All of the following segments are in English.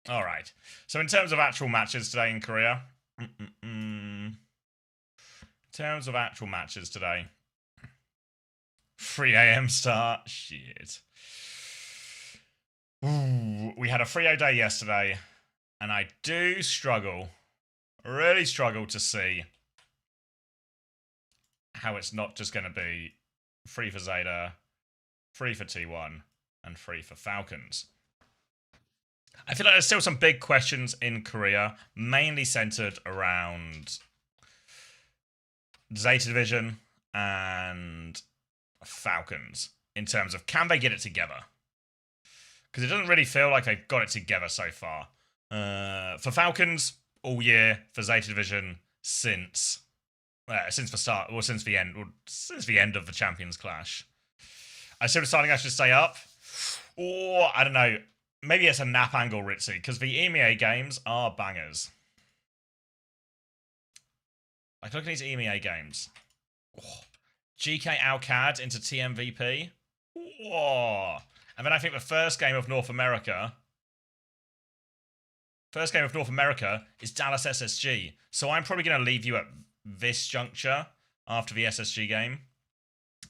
All right. So in terms of actual matches today in Korea, in terms of actual matches today, 3 a.m. start. Shit. Ooh, we had a 3 day yesterday, and I do struggle, really struggle to see how it's not just going to be 3 for Zeta, 3 for T1, and 3 for Falcons. I feel like there's still some big questions in Korea, mainly centered around Zeta Division and Falcons in terms of can they get it together? Because it doesn't really feel like they've got it together so far. For Falcons, all year. For Zeta Division, since the start, or since the end of the Champions Clash. I still deciding I should stay up, or I don't know. Maybe it's a nap angle, Ritzy, because the EMEA games are bangers. Like, look at these EMEA games. Oh, GK Alcad into TMVP. Whoa. And then I think the first game of North America is Dallas SSG. So I'm probably going to leave you at this juncture after the SSG game.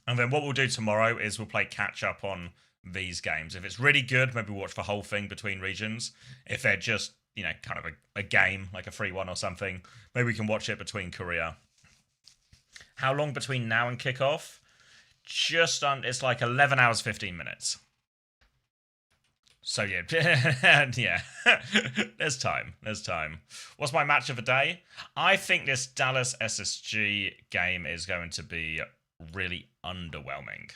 And then what we'll do tomorrow is we'll play catch up on these games. If it's really good, maybe watch the whole thing between regions. If they're just, kind of a game, like a 3-1 or something, maybe we can watch it between Korea. How long between now and kickoff? It's like 11 hours, 15 minutes. So yeah, yeah, there's time. What's my match of the day? I think this Dallas SSG game is going to be really underwhelming.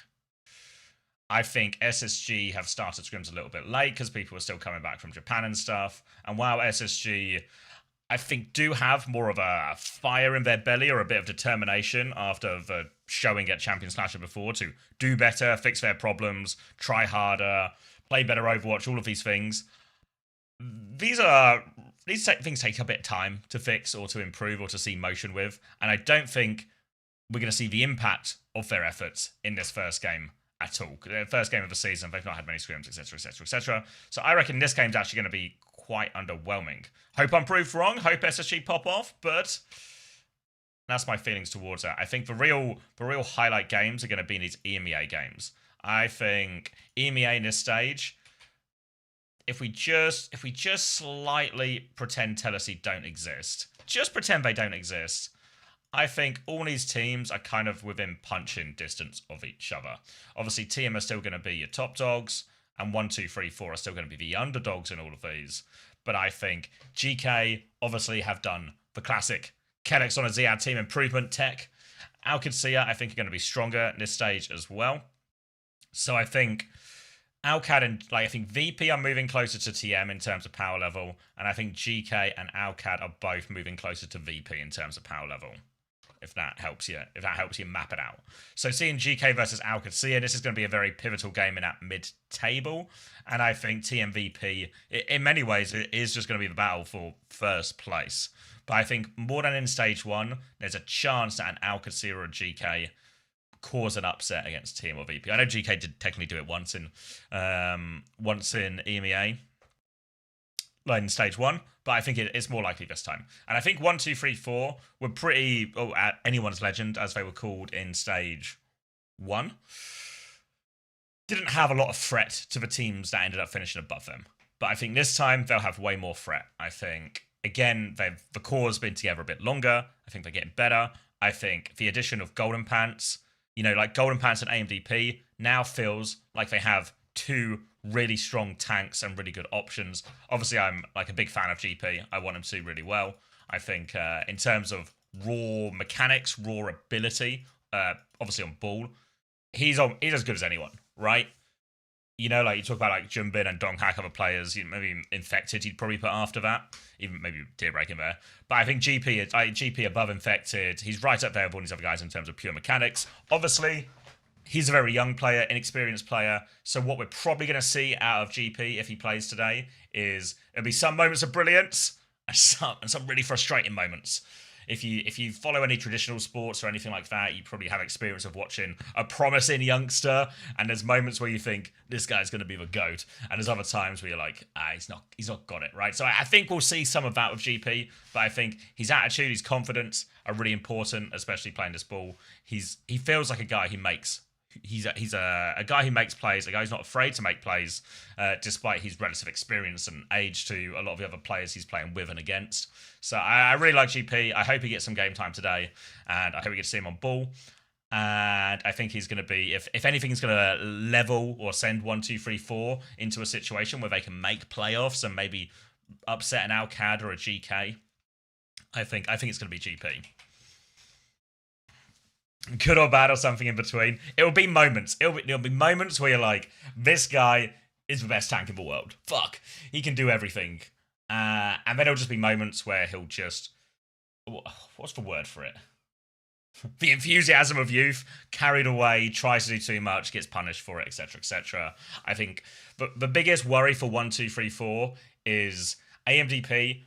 I think SSG have started scrims a little bit late because people are still coming back from Japan and stuff. And while SSG, I think, do have more of a fire in their belly or a bit of determination after the showing at Champions Slasher before to do better, fix their problems, try harder, play better Overwatch, all of these things. These things take a bit of time to fix or to improve or to see motion with. And I don't think we're going to see the impact of their efforts in this first game at all. The first game of the season, they've not had many scrims, etc., etc., etc. So I reckon this game's actually going to be quite underwhelming. Hope I'm proved wrong. Hope SSG pop off, but that's my feelings towards it. I think the real highlight games are going to be these EMEA games. I think EMEA in this stage, if we just slightly pretend Tennessee don't exist, just pretend they don't exist, I think all these teams are kind of within punching distance of each other. Obviously, TM are still going to be your top dogs, and 1, 2, 3, 4 are still going to be the underdogs in all of these. But I think GK obviously have done the classic Kellex on a Ziad team improvement tech. Alcad I think, are going to be stronger in this stage as well. So I think Alcad and I think VP are moving closer to TM in terms of power level, and I think GK and Alcad are both moving closer to VP in terms of power level. If that helps you map it out. So seeing GK versus Alcad, this is going to be a very pivotal game in that mid-table, and I think TMVP, in many ways, it is just going to be the battle for first place. But I think more than in stage 1, there's a chance that an Alcad or a GK cause an upset against TM or VP. I know GK did technically do it once in EMEA, like in stage 1, but I think it's more likely this time. And I think 1, 2, 3, 4 were pretty at anyone's legend, as they were called in stage 1. Didn't have a lot of threat to the teams that ended up finishing above them. But I think this time they'll have way more threat. I think, again, the core's been together a bit longer. I think they're getting better. I think the addition of Golden Pants, like Golden Pants and AMDP, now feels like they have 2 really strong tanks and really good options. Obviously, I'm like a big fan of GP. I want him to do really well. I think in terms of raw mechanics, raw ability, obviously on ball, he's as good as anyone, right? Like you talk about like Jumbin and Donghack, other players, maybe Infected he'd probably put after that. Even maybe Tear Break in there. But I think GP above Infected. He's right up there with all these other guys in terms of pure mechanics. Obviously, he's a very young player, inexperienced player. So what we're probably going to see out of GP if he plays today is there'll be some moments of brilliance and some really frustrating moments. if you follow any traditional sports or anything like that, you probably have experience of watching a promising youngster, and there's moments where you think this guy's going to be the goat, and there's other times where you're like, he's not got it right. So I think we'll see some of that with GP, but I think his attitude, his confidence are really important, especially playing this ball. He feels like a guy who makes. He's a guy who makes plays, a guy who's not afraid to make plays, despite his relative experience and age to a lot of the other players he's playing with and against. So I really like GP. I hope he gets some game time today, and I hope we get to see him on ball. And I think he's going to be, if anything, he's going to level or send 1, 2, 3, 4 into a situation where they can make playoffs and maybe upset an Alcad or a GK. I think it's going to be GP. Good or bad or something in between. It will be moments. It'll be moments where you're like, this guy is the best tank in the world. Fuck. He can do everything. And then it'll just be moments where he'll just... What's the word for it? The enthusiasm of youth, carried away, tries to do too much, gets punished for it, etc., etc. I think the biggest worry for 1, 2, 3, 4 is AMDP,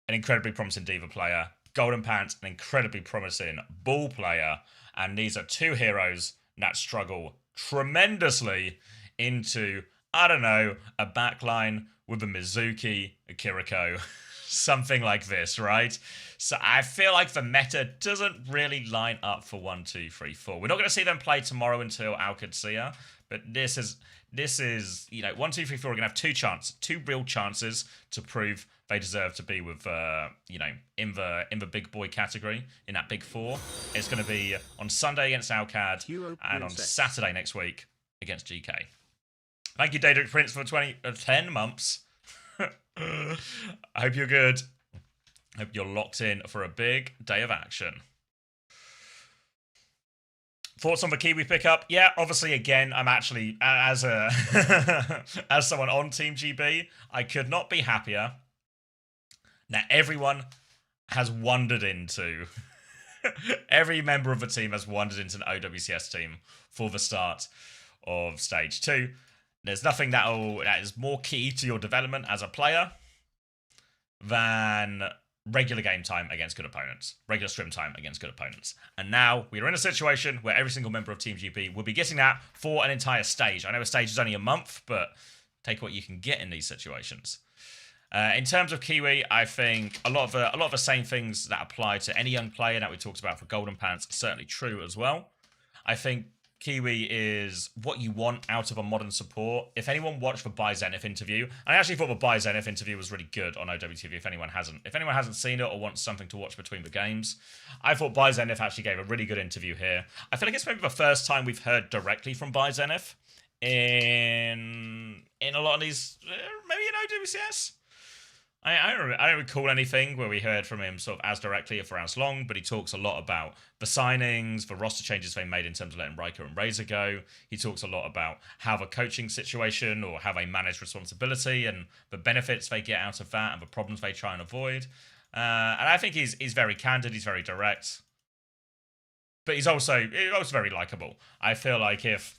an incredibly promising Diva player, Golden Pants, an incredibly promising ball player, and these are two heroes that struggle tremendously into, I don't know, a backline with a Mizuki, a Kiriko, something like this, right? So I feel like the meta doesn't really line up for 1, 2, 3, 4. We're not going to see them play tomorrow until OWCS, but this is 1, 2, 3, 4 are going to have two real chances to prove they deserve to be with in the big boy category, in that big 4. It's going to be on Sunday against Alcad and on Saturday next week against GK. Thank you, Daedric Prince, for 10 months. I hope you're good. I hope you're locked in for a big day of action. Thoughts on the Kiwi pickup? Yeah, obviously, again, I'm actually, as as someone on Team GB, I could not be happier. Now, everyone has wandered into... every member of the team has wandered into an OWCS team for the start of Stage 2. There's nothing that is more key to your development as a player than regular game time against good opponents, regular scrim time against good opponents. And now we are in a situation where every single member of Team GP will be getting that for an entire stage. I know a stage is only a month, but take what you can get in these situations. In terms of Kiwi, I think a lot of the same things that apply to any young player that we talked about for Golden Pants are certainly true as well. I think Kiwi is what you want out of a modern support. If anyone watched the Zenith interview, I actually thought the Zenith interview was really good on OWTV. If anyone hasn't seen it or wants something to watch between the games, I thought Zenith actually gave a really good interview here. I feel like it's maybe the first time we've heard directly from Zenith in a lot of these, maybe in OWCS. I don't recall anything where we heard from him sort of as directly for as long, but he talks a lot about the signings, the roster changes they made in terms of letting Riker and Razor go. He talks a lot about how the coaching situation or how they manage responsibility and the benefits they get out of that and the problems they try and avoid. And I think he's very candid, he's very direct, but he's also very likable. I feel like if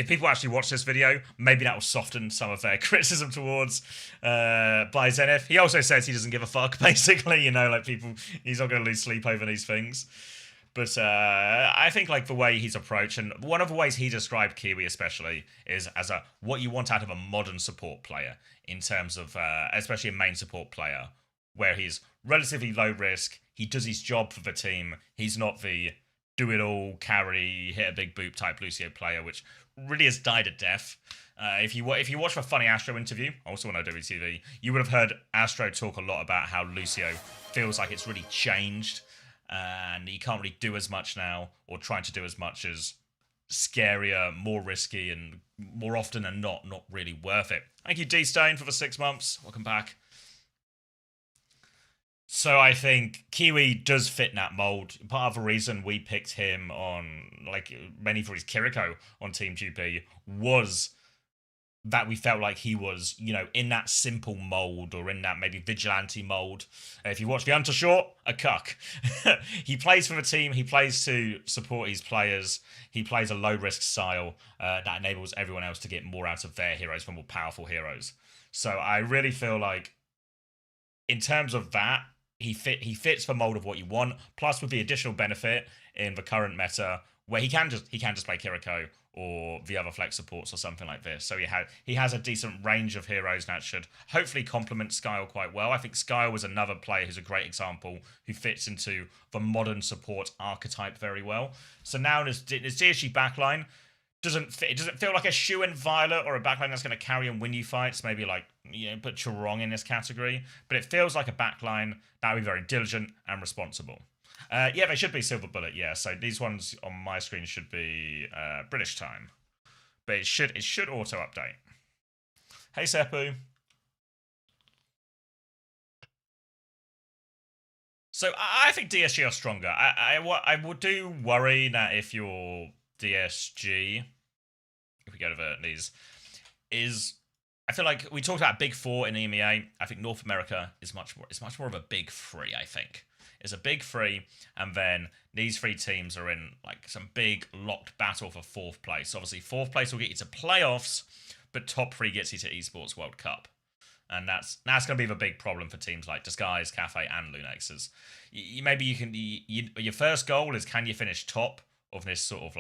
people actually watch this video, maybe that will soften some of their criticism towards Zenith. He also says he doesn't give a fuck, basically, like he's not going to lose sleep over these things. But I think like the way he's approached, and one of the ways he described Kiwi especially, is as what you want out of a modern support player, in terms of, especially a main support player, where he's relatively low risk, he does his job for the team, he's not the do-it-all, carry, hit a big boop type Lucio player, which really has died a death. If you watch the Funny Astro interview, also on OWTV, you would have heard Astro talk a lot about how Lucio feels like it's really changed, and he can't really do as much now, or trying to do as much as scarier, more risky, and more often than not really worth it. Thank you, D-Stone, for the 6 months. Welcome back. So I think Kiwi does fit in that mold. Part of the reason we picked him on, like, mainly for his Kiriko on Team GP, was that we felt like he was, in that simple mold, or in that maybe vigilante mold. If you watch the Hunter Short, a cuck. He plays for the team, he plays to support his players, he plays a low-risk style that enables everyone else to get more out of their heroes from more powerful heroes. So I really feel like, in terms of that, he fits the mold of what you want. Plus, with the additional benefit in the current meta, where he can just play Kiriko or the other flex supports or something like this. So he has a decent range of heroes that should hopefully complement Skyle quite well. I think Skyle was another player who's a great example who fits into the modern support archetype very well. So now this DSG backline doesn't feel like a shoe-in Violet or a backline that's going to carry and win you fights. Maybe like, put Chorong in this category, but it feels like a backline that would be very diligent and responsible. Yeah, they should be Silver Bullet. Yeah, so these ones on my screen should be British time, but it should auto update. Hey Seppu. So I think DSG are stronger. I would do worry that if you're DSG, if we go to these, I feel like we talked about Big Four in EMEA. I think North America is much more of a Big Three. I think it's a Big Three, and then these three teams are in like some big locked battle for fourth place. Obviously, fourth place will get you to playoffs, but top three gets you to Esports World Cup. And that's going to be the big problem for teams like Disguise, Cafe, and Lunexes. Your first goal is, can you finish top of this sort of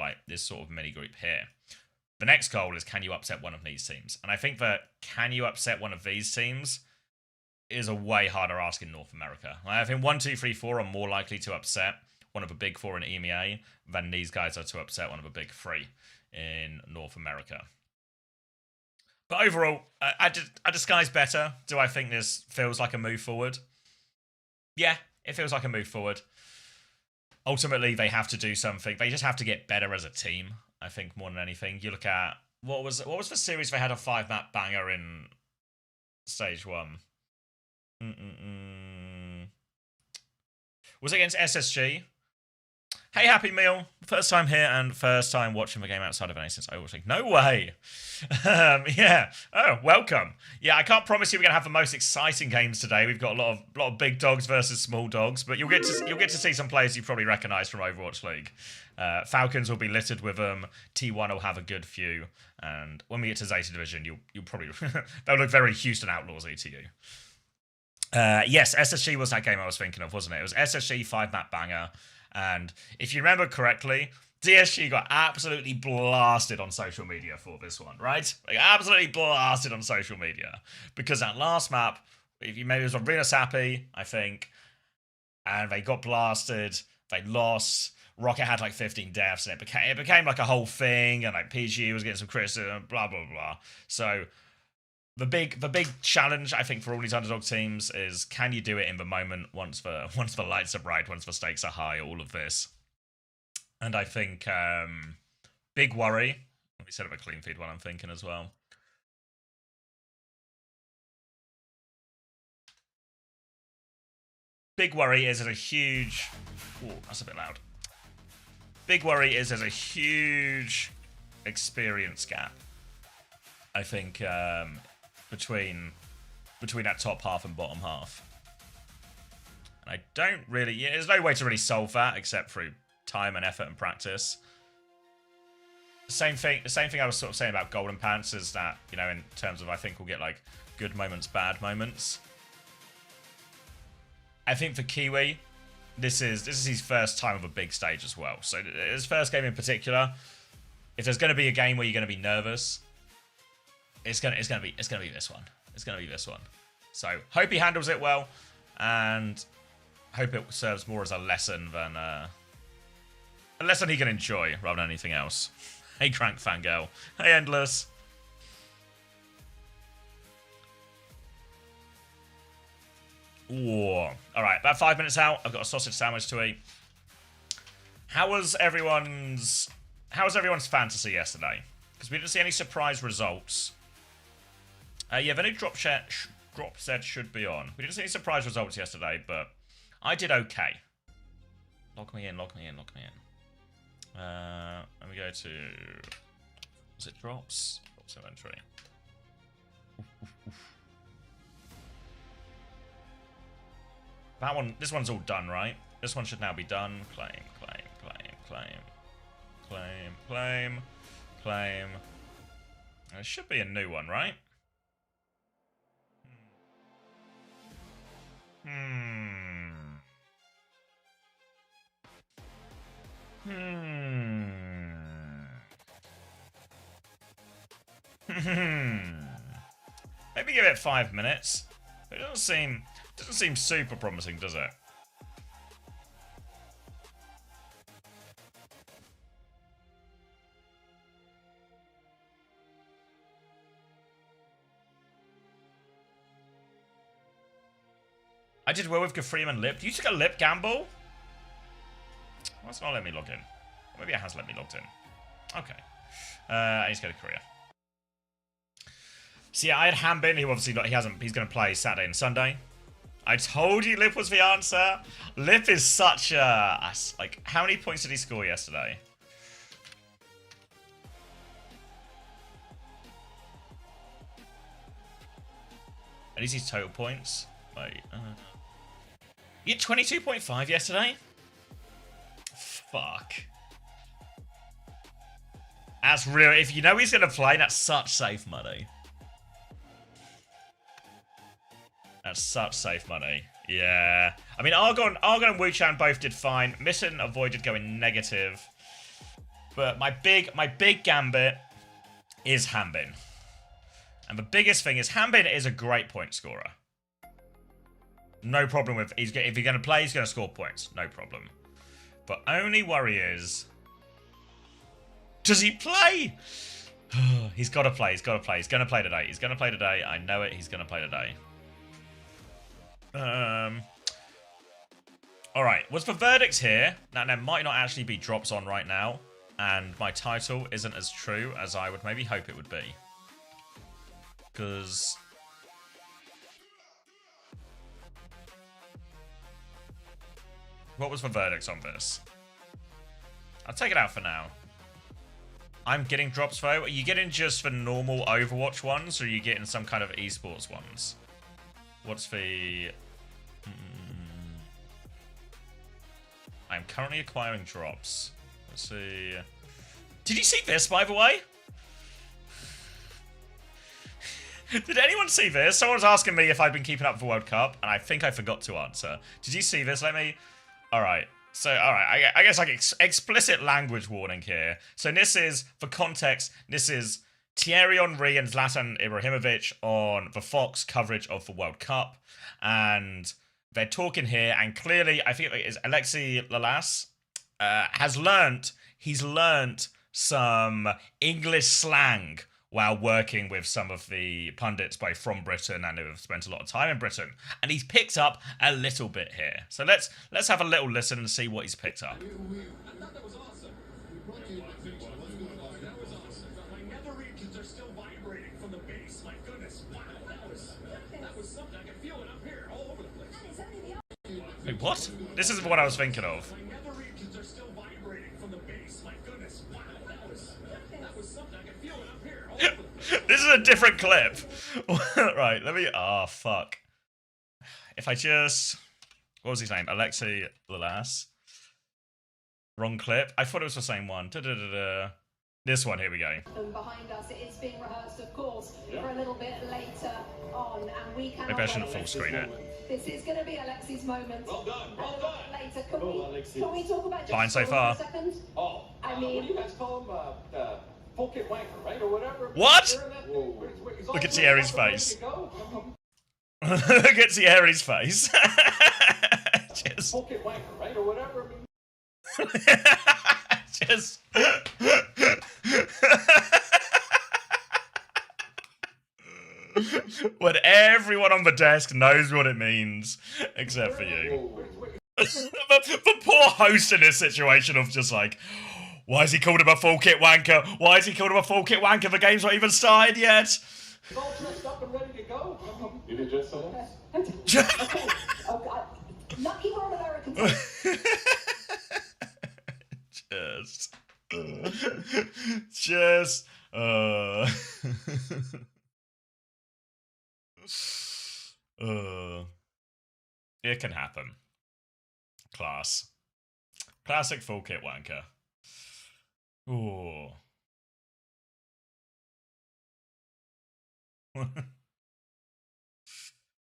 mini group here? The next goal is, can you upset one of these teams? And I think that can you upset one of these teams is a way harder ask in North America. I think 1, 2, 3, 4 are more likely to upset one of the big four in EMEA than these guys are to upset one of the big three in North America. But overall, I Disguise better. Do I think this feels like a move forward? Yeah, it feels like a move forward. Ultimately, they have to do something. They just have to get better as a team, I think, more than anything. You look at, what was the series they had a 5-map banger in Stage 1? Was it against SSG? Hey, Happy Meal. First time here and first time watching the game outside of NA since Overwatch. No way. Yeah. Oh, welcome. Yeah, I can't promise you we're gonna have the most exciting games today. We've got a lot of big dogs versus small dogs, but you'll get to see some players you probably recognise from Overwatch League. Falcons will be littered with them. T1 will have a good few, and when we get to Zeta Division, you'll probably they'll look very Houston Outlaws-y to you. Yes, SSG was that game I was thinking of, wasn't it? It was SSG 5-map banger. And if you remember correctly, DSG got absolutely blasted on social media for this one, right? Like, absolutely blasted on social media. Because that last map, if you maybe it was Arena Sappy, I think, and they got blasted, they lost, Rocket had like 15 deaths, and it became like a whole thing, and like PG was getting some criticism, blah, blah, blah. So the big challenge, I think, for all these underdog teams is, can you do it in the moment once the lights are bright, once the stakes are high, all of this. And I think big worry. Let me set up a clean feed while I'm thinking as well. Big worry is there's a huge... Oh, that's a bit loud. Big worry is there's a huge experience gap, I think, between that top half and bottom half. And I don't really... Yeah, there's no way to really solve that except through time and effort and practice. The same thing I was sort of saying about Golden Pants is that, in terms of, I think we'll get like good moments, bad moments. I think for Kiwi, this is his first time of a big stage as well. So his first game in particular, if there's going to be a game where you're going to be nervous, it's gonna be this one. It's gonna be this one. So hope he handles it well, and hope it serves more as a lesson than a lesson he can enjoy rather than anything else. Hey, Crank Fangirl. Hey, Endless. Ooh. All right, about 5 minutes out. I've got a sausage sandwich to eat. How was everyone's fantasy yesterday? Because we didn't see any surprise results. Yeah, the new drop set should be on. We didn't see any surprise results yesterday, but I did okay. Log me in. Let me go to... Was it drops? Drops inventory. That one, this one's all done, right? This one should now be done. Claim. There should be a new one, right? Maybe give it 5 minutes. It doesn't seem super promising, does it? I did well with Freeman lip. You took a lip gamble? Well, it's not letting me log in. Or maybe it has let me logged in. Okay. I need to go to Korea. So yeah, I had Hanbin. He obviously not. He's going to play Saturday and Sunday. I told you Lip was the answer. Lip is such a like. How many points did he score yesterday? At least his total points. Wait. You had 22.5 yesterday? Fuck. That's real. If you know he's going to play, that's such safe money. That's such safe money. Yeah. I mean, Argon and Wu-Chan both did fine. Missing avoided going negative. But my big gambit is Hanbin. And the biggest thing is Hanbin is a great point scorer. No problem with... if you're going to play, he's going to score points. No problem. But only worry is... does he play? He's got to play. He's got to play. He's going to play today. He's going to play today. I know it. He's going to play today. Alright. Was the verdicts here? Now, there might not actually be drops on right now. And my title isn't as true as I would maybe hope it would be. Because... what was the verdicts on this? I'll take it out for now. I'm getting drops though. Are you getting just the normal Overwatch ones, or are you getting some kind of esports ones? What's the... I'm currently acquiring drops. Let's see. Did you see this, by the way? Did anyone see this? Someone was asking me if I'd been keeping up with the World Cup, and I think I forgot to answer. Did you see this? Let me... Alright. So, alright. I guess like explicit language warning here. So this is, for context, this is Thierry Henry and Zlatan Ibrahimovic on the Fox coverage of the World Cup. And they're talking here, and clearly, I think it is Alexis Lalas he's learnt some English slang while working with some of the pundits both from Britain and who have spent a lot of time in Britain. And he's picked up a little bit here. So let's have a little listen and see what he's picked up. I thought that was awesome. That was awesome. My nether regions are still vibrating from the base. My goodness. Wow. That was something. I can feel it up here, all over the place. Wait, what? This isn't what I was thinking of. My nether regions are still vibrating from the base. My goodness. Wow. That was something. I can feel it up here, all over the place. This is a different clip. Right, let me... oh, fuck. If I just... what was his name? Alexis Lalas. Wrong clip. I thought it was the same one. This one, here we go. Behind us, it is being rehearsed, of course, for a little bit later on, and we can. Maybe I shouldn't full screen it. This is going to be Alexis' moment. Well done. Well done. Later, can we talk about fine so far. For a second? Oh, I mean, what do you guys call him? Full kit wanker, right, or whatever. What? Look at Thierry's face. Look at Thierry's face. Just... full kit wanker, right, or whatever. Just... when everyone on the desk knows what it means, except for you. the poor host in this situation of just like, why is he called him a full kit wanker? Why is he called him a full kit wanker? The game's not even started yet. He's all dressed up and ready to go. You did just so? okay. Oh God, lucky we're Americans. It can happen. Class. Classic full kit wanker. Ooh.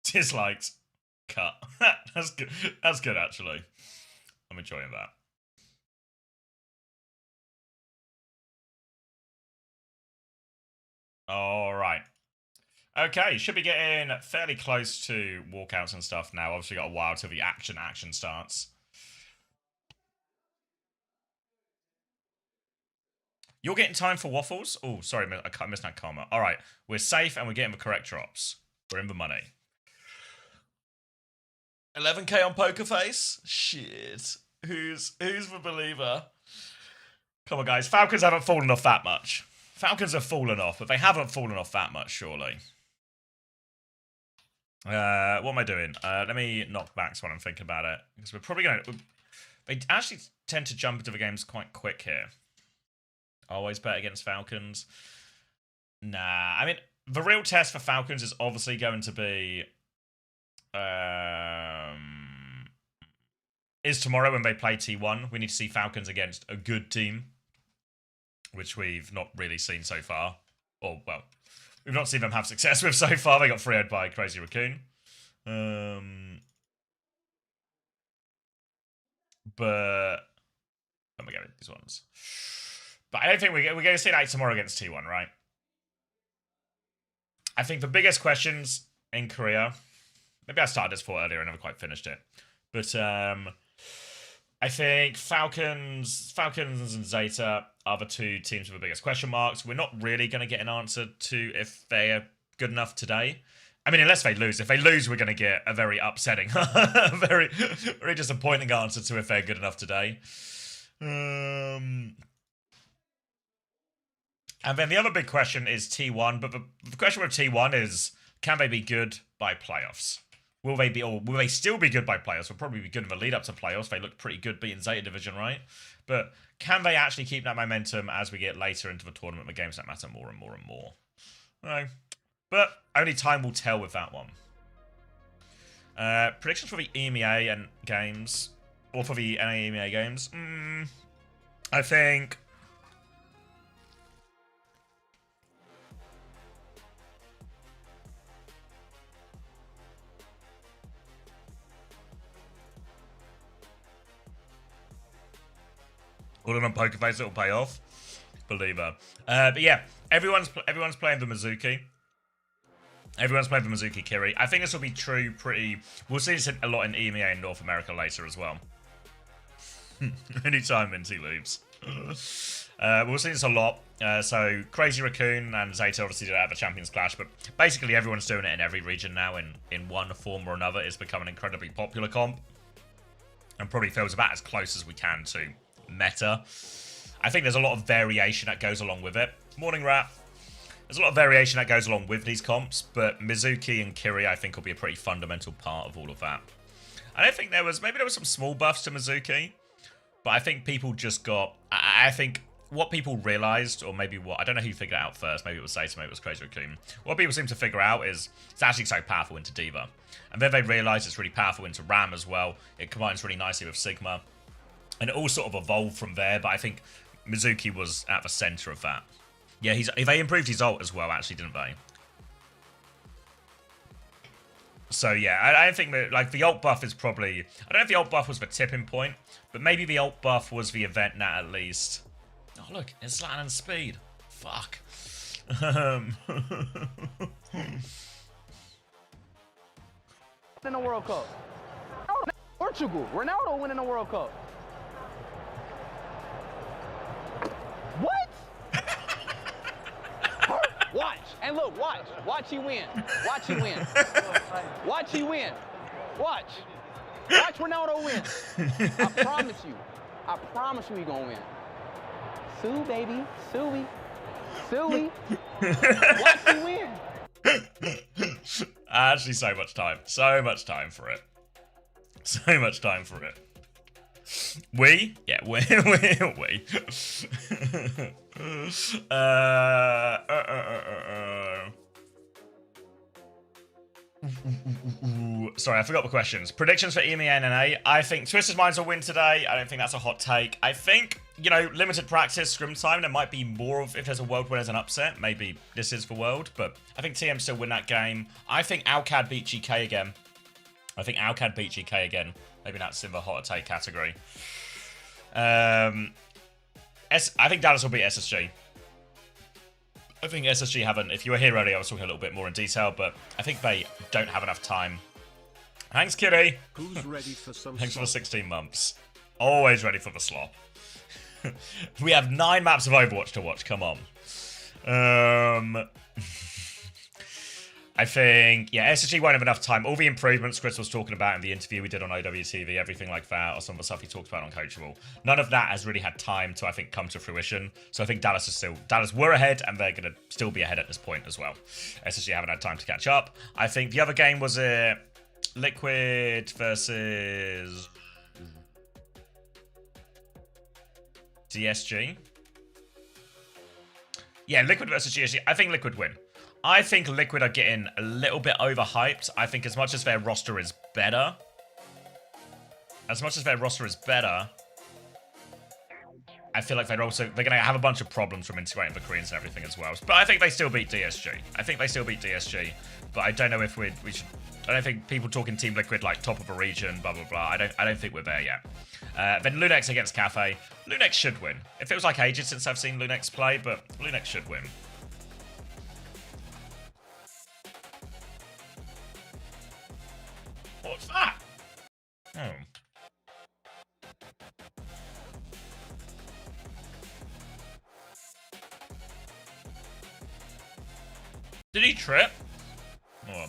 Disliked. Cut. That's good. That's good, actually. I'm enjoying that. All right. Okay, should be getting fairly close to walkouts and stuff now. Obviously got a while till the action starts. You're getting time for waffles? Oh, sorry, I missed that comma. All right, we're safe and we're getting the correct drops. We're in the money. 11k on Poker Face? Shit. Who's the believer? Come on, guys. Falcons haven't fallen off that much. Falcons have fallen off, but they haven't fallen off that much, surely. What am I doing? Let me knock back while I'm thinking about it. Because we're probably going to... They actually tend to jump into the games quite quick here. Always bet against Falcons. Nah, I mean, the real test for Falcons is obviously going to be... is tomorrow when they play T1. We need to see Falcons against a good team, which we've not really seen so far. Or, well, we've not seen them have success with so far. They got 3-0'd by Crazy Raccoon. But... Let me go with these ones. But I don't think we're going to see that tomorrow against T1, right? I think the biggest questions in Korea... Maybe I started this for earlier and never quite finished it. But I think Falcons and Zeta are the two teams with the biggest question marks. We're not really going to get an answer to if they're good enough today. I mean, unless they lose. If they lose, we're going to get a very upsetting, very, very disappointing answer to if they're good enough today. And then the other big question is T1. But the question with T1 is, can they be good by playoffs? Will they still be good by playoffs? Will probably be good in the lead up to playoffs. They looked pretty good beating Zeta Division, right? But can they actually keep that momentum as we get later into the tournament, the games that matter more and more and more? No. But only time will tell with that one. Predictions for the EMEA and games, or for the NA games. I think... All in on Poker Face, it'll pay off. Believer. But yeah, everyone's playing the Mizuki. Everyone's playing the Mizuki Kiri. I think this will be true pretty... We'll see this a lot in EMEA and North America later as well. Anytime Minty leaves. We'll see this a lot. So Crazy Raccoon and Zeta obviously did have a Champions Clash, but basically everyone's doing it in every region now in one form or another. It's become an incredibly popular comp. And probably feels about as close as we can to meta. I think there's a lot of variation that goes along with it. Morning, Rat. There's a lot of variation that goes along with these comps, but Mizuki and Kiri, I think, will be a pretty fundamental part of all of that. I don't think maybe there was some small buffs to Mizuki, but I think people just got... I think what people realized, or maybe I don't know who figured it out first, maybe it was Satan, maybe it was Crazy Raccoon. What people seem to figure out is it's actually so powerful into Diva. And then they realized it's really powerful into Ram as well. It combines really nicely with Sigma. And it all sort of evolved from there, but I think Mizuki was at the center of that. Yeah, they improved his ult as well, actually, didn't they? So yeah, I don't think that, like, the ult buff is probably... I don't know if the ult buff was the tipping point, but maybe the ult buff was the event net at least. Oh look, it's Zlatan and Speed. Fuck. In the World Cup. Portugal. Ronaldo winning the World Cup. What? Watch. And look, watch. Watch he win. Watch he win. Watch he win. Watch. Watch Ronaldo win. I promise you. I promise you he gonna win. Sue, baby. Suey. Suey. Watch he win. Actually, so much time. So much time for it. So much time for it. We? Yeah, we. Sorry, I forgot the questions. Predictions for EMEA and NA. I think Twisted Minds will win today. I don't think that's a hot take. I think, you know, limited practice, scrim time, there might be more of, if there's a world where there's an upset, maybe this is for world, but I think TM still win that game. I think Alcad beat GK again. Maybe that's in the hot take category. I think Dallas will beat SSG. I think SSG haven't, if you were here earlier, I was talking a little bit more in detail, but I think they don't have enough time. Thanks, Kitty. Who's ready for some Thanks for the slop? 16 months. Always ready for the slop. We have 9 maps of Overwatch to watch, come on. I think, yeah, SSG won't have enough time. All the improvements Chris was talking about in the interview we did on OWTV, everything like that, or some of the stuff he talked about on Coachable, none of that has really had time to, I think, come to fruition. So I think Dallas were ahead, and they're going to still be ahead at this point as well. SSG haven't had time to catch up. I think the other game was Liquid versus DSG. Yeah, Liquid versus GSG. I think Liquid win. I think Liquid are getting a little bit overhyped. I think as much as their roster is better, I feel like they're going to have a bunch of problems from integrating the Koreans and everything as well. But I think they still beat DSG. But I don't know if we should. I don't think people talking Team Liquid like top of a region, blah blah blah. I don't think we're there yet. Then Lunex against Cafe. Lunex should win. It feels like ages since I've seen Lunex play, but Lunex should win. What's that? Oh. Did he trip? Oh.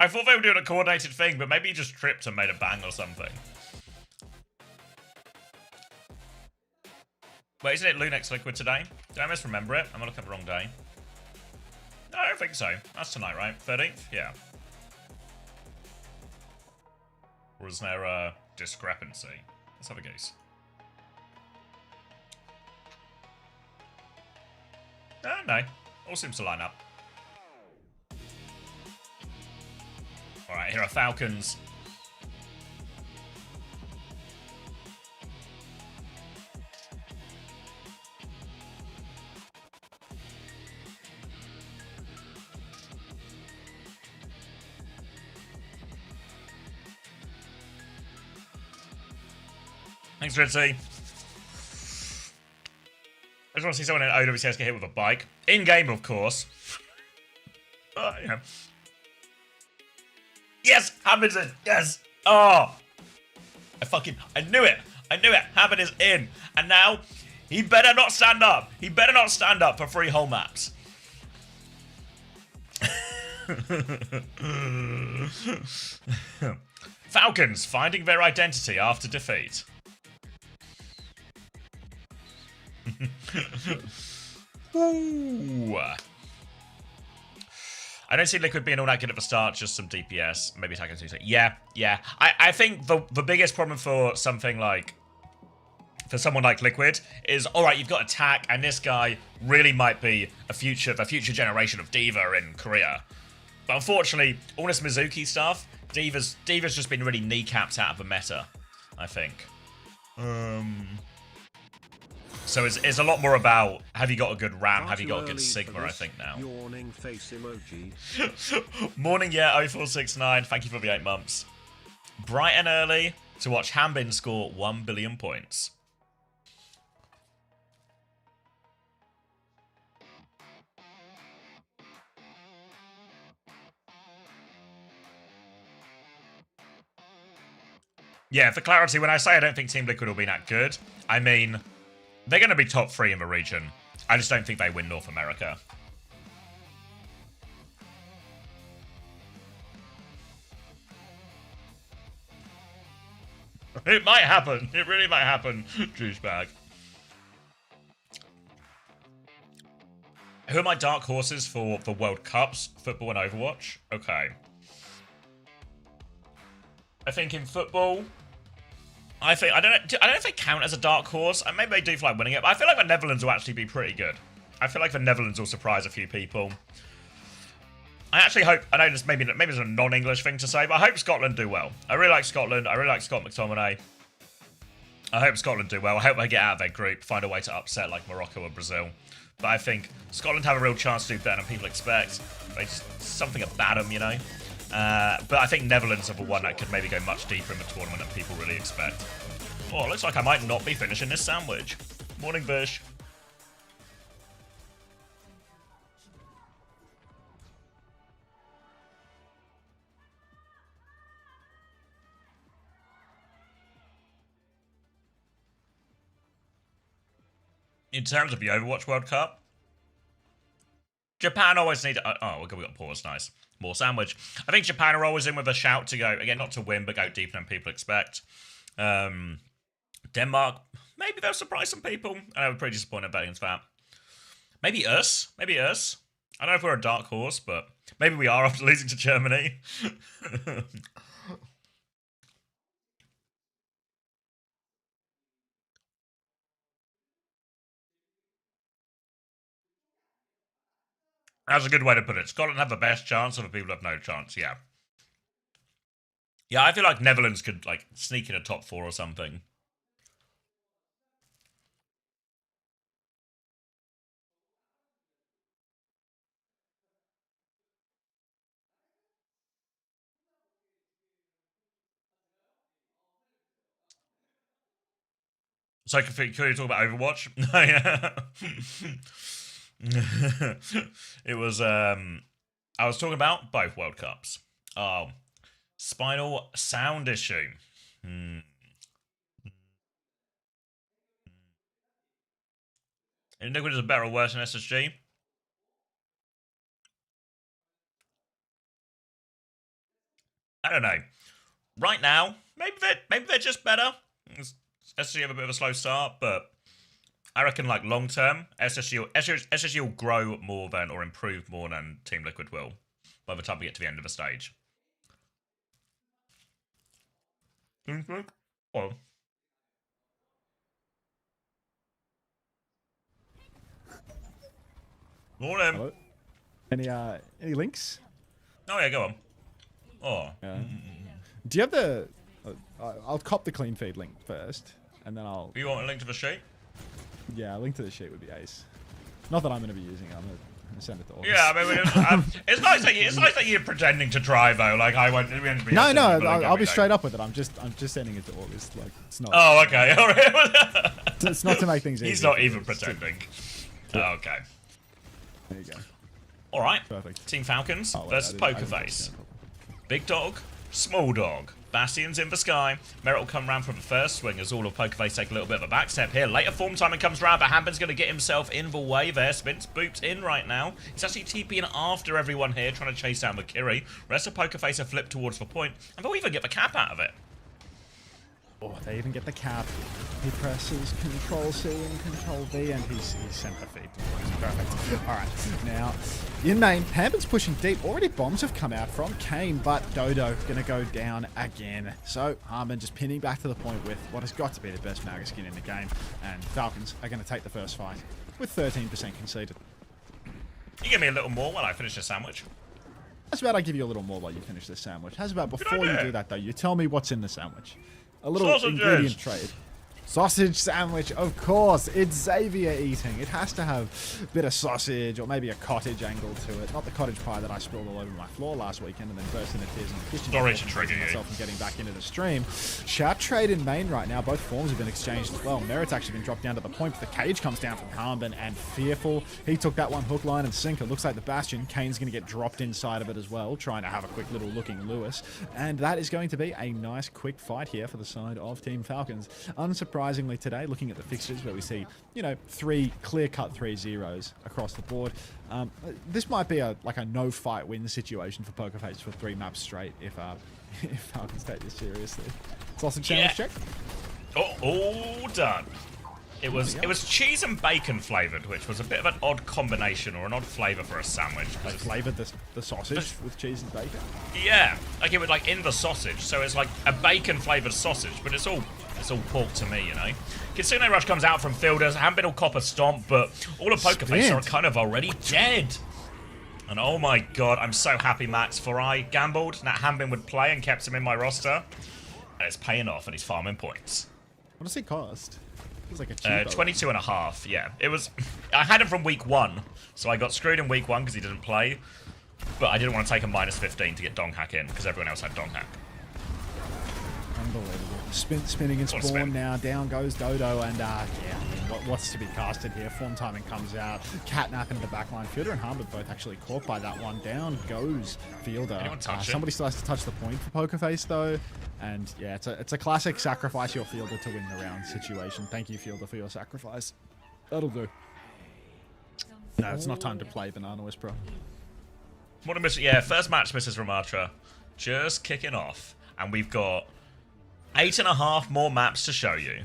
I thought they were doing a coordinated thing, but maybe he just tripped and made a bang or something. Wait, isn't it Lunex Liquid today? Did I misremember it? I'm looking at the wrong day. No, I don't think so. That's tonight, right? 13th? Yeah. Or is there a discrepancy? Let's have a guess. No. All seems to line up. Alright, here are Falcons. Thanks, Ritzy. I just want to see someone in OWCS get hit with a bike. In-game, of course. Yeah. Yes! Hammond's in! Yes! Oh! I knew it! Hammond is in! And now, he better not stand up! He better not stand up for 3 whole maps. Falcons finding their identity after defeat. Ooh. I don't see Liquid being all that good at the start, just some DPS, maybe attack and 2. Yeah. I think the biggest problem for something like, for someone like Liquid is, alright, you've got attack, and this guy really might be the future generation of D.Va in Korea. But unfortunately, all this Mizuki stuff, D.Va's just been really kneecapped out of the meta, I think. So it's a lot more about, have you got a good RAM, have you got a good Sigma, I think, now. Yawning face emoji. Morning, yeah, 0469, thank you for the 8 months. Bright and early to watch Hambin score 1 billion points. Yeah, for clarity, when I say I don't think Team Liquid will be that good, I mean, they're going to be top 3 in the region. I just don't think they win North America. It might happen. It really might happen, douchebag. Who are my dark horses for the World Cups, football and Overwatch? Okay. I think in football, I don't know if they count as a dark horse. Maybe they do feel like winning it, but I feel like the Netherlands will actually be pretty good. I feel like the Netherlands will surprise a few people. I actually hope, I know this maybe it's a non-English thing to say, but I hope Scotland do well. I really like Scotland. I really like Scott McTominay. I hope Scotland do well. I hope they get out of their group, find a way to upset like Morocco or Brazil. But I think Scotland have a real chance to do better than people expect. There's something about them, you know. But I think Netherlands are the one that could maybe go much deeper in the tournament than people really expect. Oh, it looks like I might not be finishing this sandwich. Morning, Bush. In terms of the Overwatch World Cup, Japan always need... oh, we got pause. Nice. More sandwich. I think Japan are always in with a shout to go, again, not to win, but go deeper than people expect. Denmark, maybe they'll surprise some people. I was pretty disappointed betting into that. Maybe us. Maybe us. I don't know if we're a dark horse, but maybe we are after losing to Germany. That's a good way to put it. Scotland have the best chance, other people have no chance, yeah. Yeah, I feel like Netherlands could, like, sneak in a top 4 or something. So, can you talk about Overwatch? It was, I was talking about both World Cups. Oh, spinal sound issue. Liquid is better or worse than SSG? I don't know. Right now, maybe they're just better. SSG have a bit of a slow start, but I reckon like long term, SSG will grow more than or improve more than Team Liquid will by the time we get to the end of the stage. Oh. Morning. Hello? Any links? Oh yeah, go on. Oh. Do you have the? I'll cop the clean feed link first, and then I'll. You want a link to the sheet? Yeah, a link to the sheet would be ace. Not that I'm going to be using it. I'm going to send it to August. Yeah, I mean, it's nice that you're pretending to try though. Like I won't. No, I'll be straight up with it. I'm just sending it to August. Like it's not. Oh, okay, all right. It's not to make things easy. He's not even pretending. Oh, okay. There you go. All right. Perfect. Team Falcons Oh, wait, versus Pokerface. Big dog, small dog. Bastion's in the sky. Merritt will come round for the first swing as all of Pokerface take a little bit of a back step here. Later form timing comes round, but Hamben's going to get himself in the way there. Spin's booped in right now. He's actually TPing after everyone here, trying to chase down McKirry. Rest of Pokerface are flipped towards the point, and they'll even get the cap out of it. Oh, they even get the cap. He presses Control C and Control V, and he's sent the feed. Perfect. All right. Now, in main, Hamben's pushing deep. Already bombs have come out from Kane, but Dodo going to go down again. So, Hamben just pinning back to the point with what has got to be the best Maga skin in the game, and Falcons are going to take the first fight with 13% conceded. You give me a little more while I finish the sandwich. How's about I give you a little more while you finish this sandwich? How's about before you do that, though, you tell me what's in the sandwich? A little Sausages. ingredient trade. Sausage sandwich, of course. It's Xavier eating. It has to have a bit of sausage or maybe a cottage angle to it. Not the cottage pie that I spilled all over my floor last weekend and then burst into tears in the kitchen. Sorry to trigger you. Myself from getting back into the stream. Shout trade in main right now. Both forms have been exchanged as well. Merritt's actually been dropped down to the point, but the cage comes down from Hamben and Fearful. He took that one hook, line, and sinker. Looks like the Bastion. Kane's going to get dropped inside of it as well, trying to have a quick little looking Lewis. And that is going to be a nice quick fight here for the side of Team Falcons. Unsurprisingly today, looking at the fixtures where we see, you know, 3 clear-cut 3-0s across the board. This might be a no-fight win situation for Pokerface for 3 maps straight if Falcons take this seriously. Sausage sandwich check. All done. It was cheese and bacon flavoured, which was a bit of an odd combination or an odd flavour for a sandwich. They flavoured the sausage with cheese and bacon? Yeah, like it would like in the sausage, so it's like a bacon flavoured sausage, but it's all pork to me, you know. Kitsune Rush comes out from fielders, Hamben will cop a stomp, but all of Pokerface are kind of already dead. And oh my god, I'm so happy, Max, for I gambled that Hamben would play and kept him in my roster. And it's paying off and he's farming points. What does he cost? It was like a cheapo 22.5, yeah. It was. I had him from week 1, so I got screwed in week 1 because he didn't play. But I didn't want to take a -15 to get Dong Hack in because everyone else had Dong Hack. Unbelievable. Spinning and What spawn spin? now. Down goes Dodo, and yeah, I mean, what's to be casted here? Form timing comes out. Catnap into the backline. Fielder and Harmon both actually caught by that one. Down goes Fielder. Anyone touch it? Somebody still has to touch the point for Pokerface though, and yeah, it's a classic sacrifice your Fielder to win the round situation. Thank you, Fielder, for your sacrifice. That'll do. No, it's not time to play Banana Whisperer. What a miss. Yeah, first match, Mrs. Ramatra. Just kicking off. And we've got 8.5 more maps to show you.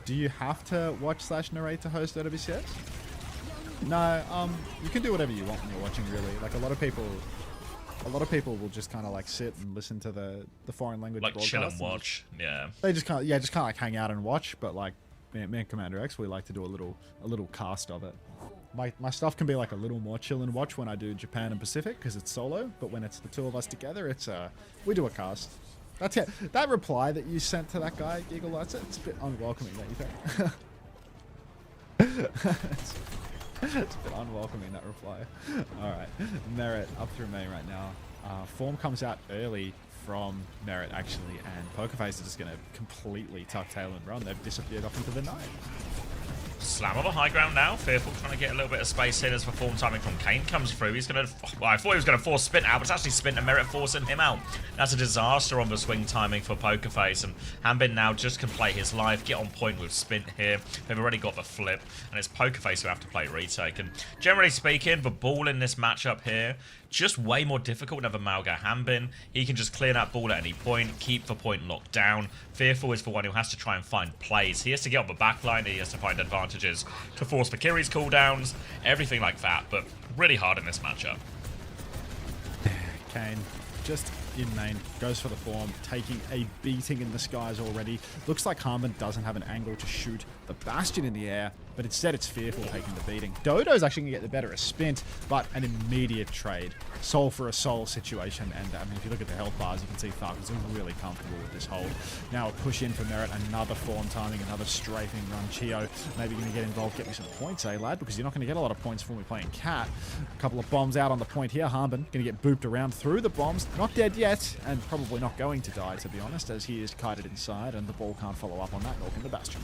Do you have to watch / narrate to host OWCS? No, you can do whatever you want when you're watching, really. Like, a lot of people will just kind of like sit and listen to the foreign language Like chill and broadcasts watch. Yeah. They just kind of like hang out and watch, but like me and Commander X, we like to do a little cast of it. My stuff can be like a little more chill and watch when I do Japan and Pacific because it's solo, but when it's the two of us together, it's we do a cast. That's it. That reply that you sent to that guy, Giggle Lights, it's a bit unwelcoming, don't you think? It's a bit unwelcoming, that reply. Alright, Merit up through main right now. Form comes out early from Merit, actually, and Pokerface is just going to completely tuck tail and run. They've disappeared off into the night. Slam on the high ground now. Fearful trying to get a little bit of space here as the form timing from Kane comes through. He's going to... Well, I thought he was going to force Spin out, but it's actually Spin and Merit forcing him out. That's a disaster on the swing timing for Pokerface, and Hanbin now just can play his life, get on point with Spin here. They've already got the flip, and it's Pokerface who have to play retake. And generally speaking, the ball in this matchup here, just way more difficult than the Malga Hanbin. He can just clear that ball at any point, keep the point locked down. Fearful is the one who has to try and find plays. He has to get on the back line, he has to find advantages to force the Kiri's cooldowns, everything like that, but really hard in this matchup. Kane just in main, goes for the form, taking a beating in the skies already. Looks like Harmon doesn't have an angle to shoot the Bastion in the air, but instead it's Fearful taking the beating. Dodo's actually going to get the better of Spint, but an immediate trade. Soul for a soul situation, and I mean, if you look at the health bars, you can see Falcons are really comfortable with this hold. Now a push in for Merit, another form timing, another strafing run. Chio maybe going to get involved, get me some points, eh, lad? Because you're not going to get a lot of points when we're playing Cat. A couple of bombs out on the point here. Harmon going to get booped around through the bombs. Not dead yet, and probably not going to die, to be honest, as he is kited inside, and the ball can't follow up on that, nor can the Bastion.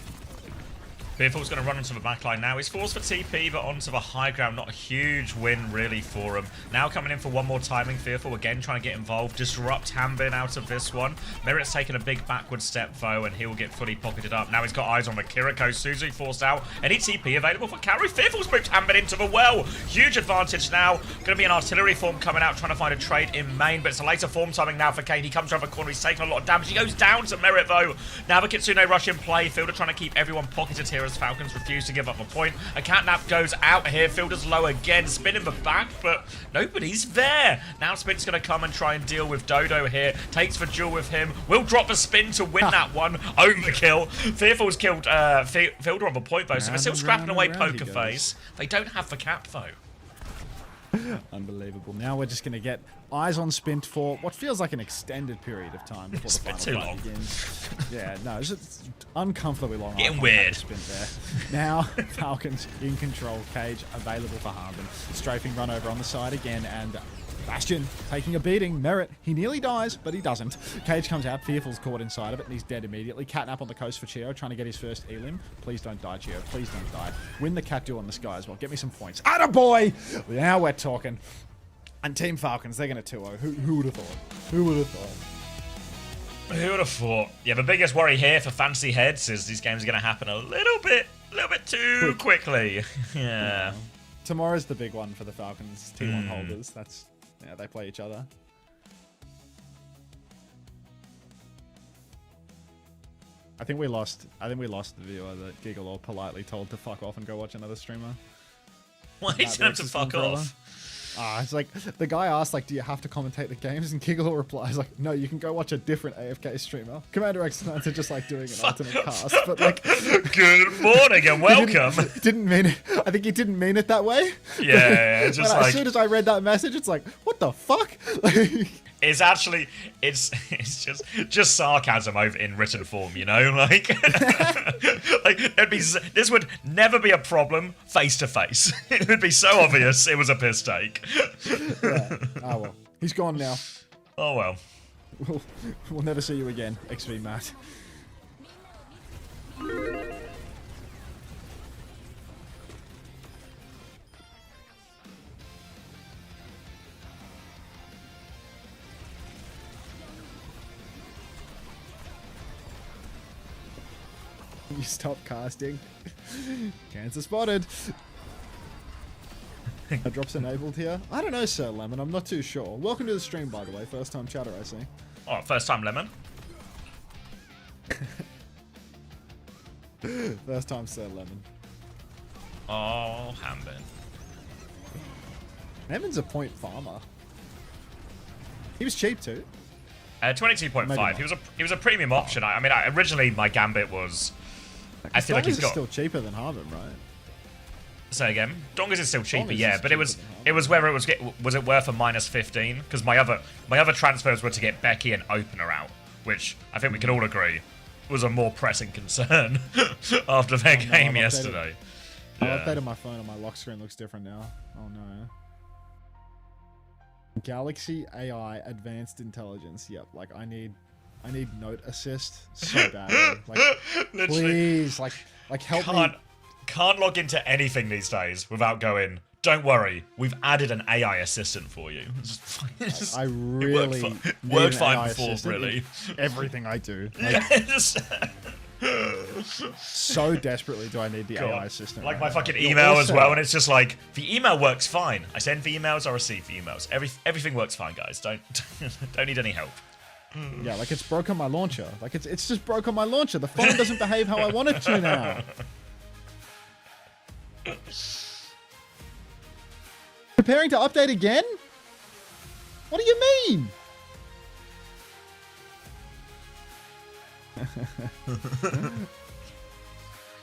Fearful's going to run onto the backline now. He's forced for TP, but onto the high ground. Not a huge win, really, for him. Now coming in for one more timing. Fearful again trying to get involved. Disrupt Hanbin out of this one. Merit's taking a big backward step, though, and he'll get fully pocketed up. Now he's got eyes on the Kiriko. Suzu forced out. Any TP available for carry? Fearful's moved Hanbin into the well. Huge advantage now. Going to be an artillery form coming out, trying to find a trade in main, but it's a later form timing now for Kane. He comes around the corner. He's taking a lot of damage. He goes down to Merit, though. Now the Kitsune rush in play. Fielder trying to keep everyone pocketed here as Falcons refuse to give up a point. A catnap goes out here. Fielder's low again. Spin in the back, but nobody's there. Now Spin's going to come and try and deal with Dodo here. Takes the duel with him. Will drop the Spin to win that one. Overkill. Fearful's killed Fielder on the point, though, so they're still scrapping away Pokerface. They don't have the cap, though. Unbelievable. Now we're just going to get eyes on Spint for what feels like an extended period of time before the final too fight long. begins. Yeah, no, it's uncomfortably long. Getting eye weird. Spint there. Now Falcons in control. Cage available for Harmon. Strafing run over on the side again, and Bastion taking a beating. Merit, he nearly dies, but he doesn't. Cage comes out. Fearful's caught inside of it, and he's dead immediately. Catnap on the coast for Chio, trying to get his first elim. Please don't die, Chio. Please don't die. Win the cat duel in the sky as well. Get me some points. Attaboy! Now we're talking. And Team Falcons, they're going to 2-0. Who would have thought? Who would have thought? Who would have thought? Yeah, the biggest worry here for fancy heads is these games are going to happen a little bit too quickly. Yeah. Tomorrow's the big one for the Falcons T1 holders. That's, yeah, they play each other. I think we lost the viewer that Giggle politely told to fuck off and go watch another streamer. Why did you have to fuck off? It's like, the guy asked, like, do you have to commentate the games? And Giggle replies, like, no, you can go watch a different AFK streamer. Commander X and are just, like, doing an alternate cast. But, like... Good morning and welcome. Didn't mean it. I think he didn't mean it that way. Yeah, just like... As soon as I read that message, it's like, what the fuck? It's actually, it's just sarcasm over in written form, you know, like, this would never be a problem face to face. It would be so obvious it was a piss take. Yeah. Oh well, he's gone now. Oh well. We'll never see you again, XV Matt. You stop casting. Cancer spotted. Drops enabled here. I don't know, Sir Lemon. I'm not too sure. Welcome to the stream, by the way. First time chatter, I see. Oh, first time lemon. First time Sir Lemon. Oh, Hambin. Lemon's a point farmer. He was cheap too. 22.5. He was a premium option. I mean, originally my gambit was. I feel like he's got. Still cheaper than Harvin, right? Say again. Dongas is still cheaper, Dongas yeah, is but it was whether it was it worth a -15? Because my other transfers were to get Becky and Opener out, which I think we can all agree was a more pressing concern after their game yesterday. I updated my phone and my lock screen looks different now. Oh no. Galaxy AI Advanced Intelligence. Yep, like I need note assist so bad. Like please, like help me. Can't log into anything these days without going, don't worry, we've added an AI assistant for you. I really worked fine before, really. Everything I do. Like, Yeah, so desperately do I need the AI assistant. Like right my now. fucking email as well, and it's just like, the email works fine. I send the emails, I receive the emails. Everything works fine, guys. Don't need any help. Yeah, like it's broken my launcher. Like it's just broken my launcher. The phone doesn't behave how I want it to now. Preparing to update again? What do you mean?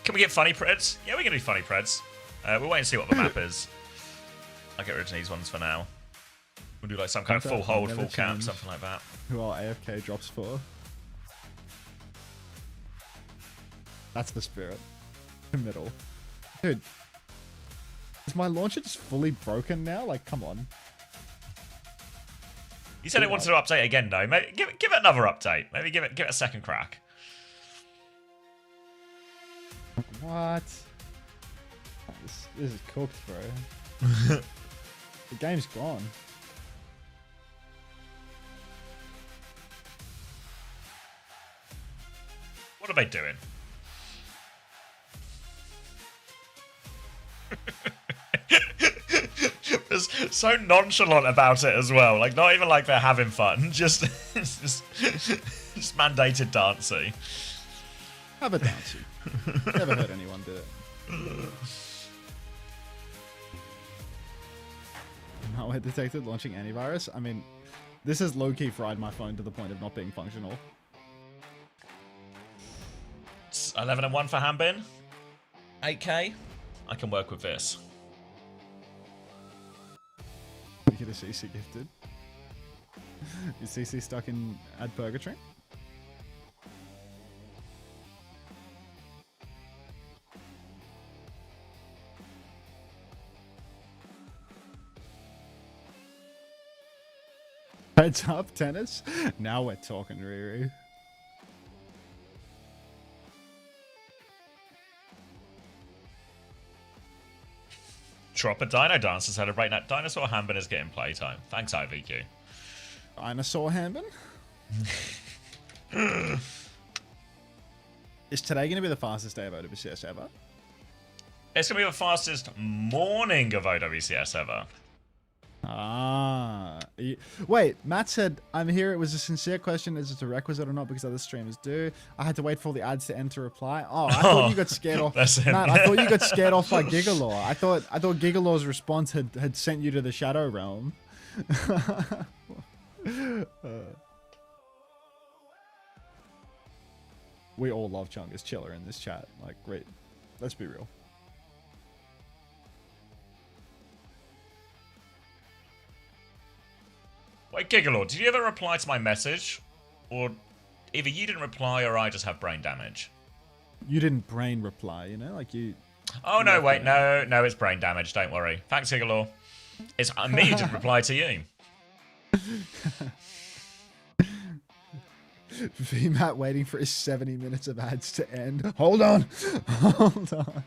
Can we get funny preds? Yeah, we can do funny preds. We'll wait and see what the map is. I'll get rid of these ones for now. We'll do like some kind of full hold, full cap, something like that. Who our AFK drops for. That's the spirit. The middle. Dude. Is my launcher just fully broken now? Like, come on. You said it wanted to update again, though. Maybe give it another update. Maybe give it a second crack. What? This is cooked, bro. The game's gone. What are they doing? They're so nonchalant about it as well. Like, not even like they're having fun. Just mandated dancing. Have a dancing. Never heard anyone do it. Malware detected launching antivirus. I mean, this has low-key fried my phone to the point of not being functional. It's 11 and 1 for Hambin. 8k. I can work with this. We get a CC gifted. Is CC stuck in ad purgatory? Heads up, tennis. Now we're talking, Riri. Drop a Dino Dance to celebrate that Dinosaur Hambin is getting playtime. Thanks, IVQ. Dinosaur Hambin? Is today going to be the fastest day of OWCS ever? It's going to be the fastest morning of OWCS ever. Ah. Wait, Matt said, I'm here. It was a sincere question. Is it a requisite or not? Because other streamers do. I had to wait for all the ads to end to reply. Oh, I thought you got scared off. Matt, I thought you got scared off by Gigalaw. I thought Gigalaw's response had sent you to the Shadow Realm. We all love Chungus Chiller in this chat. Like, great. Let's be real. Wait, Giggalord, did you ever reply to my message? Or either you didn't reply or I just have brain damage? You didn't brain reply, you know? Like you... Oh, no, wait, no, it's brain damage, don't worry. Thanks, Giggalord. It's me who didn't reply to you. VMAT waiting for his 70 minutes of ads to end. Hold on. Hold on.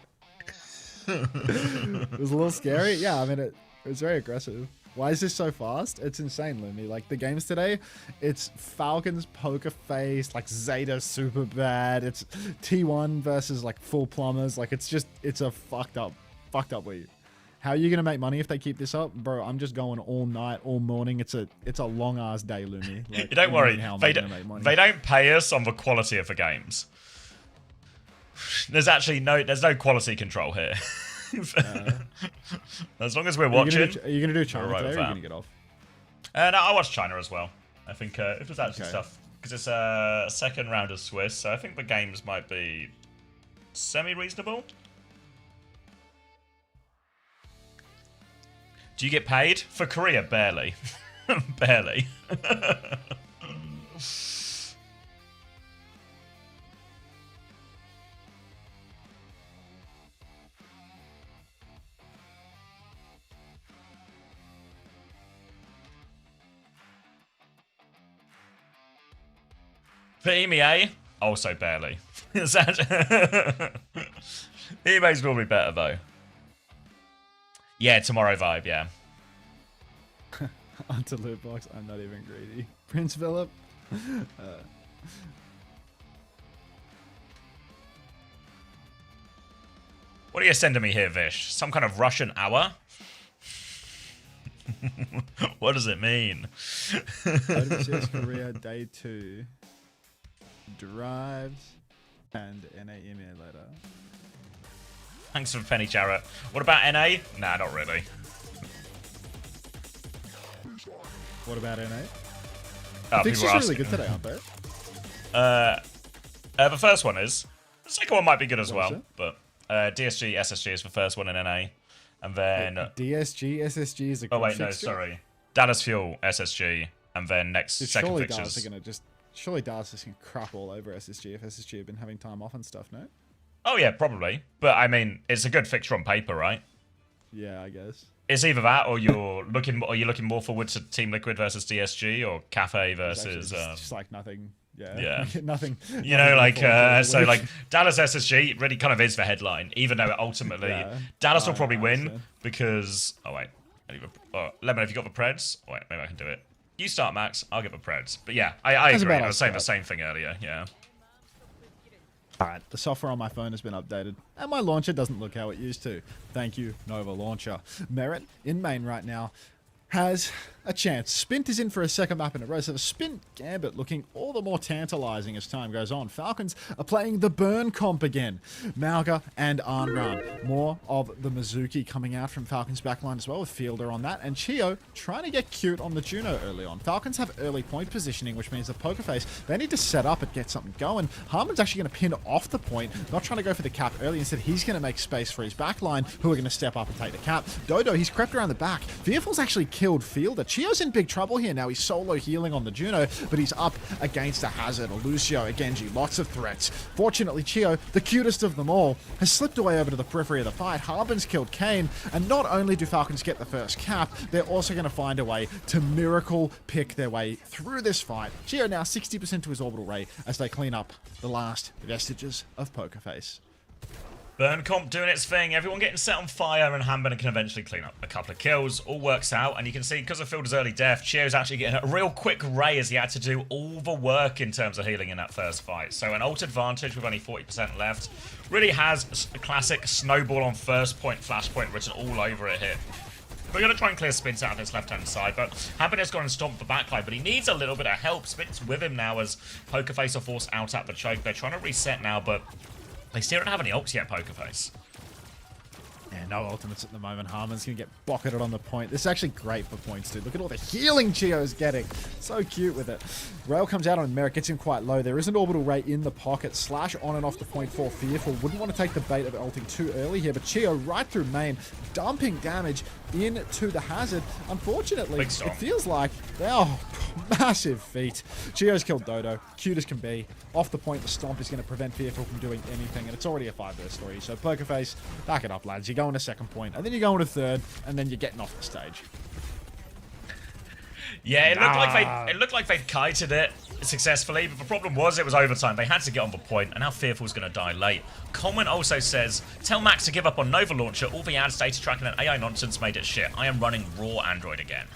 It was a little scary. Yeah, I mean, it was very aggressive. Why is this so fast? It's insane, Lumi. Like, the games today, it's Falcons Poker Face, like Zeta super bad. It's T1 versus like full plumbers. Like, it's a fucked up week. How are you gonna make money if they keep this up, bro? I'm just going all night, all morning. It's a long ass day, Lumi. Like, You don't worry. how am They I gonna make money? don't pay us on the quality of the games. There's no quality control here. As long as we're watching. Are you gonna do China right today, or with are you that. gonna get off? No, I watched China as well. I think if there's actually Okay. stuff, because it's a second round of Swiss, so I think the games might be semi-reasonable. Do you get paid for Korea? Barely, barely. For EMEA, also barely. Is that... EMEA's will be better though. Yeah, tomorrow vibe, yeah. Onto loot box. I'm not even greedy. Prince Philip. What are you sending me here, Vish? Some kind of Russian hour? What does it mean? OWCS Korea Day 2. Drives and NA EMEA later. Thanks for Penny Jarrett. What about NA? Nah, not really. What about NA? Oh, Fixtures people are are really asking. good today, aren't they? The first one is. The second one might be good as What is well. it? But DSG, SSG is the first one in NA. And then... DSG, SSG is a good oh, wait, no, fixture. sorry. Dallas Fuel, SSG. And then next Dude, second surely fixtures. Dallas are gonna just... Surely Dallas is gonna crap all over SSG if SSG have been having time off and stuff, no? Oh, yeah, probably. But, I mean, it's a good fixture on paper, right? Yeah, I guess. It's either that or you're looking more forward to Team Liquid versus DSG or Cafe It's actually versus... just like nothing. Yeah. yeah. nothing. You know, like, so, Like- like, Dallas SSG really kind of is the headline, even though ultimately Yeah. Dallas will I probably win understand. because... Oh, wait. Lemon, have you got the Preds? Oh, wait, maybe I can do it. You start, Max. I'll get the Preds. But yeah, I That's agree. about I us, was saying the Scott. same thing earlier, yeah. Alright, the software on my phone has been updated, and my launcher doesn't look how it used to. Thank you, Nova Launcher. Merit, in main right now, has a chance. Spint is in for a second map in a row, so the Spint Gambit looking all the more tantalizing as time goes on. Falcons are playing the burn comp again. Malga and Arnran. More of the Mizuki coming out from Falcons backline as well, with Fielder on that, and Chio trying to get cute on the Juno early on. Falcons have early point positioning, which means the Pokerface, they need to set up and get something going. Harmon's actually going to pin off the point, not trying to go for the cap early. Instead, he's going to make space for his backline, who are going to step up and take the cap. Dodo, he's crept around the back. Fearful's actually killed Fielder. Chio's in big trouble here now. He's solo healing on the Juno, but he's up against a Hazard, a Lucio, a Genji. Lots of threats. Fortunately, Chio, the cutest of them all, has slipped away over to the periphery of the fight. Harbin's killed Kane, and not only do Falcons get the first cap, they're also going to find a way to miracle pick their way through this fight. Chio now 60% to his orbital rate as they clean up the last vestiges of Pokerface. Burn comp doing its thing. Everyone getting set on fire, and Hamburger can eventually clean up a couple of kills. All works out, and you can see because of Fielder's early death, Chio's actually getting a real quick ray as he had to do all the work in terms of healing in that first fight. So an ult advantage with only 40% left. Really has a classic snowball on first point, flashpoint written all over it here. We're going to try and clear Spints out of his left-hand side, but Hamburger's gone and stomped the backline, but he needs a little bit of help. Spints with him now as Pokerface are forced out at the choke. They're trying to reset now, but they still don't have any ults yet, Pokerface. Yeah, no ultimates at the moment. Harmon's going to get bocketed on the point. This is actually great for points, dude. Look at all the healing Chio's getting. So cute with it. Rail comes out on Merrick, gets him quite low. There is an orbital ray in the pocket. Slash on and off the point for Fearful. Wouldn't want to take the bait of ulting too early here, but Chio right through main, dumping damage into the Hazard. Unfortunately, Big it stomp. feels like they are massive feat. Chio's killed Dodo. Cute as can be. Off the point, the stomp is going to prevent Fearful from doing anything, and it's already a 5-burst story. So Pokerface, back it up, lads. You go into second point, and then you go into third, and then you're getting off the stage. Yeah, it looked like they'd kited it successfully, but the problem was it was overtime. They had to get on the point, and now Fearful's going to die late. Coleman also says, tell Max to give up on Nova Launcher. All the ads, data tracking, and AI nonsense made it shit. I am running raw Android again.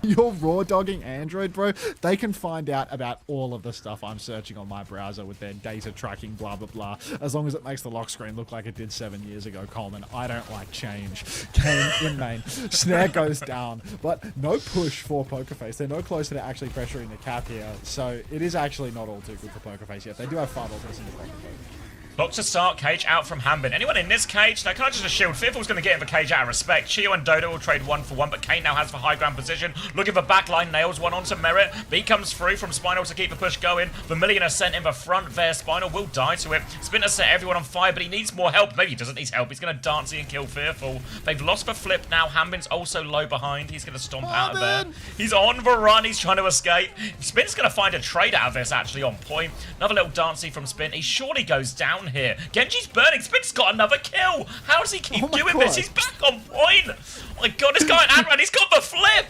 You're raw dogging Android, bro. They can find out about all of the stuff I'm searching on my browser with their data tracking, blah, blah, blah. As long as it makes the lock screen look like it did 7 years ago, Coleman. I don't like change. Kane in main. Snare goes down. But no push for Pokerface. They're no closer to actually pressuring the cap here. So it is actually not all too good for Pokerface yet. They do have 5 ultimates in the pocket, though. Clock to start, cage out from Hanbin. Anyone in this cage? No, can I just shield? Fearful's going to get in the cage out of respect. Chio and Dodo will trade 1 for 1, but Kane now has the high ground position. Looking for backline, nails one onto Merit. B comes through from Spinal to keep the push going. Vermilion is sent in the front there. Spinal will die to it. Spinner set everyone on fire, but he needs more help. Maybe he doesn't need help. He's going to dance and kill Fearful. They've lost the flip now. Hanbin's also low behind. He's going to stomp out of there. He's on the run. He's trying to escape. Spin's going to find a trade out of this, actually, on point. Another little dancey from Spin. He surely goes down here. Genji's burning. Spin's got another kill. How does he keep doing this? He's back on point. Oh my god, this guy in Adran, he's got the flip.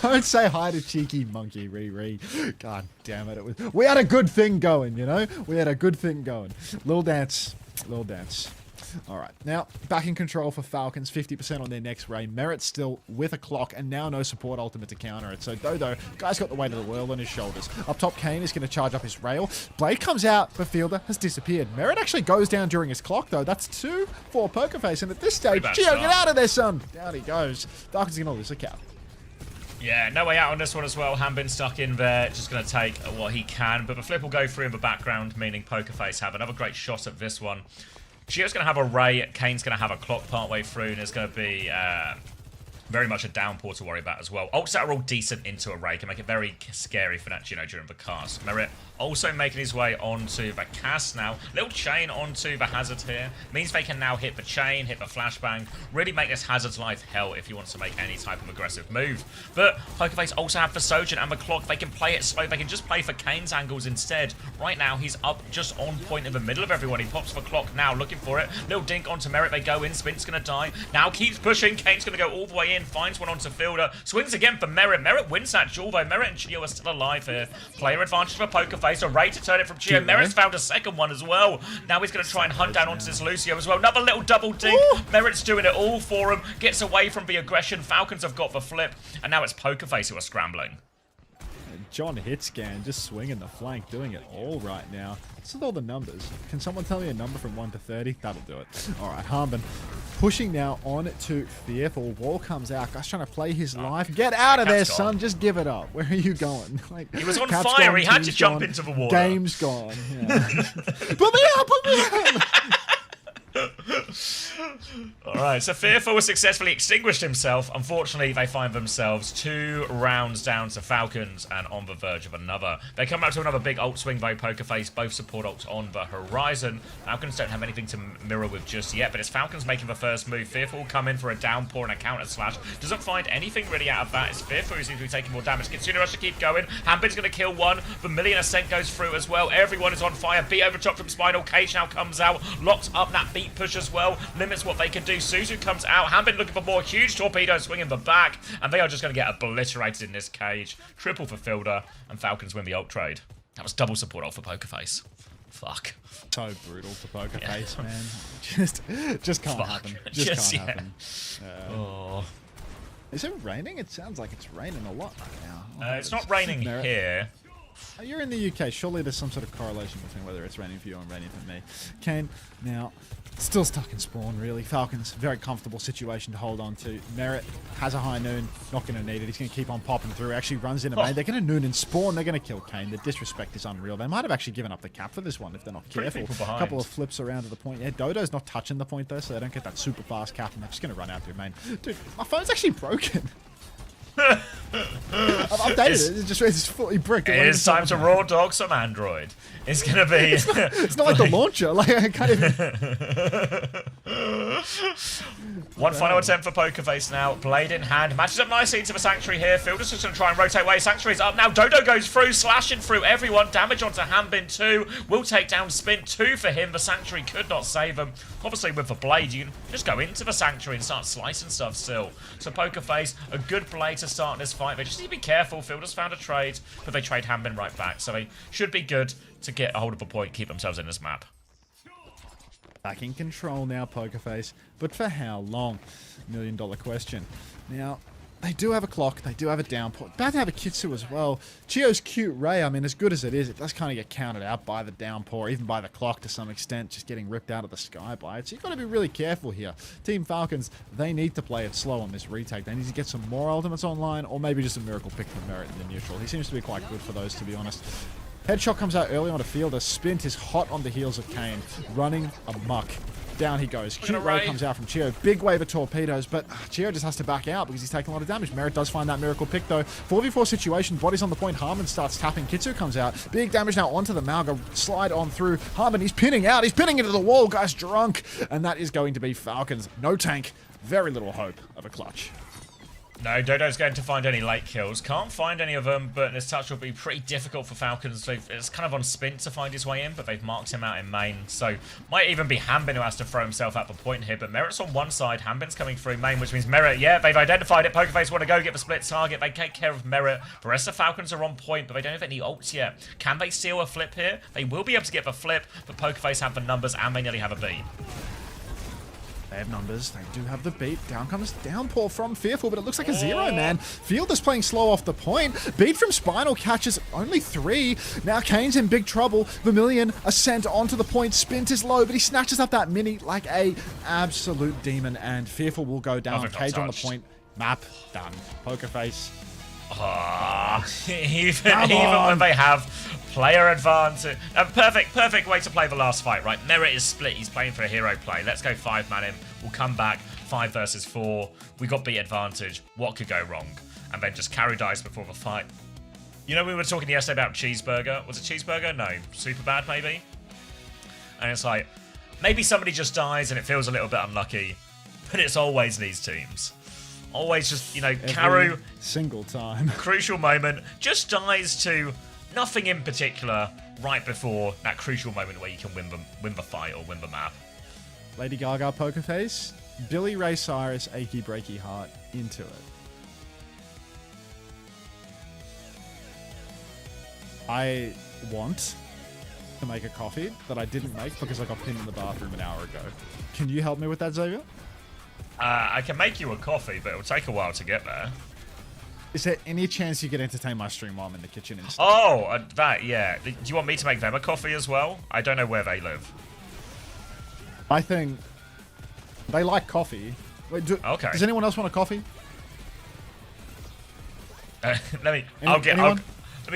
Don't say hi to cheeky monkey, Riri. God damn it. We had a good thing going, you know? We had a good thing going. Little dance. Little dance. All right, now back in control for Falcons, 50% on their next raid. Merit still with a clock, and now no support ultimate to counter it. So Dodo, guy's got the weight of the world on his shoulders. Up top, Kane is going to charge up his rail. Blade comes out, but Fielder has disappeared. Merit actually goes down during his clock, though. That's 2 for Pokerface, and at this stage, Gio, get out of there, son! Down he goes. Falcons going to lose a cap. Yeah, no way out on this one as well. Hanbin stuck in there, just going to take what he can. But the flip will go through in the background, meaning Pokerface have another great shot at this one. Gio's going to have a Ray, Kane's going to have a clock partway through, and there's going to be very much a downpour to worry about as well. Ults that are all decent into a Ray can make it very scary for Nachino during the cast. Merit also making his way onto the cast now. Little chain onto the hazard here. Means they can now hit the chain, hit the flashbang. Really make this hazard's life hell if he wants to make any type of aggressive move. But Pokerface also have the Sojourn and the clock. They can play it slow. They can just play for Kane's angles instead. Right now, he's up just on point in the middle of everyone. He pops the clock now, looking for it. Little dink onto Merit. They go in. Spin's going to die. Now keeps pushing. Kane's going to go all the way in. Finds one onto Fielder. Swings again for Merit. Merit wins that duel, though. Merit and Chio are still alive here. Player advantage for Pokerface. A Ray to turn it from Chio. Merit's found a second one as well. Now he's going to try and hunt down onto this Lucio as well. Another little double dink. Merit's doing it all for him. Gets away from the aggression. Falcons have got the flip. And now it's Pokerface who are scrambling. John Hitscan just swinging the flank, doing it all right now. What's with all the numbers? Can someone tell me a number from 1 to 30? That'll do it. All right, Hanbin pushing now on to Fearful. Wall comes out. Guy's trying to play his life. Get out of there, son. Just give it up. Where are you going? Like, he was on fire. He had to jump into the water. Game's gone. Yeah. Put me out! Put me out! Alright, so Fearful has successfully extinguished himself. Unfortunately, they find themselves 2 rounds down to Falcons and on the verge of another. They come up to another big ult swing by Pokerface, both support ults on the horizon. Falcons don't have anything to mirror with just yet, but it's Falcons making the first move. Fearful will come in for a downpour and a counter slash. Doesn't find anything really out of that. It's Fearful who seems to be taking more damage. Kitsune Rush to keep going. Hanbin's going to kill one. The Million Ascent goes through as well. Everyone is on fire. B overtop from Spinal. Cage now comes out. Locks up that beat push as well. Limits what they can do. Suzu comes out. Hanbin looking for more. Huge torpedo swinging the back. And they are just going to get obliterated in this cage. Triple for Fielder. And Falcons win the ult trade. That was double support ult for Pokerface. Fuck. So brutal for Pokerface, man. Just can't happen. Just can't happen. Is it raining? It sounds like it's raining a lot right now. It's not raining here. You're in the UK. Surely there's some sort of correlation between whether it's raining for you and raining for me. Kane, now, still stuck in spawn, really. Falcons, very comfortable situation to hold on to. Merit has a high noon. Not going to need it. He's going to keep on popping through. Actually runs into main. They're going to noon and spawn. They're going to kill Kane. The disrespect is unreal. They might have actually given up the cap for this one if they're not careful. A couple of flips around to the point. Yeah, Dodo's not touching the point, though, so they don't get that super fast cap, and they're just going to run out through main. Dude, my phone's actually broken. I've updated it. It's fully bricked. It is time to raw dog some Android. It's gonna be. It's not like the launcher. Like I can't even. One final attempt for Pokerface now. Blade in hand. Matches up nicely into the Sanctuary here. Fielder's just going to try and rotate away. Sanctuary's up now. Dodo goes through, slashing through everyone. Damage onto Hanbin 2. Will take down Spin 2 for him. The Sanctuary could not save him. Obviously, with the Blade, you can just go into the Sanctuary and start slicing stuff still. So Pokerface, a good Blade to start this fight. They just need to be careful. Fielder's found a trade, but they trade Hanbin right back. So they should be good to get a hold of a point, keep themselves in this map. Back in control now, Pokerface. But for how long? $1 million question. Now, they do have a clock. They do have a downpour. About to have a Kitsu as well. Chio's cute Ray, I mean, as good as it is, it does kind of get counted out by the downpour, even by the clock to some extent, just getting ripped out of the sky by it. So you've got to be really careful here. Team Falcons, they need to play it slow on this retake. They need to get some more ultimates online, or maybe just a miracle pick for Merit in the neutral. He seems to be quite good for those, to be honest. Headshot comes out early on a fielder. Spint is hot on the heels of Kane, running amok. Down he goes. Cute Ray comes out from Chio. Big wave of torpedoes, but Chio just has to back out because he's taking a lot of damage. Merit does find that miracle pick, though. 4v4 situation. Bodies on the point. Harmon starts tapping. Kitsu comes out. Big damage now onto the Malga. Slide on through. Harmon, he's pinning out. He's pinning into the wall. Guy's drunk. And that is going to be Falcons. No tank. Very little hope of a clutch. No, Dodo's going to find any late kills. Can't find any of them, but this touch will be pretty difficult for Falcons. It's kind of on Spin to find his way in, but they've marked him out in main. So, might even be Hanbin who has to throw himself at the point here. But Merit's on one side, Hanbin's coming through main, which means Merit, yeah, they've identified it. Pokerface want to go get the split target. They take care of Merit. The rest of Falcons are on point, but they don't have any ults yet. Can they steal a flip here? They will be able to get the flip, but Pokerface have the numbers, and they nearly have a beat. They have numbers. They do have the beat. Down comes Downpour from Fearful, but it looks like a 0, man. Fielder's playing slow off the point. Beat from Spinal catches only 3. Now Kane's in big trouble. Vermilion ascent onto the point. Spint is low, but he snatches up that mini like a absolute demon, and Fearful will go down. Cage on the point. Map done. Pokerface. Even when they have player advantage. Perfect way to play the last fight, right? Merit is split. He's playing for a hero play. Let's go 5-man him. We'll come back 5 versus 4. We got beat advantage. What could go wrong? And then just carry dice before the fight. You know, we were talking yesterday about Cheeseburger. Was it Cheeseburger? No. Super bad, maybe? And it's like, maybe somebody just dies and it feels a little bit unlucky. But it's always these teams. Always just, you know, Karu, single time. Crucial moment, just dies to nothing in particular right before that crucial moment where you can win the fight or win the map. Lady Gaga, Pokerface. Billy Ray Cyrus, Achy Breaky Heart, into it. I want to make a coffee that I didn't make because I got pinned in the bathroom an hour ago. Can you help me with that, Xavier? I can make you a coffee, but it'll take a while to get there. Is there any chance you could entertain my stream while I'm in the kitchen instead? Oh, that, yeah. Do you want me to make them a coffee as well? I don't know where they live. I think they like coffee. Wait, okay. Does anyone else want a coffee? Let me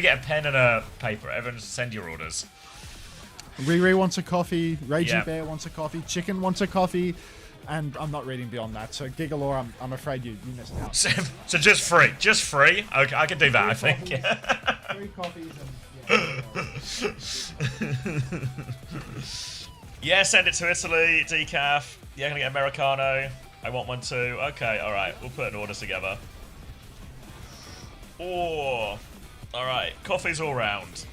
get a pen and a paper. Everyone send your orders. Riri wants a coffee. Raging Bear wants a coffee. Chicken wants a coffee. And I'm not reading beyond that. So Gigalore, I'm afraid you missed out. So just free. Just free? Okay, I can do that, I think. 3 coffees and... Yeah, send it to Italy, decaf. Yeah, gonna get Americano. I want one too. Okay, alright. We'll put an order together. Oh, alright. Coffees all round.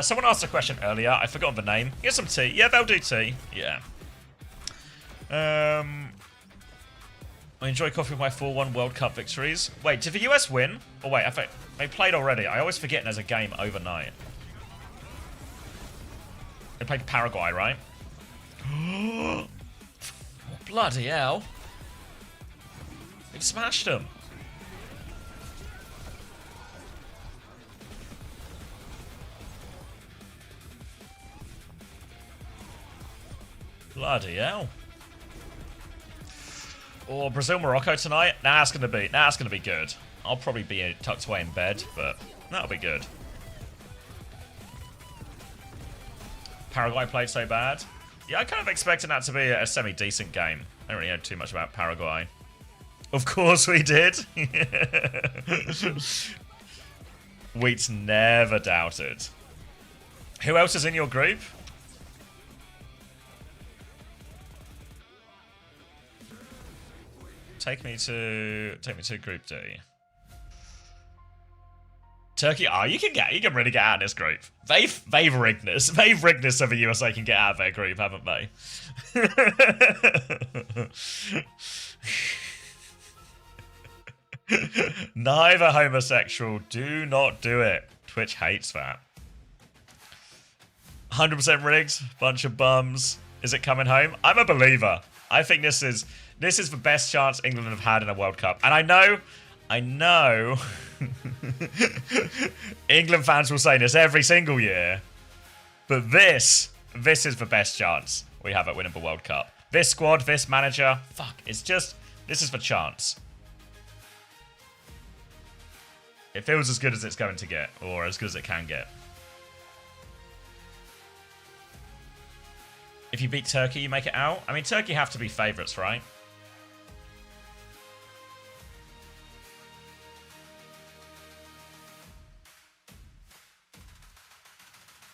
Someone asked a question earlier. I forgot the name. Get some tea. Yeah, they'll do tea. Yeah. I enjoy coffee with my 4-1 World Cup victories. Wait, did the US win? Oh, wait. They played already. I always forget there's a game overnight. They played Paraguay, right? Bloody hell. They've smashed them. Bloody hell. Or Brazil Morocco tonight. That's gonna be good. I'll probably be tucked away in bed, but that'll be good. Paraguay played so bad. Yeah, I kind of expected that to be a semi-decent game. I don't really know too much about Paraguay. Of course we did. Wheat's never doubted. Who else is in your group? Take me to Group D. Turkey. Oh, you can really get out of this group. They've rigged this. They've rigged this so the USA can get out of their group, haven't they? Neither homosexual. Do not do it. Twitch hates that. 100% rigged. Bunch of bums. Is it coming home? I'm a believer. I think this is the best chance England have had in a World Cup. And I know England fans will say this every single year. But this is the best chance we have at winning the World Cup. This squad, this manager, this is the chance. It feels as good as it's going to get, or as good as it can get. If you beat Turkey, you make it out. I mean, Turkey have to be favourites, right?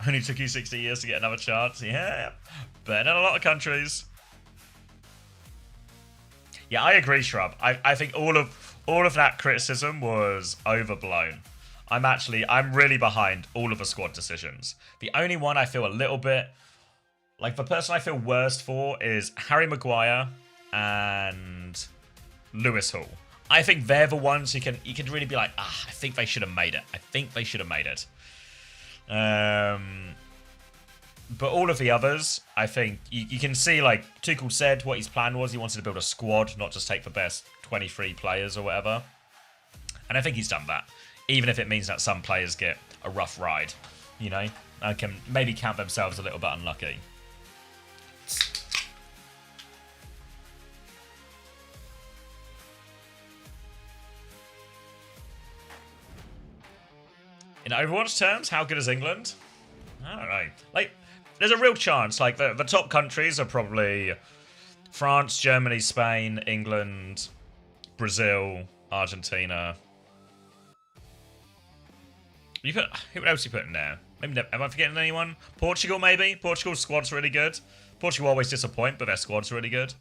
Only took you 60 years to get another chance. Yeah, better than a lot of countries. Yeah, I agree, Shrub. I think all of that criticism was overblown. I'm really behind all of the squad decisions. The only one I feel a little bit like, the person I feel worst for is Harry Maguire and Lewis Hall. I think they're the ones you can really be like, I think they should have made it. But all of the others, I think you can see, like, Tuchel said what his plan was. He wanted to build a squad, not just take the best 23 players or whatever. And I think he's done that, even if it means that some players get a rough ride. You know, I can maybe count themselves a little bit unlucky. In Overwatch terms, how good is England? I don't know. Like, there's a real chance. Like, the top countries are probably France, Germany, Spain, England, Brazil, Argentina. Who else you put in there? Maybe, am I forgetting anyone? Portugal, maybe? Portugal's squad's really good. Portugal always disappoint, but their squad's really good.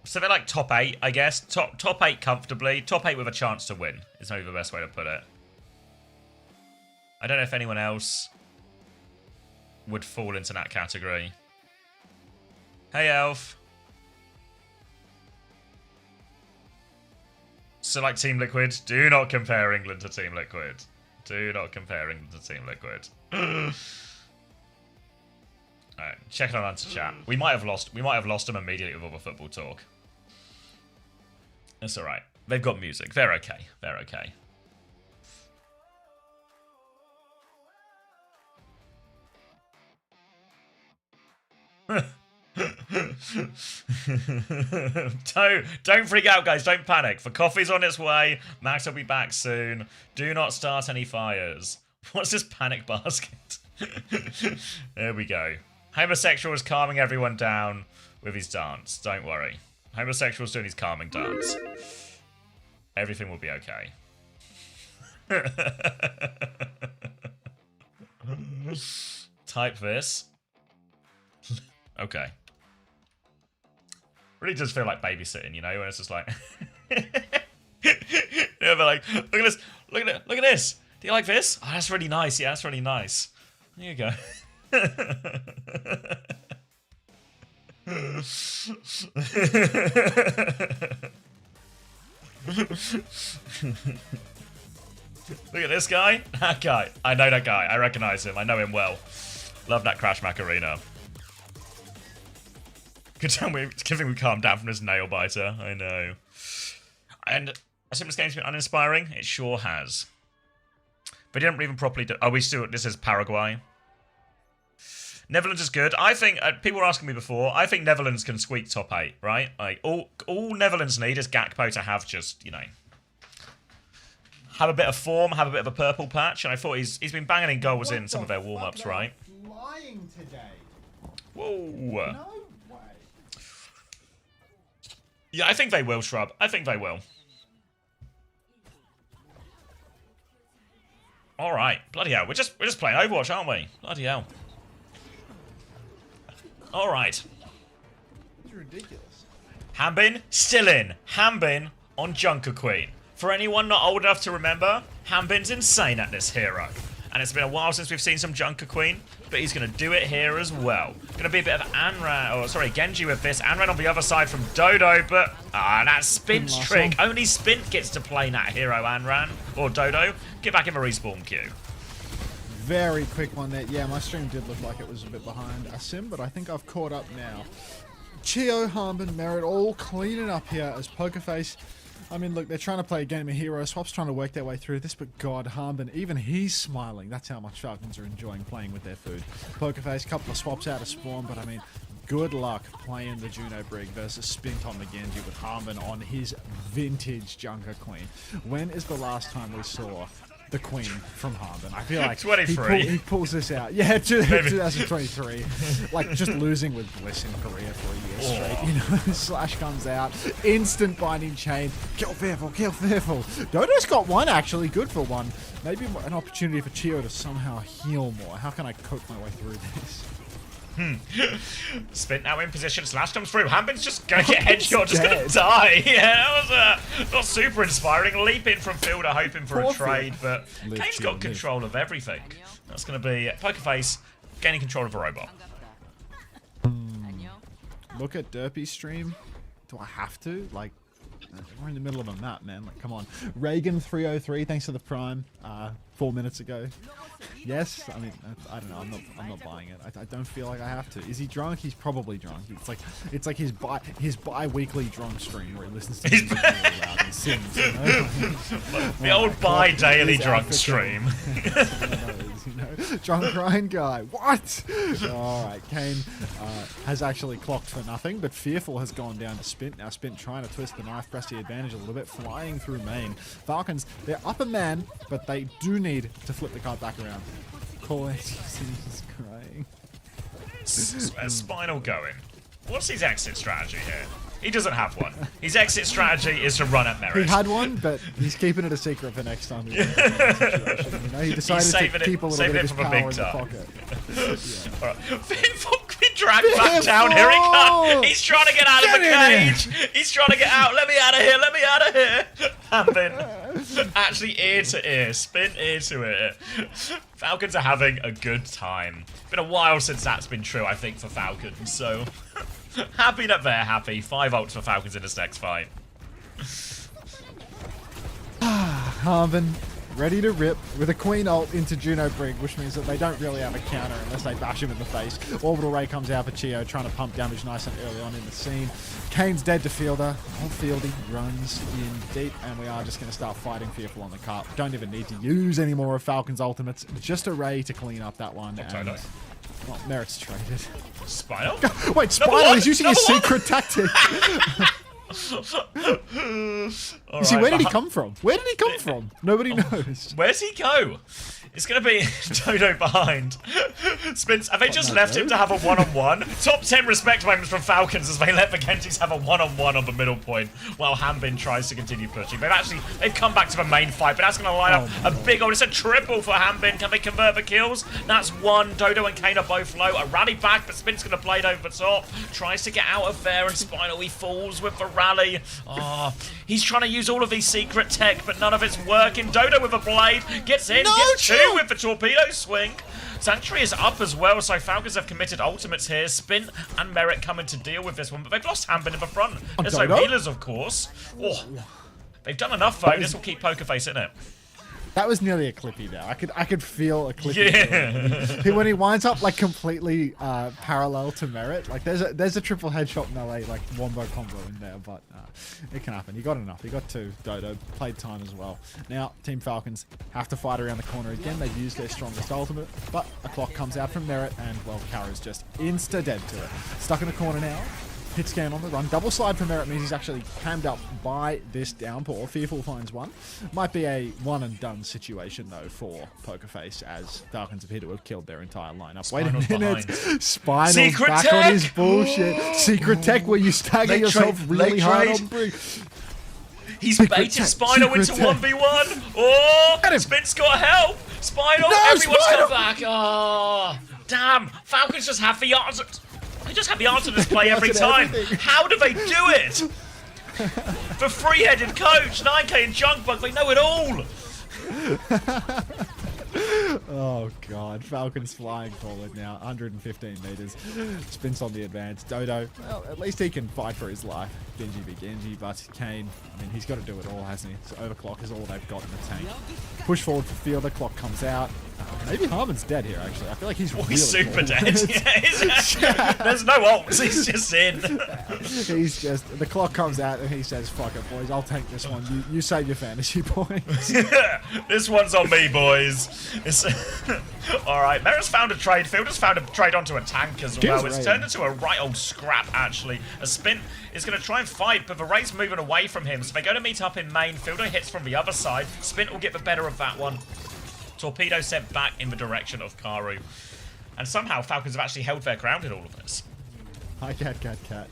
So they're like top 8, I guess. Top 8 comfortably. Top 8 with a chance to win is maybe the best way to put it. I don't know if anyone else would fall into that category. Hey, Elf. So, like, Team Liquid, do not compare England to Team Liquid. Do not compare England to Team Liquid. Alright, checking on to chat. We might have lost them immediately with all the football talk. It's alright. They've got music. They're okay. They're okay. Don't freak out, guys. Don't panic. The coffee's on its way. Max will be back soon. Do not start any fires. What's this panic basket? There we go. Homosexual is calming everyone down with his dance. Don't worry. Homosexual's doing his calming dance. Everything will be okay. Type this. Okay. Really does feel like babysitting, you know, when it's just like... They're like, look at this, look at this. Do you like this? Oh, that's really nice. Yeah, that's really nice. There you go. Look at this guy. That guy. I know that guy. I recognize him. I know him well. Love that Crash Macarena. Good thing we calmed down from this nail biter. I know. And I think this game's been uninspiring. It sure has. But he didn't even properly do... Oh, this is Paraguay. Netherlands is good. I think, people were asking me before, I think Netherlands can squeak top 8, right? Like, all Netherlands need is Gakpo to have just, you know, have a bit of form, have a bit of a purple patch, and I thought he's been banging in goals in some of their warm-ups, right? Flying today. Whoa. No way. Yeah, I think they will, Shrub. I think they will. All right. Bloody hell. We're just playing Overwatch, aren't we? Bloody hell. All right. It's ridiculous. Hanbin, still in. Hanbin on Junker Queen. For anyone not old enough to remember, Hanbin's insane at this hero. And it's been a while since we've seen some Junker Queen, but he's going to do it here as well. Going to be a bit of Genji with this. Anran on the other side from Dodo, but that Spint's trick. Only Spint gets to play that hero, Anran, or Dodo. Get back in the respawn queue. Very quick one there. Yeah, my stream did look like it was a bit behind Sim, but I think I've caught up now. Chio, Hanbin, Merit all cleaning up here as Pokerface. I mean, look, they're trying to play a game of hero. Swap's trying to work their way through this, but God, Hanbin, even he's smiling. That's how much Falcons are enjoying playing with their food. Pokerface, couple of swaps out of spawn, but I mean, good luck playing the Juno Brig versus Spint on the Genji with Hanbin on his vintage Junker Queen. When is the last time we saw the Queen from Hanbin? I feel like 23. he pulls this out. Yeah, 2023. Like just losing with Bliss in Korea for a year straight. You know, Slash comes out, instant binding chain. Kill Fearful, kill Fearful. Dodo's got one actually, good for one. Maybe an opportunity for Chio to somehow heal more. How can I cope my way through this? Spint now in position. Slash comes through. Hanbin's just going to get headshot. Just going to die. Yeah, that was not super inspiring. Leap in from fielder, hoping for a trade, but Kane's got control of everything. That's going to be Pokerface gaining control of a robot. Look at Derpy's stream. Do I have to? Like, we're in the middle of a map, man. Like, come on. Reagan303, thanks for the prime 4 minutes ago. Yes, I mean, I don't know. I'm not buying it. I don't feel like I have to. Is he drunk? He's probably drunk. It's like his bi-weekly drunk stream where he listens to music really loud and sings. You know? The old bi-daily drunk stream. You know, drunk crying guy. What? All right, Kane has actually clocked for nothing, but Fearful has gone down to Spint. Now Spint trying to twist the knife, press the advantage a little bit, flying through main. Falcons, they're up a man, but they do need to flip the card back around. Call it. He's crying. Where's Spinal going? What's his exit strategy here? He doesn't have one. His exit strategy is to run at Merit. He had one, but he's keeping it a secret for next time. You know, he decided to keep a little bit of his power in the pocket. All right. Fearful can drag back down. Here he comes. He's trying to get out of the cage. He's trying to get out. Let me out of here. Let me out of here. Hanbin. Actually, ear to ear. Spin ear to ear. Falcons are having a good time. It's been a while since that's been true, I think, for Falcons. So happy that they're happy. 5 ults for Falcons in this next fight. Hanbin, ready to rip with a Queen ult into Juno Brig, which means that they don't really have a counter unless they bash him in the face. Orbital Ray comes out for Chio, trying to pump damage nice and early on in the scene. Kane's dead to Fielder. Old Fieldy runs in deep, and we are just going to start fighting Fearful on the cart. Don't even need to use any more of Falcon's ultimates. Just a Ray to clean up that one. And, well, Merit's traded. Spinal? Wait, Spinal is using a secret tactic. Right, see, where did he come from? Where did he come from? Nobody knows. Where's he go? It's going to be Dodo behind. Spence, have they just left him to have a one-on-one? Top 10 respect moments from Falcons as they let the Genjis have a one-on-one on the middle point while Hanbin tries to continue pushing. They've come back to the main fight, but that's going to line up a big old. It's a triple for Hanbin. Can they convert the kills? That's one. Dodo and Kane are both low. A rally back, but Spin's going to play it over the top. Tries to get out of there, and Spinal, he falls with the rally. Oh, he's trying to use all of these secret tech, but none of it's working. Dodo with a blade. Gets in, gets two with the torpedo swing. Sanctuary is up as well, so Falcons have committed ultimates here. Spin and Merit coming to deal with this one, but they've lost Hanbin in the front. There's no healers, of course. Oh, they've done enough, though. This will keep Pokerface in it. That was nearly a clippy now. I could feel a clippy. Yeah. When he winds up like completely parallel to Merit, like there's a triple headshot melee like wombo combo in there, but it can happen. He got enough. He got two. Dodo played time as well. Now Team Falcons have to fight around the corner again. They've used their strongest ultimate, but a clock comes out from Merit, and well, Kara's just insta dead to it. Stuck in a corner now. Hit scan on the run. Double slide from Merit means he's actually hammed up by this downpour. Fearful finds one. Might be a one and done situation though for Pokerface, as Falcons appear to have killed their entire lineup. Spinal's wait a minute. behind. Spinal's Secret back tech! on his bullshit. Secret tech where you stagger yourself really hard on Brig. He's baited Spinal into 1v1. Oh, Spin's got help. Spinal, everyone's come back. Oh, damn. Falcons just have the answers. They just have the answer to this play every Answer to time. everything. How do they do it? For three-headed coach, 9K and junk bug, they know it all. Oh god, Falcon's flying forward now, 115 meters. Spins on the advance. Dodo, well, at least he can fight for his life. Genji v Genji, but Kane, I mean, he's got to do it all, hasn't he? So overclock is all they've got in the tank. Push forward for field, the clock comes out. Maybe Harmon's dead here, actually. I feel like he's really He's super dead. dead. There's no ults, he's just in. He's just, the clock comes out and he says, fuck it, boys, I'll take this one. You save your fantasy points. This one's on me, boys. Alright, Merritt's found a trade. Fielder's found a trade onto a tank as well. It's turned into a right old scrap, actually. A Spin is going to try and fight, but the Ray's moving away from him, so they're going to meet up in main. Fielder hits from the other side. Spin will get the better of that one. Torpedo sent back in the direction of Karu. And somehow Falcons have actually held their ground in all of this. Hi, cat.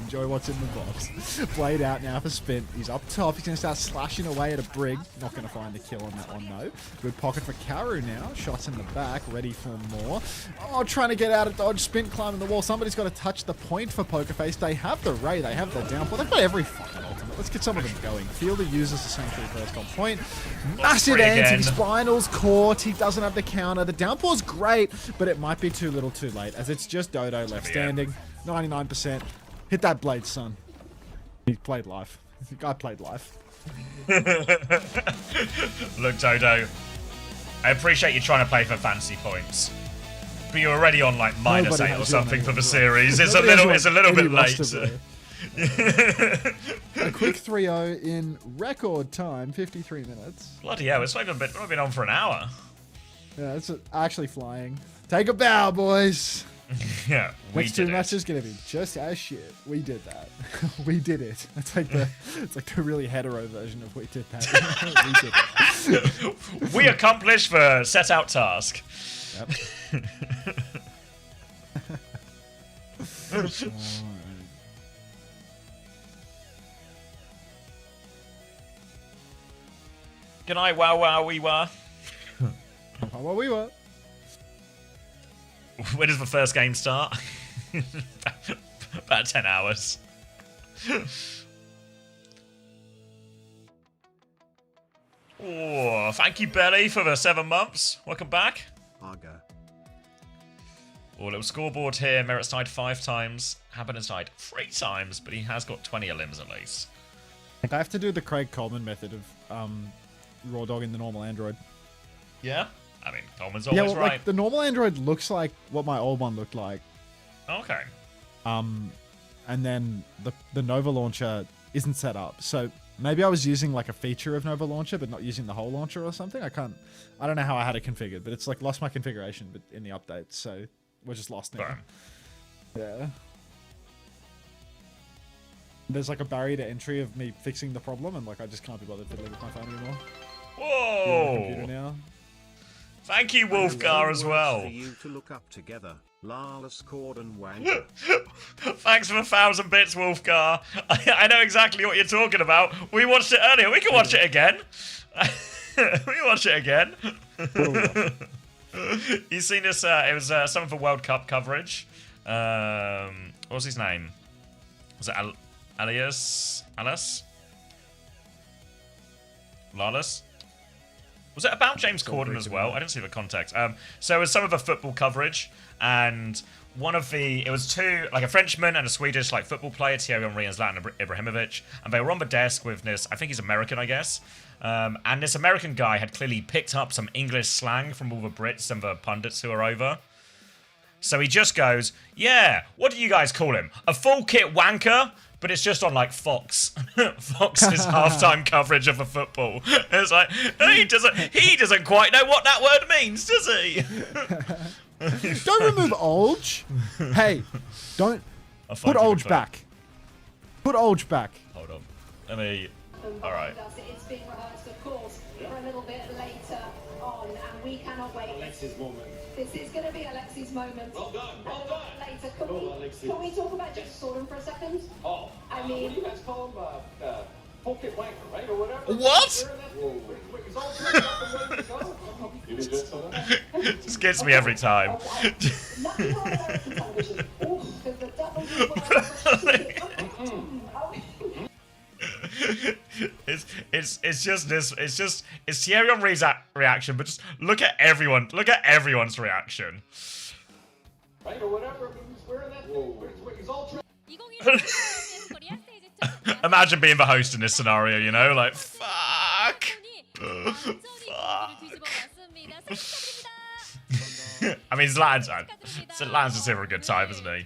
Enjoy what's in the box. Played out now for Spin. He's up top. He's going to start slashing away at a Brig. Not going to find a kill on that one, though. Good pocket for Karu now. Shots in the back. Ready for more. Oh, trying to get out of dodge. Spin climbing the wall. Somebody's got to touch the point for Pokerface. They have the Ray. They have the downpour. They've got every fucking ultimate. Let's get some of them going. Fielder uses the Sanctuary first on point. Massive free anti. again. Spinal's caught. He doesn't have the counter. The downpour's great, but it might be too little too late, as it's just Dodo left standing. 99%. Hit that blade, son. He played life. The guy played life. Look, Dodo, I appreciate you trying to play for fantasy points, but you're already on like -8 Nobody or has something your for the money. series. It's Nobody has a little any bit late. roster A quick 3-0 in record time, 53 minutes. Bloody hell, it's only been on for an hour. Yeah, it's actually flying. Take a bow, boys. Yeah, we Next two did it. matches gonna be just as shit. We did that. We did it. It's like the really hetero version of we did that. We did it. We accomplished the set out task. Yep. Good night, wow, we were. Well, we were. When does the first game start? About 10 hours. Oh, thank you, Belly, for the 7 months. Welcome back. Aga. Oh, little scoreboard here. Merritt's died 5 times. Haben's died 3 times, but he has got 20 limbs at least. I have to do the Craig Coleman method of raw dogging the normal Android. Yeah? I mean, Coleman's Yeah, always well, right. like the normal Android looks like what my old one looked like. Okay. And then the Nova launcher isn't set up. So maybe I was using like a feature of Nova launcher, but not using the whole launcher or something. I don't know how I had it configured, but it's like lost my configuration but in the update. So we're just lost now. Boom. Yeah. There's like a barrier to entry of me fixing the problem, and like I just can't be bothered fiddling with my phone anymore. Computer Whoa! now. Thank you, Wolfgar, as well. For you to look up together. Lawless Cord and Wanker. Thanks for the 1,000 bits, Wolfgar. I know exactly what you're talking about. We watched it earlier. We can watch it again. We can watch it again. You seen this? It was some of the World Cup coverage. What was his name? Was it Alias? Lawless? Was it about James Corden as well? I didn't see the context. So it was some of the football coverage, and it was two, like a Frenchman and a Swedish like football player, Thierry Henry and Zlatan Ibrahimovic, and they were on the desk with this, I think he's American, I guess, and this American guy had clearly picked up some English slang from all the Brits and the pundits who are over. So he just goes, yeah, what do you guys call him? A full kit wanker? But it's just on like Fox. Fox's halftime coverage of the football. It's like he doesn't quite know what that word means, does he? Don't remove Olge. Hey, don't put Olge back. Put Olge back. Hold on. Let me. All right. It's being rehearsed, of course, for a little bit later on, and we cannot wait. Alexis moment. This is going to be Alexi's moment. Well done, well And done. later, Go, Alexis. can we talk about just Sordom for a second? Oh, I mean- you guys call him pocket wanker, right, or whatever. What? It's all turned up and ready to go. You did just that. This gets me every time. Nothing on American television. Oh, because it's just this. It's Thierry Henry's reaction, but just look at everyone. Look at everyone's reaction. Right, or whatever. He's wearing that thing. He's all dressed. 2021 코리아 스테이지 2 Imagine being the host in this scenario, you know, like fuck. 완전히 뒤집어 봤습니다. 축하드립니다. I mean, Zlatan's just here for a good time, isn't he?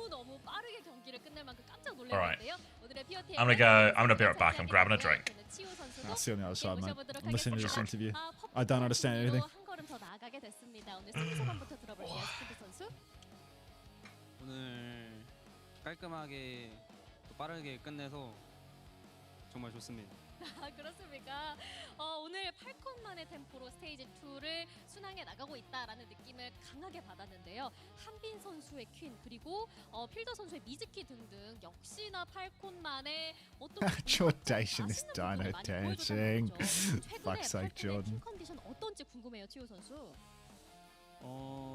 너무 빠르게 경기를 끝낼 만큼 깜짝 Alright. 놀랐는데요. 오늘의 POTM I'm gonna be right back. I'm grabbing a drink. I'll see you on the other side, mate. I'm listening to this interview. I don't understand anything. 한 걸음 더 나아가게 됐습니다. 오늘 승리 소감부터 들어볼게요, 스피드 선수. 오늘 깔끔하게 또 빠르게 끝내서 정말 좋습니다. 아, 그렇습니까? 오늘 8컷 만의 템포로 스테이지 2를 순항해 나가고 있다라는 느낌을 강하게 받았는데요. 한빈 선수의 퀸 그리고 필더 선수의 미즈키 등등 역시나 8컷 만에 어떤 Jordan is dino dancing. Fuck's sake, Jordan. 팀 컨디션 어떤지 궁금해요, 티오 선수.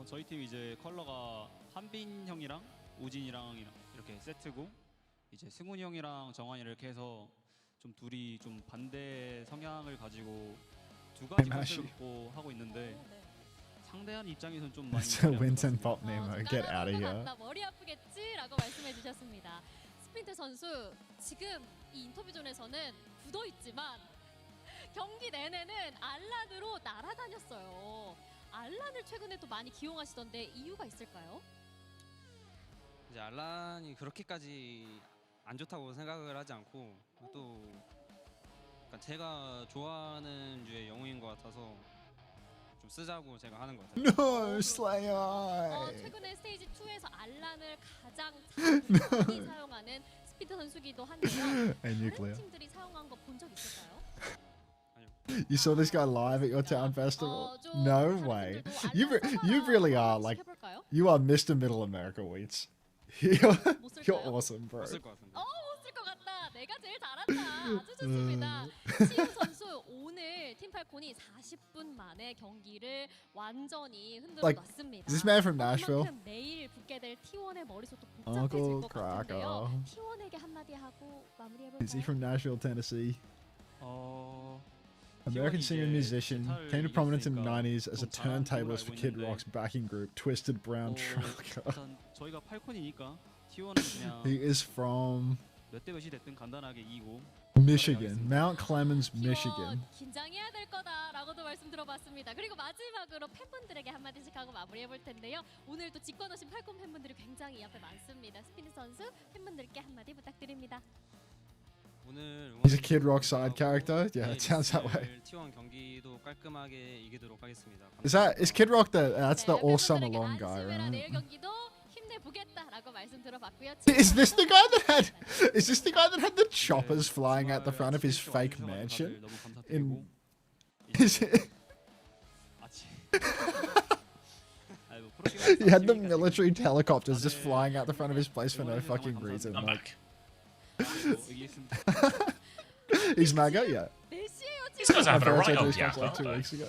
저희 팀 이제 컬러가 한빈 형이랑 우진이랑 이렇게 세트고 이제 승훈이 형이랑 정환이 이렇게 해서 좀 둘이 좀 반대 성향을 가지고 두 가지 컨셉을 입고 하고 있는데 상대한 입장에서는 좀 많이 That's a Winton Pop Nemo. Get out of here. 머리 아프겠지라고 말씀해 주셨습니다. 스핀트 선수 지금 이 인터뷰존에서는 굳어 있지만 경기 내내는 알란으로 날아다녔어요. 알란을 최근에 또 많이 기용하시던데 이유가 있을까요? 이제 알란이 그렇게까지 안 좋다고 생각을 하지 않고 또 약간 제가 좋아하는 류의 영웅인 것 같아서 좀 쓰자고 제가 하는 것 같아요. No, Slayer. 최근에 스테이지 2에서 알란을 가장 많이 사용하는 스피드 선수기도 한데요. And 다른 nuclear. 팀들이 사용한 거 본 적 있을까요? You saw this guy live at your town festival? No way. You really are like you are Mr. Middle America Wheats. You're awesome, bro. 쓸 것 같은데. 못 쓸 것 같다. 내가 제일 잘한다. 아주 좋습니다. 시우 선수 오늘 팀팔콘이 40분 만에 경기를 완전히 흔들어 Like, 놨습니다. is this man from Nashville? 그만큼 내일 붙게 될 T1의 머릿속도 Uncle 복잡해질 것 Cracker. 같은데요. T1에게 한마디 하고 마무리해볼까요? Is he from Nashville, Tennessee? 어 American singer and musician, came to prominence in the 90s as a turntablist for Kid Rock's backing group, Twisted Brown Trucker. 일단 저희가 8콘이니까 T1은 그냥 He is from 몇 대 몇이 됐든 간단하게 이기고 Michigan, Mount Clemens, Michigan. 긴장해야 될 거다라고도 말씀 들어봤습니다. 그리고 마지막으로 팬분들에게 한마디씩 하고 마무리해볼 텐데요. 오늘 또 직관하신 팔콘 팬분들이 굉장히 옆에 많습니다. 스피드 선수 팬분들께 한마디 부탁드립니다. 오늘 He's a Kid Rock side character. Yeah, it sounds that way. T1 경기도 깔끔하게 이기도록 하겠습니다. Is Kid Rock that's the all summer 팬분들에게 long guy, 안심해라, 내일 right? 경기도 힘내보겠다라고 말씀 들어봤고요. Is this the guy that had the choppers flying out the front of his fake mansion? In is it? He had the military helicopters just flying out the front of his place for no fucking reason. I'm Like, 이기겠습니다. he's MAGA, yeah. These guys are My having a parents right had old this yap, like aren't 2 they? weeks ago.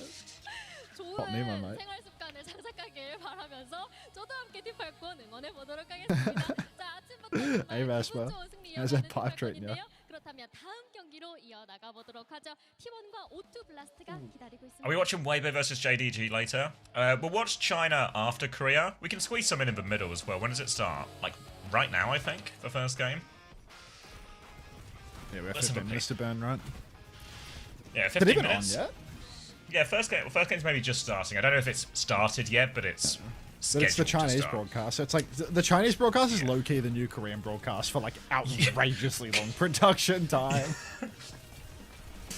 좋은 me, my mate. 생활 습관을 장착하길 바라면서 저도 함께 팀팔콘 응원해 보도록 하겠습니다. 자, 아침부터 Hey, Vespa. 기분 좋은 승리 How's that 이어가는 pipe treating you? 팀팔콘인데요. 그렇다면 다음 경기로 이어나가 보도록 하죠. T1과 O2 블라스트가 기다리고 있습니다. Are we watching Weibo versus JDG later? We'll watch China after Korea. We can squeeze some in the middle as well. When does it start? Like right now, I think, the first game. Yeah, we have Let's 15 have a minutes to burn, right? Yeah, Is it 15 even on minutes. yet? Yeah, first game's maybe just starting. I don't know if it's started yet, but it's But it's the scheduled to Chinese start. broadcast. So it's like the Chinese broadcast is low key the new Korean broadcast for like outrageously long production time.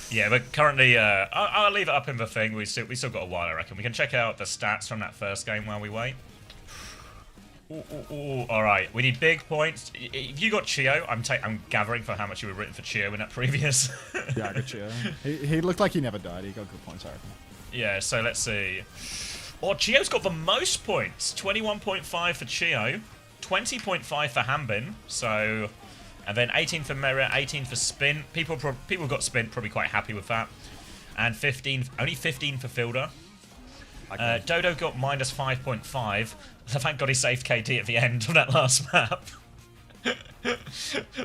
Yeah, but currently, I'll leave it up in the thing. We still got a while, I reckon. We can check out the stats from that first game while we wait. All right, we need big points. If you got Chio, I'm gathering for how much you were written for Chio in that previous. Yeah, I got you. He looked like he never died. He got good points, I reckon. Yeah, so let's see. Oh, Chio's got the most points. 21.5 for Chio, 20.5 for Hanbin. So, and then 18 for Merit, 18 for Spin. People got Spin, probably quite happy with that. And 15, only 15 for Fielder. Dodo got minus 5.5. Thank God he saved KD at the end of that last map.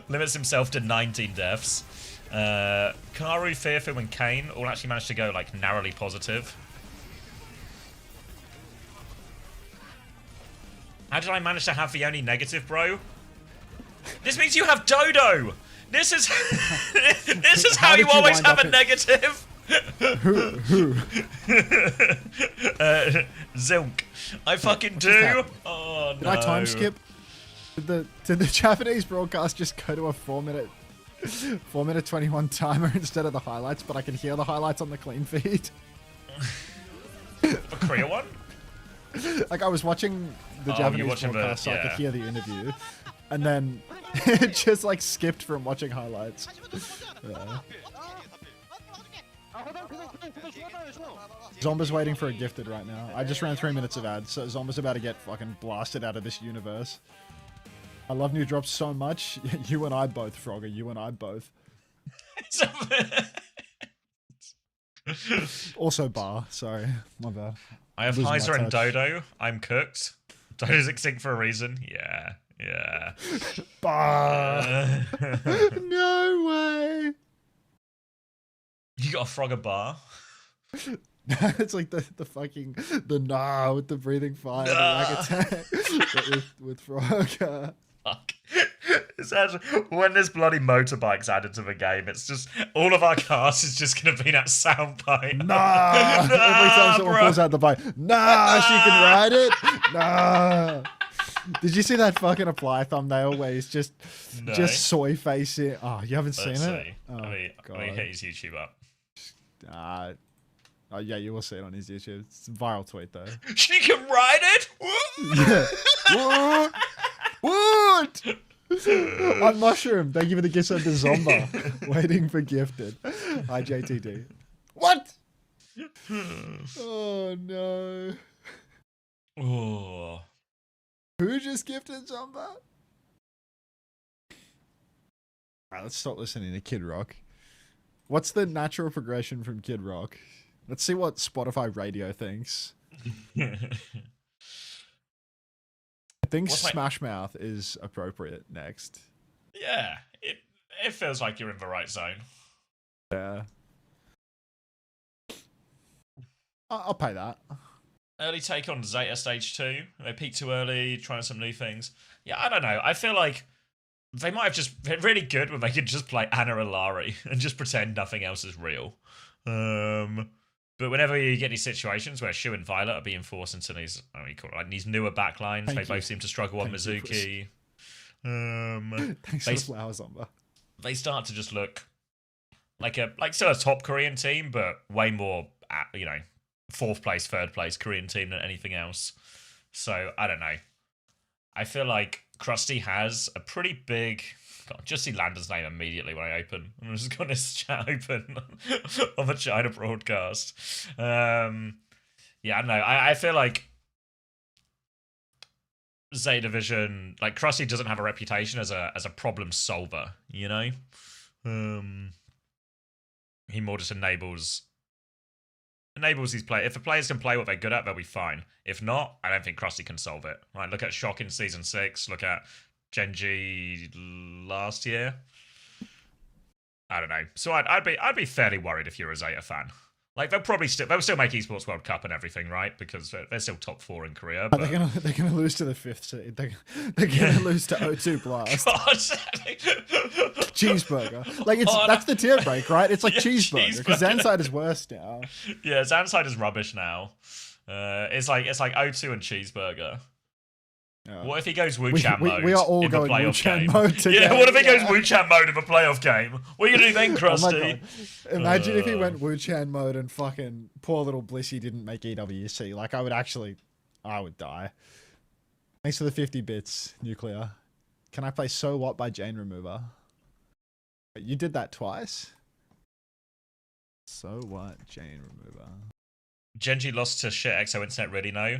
Limits himself to 19 deaths. Karu, Fearful, and Kane all actually managed to go like narrowly positive. How did I manage to have the only negative, bro? This means you have Dodo! This is this is how you always have a negative! Who? Zilk. I fucking do! happened? Oh no. Did I time skip? Did the Japanese broadcast just go to a 4 minute 21 timer instead of the highlights, but I can hear the highlights on the clean feed? The Korea one? Like, I was watching the Japanese broadcast so I could hear the interview, and then it just like skipped from watching highlights. Yeah. Zomba's waiting for a gifted right now. I just ran 3 minutes of ads, so Zomba's about to get fucking blasted out of this universe. I love new drops so much. You and I both, Frogger. You and I both. Also bar. Sorry. My bad. I have Losing my Heiser and touch. Dodo. I'm cooked. Dodo's extinct for a reason. Yeah. Yeah. Bar. No way. You got a Frogger bar? It's like the fucking nah with the breathing fire with Frogger. Fuck. It's actually, when this bloody motorbike's added to the game, it's just all of our cars is just gonna be that soundbite. Nah! Every time someone pulls out the bike, nah, she can ride it. Nah. Did you see that fucking apply thumbnail where he's just soy facing? Oh, you haven't seen it? Oh, let me hit his YouTube up. Oh yeah, you will see it on his YouTube. It's a viral tweet though. She can ride it. Yeah. What? On Mushroom, thank you for the gift of the Zomba. Waiting for gifted. Hi JTD. What? Oh no. Oh. Who just gifted Zomba? Alright, let's stop listening to Kid Rock. What's the natural progression from Kid Rock? Let's see what Spotify radio thinks. I think Smash Mouth is appropriate next. Yeah, it feels like you're in the right zone. Yeah. I'll pay that. Early take on Zeta Stage 2. They peaked too early, trying some new things. Yeah, I don't know. I feel like they might have just been really good when they could just play Anna and Lari and just pretend nothing else is real. But whenever you get these situations where Shu and Violet are being forced into these, these newer backlines, they both seem to struggle on Mizuki. Thanks for the flowers, Zomba. They start to just look like still a top Korean team, but way more, fourth place, third place Korean team than anything else. So I don't know. I feel like Krusty has a pretty big. God, just see Lander's name immediately when I open. I'm just got this chat open on the China broadcast. Yeah, I don't know. I feel like Zeta Division, like Krusty doesn't have a reputation as a problem solver, you know? He more just enables these players. If the players can play what they're good at, they'll be fine. If not, I don't think Krusty can solve it. Right, look at Shock in Season 6, look at Genji last year. I don't know. So I'd be fairly worried if you're a Zeta fan. Like they'll still make Esports World Cup and everything, right? Because they're still top 4 in Korea. But they're gonna lose to the 5th seed. They're gonna lose to O2 Blast. God. Cheeseburger. Like that's the tier break, right? It's like cheeseburger because Zanside is worse now. Yeah, Zanside is rubbish now. It's like O2 and cheeseburger. What if he goes Wu-Chan mode? We are all in going the playoff Wu-Chan game? mode together. Yeah, what if he goes Wu-Chan mode in the playoff game? What are you gonna do then, Krusty? Oh my God. Imagine if he went Wu-Chan mode and fucking poor little Blissey didn't make EWC. Like I would die. Thanks for the 50 bits, Nuclear. Can I play So What by Jane Remover? You did that twice? So What, Jane Remover. Genji lost to shit EXO Internet really no?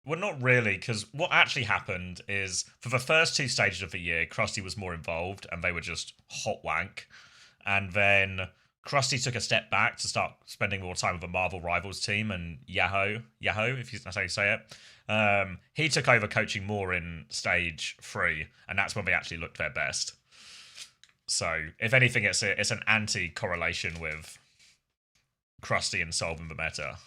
Well, not really, because what actually happened is, for the first 2 stages of the year, Krusty was more involved, and they were just hot wank. And then Krusty took a step back to start spending more time with the Marvel Rivals team, and Yahoo, if that's how you say it. He took over coaching more in stage 3, and that's when they actually looked their best. So if anything, it's an anti-correlation with Krusty and solving the meta.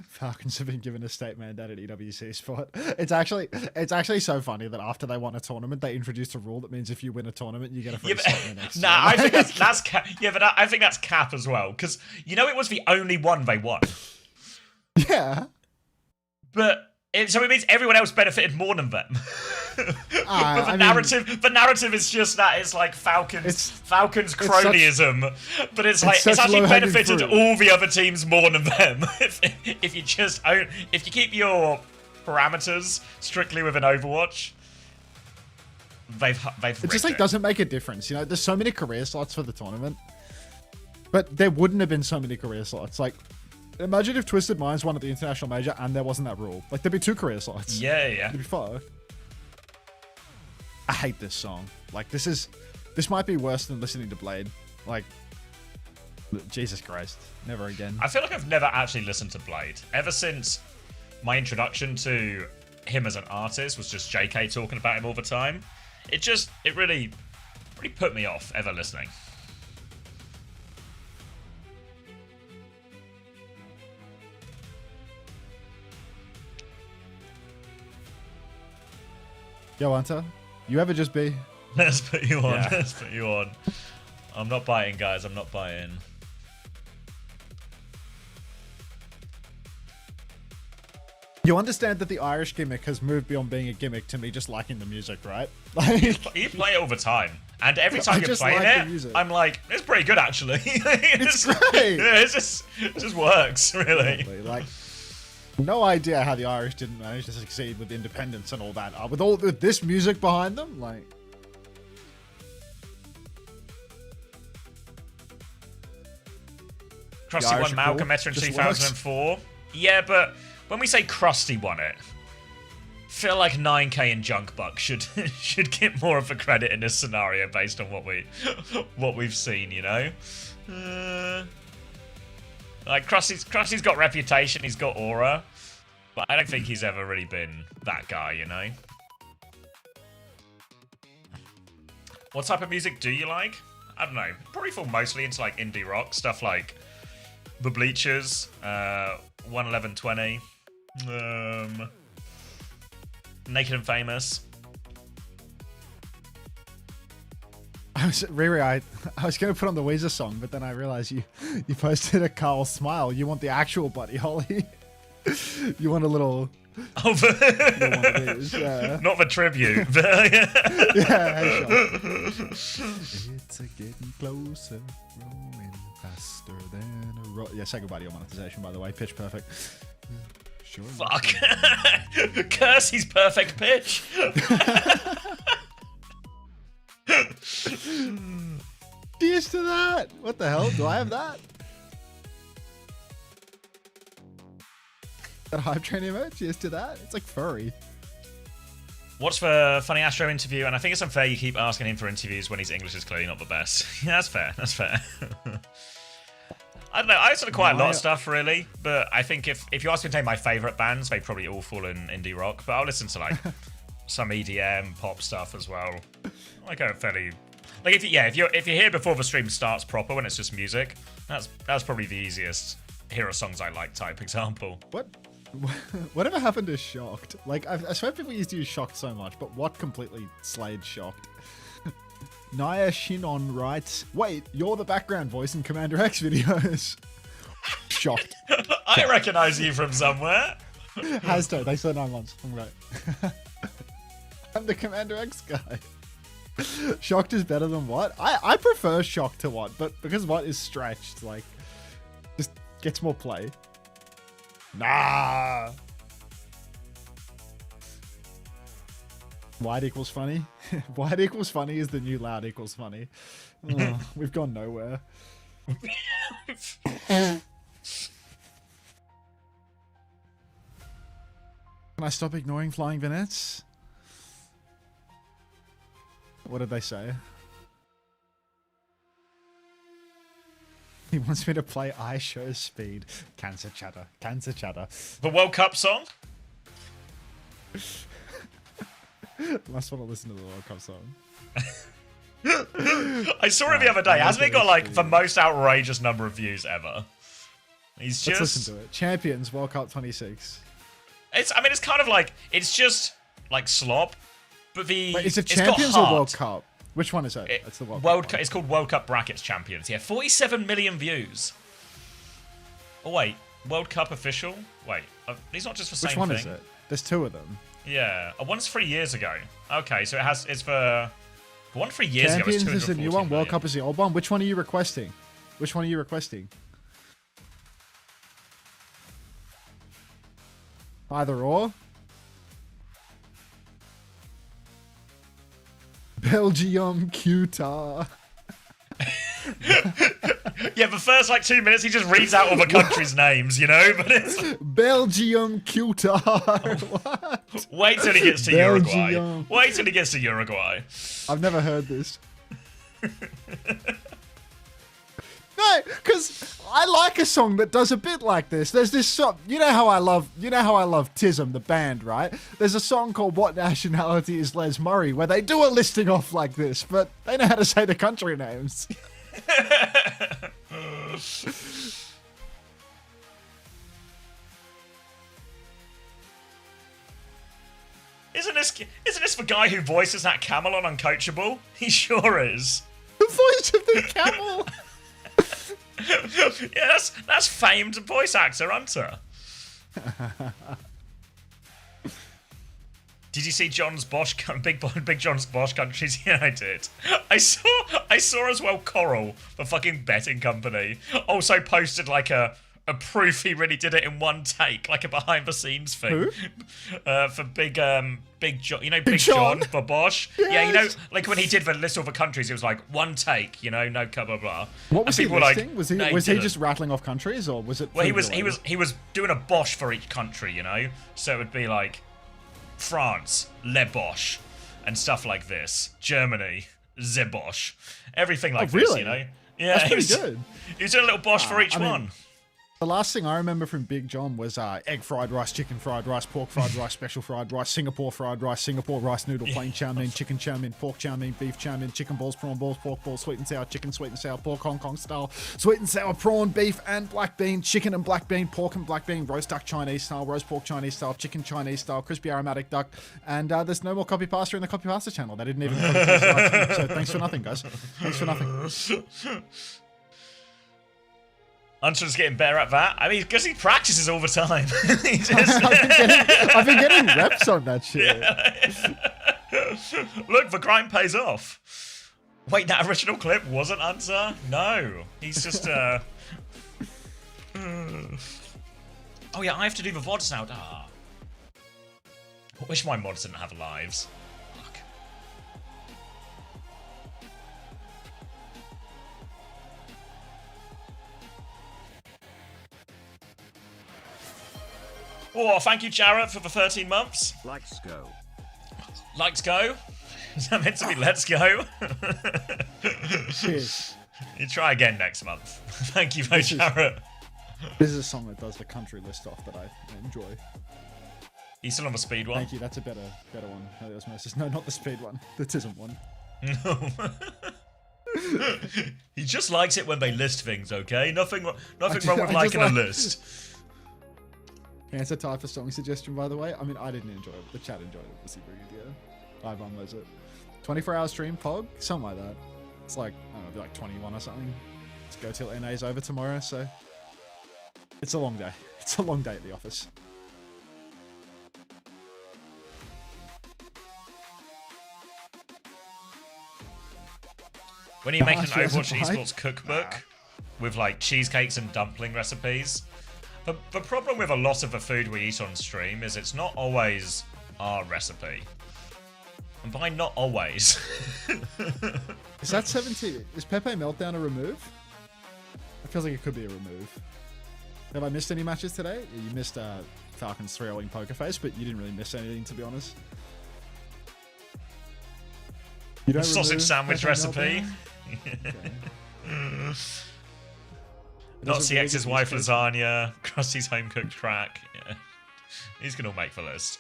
Falcons have been given a state mandated EWC spot. It's actually so funny that after they won a tournament, they introduced a rule that means if you win a tournament, you get a free spot next year. I think that's cap. Yeah, but I think that's cap as well, because it was the only one they won. Yeah. But so it means everyone else benefited more than them. But the narrative is just that it's like Falcons cronyism, but it's actually benefited all the other teams more than them. if you keep your parameters strictly within Overwatch, they've it just doesn't make a difference. There's so many career slots for the tournament, but there wouldn't have been so many career slots. Like, imagine if Twisted Minds won at the international major and there wasn't that rule. Like, there'd be 2 career slots. Yeah. It'd be fun. I hate this song. Like, this might be worse than listening to Blade. Like, Jesus Christ. Never again. I feel like I've never actually listened to Blade. Ever since my introduction to him as an artist was just JK talking about him all the time. It really put me off ever listening. Yo, Hunter. You ever just be? Let's put you on. Yeah. Let's put you on. I'm not biting, guys. I'm not biting. You understand that the Irish gimmick has moved beyond being a gimmick to me just liking the music, right? Like, You play it all the time. And every time I you're just playing like the it, music. I'm like, it's pretty good actually. It's great. Yeah, it just works, really. Like, no idea how the Irish didn't manage to succeed with independence and all that. With this music behind them, like. Krusty Irish won are Malcolm cool. Meta in Just 2004. Yeah, but when we say Krusty won it, feel like 9K and Junkbuck should get more of the credit in this scenario based on what we've seen, Like Krusty's got reputation, he's got aura, but I don't think he's ever really been that guy, What type of music do you like? I don't know. Probably fall mostly into like indie rock stuff like The Bleachers, 11120, Naked and Famous. I was going to put on the Weezer song, but then I realized you posted a Carl Smile. You want the actual Buddy Holly. You want a little... Oh, little one of these, yeah. Not the tribute. Yeah, hey, Sean. It's a getting closer, rolling faster than a yeah, say goodbye to your monetization, by the way. Pitch perfect. Sure. Fuck. Curse his perfect pitch. Cheers to that. What the hell? Do I have that? That hype train emote? Cheers to that. It's like furry. What's the Funny Astro interview? And I think it's unfair you keep asking him for interviews when his English is clearly not the best. Yeah, that's fair. That's fair. I don't know. I listen to quite a lot of stuff, really. But I think if you ask me to name my favourite bands, they probably all fall in indie rock. But I'll listen to like some EDM, pop stuff as well. Like a fairly... Like if you're here before the stream starts proper when it's just music, that's probably the easiest hero songs I like type example. Whatever happened to Shocked? Like, I swear people used to use Shocked so much, but what completely slayed Shocked? Naya Shinon writes, wait, you're the background voice in Commander X videos. Shocked. I recognize you from somewhere. Hasto, thanks for the 9 months. I'm right. I'm the Commander X guy. Shocked is better than what? I prefer Shocked to what, but because what is stretched, like, just gets more play. Nah. Wide equals funny. Wide equals funny is the new loud equals funny. Oh, we've gone nowhere. Can I stop ignoring flying vignettes? What did they say? He wants me to play I Show Speed. Cancer chatter. Cancer chatter. The World Cup song? Must want to listen to the World Cup song. I saw it the other day. Hasn't he got like the most outrageous number of views ever? He's just. Let's listen to it. Champions World Cup 26. I mean, it's kind of like it's just like slop, but Wait, is it it's got Champions or heart. World Cup? Which one is it? It's the World Cup. Cup. It's called World Cup Brackets Champions. Yeah, 47 million views. Oh wait, World Cup official. Wait, these not just the Which same one thing. is it? There's two of them. Yeah, one's 3 years ago. Okay, so it's for the one 3 years ago. Champions Was is the new one. 214 World million. Cup is the old one. Which one are you requesting? Which one are you requesting? Either or. Belgium, Qatar. Yeah, the first like 2 minutes he just reads out all the countries' names, you know. But it's Belgium, Qatar. What? wait till he gets to Uruguay. Belgium. Wait till he gets to Uruguay. I've never heard this. No, because I like a song that does a bit like this. There's this song, you know how I love Tism, the band, right? There's a song called "What Nationality Is Les Murray" where they do a listing off like this, but they know how to say the country names. Isn't this the guy who voices that camel on Uncoachable? He sure is. The voice of the camel. Yeah, that's famed voice actor, Hunter. Did you see John's Bosch Big John's Bosch countries? Yeah, I did. I saw as well Coral, the fucking betting company, also posted like a proof he really did it in one take, like a behind the scenes thing. Who? For Big John, you know, Big John for Bosch. Yes. Yeah, you know, like when he did the list of the countries, it was like one take, you know, no blah blah blah. What was And he people were listing? Was he "No, was he didn't." just rattling off countries, or was it? Well, he food was related? doing a Bosch for each country, you know. So it would be like France, Le Bosch, and stuff like this. Germany, Ze Bosch, everything like this, really? you know. Yeah, That's pretty good. He was doing a little Bosch for each I mean, one. The last thing I remember from Big John was egg fried rice, chicken fried rice, pork fried rice, special fried rice, Singapore fried rice, Singapore rice noodle, plain chow mein, chicken chow mein, pork chow mein, beef chow mein, chicken balls, prawn balls, pork balls, sweet and sour chicken, sweet and sour pork, Hong Kong style, sweet and sour prawn, beef and black bean, chicken and black bean, pork and black bean, roast duck Chinese style, roast pork Chinese style, chicken Chinese style, crispy aromatic duck, and there's no more copy pasta in the copy pasta channel. They didn't even copy paste the last week, so thanks for nothing, guys. Thanks for nothing. Hunter's getting better at that. I mean, because he practices all the time. He just- I've been getting reps on that shit. Look, the grind pays off. Wait, that original clip wasn't Hunter? No. He's just, Oh, yeah, I have to do the VODs now. Ah. I wish my mods didn't have lives. Fuck. Oh, thank you, Jarrett, for the 13 months. Lights go. Lights go. Is that meant to be let's go? Cheers. You try again next month. Thank you, Jarrett. This is a song that does the country list off that I enjoy. He's still on the speed one. Thank you. That's a better one. No, that was Moses. No, not the speed one. That isn't one. No. He just likes it when they list things, okay? Nothing wrong with I liking a just like- list. Answer type for song suggestion, by the way. I mean, I didn't enjoy it. The chat enjoyed it. We'll see Brigadier. Live on was it? 24-hour stream, Pog? Something like that. It's like, I don't know, it'll be like 21 or something. Let's go till NA's over tomorrow, so... It's a long day. It's a long day at the office. When you make an Gosh, that's Overwatch right. esports cookbook with like cheesecakes and dumpling recipes, the problem with a lot of the food we eat on stream is it's not always our recipe. And by not always. Is that 17? Is Pepe Meltdown a remove? It feels like it could be a remove. Have I missed any matches today? Yeah, you missed Falcons 3-0 in Poker Face, but you didn't really miss anything, to be honest. You don't Sausage remove sandwich Pepe recipe. Meltdown? Not Doesn't really CX's get wife used lasagna, Krusty's home cooked crack. Yeah. He's gonna all make the list.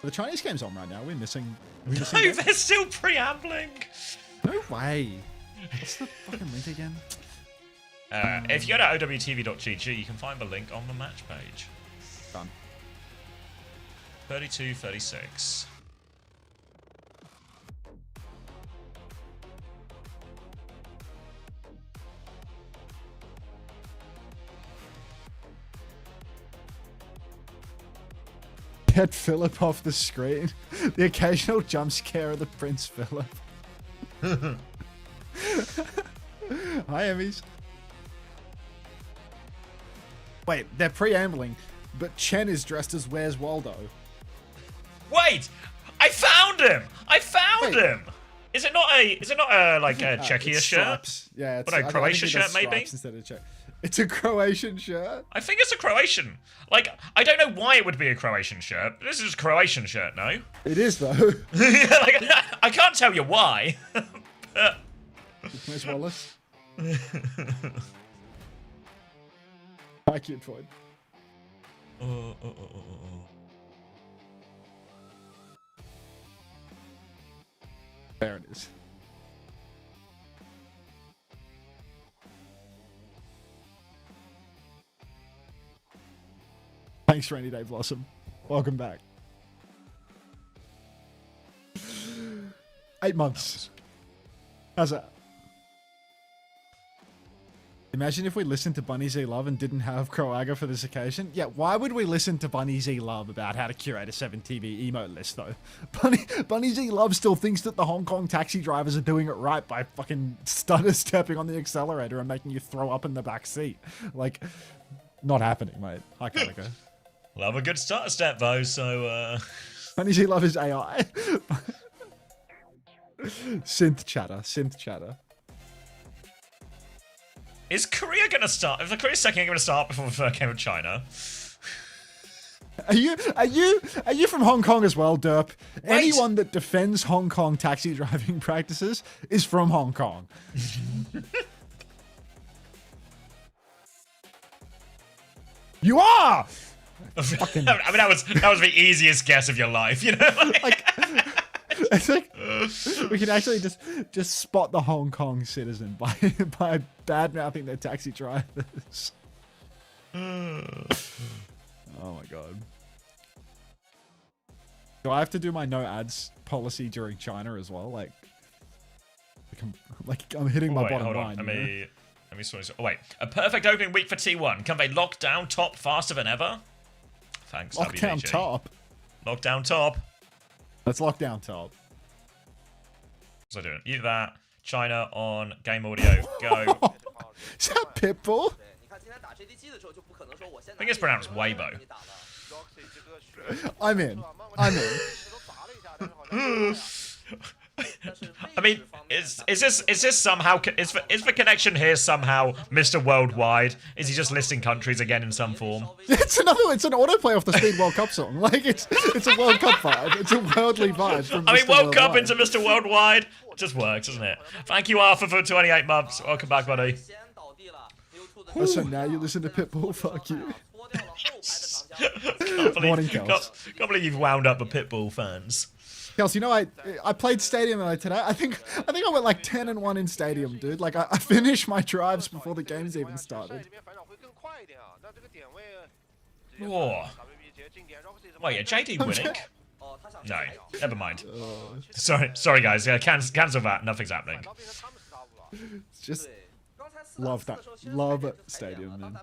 The Chinese game's on right now. We're missing. No, they're still preambling. No way. What's the fucking link again? If you go to owtv.gg, you can find the link on the match page. Done. 32-36. Get Philip off the screen. The occasional jump scare of the Prince Philip. Hi, Emmys. Wait, they're preambling, but Chen is dressed as Where's Waldo? Wait! I found him! I found Wait. him! Is it not a like a Czechia It's shirt? stripes. Yeah, it's But a Croatia I think shirt, maybe? stripes instead of Czech. It's a Croatian shirt. I think it's a Croatian. Like, I don't know why it would be a Croatian shirt, but this is a Croatian shirt, no? It is though. Like, I can't tell you why. But... Where's Wallace? Hi, Kid Floyd. There it is. Thanks, Rainy Day Blossom. Welcome back. 8 months. How's that? Imagine if we listened to Bunny Z Love and didn't have Croaga for this occasion. Yeah, why would we listen to Bunny Z Love about how to curate a 7TV emote list, though? Bunny Z Love still thinks that the Hong Kong taxi drivers are doing it right by fucking stutter stepping on the accelerator and making you throw up in the back seat. Like, not happening, mate. Hi, Croaga. Love a good starter step, though, so, Bunny Z Love is AI. Synth chatter. Is Korea gonna start? Is the Korea second gonna start before the third game of China? Are you from Hong Kong as well, Derp? Wait. Anyone that defends Hong Kong taxi driving practices is from Hong Kong. You are! Fucking... I mean, that was the easiest guess of your life, you know? like, it's like we can actually just spot the Hong Kong citizen by bad mouthing their taxi drivers. Oh my god. Do I have to do my no ads policy during China as well? Like I'm hitting my bottom hold line. on. Let me switch. Oh wait, a perfect opening week for T1. Can they lock down top faster than ever? Thanks, Lockdown WBG. top. Lockdown top. Let's lock down top. What's I doing? Either that. China on game audio. Go. Is that Pitbull? I think it's pronounced Weibo. I'm in. I mean, is this somehow is the connection here somehow Mr. Worldwide? Is he just listing countries again in some form? It's an autoplay off the Speed World Cup song. Like it's a World Cup vibe. It's a worldly vibe. From I mean, Mr. World Cup Worldwide. into Mr. Worldwide. It just works, doesn't it? Thank you, Arthur, for 28 months. Welcome back, buddy. Oh, so now you listen to Pitbull. Fuck you. Can't Kels. believe you've wound up the Pitbull fans. Kels, you know I played Stadium today. I think I went like 10-1 in Stadium, dude. Like I finished my drives before the games even started. Whoa. Wait, are JD winning? No, never mind. Sorry, guys. Yeah, cancel that. Nothing's happening. It's just love that. Love Stadium, man.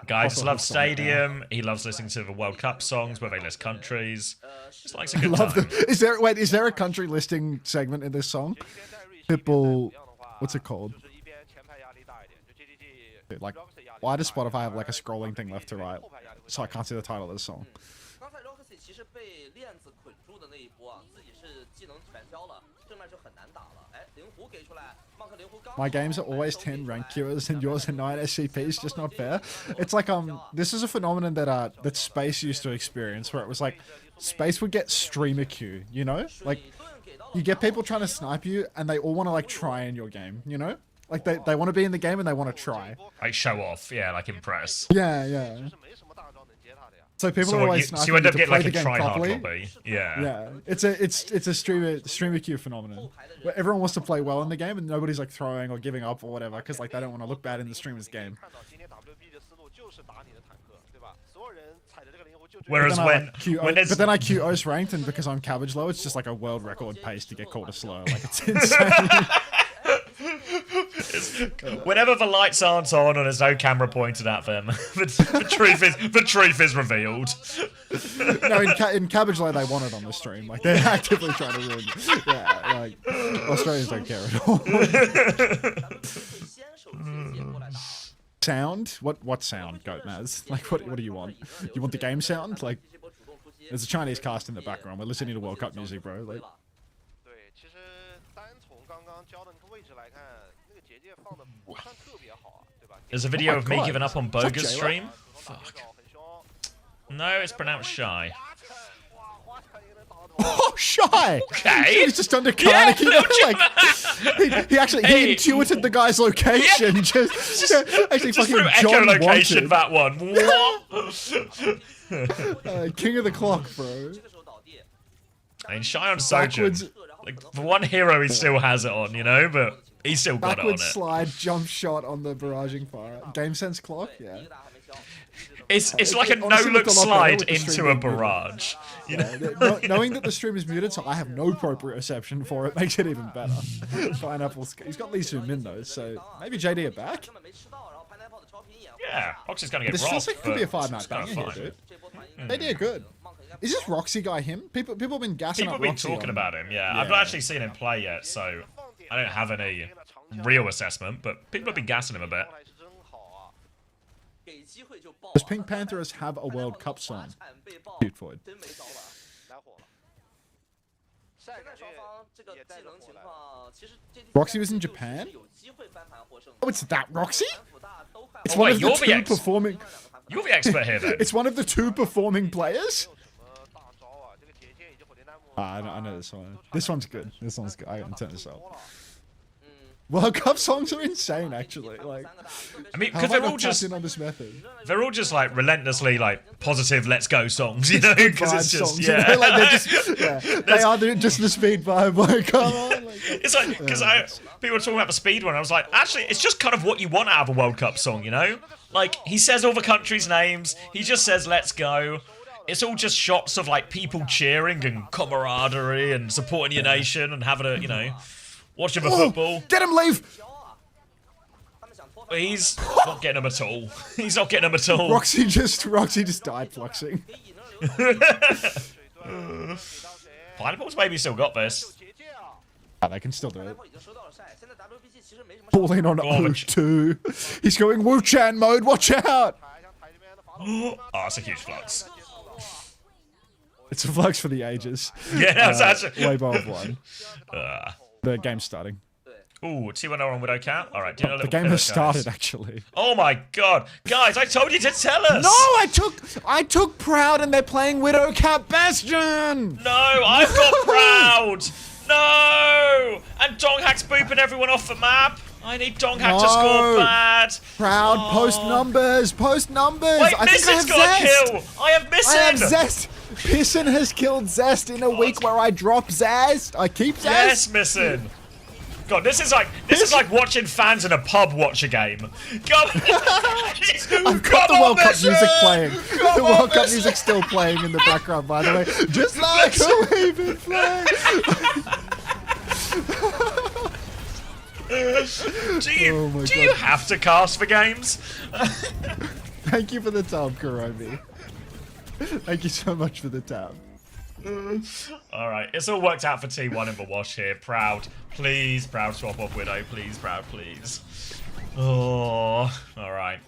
Guys love Stadium. He loves listening to the World Cup songs where they list countries. Just likes a I good love time. is there a country listing segment in this song? Pitbull, what's it called? Dude, like, why does Spotify have like a scrolling thing left to right, so I can't see the title of the song? My games are always 10 rank cures and yours are 9 SCPs, just not fair. It's like this is a phenomenon that Space used to experience, where it was like Space would get streamer queue, you know? Like you get people trying to snipe you and they all want to like try in your game, you know? Like they want to be in the game and they want to try. Like show off, yeah, like impress. Yeah. So people So are what, always so you end sniping up to getting play like the a game try hard properly. lobby. Yeah. Yeah, it's a streamer queue phenomenon where everyone wants to play well in the game and nobody's like throwing or giving up or whatever because like they don't want to look bad in the streamer's game. Whereas But then I queue OS ranked, and because I'm cabbage low, it's just like a world record pace to get called a slur. Like it's insane. whenever the lights aren't on and there's no camera pointed at them, the truth is revealed. No, in cabbage low they want it on the stream. Like they're actively trying to ruin it. Yeah, like Australians don't care at all. Sound? What sound, Goat Maz? Like what do you want? You want the game sound? Like there's a Chinese cast in the background. We're listening to World Cup music, bro. Like There's a video Oh my of me God. giving up on Is that Boga's J-Lo? stream. Fuck. No, it's pronounced shy. oh, shy. Okay. He's just under Yeah, Carnegie. Like he actually Hey. he intuited the guy's location. Just actually Just fucking through John echolocation wanted. that one. King of the clock, bro. I mean, shy on Sojourn. Backwards, Like the one hero he still has it on, you know, but he still got it on backwards it. slide, jump shot on the barraging fire. Game sense clock, yeah. It's like a It honestly no-look looked a lot better slide with the into stream a being muted. barrage. You know? Knowing that the stream is muted, so I have no proprioception for it, makes it even better. Pineapple's, he's got Lee Soo-min though, so maybe JD are back. Yeah, Roxy's gonna get This robbed. feels like it could be a but 5-night it's kinda banger here, fine. dude. JD are good. Is this Roxy guy him? People have been gassing People up have been Roxy talking on- about him, yeah. I've not actually seen him play yet, so I don't have any real assessment, but people have been gassing him a bit. Does Pink Panthers have a World Cup song? Dude, Floyd. Roxy was in Japan? Oh, it's that Roxy? It's Oh, one wait, of the you're the two performing. You're the expert here, then. It's one of the two performing players. I know this one. This one's good. This one's good. I can turn this up. World Cup songs are insane, actually. Like, I mean, how because have I they're not all tapped just in on this method? they're all just like relentlessly like positive "let's go" songs, you know? Because Vibe it's just songs, yeah, you know? Like, they're just, yeah, they are just the speed vibe. Like, come on. Like, it's like because people were talking about the speed one. I was like, actually, it's just kind of what you want out of a World Cup song, you know? Like he says all the countries' names. He just says "let's go." It's all just shots of like people cheering and camaraderie and supporting your nation and having a watching the football. Get him, leave! But he's not getting them at all. He's not getting them at all. Roxy just died fluxing. Pineapple's maybe still got this. Oh, they can still do it. Falling on Oh, but- O2. He's going Wu-Chan mode, watch out! Oh, that's a huge flux. It's a flux for the ages. Yeah, that's actually. Way above one. Uh, The game's starting. ooh, T1 on Widow Cat. All right, do you know a The little game bit, has guys? started, actually. Oh my god, guys! I told you to tell us. No, I took Proud and they're playing Widowcat Bastion! No, I've got Proud. No, and Donghack's booping everyone off the map. I need Donghack to score No. bad. Proud, Oh. post numbers! Wait, I think I Missin's have got Zest! a kill. I have Missin. I have Zest! Pisson has killed Zest in a week where I drop Zest. I keep Zest. Yes, Missin. God, this is like watching fans in a pub watch a game. God, I've got the World Cup music playing. The World Cup music's still playing in the background, by the way. Just like a waving flag. Do you Oh my do you God. have to cast for games? Thank you for the tab, Kuromi. Thank you so much for the tab. All right, it's all worked out for T1 in the wash here. Proud, please, Proud swap off Widow, please, Proud, please. Oh, all right.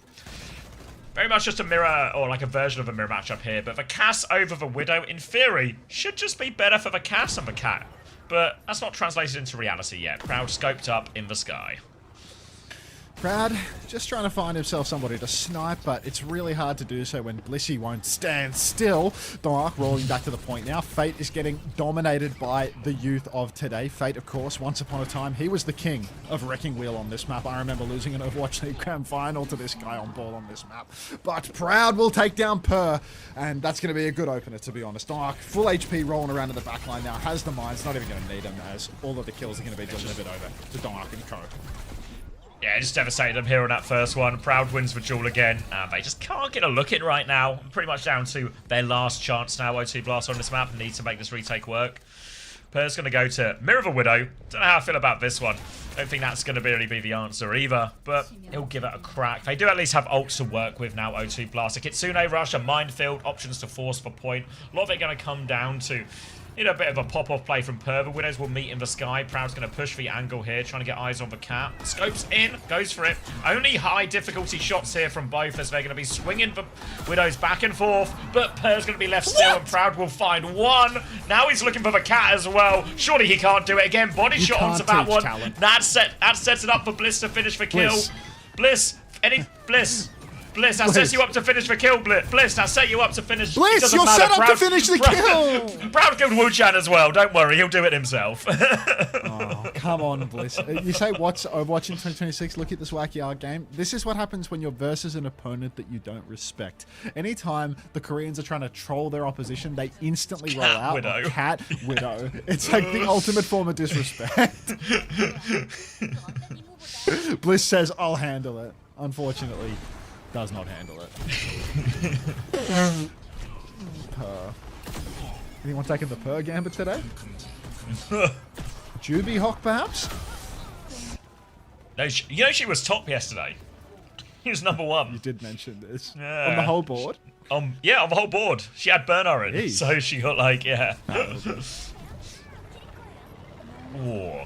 Very much just a mirror, or like a version of a mirror matchup here, but the Cass over the Widow, in theory, should just be better for the Cass and the Cat. But that's not translated into reality yet. Proud scoped up in the sky. Proud, just trying to find himself somebody to snipe, but it's really hard to do so when Blissey won't stand still. Dark rolling back to the point now. Fate is getting dominated by the youth of today. Fate, of course, once upon a time, he was the king of Wrecking Wheel on this map. I remember losing an Overwatch League Grand Final to this guy on ball on this map. But Proud will take down Per, and that's going to be a good opener, to be honest. Dark, full HP rolling around in the backline now, has the mines, not even going to need him, as all of the kills are going to be delivered over to Dark and Co. Yeah, just devastated them here on that first one. Proud wins for Jewel again. They just can't get a look in right now. Pretty much down to their last chance now. O2 Blast on this map. Need to make this retake work. Per's going to go to Mirror of a Widow. Don't know how I feel about this one. Don't think that's going to really be the answer either, but he'll give it a crack. They do at least have ults to work with now, O2 Blast. A Kitsune Rush, a Minefield, options to force for point. A lot of it going to come down to, you know, a bit of a pop-off play from Per. The Widows will meet in the sky. Proud's going to push the angle here, trying to get eyes on the cat. Scopes in, goes for it. Only high difficulty shots here from both as they're going to be swinging the Widows back and forth, but Per's going to be left still and Proud will find one. Now he's looking for the cat as well. Surely he can't do it again. Body shot onto that one. That sets it up for Bliss to finish the kill. Bliss, Bliss, that sets you up to finish the kill, Bliss, that set you up to finish. Bliss, you're set up to finish the kill! Proud killed Wu-Chan as well, don't worry, he'll do it himself. Oh, come on, Bliss. You say what's Overwatch in 2026? Look at this wacky art game. This is what happens when you're versus an opponent that you don't respect. Anytime the Koreans are trying to troll their opposition, they instantly roll out Widow. Cat Widow. It's like the ultimate form of disrespect. Bliss says, I'll handle it. Unfortunately, does not handle it. Per. Anyone taking the Per gambit today? Juby Hawk, perhaps? No, you know she was top yesterday. He was #1. You did mention this. Yeah. On the whole board? Yeah, on the whole board. She had Burner in, Jeez. so she got like, yeah. Ooh.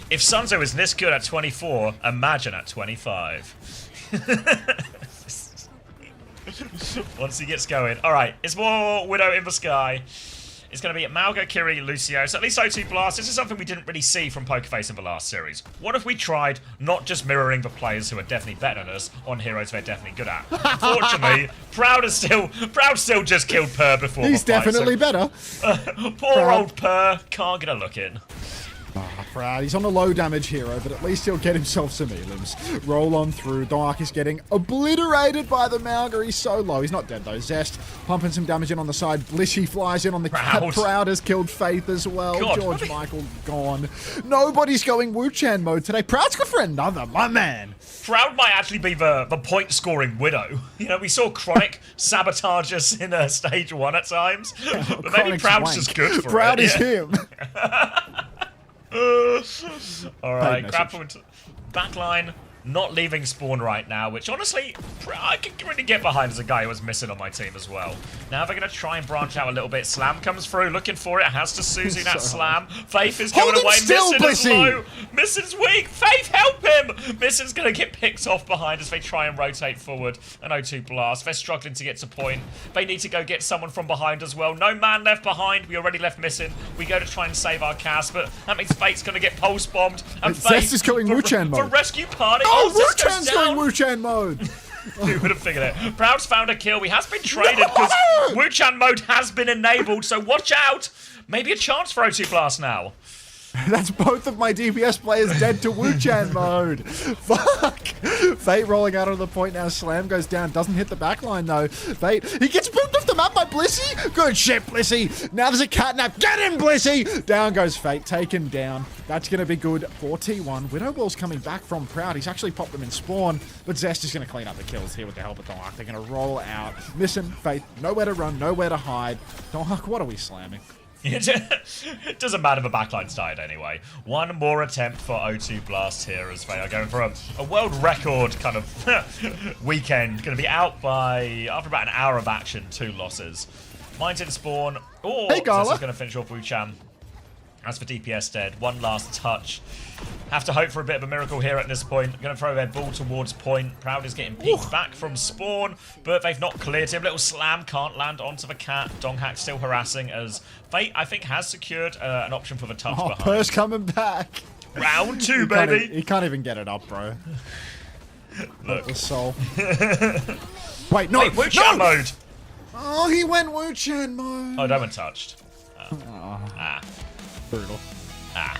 If Sunzo is this good at 24, imagine at 25. Once he gets going. Alright, it's more Widow in the sky. It's going to be Malga, Kiri, Lucio. So at least O2 Blast. This is something we didn't really see from Pokerface in the last series. What if we tried not just mirroring the players who are definitely better than us on heroes they're definitely good at? Unfortunately, Proud still just killed Per before. He's definitely better. Poor old Per can't get a look in. Proud. He's on a low damage hero, but at least he'll get himself some elims. Roll on through. Dark is getting obliterated by the Malga. He's so low. He's not dead though. Zest pumping some damage in on the side. Blissey flies in on the cat. Proud has killed Faith as well. God, George Michael gone. Nobody's going Wu-Chan mode today. Proud's good for another, my man. Proud might actually be the point scoring Widow. You know, we saw Chronic sabotage us in stage 1 at times. But maybe Proud's just good for Proud it. is him. Alright, grab him into backline, not leaving spawn right now, which honestly, I can really get behind as a guy who was missing on my team as well. Now they're going to try and branch out a little bit. Slam comes through, looking for it, has to Susie that slam. Faith is going away, Missing is low. Missing's weak, Faith help him! Missing's going to get picked off behind as they try and rotate forward. An O2 Blast, they're struggling to get to point. They need to go get someone from behind as well. No man left behind, we already left Missing. We go to try and save our cast, but that means Fate's going to get pulse bombed. And Zest is going Wu-Chan mode. For rescue party. Oh, Zest goes Wu-Chan's down. going Wu-Chan mode. Who would have figured it? Proud's found a kill. He has been traded because Wu-Chan mode has been enabled, so watch out. Maybe a chance for O2 Blast now. That's both of my DPS players dead to Wu-Chan mode. Fuck. Fate rolling out on the point now. Slam goes down. Doesn't hit the backline though. Fate. He gets booped off the map by Blissey. Good shit, Blissey. Now there's a catnap. Get him, Blissey. Down goes Fate. Taken down. That's going to be good for T1. Widow Ball's coming back from Proud. He's actually popped them in spawn. But Zest is going to clean up the kills here with the help of Dark. They're going to roll out. Missing Fate. Nowhere to run. Nowhere to hide. Dark, what are we slamming? It doesn't matter, the backline's died anyway. One more attempt for O2 Blast here as they are going for a world record kind of weekend. Going to be out by, after about an hour of action, 2 losses. Mines in spawn. Oh, hey, Gala. This is going to finish off Wu-Chan. As for DPS dead, one last touch. Have to hope for a bit of a miracle here at this point. Going to throw their ball towards point. Proud is getting peeked back from spawn, but they've not cleared him. Little slam can't land onto the cat. Donghack still harassing as Fate, I think, has secured an option for the touch behind. Per's coming back. Round 2, He can't baby. He can't even get it up, bro. Look. The soul. Wait, no! Wait, Wu-Chan no! mode. Oh, he went Wu-Chan mode. Oh, that one touched. Brutal. Ah.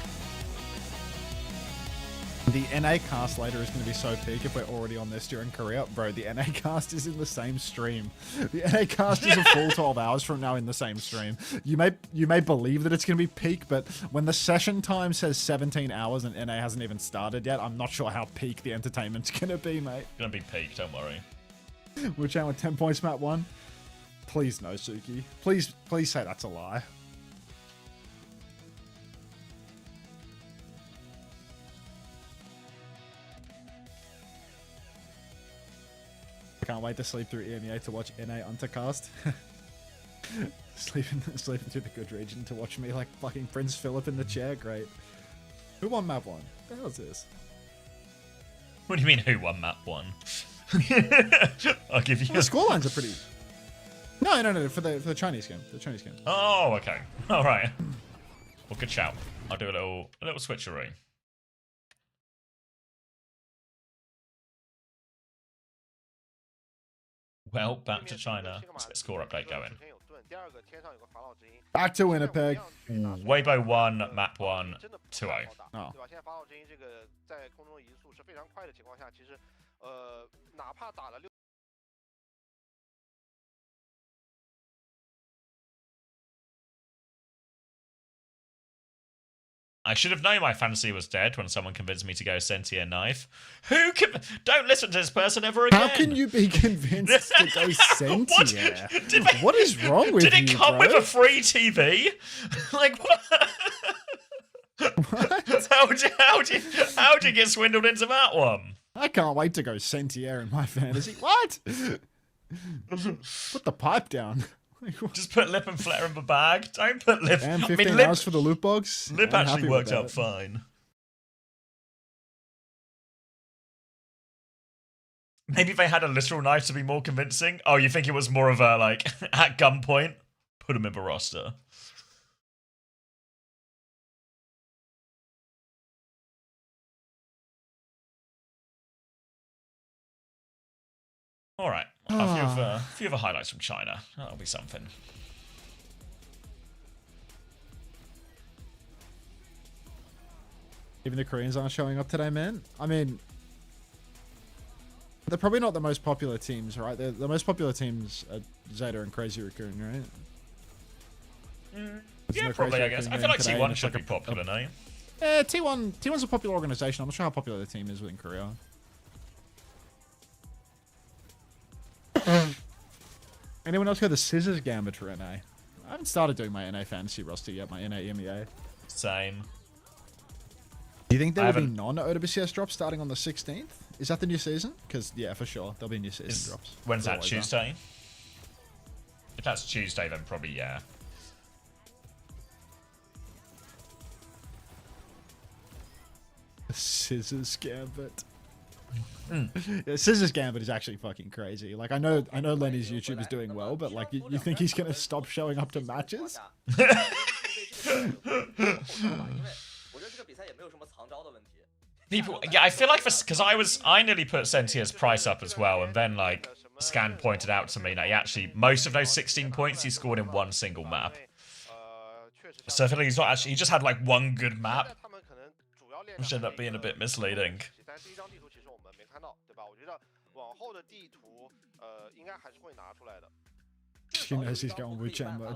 The NA cast later is going to be so peak if we're already on this during Korea. Bro, the NA cast is in the same stream. The NA cast is a full 12 hours from now in the same stream. You may believe that it's going to be peak, but when the session time says 17 hours and NA hasn't even started yet, I'm not sure how peak the entertainment's going to be, mate. Gonna be peak, don't worry. Wu-Chan with 10 points, map 1. Please no, Suki. Please say that's a lie. I can't wait to sleep through EMEA to watch NA Untercast. sleeping through the good region to watch me like fucking Prince Philip in the chair. Great. Who won map 1? The hell is this? What do you mean, who won map 1? I'll give you. The scorelines are pretty. No, for the Chinese game. The Chinese game. Oh, okay. All right. Well, good shout. I'll do a little switcheroo. Well, back to China. Let's get score update going. Back to Winnipeg. Weibo 1, map 1, 2-0. Oh. I should have known my fantasy was dead when someone convinced me to go Sentier Knife. Don't listen to this person ever again. How can you be convinced to go Sentier? What is wrong with you, Did it come bro? with a free TV? Like, what? How'd you get swindled into that one? I can't wait to go Sentier in my fantasy. What? Put the pipe down. Just put Lip and Flair in the bag. Don't put Lip. And 15 I mean, Lip, hours for the loot box. Lip I'm actually happy worked with out that. fine. Maybe they had a literal knife to be more convincing. Oh, you think it was more of a, like, at gunpoint? Put him in the roster. All right. A few of the highlights from China. That'll be something. Even the Koreans aren't showing up today, man. I mean, they're probably not the most popular teams, right? The most popular teams are Zeta and Crazy Raccoon, right? Yeah, probably, I guess. I feel like T1 should be popular, no? Yeah, T1's a popular organization. I'm not sure how popular the team is within Korea. Anyone else got the Scissors Gambit for NA? I haven't started doing my NA fantasy roster yet, my NA EMEA. Same. Do you think there will be haven't- non-OWCS drops starting on the 16th? Is that the new season? Because, yeah, for sure. There'll be new season drops. When's that, Always are. Tuesday? If that's Tuesday, then probably, yeah. The Scissors Gambit. Yeah, Scissors Gambit is actually fucking crazy. Like, I know Lenny's YouTube is doing well, but, like, you think he's going to stop showing up to matches? People, yeah, I feel like because I nearly put Sentier's price up as well, and then like Scan pointed out to me that he actually most of those 16 points he scored in one single map. So I feel like he's not actually, he just had like one good map, which ended up being a bit misleading. She knows he's going Wu-Chan mode.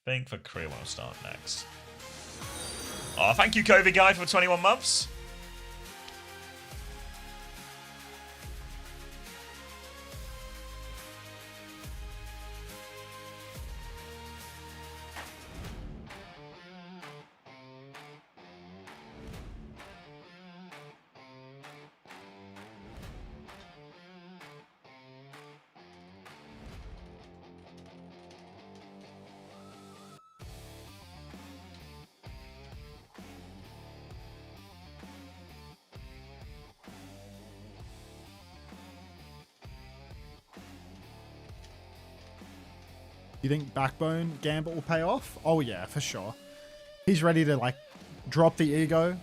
I think the Korea will start next. Oh, thank you, Kobe Guy, for 21 months. You think Backbone Gambit will pay off? Oh yeah, for sure. He's ready to like drop the ego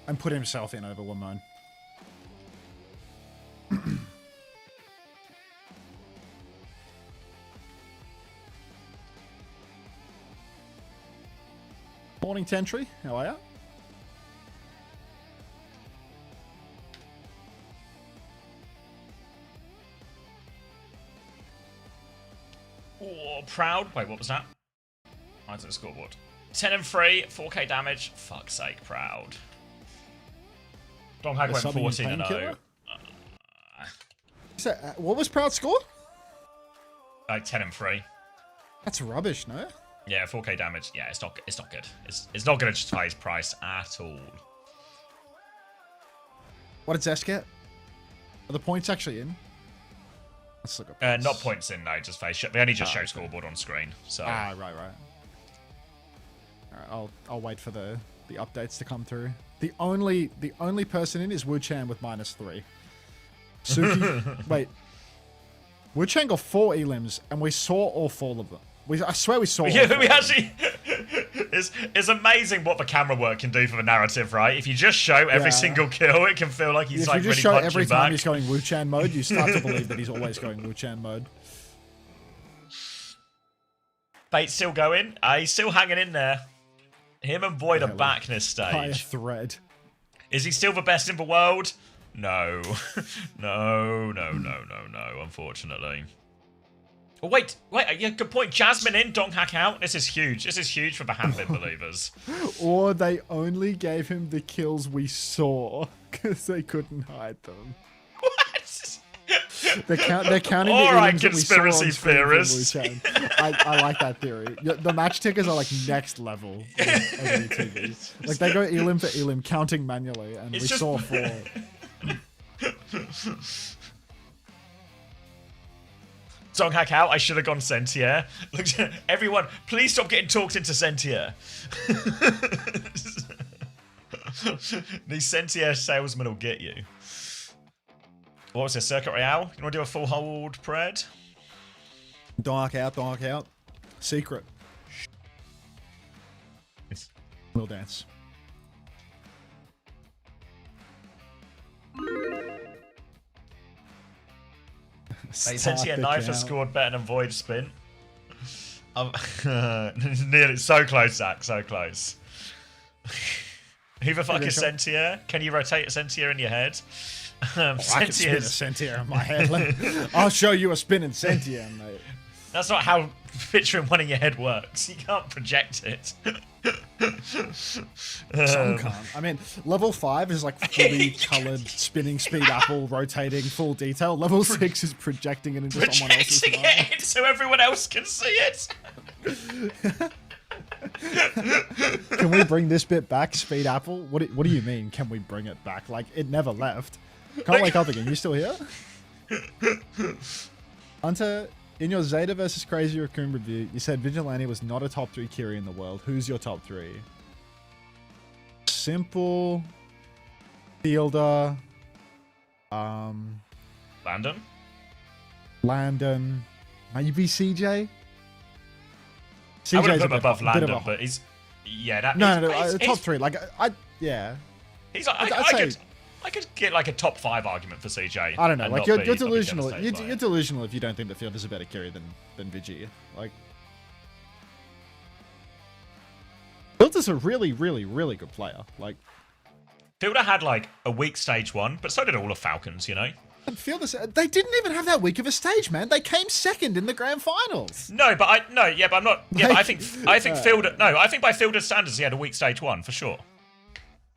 and put himself in over Lamone. Morning Tentry, how are you? Oh, Proud. Wait, what was that? Mine's at the scoreboard. 10 and 3, 4k damage. Fuck's sake, Proud. Donghag went 14 and 0. What was Proud score? Like 10 and 3. That's rubbish, no? Yeah, 4k damage. Yeah, it's not good. It's not going to justify his price at all. What did Zest get? Are the points actually in? Let's look up. Not points in, no, just face. They only just show scoreboard on screen. So right. Alright, I'll wait for the updates to come through. The only person in is Wu-Chan with -3. Suki, wait. Wu-Chan got 4 elims, and we saw all 4 of them. I swear we saw. Yeah, we actually. It's amazing what the camera work can do for the narrative, right? If you just show every single kill, it can feel like he's if like you just really show punching every back. time he's going Wu-Chan mode, you start to believe that he's always going Wu-Chan mode. Bait's still going. He's still hanging in there. Him and Void are back in this By a stage. thread. Is he still the best in the world? No. No, unfortunately. Oh, wait, yeah, good point. Jasmine in, Donghak out. This is huge. This is huge for the Handbit believers. Or they only gave him the kills we saw because they couldn't hide them. What? They're counting All the right, elims that we saw on conspiracy screen from theorists. Wu-Chan. I like that theory. The match tickers are like next level on TV. Like they go elim for elim, counting manually, and we saw 4. Donghak out. I should have gone Sentier. Look, everyone, please stop getting talked into Sentier. These Sentier salesmen will get you. What was this? Circuit Royale? You want to do a full hold, Pred? Donk out. Secret. We'll dance. Sentier Knife has scored better than Void Spin. Nearly so close, Zach. So close. Who the fuck is Sentier? Can you rotate a Sentier in your head? I can spin a Sentier in my head. I'll show you a spinning Sentier, mate. That's not how picturing one in your head works. You can't project it. Some can't. I mean, level 5 is like fully coloured spinning speed apple, rotating full detail. Level 6 is projecting it into someone else's mind. Projecting it so everyone else can see it. Can we bring this bit back, speed apple? What do you mean? Can we bring it back? Like it never left. Can't wake up again. You still here? Hunter, in your Zeta versus Crazy Raccoon review, you said Vigilante was not a top 3 Kiri in the world. Who's your top 3? Simple, Fielder, Landon, maybe CJ. I would have put him above Landon, but he's no, top 3. Like yeah. He's like, I could get like a top 5 argument for CJ. I don't know. Like you're delusional. You're delusional if you don't think that Fielder's a better carry than Vigi. Like Fielder's a really, really, really good player. Like Fielder had like a weak stage 1, but so did all of Falcons. You know. And Fielder's, they didn't even have that weak of a stage, man. They came second in the grand finals. No, but I'm not. Yeah, but I think Fielder. No, I think by Fielder's standards, he had a weak stage 1 for sure.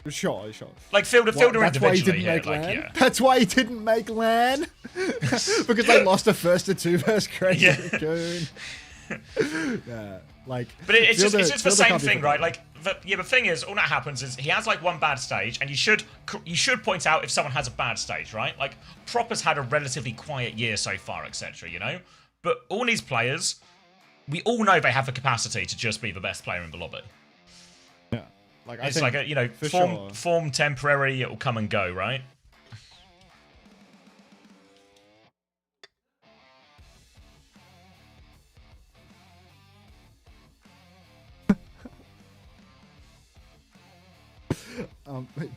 Sure. Like Fielder that's why he didn't make LAN? That's why he didn't make LAN? Because they lost a first to 2 versus Crazy Raccoon. Yeah, like... But it's just the same thing, right? Like, the thing is, all that happens is he has like one bad stage, and you should point out if someone has a bad stage, right? Like, Proper's had a relatively quiet year so far, etc., you know? But all these players, we all know they have the capacity to just be the best player in the lobby. Like, it's like a, form temporary, it will come and go, right?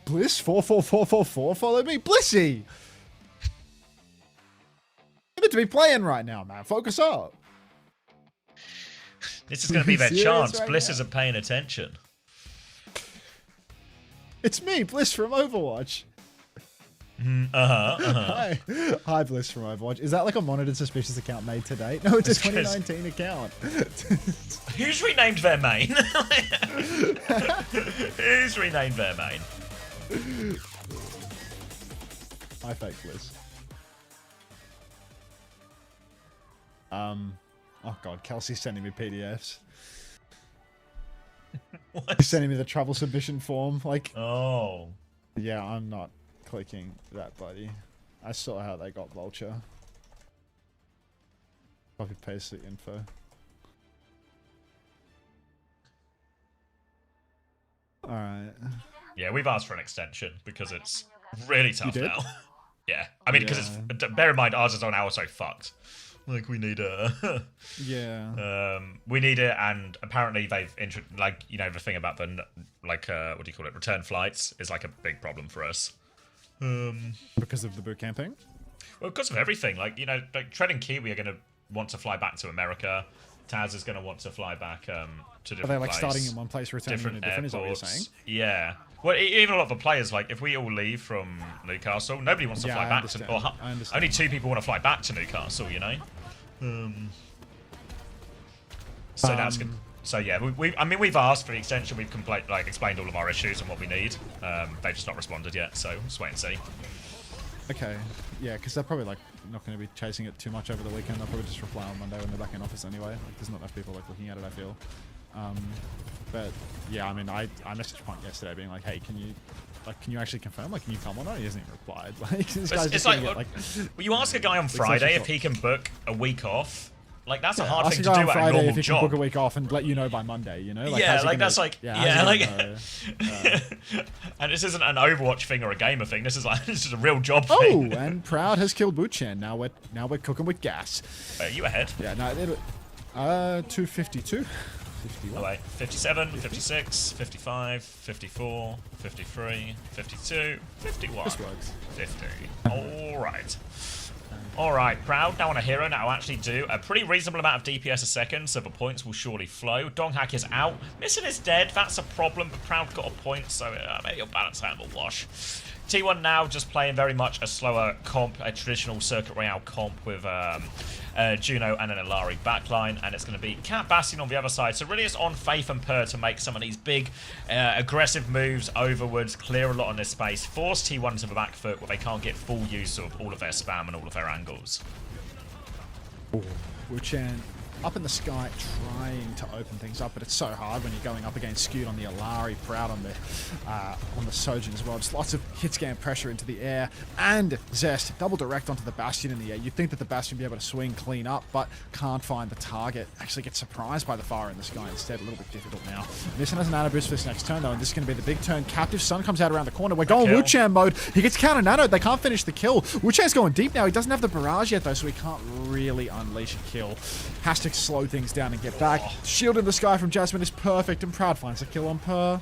Bliss 44444 follow me. Blissy! You're meant to be playing right now, man. Focus up. This is going to be their Serious chance. right Bliss now? isn't paying attention. It's me, Bliss from Overwatch. Uh-huh. Hi, Bliss from Overwatch. Is that like a monitored suspicious account made today? No, it's a 2019 account. Who's renamed their main? Who's renamed their main? Hi, fake Bliss. Oh god, Kelsey's sending me PDFs. What? He's sending me the travel submission form. Like, Oh. yeah, I'm not clicking that, buddy. I saw how they got Vulture. Copy paste the info. Alright. Yeah, we've asked for an extension because it's really tough did? now. Yeah. I mean, because it's... Bear in mind, ours is on hour, so fucked. Like, we need a... Yeah. we need it, and apparently they've... like, you know, the thing about the... Like, what do you call it? Return flights is, like, a big problem for us. Because of the boot camping? Well, because of everything. Like, you know, like, Tread and Kiwi are going to want to fly back to America. Taz is going to want to fly back to different Are they like place. starting in one place, returning in a different? airports. Is that what you're saying? Yeah. Well, even a lot of the players, like, if we all leave from Newcastle, nobody wants to Yeah, fly I back understand. to... Or, I understand. only 2 people want to fly back to Newcastle, you know? So that's good. So yeah, I mean, we've asked for the extension. We've explained all of our issues and what we need. They've just not responded yet, so just wait and see. Okay. Yeah, because they're probably like not going to be chasing it too much over the weekend. They'll probably just reply on Monday when they're back in office anyway. Like, there's not enough people like looking at it, I feel. But yeah, I mean, I messaged Punt yesterday being like, hey, can you actually confirm? Like, can you come or not? He hasn't even replied. Like, this guy's It's just like, gonna get, well, you ask a guy on Friday if he can book a week off. Like, that's a hard ask thing a to guy do on at a Friday normal if he job. can book a week off and let you know by Monday, you know? Like, Yeah, how's he like, gonna- that's like... how's Yeah, he like... gonna know? And this isn't an Overwatch thing or a gamer thing. This is like... This is a real job Oh, thing. and Proud has killed Buchen. Now we're cooking with gas. Are you ahead? Yeah, no, 252. 51. Oh, wait. 57, 56, 55, 54, 53, 52, 51, This works. 50. Alright. Alright, Proud now on a hero. Now actually do a pretty reasonable amount of DPS a second, so the points will surely flow. Donghack is out. Missing is dead. That's a problem, but Proud got a point, so maybe your balance hand will wash. T1 now just playing very much a slower comp, a traditional Circuit Royale comp with Juno and an Ilari backline, and it's going to be Cat Bastion on the other side. So really it's on Faith and Per to make some of these big aggressive moves overwards, clear a lot on this space, force T1 to the back foot where they can't get full use of all of their spam and all of their angles. Wuchen up in the sky trying to open things up, but it's so hard when you're going up against Skewed on the Ilari, Proud on the Sojin as well. Just lots of hit scan pressure into the air, and Zest double direct onto the Bastion in the air. You'd think that the Bastion would be able to swing clean up, but can't find the target. Actually gets surprised by the fire in the sky instead. A little bit difficult now. Nissan has an nano boost for this next turn though, and this is going to be the big turn. Captive Sun comes out around the corner. We're going Wuchen mode. He gets counter nanoed. They can't finish the kill. Wuchen's going deep now. He doesn't have the barrage yet though, so he can't really unleash a kill. Has to slow things down and get back. Shield in the sky from Jasmine is perfect, and Proud finds a kill on Per.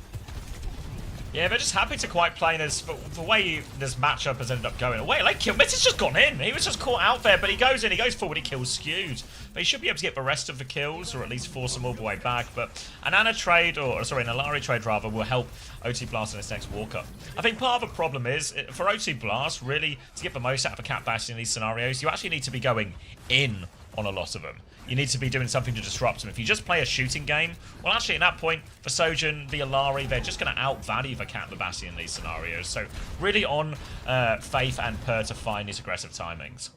Yeah, they're just happy to quite play this, but the way this matchup has ended up going. Wait, like, Kill Miss has just gone in. He was just caught out there, but he goes in, he goes forward, he kills Skewed. But he should be able to get the rest of the kills, or at least force them all the way back. But an Ana trade, or sorry, an Ilari trade rather, will help OT Blast in its next walk-up. I think part of the problem is, for OT Blast, really, to get the most out of a Cat Bastion in these scenarios, you actually need to be going in on a lot of them. You need to be doing something to disrupt them. If you just play a shooting game, well, actually, at that point, the Sojin, the Ilari, they're just going to outvalue the Cat Bastion in these scenarios. So, really on Faith and Per to find these aggressive timings.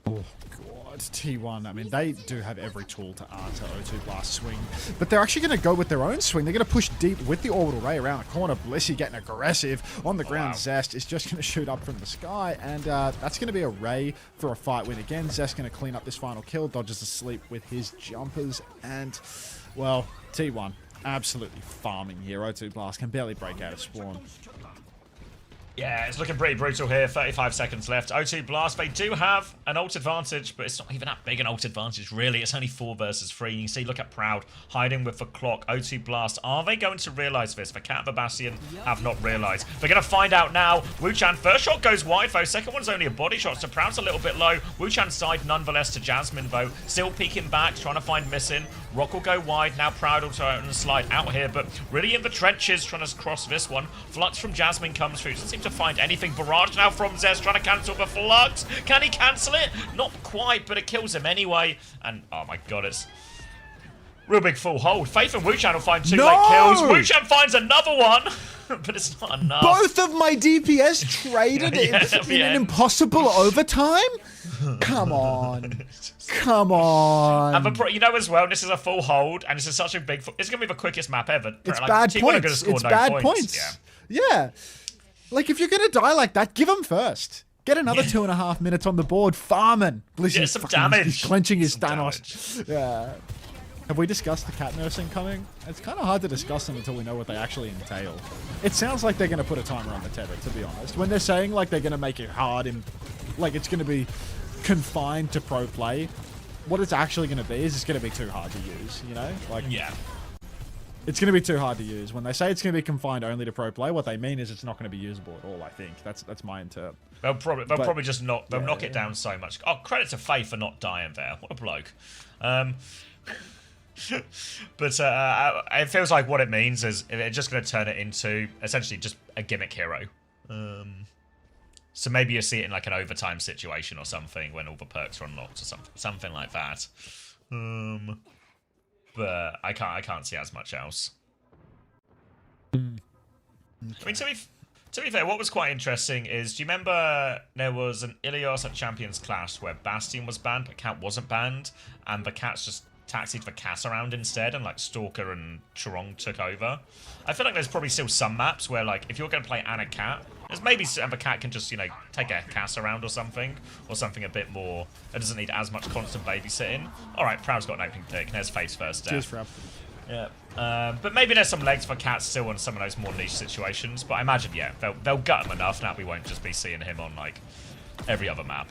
Oh, God. T1, I mean, they do have every tool to answer O2 Blast swing, but they're actually going to go with their own swing. They're going to push deep with the Orbital Ray around the corner. Blissey getting aggressive on the ground. Wow. Zest is just going to shoot up from the sky, and that's going to be a Ray for a fight win. Again, Zest going to clean up this final kill, dodges asleep with his jumpers, and, well, T1 absolutely farming here. O2 Blast can barely break out of Swarm. Yeah, it's looking pretty brutal here. 35 seconds left. O2 Blast, they do have an ult advantage, but it's not even that big an ult advantage, really. It's only 4 versus 3. You can see, look at Proud hiding with the clock. O2 Blast, are they going to realise this? The Cat and the Bastion have not realised. They're going to find out now. Wu-Chan, first shot goes wide, though. Second one's only a body shot, so Proud's a little bit low. Wu-Chan's side, nonetheless, to Jasmine, though. Still peeking back, trying to find Missing. Rock will go wide. Now Proud also on the slide out here, but really in the trenches, trying to cross this one. Flux from Jasmine comes through. Doesn't seem to find anything. Barrage now from Zez, trying to cancel the Flux. Can he cancel it? Not quite, but it kills him anyway. And, oh my god, it's real big full hold. Faith and Wu-Chan will find 2 late kills. Wu-Chan finds another one, but it's not enough. Both of my DPS traded in an impossible overtime? Come on. Come on. And you know as well, this is a full hold, and this is such a big... It's going to be the quickest map ever. It's like, bad T1 points. Are gonna score It's no bad points. points. Yeah. Like, if you're going to die like that, give him first. Get another 2.5 minutes on the board. Farming. Yeah, some damage. He's clenching his Some Thanos. Yeah. Have we discussed the cat nursing coming? It's kind of hard to discuss them until we know what they actually entail. It sounds like they're going to put a timer on the tether, to be honest. When they're saying, like, they're going to make it hard and, like, it's going to be confined to pro play, what it's actually going to be is it's going to be too hard to use, you know? Like, Yeah. It's going to be too hard to use. When they say it's going to be confined only to pro play, what they mean is it's not going to be usable at all, I think. That's my interp. They'll probably just knock it down so much. Oh, credit to Faith for not dying there. What a bloke. But it feels like what it means is they're just going to turn it into essentially just a gimmick hero. So maybe you see it in like an overtime situation or something when all the perks are unlocked or something like that. But I can't see as much else. I mean, to be fair, what was quite interesting is, do you remember there was an Ilios at Champions Clash where Bastion was banned, but Cat wasn't banned, and the Cats just taxied the Cass around instead, and like Stalker and Chorong took over? I feel like there's probably still some maps where, like, if you're going to play Anna Cat, there's maybe the Cat can just, you know, take a Cass around or something a bit more that doesn't need as much constant babysitting. All right, Proud's got an opening pick. There's Face first. Cheers, Proud. Yeah. But maybe there's some legs for Cat still on some of those more niche situations. But I imagine, yeah, they'll gut him enough now. We won't just be seeing him on like every other map.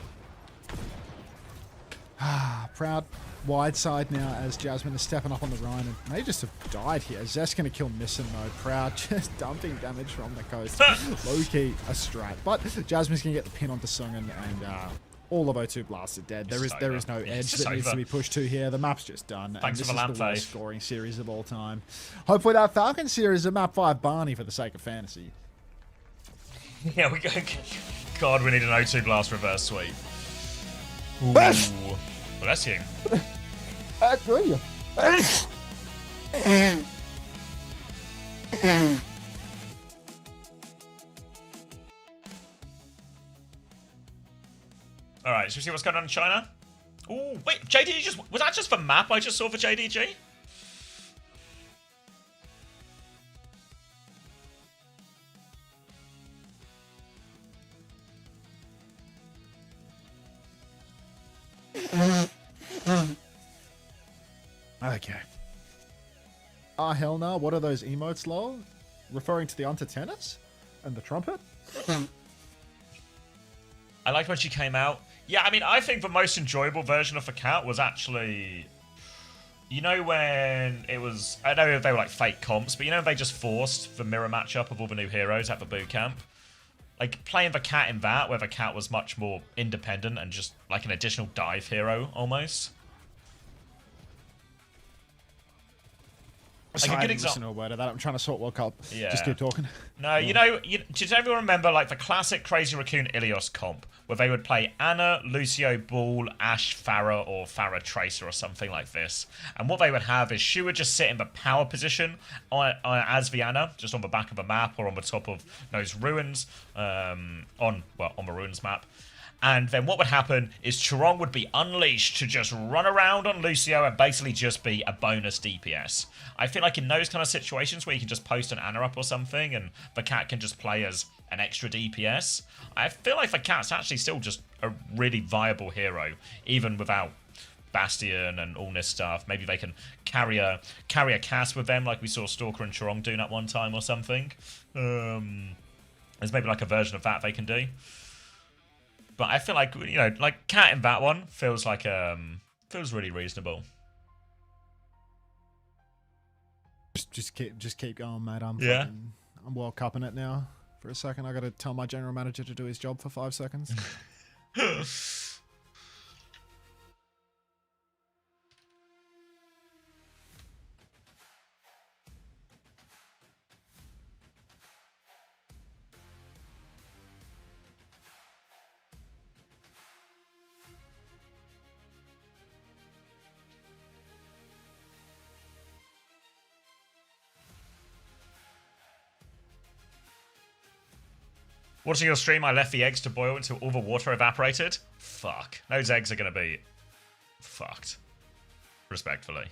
Proud wide side now as Jasmine is stepping up on the Rhine and may just have died here. Zest going to kill Missin though. Proud just dumping damage from the coast. Low-key a strat. But Jasmine's going to get the pin onto Sungan, and all of O2 Blast are dead. There is no edge that needs to be pushed to here. The map's just done. Thanks and for the lamp, this is the worst Faith. scoring series of all time. Hopefully that Falcon series of map 5 Barney for the sake of fantasy. Yeah, we go. God, we need an O2 Blast reverse sweep. Ooh. Well, that's you. Alright, should we see what's going on in China? Ooh, wait, JDG was that just the map I just saw for JDG? Okay. Ah, hell no. What are those emotes, lol? Referring to the Antatennis? And the trumpet? I liked when she came out. Yeah, I mean, I think the most enjoyable version of the Cat was actually... You know when it was... I know they were like fake comps, but you know they just forced the mirror matchup of all the new heroes at the boot camp? Like, playing the Cat in that, where the Cat was much more independent and just like an additional dive hero, almost. Like Sorry, a good I didn't listen example. to a word of that. I'm trying to sort World Cup. Yeah. Just keep talking. No, you know, does everyone remember like the classic Crazy Raccoon Ilios comp where they would play Anna, Lucio, Ball, Ashe, Farah, or Farah Tracer or something like this? And what they would have is she would just sit in the power position as the Anna, just on the back of the map or on the top of those ruins, on the ruins map. And then what would happen is Chorong would be unleashed to just run around on Lucio and basically just be a bonus DPS. I feel like in those kind of situations where you can just post an Anna up or something and the Cat can just play as an extra DPS, I feel like the Cat's actually still just a really viable hero, even without Bastion and all this stuff. Maybe they can carry a Cass with them like we saw Stalker and Chorong doing at one time or something. There's maybe like a version of that they can do. But I feel like, you know, like Cat in that one feels like feels really reasonable. Just keep going, mate. Yeah. I'm World Cupping it now. For a second, I got to tell my general manager to do his job for 5 seconds. Watching your stream, I left the eggs to boil until all the water evaporated. Fuck. Those eggs are going to be fucked. Respectfully.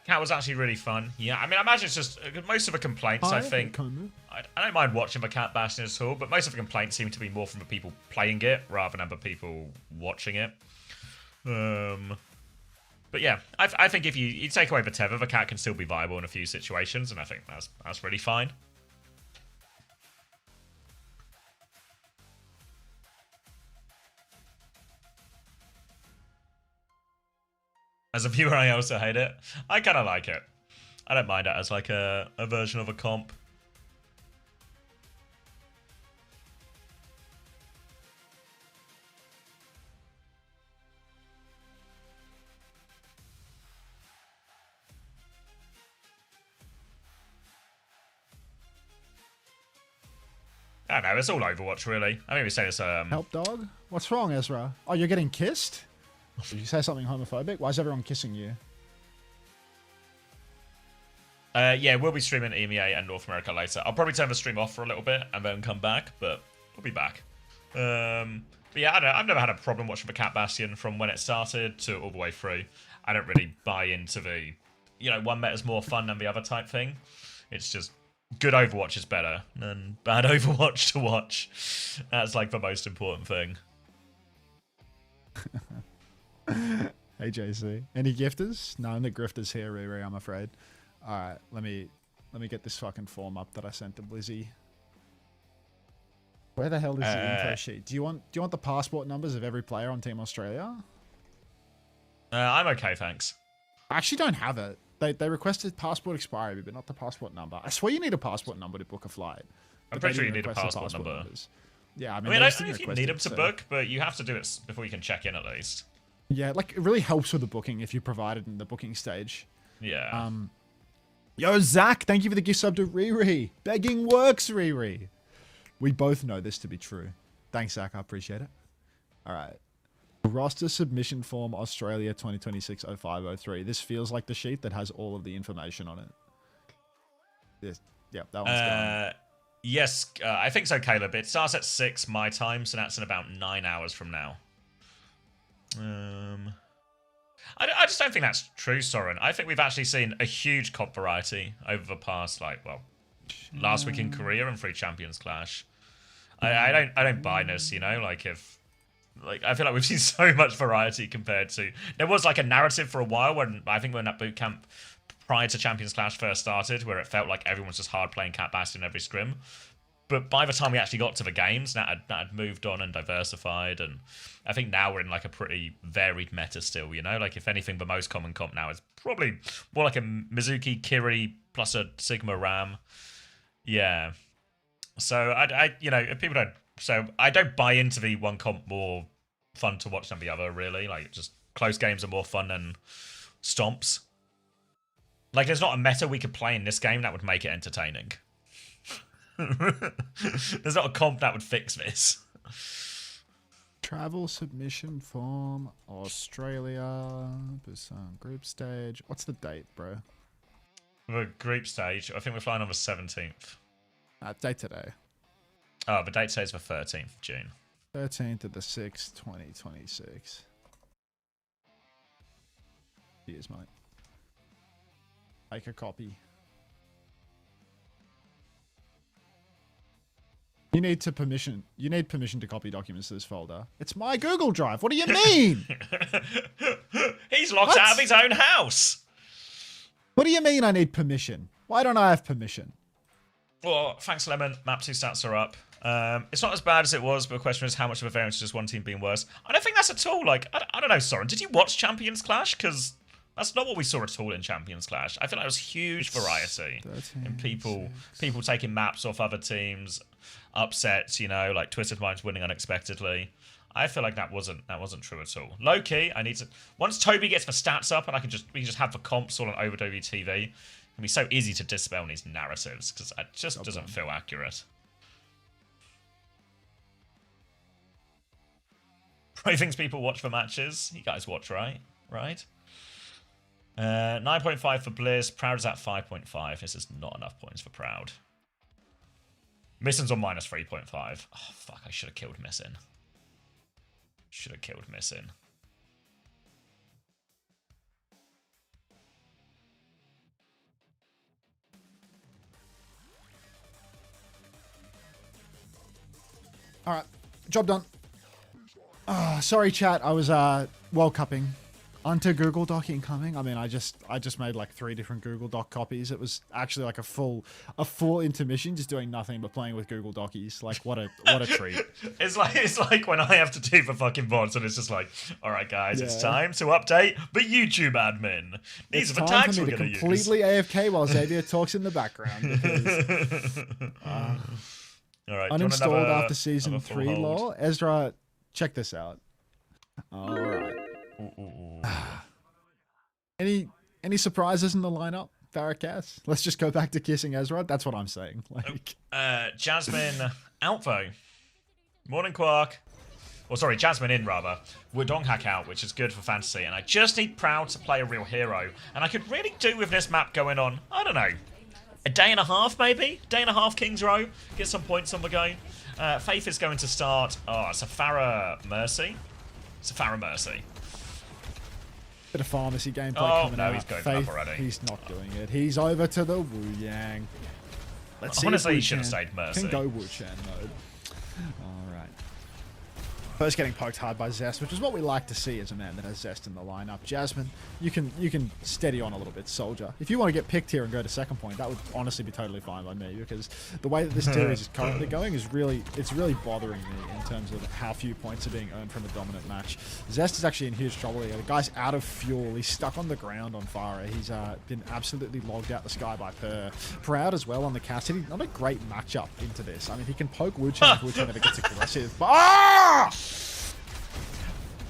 Cat was actually really fun. Yeah, I mean, I imagine it's just most of the complaints, I think. I don't mind watching the Cat Bastion at all, but most of the complaints seem to be more from the people playing it rather than the people watching it. But yeah, I think if you take away the tether, the cat can still be viable in a few situations, and I think that's really fine. As a viewer, I also hate it. I kind of like it. I don't mind it as like a version of a comp. I don't know, it's all Overwatch, really. I think we say it's Help dog? What's wrong, Ezra? Oh, you're getting kissed? Did you say something homophobic? Why is everyone kissing you? Yeah, we'll be streaming EMEA and North America later. I'll probably turn the stream off for a little bit and then come back, but we'll be back. But yeah, I don't know, I've never had a problem watching the Cat Bastion from when it started to all the way through. I don't really buy into the, you know, one meta's more fun than the other type thing. It's just good Overwatch is better than bad Overwatch to watch. That's like the most important thing. Hey JC, any gifters? No, the grifters here, Riri, I'm afraid. All right, let me get this fucking form up that I sent to Blizzy. Where the hell is the info sheet? Do you want the passport numbers of every player on Team Australia? I'm okay, thanks. I actually don't have it. They requested passport expiry, but not the passport number. I swear you need a passport number to book a flight. I'm pretty sure you need a passport number. Numbers. Yeah, I mean, I don't know if you need them to book, but you have to do it before you can check in at least. Yeah, like it really helps with the booking if you provide it in the booking stage. Yeah. Yo, Zach, thank you for the gift sub to Riri. Begging works, Riri. We both know this to be true. Thanks, Zach. I appreciate it. All right. Roster submission form Australia 2026-05-03. This feels like the sheet that has all of the information on it. Yes. Yep, that one's gone. Yes, I think so, Caleb. It starts at 6 my time, so that's in about 9 hours from now. I just don't think that's true, Soren. I think we've actually seen a huge comp variety over the past, like, well, last week in Korea and 3 Champions Clash. I don't buy this, you know, like if, like I feel like we've seen so much variety compared to, there was like a narrative for a while when I think when that boot camp prior to Champions Clash first started, where it felt like everyone was just hard playing Cat Bastion every scrim. But by the time we actually got to the games, that had moved on and diversified, and I think now we're in like a pretty varied meta still, you know? Like if anything, the most common comp now is probably more like a Mizuki Kiri plus a Sigma Ram. Yeah. So I you know, if people don't, so I don't buy into the one comp more fun to watch than the other, really. Like just close games are more fun than stomps. Like there's not a meta we could play in this game that would make it entertaining. There's not a comp that would fix this. Travel submission form Australia group stage. What's the date, bro? The group stage, I think we're flying on the 17th. Date today. Oh, the date today is the 13th of June. 13th to the 6th, 2026. Cheers, mate. Make a copy. You need permission to copy documents to this folder. It's my Google Drive. What do you mean? He's locked out of his own house. What do you mean I need permission? Why don't I have permission? Well, thanks, Lemon. Map 2 stats are up. It's not as bad as it was, but the question is how much of a variance is just one team being worse? I don't think that's at all. Like, I don't know, Soren. Did you watch Champions Clash? Because that's not what we saw at all in Champions Clash. I feel like it was huge variety in people taking maps off other teams, upsets, you know, like Twisted Minds winning unexpectedly. I feel like that wasn't true at all. Low key, I need to once Toby gets the stats up and we can just have the comps all on OWCS TV. It'll be so easy to dispel these narratives because it just doesn't feel accurate. Probably thinks people watch the matches. You guys watch, right? Right? 9.5 for Blizz. Proud is at 5.5. This is not enough points for Proud. Missin's on minus 3.5. Oh, fuck. I should have killed Missin. Should have killed Missin. All right. Job done. Oh, sorry, chat. I was World Cupping. Onto Google Doc incoming. I mean, I just made like 3 different Google Doc copies. It was actually like a full intermission, just doing nothing but playing with Google Docies. Like what a treat. It's like when I have to do for fucking bots, and it's just like, all right, guys, it's time to update the YouTube admin. These are the tags we're gonna use. Completely AFK while Xavier talks in the background. Because, all right, uninstalled after season 3. Lol. Ezra, check this out. All right. Any surprises in the lineup, Farrakaz? Let's just go back to kissing Ezra. That's what I'm saying. Like, Jasmine out though. Morning Quark. Well, sorry, Jasmine in rather. Wudong hack out, which is good for fantasy, and I just need Proud to play a real hero. And I could really do with this map going on, I don't know, a day and a half maybe? Day and a half King's Row. Get some points on the go. Faith is going to start. Oh, it's a Farah Mercy. It's a Farah Mercy. Bit of pharmacy gameplay coming out. He's going Faith, up already. He's not doing it. He's over to the Wu Yang. Let's see. Honestly, he should have stayed Mercy. Can go Wu Chan mode. All right. First getting poked hard by Zest, which is what we like to see as a man that has Zest in the lineup. Jasmine, you can steady on a little bit, Soldier. If you want to get picked here and go to second point, that would honestly be totally fine by me, because the way that this series is currently going is really bothering me in terms of how few points are being earned from a dominant match. Zest is actually in huge trouble here. The guy's out of fuel. He's stuck on the ground on Farah. He's been absolutely logged out the sky by Per. Proud as well on the cast. Not a great matchup into this. I mean, he can poke Wu Chan if Wu Chan ever gets aggressive. But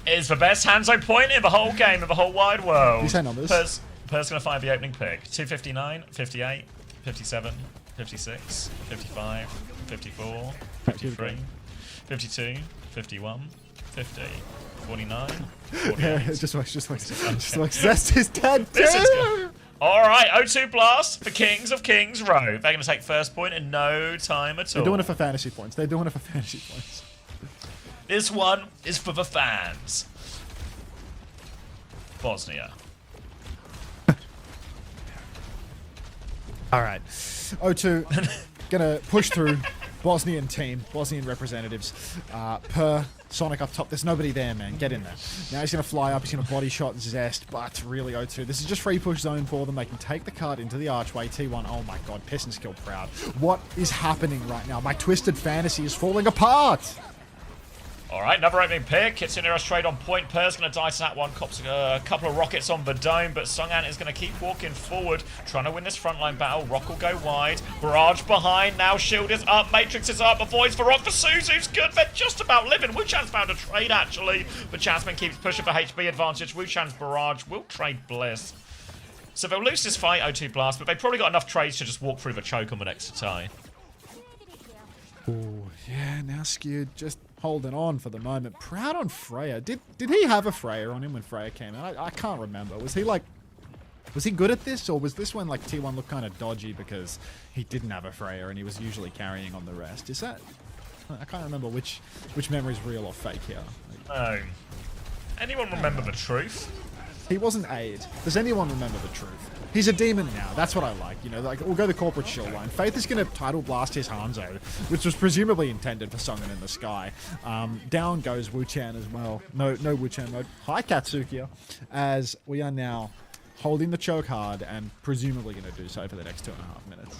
It's the best Hanzo point in the whole game, in the whole wide world. These numbers. Per's going to find the opening pick. 259, 58, 57, 56, 55, 54, 53, 52, 51, 50, 49, 48. yeah, it just like Zest is dead too. This is good. Alright, O2 Blast for Kings of Kings Row. They're going to take first point in no time at all. They're doing it for fantasy points. They're doing it for fantasy points. This one is for the fans. Bosnia. All right. O2 gonna push through. Bosnian team, Bosnian representatives. Per Sonic up top. There's nobody there, man. Get in there. Now he's gonna fly up. He's gonna body shot Zest, but really O2. This is just free push zone for them. They can take the card into the archway. T1. Oh my god. Pistons kill Proud. What is happening right now? My twisted fantasy is falling apart. Alright, another opening pick. Kitsunera straight on point. Per's going to dice that one. Cops a couple of rockets on the dome, but Songan is going to keep walking forward, trying to win this frontline battle. Rock will go wide. Barrage behind. Now Shield is up. Matrix is up. The voids for Rock for Suzu's good. They're just about living. Wu-Chan's found a trade, actually, but Jasmine keeps pushing for HB advantage. Wu-Chan's Barrage will trade Bliss. So they'll lose this fight, O2 Blast, but they've probably got enough trades to just walk through the choke on the next tie. Oh, yeah, now Skewed just holding on for the moment. Proud on Freya. Did he have a Freya on him when Freya came out? I can't remember. Was he good at this, or was this when like T1 looked kind of dodgy because he didn't have a Freya and he was usually carrying on the rest? Is that... I can't remember which memory's real or fake here. Oh. Anyone remember the truth? He wasn't Aid. Does anyone remember the truth? He's a demon now. That's what I like. You know, like we'll go the corporate shield line. Faith is going to title blast his Hanzo, which was presumably intended for Songan in the sky. Down goes Wu-Chan as well. No Wu-Chan mode. Hi, Katsukiya. As we are now holding the choke hard and presumably going to do so for the next 2.5 minutes.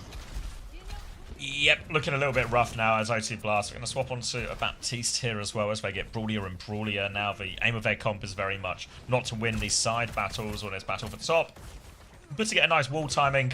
Yep, looking a little bit rough now as OT Blast. We're going to swap onto a Baptiste here as well as they get brawlier and brawlier. Now the aim of their comp is very much not to win these side battles or this battle for the top, but to get a nice wall timing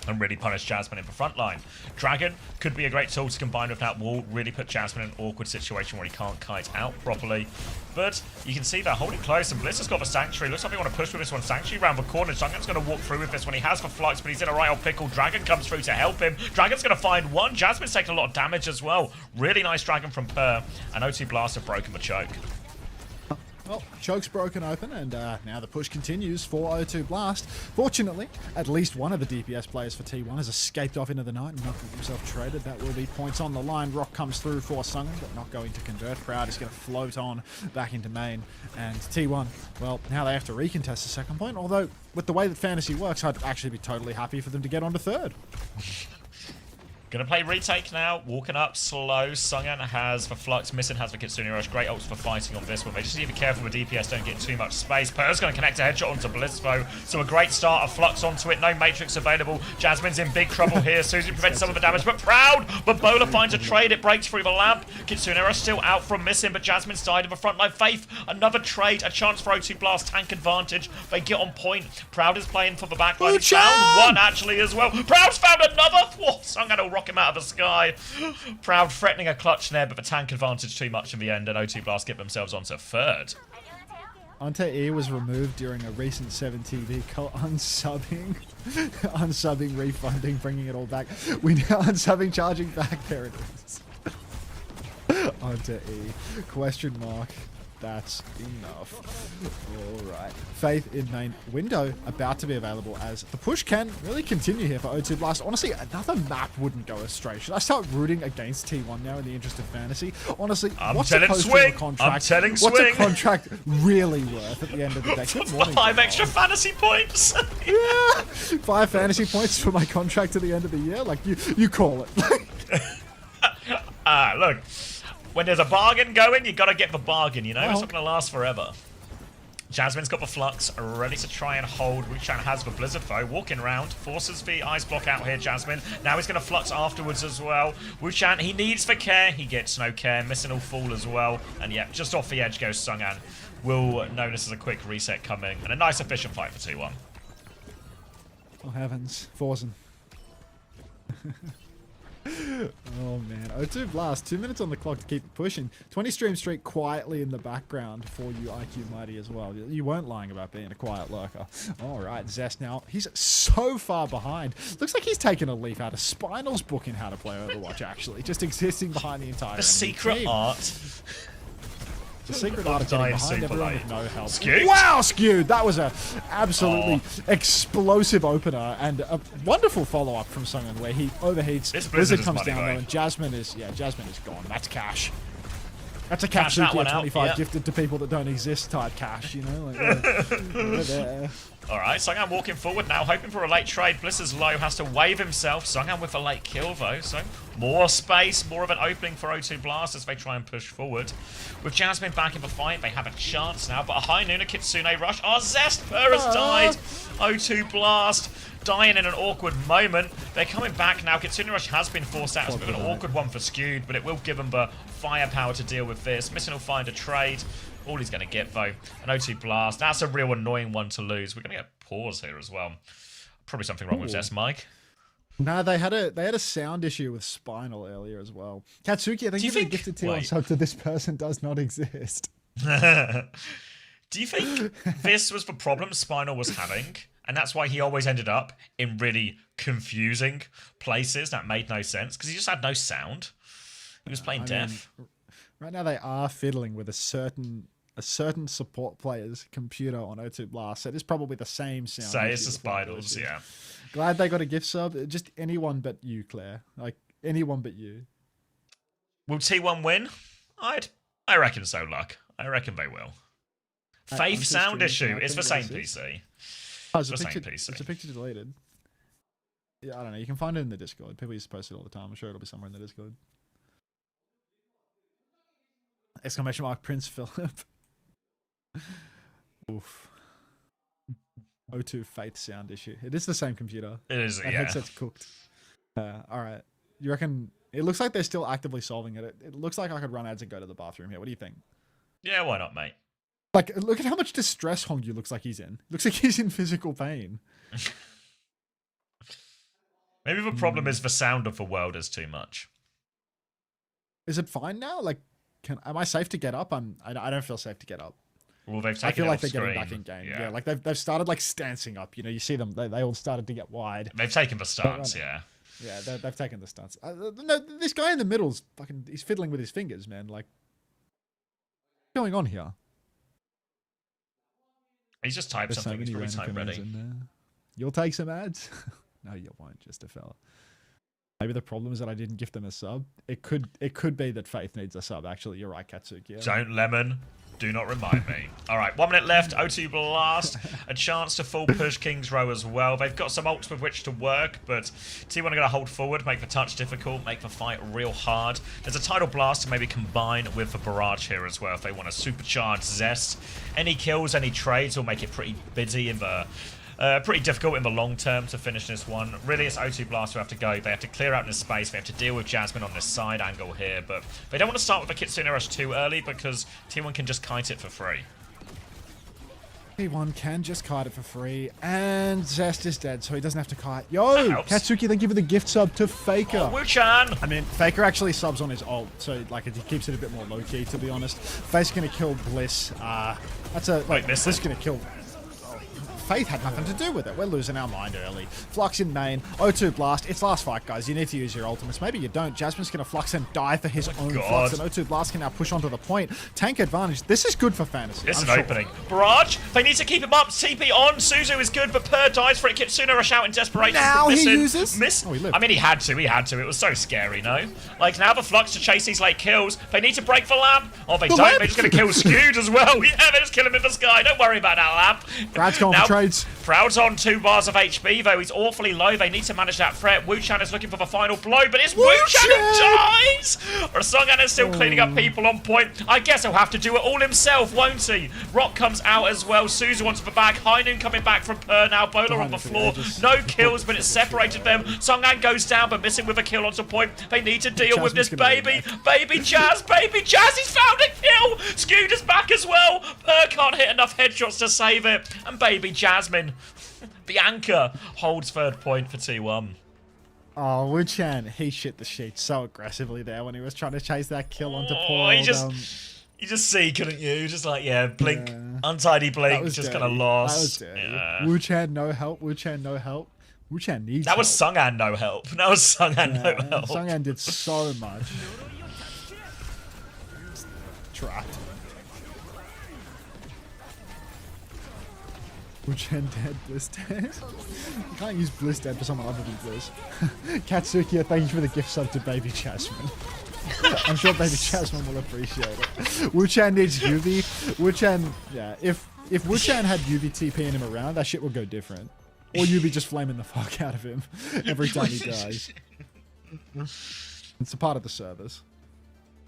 and really punish Jasmine in the front line. Dragon could be a great tool to combine with that wall, really put Jasmine in an awkward situation where he can't kite out properly. But you can see they're holding close, and Bliss has got the Sanctuary. Looks like they want to push with this one. Sanctuary around the corner. Sungan's going to walk through with this one. He has the Flux, but he's in a right old pickle. Dragon comes through to help him. Dragon's going to find one. Jasmine's taking a lot of damage as well. Really nice Dragon from Per, and OT Blast have broken the choke. Well, choke's broken open, and now the push continues for O2 Blast. Fortunately, at least one of the DPS players for T1 has escaped off into the night and not got himself traded. That will be points on the line. Rock comes through for Sungan, but not going to convert. Proud is going to float on back into main. And T1, well, now they have to recontest the second point, although with the way that Fantasy works, I'd actually be totally happy for them to get onto third. Gonna play retake now, walking up slow. Sungan has the Flux, Missing has the Kitsune Rush. Great ults for fighting on this one. They just need to be careful with DPS, don't get too much space. Per's gonna connect a headshot onto Blissfo, so a great start of Flux onto it. No Matrix available. Jasmine's in big trouble here. Susie prevents some of the damage, but Proud! But Bola finds a trade, it breaks through the lamp. Kitsune Rush still out from Missing, but Jasmine's died in the front line. Faith, another trade, a chance for O2 Blast, tank advantage. They get on point. Proud is playing for the back line. He found one actually as well. Proud's found another! Whoa, Sungan will rock him out of the sky. Proud threatening a clutch there, but the tank advantage too much in the end, and O2 Blast get themselves onto third. Ante E was removed during a recent 7TV unsubbing, unsubbing, refunding, bringing it all back. We now unsubbing, charging back. There it is. Ante E. Question mark. That's enough. Alright. Faith in main window about to be available as the push can really continue here for O2 Blast. Honestly, another map wouldn't go astray. Should I start rooting against T1 now in the interest of fantasy? Honestly, what's a contract really worth at the end of the day? Good morning, 5 extra fantasy points. Yeah, 5 fantasy points for my contract at the end of the year. Like you call it. Look. When there's a bargain going, you gotta get the bargain, you know? It's not gonna last forever. Jasmine's got the Flux, ready to try and hold. Wuchan has the Blizzard Foe, walking around, forces the Ice Block out here, Jasmine. Now he's gonna Flux afterwards as well. Wuchan, he needs the care, he gets no care. Missing all Fall as well. And yeah, just off the edge goes Sungan. We'll notice as a quick reset coming. And a nice efficient fight for 2-1. Oh heavens, Forzen. Oh man, O2 Blast, 2 minutes on the clock to keep it pushing. 20 stream streak quietly in the background for you IQ Mighty as well. You weren't lying about being a quiet lurker. Alright, Zest now, he's so far behind. Looks like he's taken a leaf out of Spinal's book in how to play Overwatch actually, just existing behind the entire The secret team. art. The secret art of getting behind everyone with no help. Skewed. Wow, Skewed! That was a absolutely explosive opener and a wonderful follow-up from Sungan where he overheats. Blizzard comes down though, and Jasmine is gone. That's cash. That's a cash that 25 gifted to people that don't exist type cash, you know? Like, we're there. Alright, Sungan walking forward now, hoping for a late trade. Bliss is low, has to wave himself. Sungan with a late kill though, so more space, more of an opening for O2 Blast as they try and push forward. With Jasmine back in the fight, they have a chance now, but a high Nuna Kitsune rush. Oh, Zest Per has died! O2 Blast dying in an awkward moment. They're coming back now. Kitsune Rush has been forced out. It's a bit of an awkward one for Skewed, but it will give them the firepower to deal with this. Missing will find a trade. All he's going to get, though, an O2 Blast. That's a real annoying one to lose. We're going to get pause here as well. Probably something wrong with Zest, Mike. No, they had a sound issue with Spinal earlier as well. Katsuki, I think you gifted T1 sub to this person does not exist. Do you think this was the problem Spinal was having? And that's why he always ended up in really confusing places that made no sense? Because he just had no sound. He was playing deaf. Right now they are fiddling with a certain support player's computer on O2 Blast. It is probably the same sound. Say it's the Spiders, yeah. Glad they got a gift sub. Just anyone but you, Claire. Like, anyone but you. Will T1 win? I reckon so, Luck. I reckon they will. Faith sound issue. It's the same PC. Oh, it's a picture deleted. Yeah, I don't know. You can find it in the Discord. People used to post it all the time. I'm sure it'll be somewhere in the Discord. Exclamation mark Prince Philip. Oof. O2 Faith sound issue. It is the same computer. It is, That yeah. headset's cooked. All right. You reckon... It looks like they're still actively solving it. It looks like I could run ads and go to the bathroom here. What do you think? Yeah, why not, mate? Like, look at how much distress Hongyu looks like he's in. Looks like he's in physical pain. Maybe the problem is the sound of the world is too much. Is it fine now? Like, am I safe to get up? I don't feel safe to get up. Well, they've taken I feel it like off they're screen. getting back in game. Yeah, like they've started like stancing up. You know, you see them. They all started to get wide. They've taken the stance, yeah. Yeah, they've taken the stance. No, this guy in the middle's fucking. He's fiddling with his fingers, man. Like, what's going on here? He's just typed There's so something. He's many probably random type commands ready. in there. You'll take some ads. No, you won't, just a fella. Maybe the problem is that I didn't gift them a sub. It could be that Faith needs a sub. Actually, you're right, Katsuki. Yeah. Don't lemon. Do not remind me. All right, 1 minute left. O2 Blast. A chance to full push King's Row as well. They've got some ults with which to work, but T1 are going to hold forward, make the touch difficult, make the fight real hard. There's a Tidal Blast to maybe combine with the Barrage here as well if they want to supercharge Zest. Any kills, any trades will make it pretty busy in the... pretty difficult in the long term to finish this one. Really, it's O2 Blast who have to go. They have to clear out this space. They have to deal with Jasmine on this side angle here. But they don't want to start with a Kitsune Rush too early because T1 can just kite it for free. T1 can just kite it for free. And Zest is dead, so he doesn't have to kite. Yo! Katsuki, thank you for the gift sub to Faker. Oh, Wu-chan! I mean, Faker actually subs on his ult, so like it keeps it a bit more low-key, to be honest. Fake's gonna kill Bliss. That's a... Like, Bliss gonna kill... Faith had nothing to do with it. We're losing our mind early. Flux in main. O2 Blast. It's last fight, guys. You need to use your ultimates. Maybe you don't. Jasmine's going to Flux and die for his own Flux. And O2 Blast can now push onto the point. Tank advantage. This is good for fantasy. It's an opening. Barrage. They need to keep him up. CP on. Suzu is good, but Per dies for it. Kitsune rush out in desperation. Now he uses... Miss. Oh, he lived. I mean, he had to. It was so scary, no? Like, now the Flux to chase these late kills. They need to break the lamp. Oh, they don't. They're just going to kill Skewed as well. Yeah, they just kill him in the sky. Don't worry about that lamp. Brad's going for trades. Proud's on 2 bars of HP, though. He's awfully low. They need to manage that threat. Wu-chan is looking for the final blow, but it's Wu-chan who dies! Or Songan is still cleaning up people on point. I guess he'll have to do it all himself, won't he? Rock comes out as well. Suzu onto the back. Hainun coming back from Per now. Bola on the floor. No kills, but it's separated them. Songan goes down, but missing with a kill onto point. They need to deal with this baby. Baby Jazz. Baby Jazz. He's found a kill. Scooter's back as well. Per can't hit enough headshots to save it. And baby Jasmine, the anchor, holds third point for T1. Oh, Wu-chan, he shit the sheet so aggressively there when he was trying to chase that kill onto poor you just see, couldn't you? Just like, yeah, blink, untidy blink, just kind of lost. That was dirty. Yeah. Wu-chan, no help. Wu-chan, no help. Wu-chan needs That was Songan no help. That was Songan no help. Songan did so much. Trapped. Wu-chan dead, Bliss dead. You can't use Bliss dead for someone other than Bliss. Katsuki, thank you for the gift sub to Baby Jasmine. I'm sure Baby Jasmine will appreciate it. Wu-chan needs Yuvi. Wu-chan, yeah, if Wu-chan had Yuvi TPing him around, that shit would go different. Or Yuvi just flaming the fuck out of him every time he dies. It's a part of the service.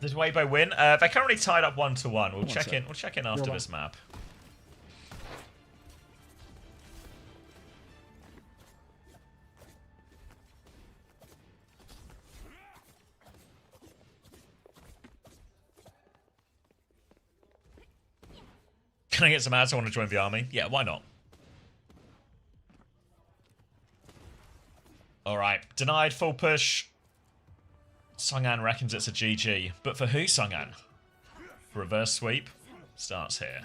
Did Weibo win? They're currently tied up 1-1. We'll check in. We'll check in after You're this map. Can I get some ads? I want to join the army. Yeah, why not? Alright, denied full push. Songan reckons it's a GG. But for who, Songan? Reverse sweep starts here.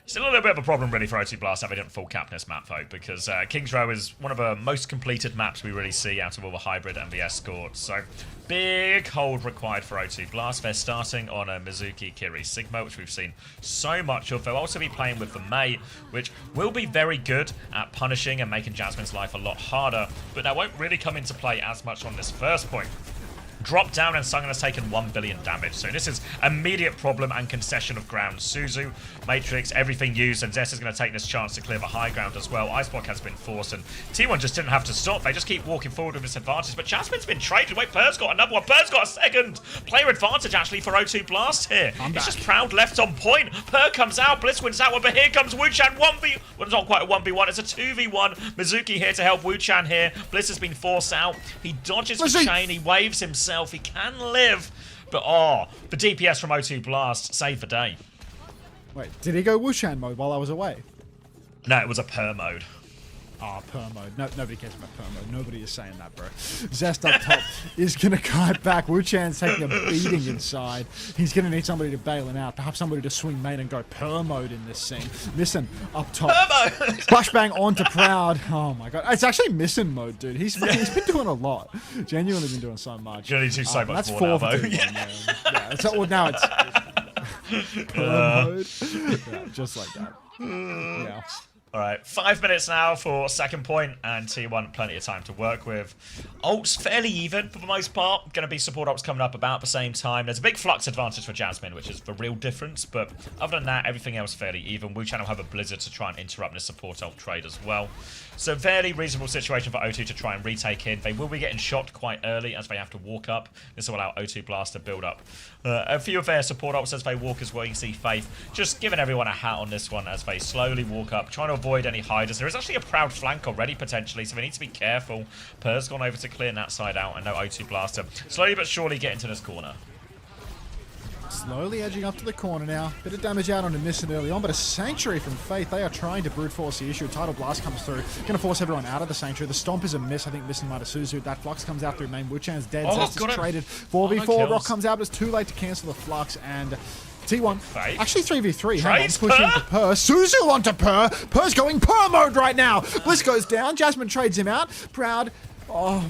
Still a little bit of a problem really for O2 Blast having a full cap this map though, because King's Row is one of the most completed maps we really see out of all the hybrid and the escort. So big hold required for O2 Blast. They're starting on a Mizuki Kiri Sigma, which we've seen so much of. They'll also be playing with the Mei, which will be very good at punishing and making Jasmine's life a lot harder, but that won't really come into play as much on this first point. dropped down and Sungan has taken 1 billion damage. So this is immediate problem and concession of ground. Suzu, Matrix, everything used, and Zest is going to take this chance to clear the high ground as well. Iceblock has been forced, and T1 just didn't have to stop. They just keep walking forward with this advantage, but Jasmine's been traded. Wait, Purr's got another one. Purr's got a second player advantage, actually, for O2 Blast here. It's just Proud left on point. Purr comes out, Bliss wins that one, but here comes Wuchan 1v... Well, it's not quite a 1v1, it's a 2v1. Mizuki here to help Wuchan here. Bliss has been forced out. He dodges the chain, he waves himself, he can live. But, the DPS from O2 Blast saved the day. Wait, did he go Wuchan mode while I was away? No, it was a Purr mode. Per mode. No, nobody cares about per mode. Nobody is saying that, bro. Zest up top is going to kite back. Wuchan's taking a beating inside. He's going to need somebody to bail him out. Perhaps somebody to swing main and go per mode in this scene. Missing up top. Flashbang onto Proud. Oh my god. It's actually missing mode, dude. He's been doing a lot. Genuinely been doing so much. You're going to do so much that's more 4 now, for though. 2-1, man. Yeah, now it's per mode. Yeah, just like that. Yeah. All right, 5 minutes now for second point, and T1 plenty of time to work with. Ults fairly even for the most part. Going to be support ults coming up about the same time. There's a big flux advantage for Jasmine, which is the real difference. But other than that, everything else fairly even. Wuchan will have a Blizzard to try and interrupt this support ult trade as well. So fairly reasonable situation for O2 to try and retake in. They will be getting shot quite early as they have to walk up. This will allow O2 Blast to build up a few of their support ults as they walk as well. You can see Faith just giving everyone a hat on this one as they slowly walk up, trying to avoid any hiders. There is actually a Proud flank already potentially, so they need to be careful. Purr's gone over to clear that side out, and no O2 Blaster slowly but surely get into this corner. Slowly edging up to the corner now. Bit of damage out on a Missing early on, but a Sanctuary from Faith. They are trying to brute force the issue. Tidal Blast comes through. Going to force everyone out of the Sanctuary. The Stomp is a miss. I think Missing might have Suzu. That Flux comes out through main. Wuchan's dead. Zest is traded. 4v4. Rock comes out, but it's too late to cancel the Flux. And T1. Faith. Actually 3v3. Trades pushing to Purr. Suzu onto Purr. Purr's going Purr mode right now. Bliss goes down. Jasmine trades him out. Proud.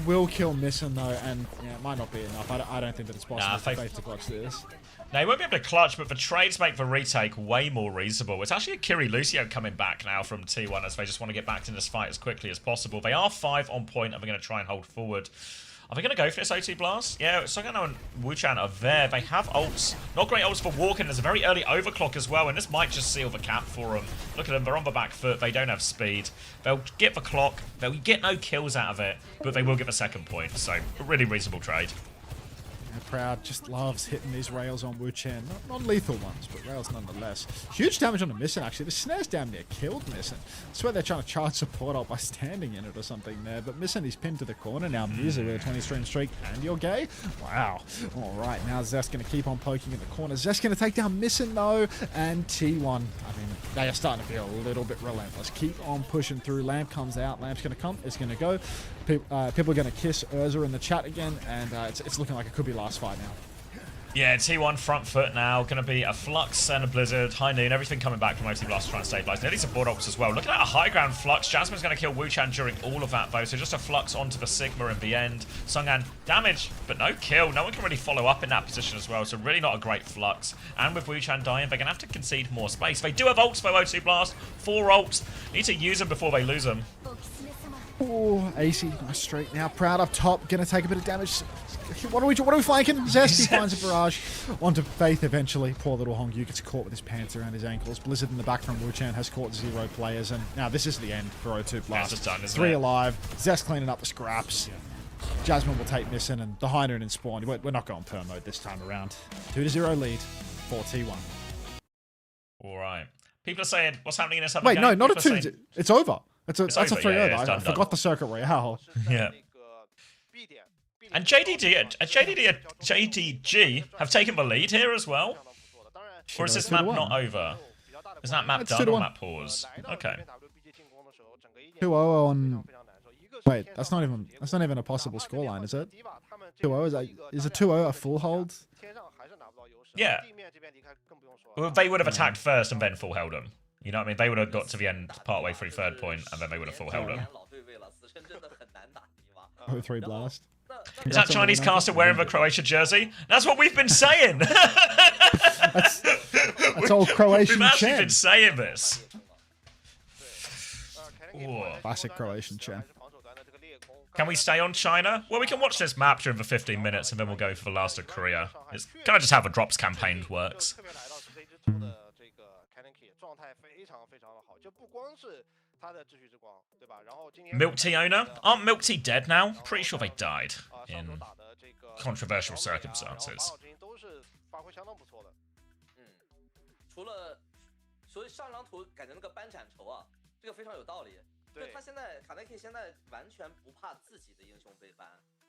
Will kill Missing though, and yeah, it might not be enough. I don't think that it's possible for Faith to clutch this. Now, he won't be able to clutch, but the trades make the retake way more reasonable. It's actually a Kiri Lucio coming back now from T1 as they just want to get back to this fight as quickly as possible. They are 5 on point, and they're going to try and hold forward. Are they going to go for this O2 Blast? Yeah, Sogano and Wuchan are there. They have ults. Not great ults for walking. There's a very early overclock as well, and this might just seal the cap for them. Look at them. They're on the back foot. They don't have speed. They'll get the clock. They'll get no kills out of it, but they will get a second point. So, a really reasonable trade. Proud just loves hitting these rails on Wuchan. Not lethal ones, but rails nonetheless. Huge damage on the Missing, actually. The snare's damn near killed Missing. I swear they're trying to charge support up by standing in it or something there. But Missing is pinned to the corner now. Musa with a 20-stream streak, and you're gay? Wow. All right, now Zest going to keep on poking in the corner. Zest going to take down Missing, though. And T1, I mean, they are starting to be a little bit relentless. Keep on pushing through. Lamp comes out. Lamp's going to come. It's going to go. People are going to kiss Urza in the chat again, and it's looking like it could be last fight now. Yeah, T1 front foot now. Going to be a Flux and a Blizzard. High Noon, everything coming back from OT Blast to try and stabilize. Nearly support ults as well. Looking at a high ground Flux. Jasmine's going to kill Wuchan during all of that, though. So just a Flux onto the Sigma in the end. Sungan, damage, but no kill. No one can really follow up in that position as well. So really not a great Flux. And with Wuchan dying, they're going to have to concede more space. They do have ults for OT Blast. 4 ults. Need to use them before they lose them. Oh, AC, nice streak. Now Proud up top, gonna take a bit of damage. What are we flanking? Zesty finds a barrage onto Faith eventually. Poor little Hongyu gets caught with his pants around his ankles. Blizzard in the back from Wuchan has caught 0 players, and now this is the end for O2 Blast. It's done, isn't 3 it? alive. Zest cleaning up the scraps. Jasmine will take Missing, and the High Noon and Spawn. We're not going per mode this time around. 2-0 lead for T1. All right. People are saying, what's happening in this other Wait, game? no, not a People are 2. saying- It's over. That's a over, 3-0. yeah, it's I done. forgot the Circuit Royale. Yeah. And JDG have taken the lead here as well? Or is this map not over? Is that map It's done 2-1. or map pause? Okay. 2-0 on. Wait, that's not even a possible scoreline, is it? 2-0 is a 2-0 a full hold? Yeah. Well, they would have attacked first and then full held them. You know what I mean? They would have got to the end partway through third point and then they would have full held them. 0-3 Blast. Is that Chinese caster wearing the Croatia jersey? That's what we've been saying! That's all Croatian We've actually Chen. been saying this. Ooh. Classic Croatian Chen. Can we stay on China? Well, we can watch this map during the 15 minutes and then we'll go for the last of Korea. It's kind of just how the drops campaign works. 特别来到这一支图的这个 Kaneki 状态非常非常的好，就不光是他的秩序之光，对吧？然后今年 Milk Tea owner? Aren't Milk Tea dead now? Pretty sure they died 上 in 周打的这个 controversial 然后 circumstances. 法老之音都是发挥相当不错的。除了，所以上张图感觉那个班斩仇啊，这个非常有道理。就他现在卡内克现在完全不怕自己的英雄被ban，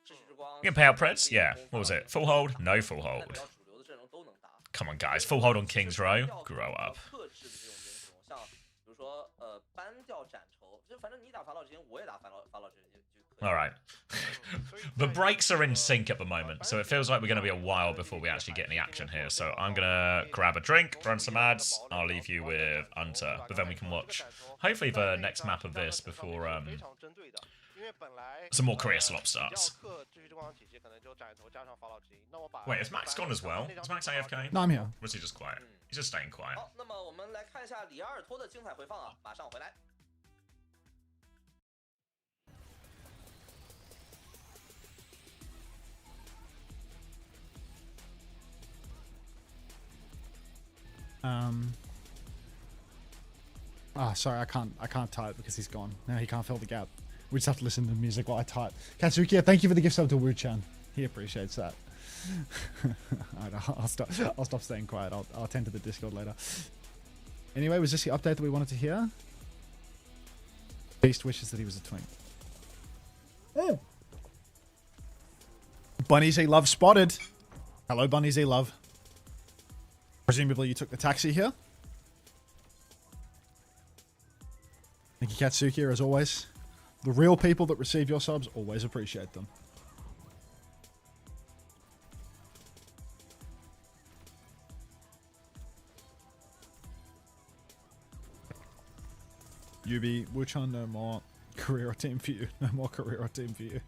秩序之光。You can pay out Preds? Yeah. What was it? Full hold? No full hold. 比较主流的阵容都能打。Come on, guys. Full hold on King's Row. Grow up. 克制的这种英雄，像比如说ban掉斩仇，就反正你打法老之音，我也打法老之音就可以。All right. The breaks are in sync at the moment, so it feels like we're going to be a while before we actually get any action here. So I'm going to grab a drink, run some ads. I'll leave you with Hunter, but then we can watch hopefully the next map of this before some more Korea slop starts. Wait, is Max gone as well? Is Max AFK? No, I'm here. Or was he just quiet? He's just staying quiet. 好，那么我们来看一下里阿尔托的精彩回放啊，马上回来。Sorry, I can't type because he's gone. Now he can't fill the gap. We just have to listen to the music while I type. Katsuki, thank you for the gift sub to Wu-chan. He appreciates that. Alright, I'll stop staying quiet. I'll attend to the Discord later. Anyway, was this the update that we wanted to hear? Beast wishes that he was a twink. Oh. Bunny Z Love spotted. Hello, Bunny Z Love. Presumably you took the taxi here. Thank you, Katsuki, as always. The real people that receive your subs always appreciate them. Yubi, Wuchan, no more career or team for you. No more career or team for you.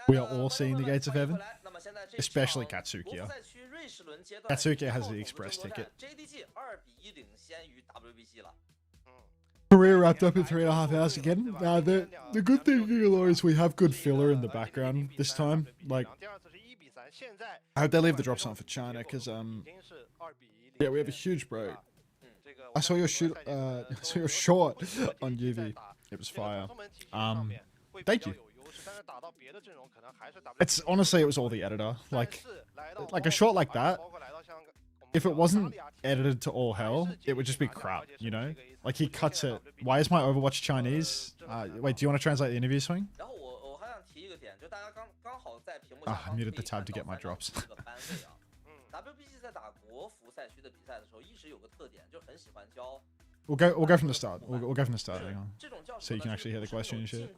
We are all seeing the gates of heaven, especially Katsuki. Katsuki has the express ticket. Career wrapped up in 3.5 hours again. The good thing here is we have good filler in the background this time. Like, I hope they leave the drops on for China because yeah, we have a huge break. I saw your short on UV. It was fire. Thank you. It's honestly, it was all the editor. Like a shot like that, if it wasn't edited to all hell, it would just be crap, you know? Like he cuts it. Why is my Overwatch Chinese? Wait, do you want to translate the interview swing? I muted the tab to get my drops. We'll go from the start. We'll go from the start. Hang on. So you can actually hear the question and shit.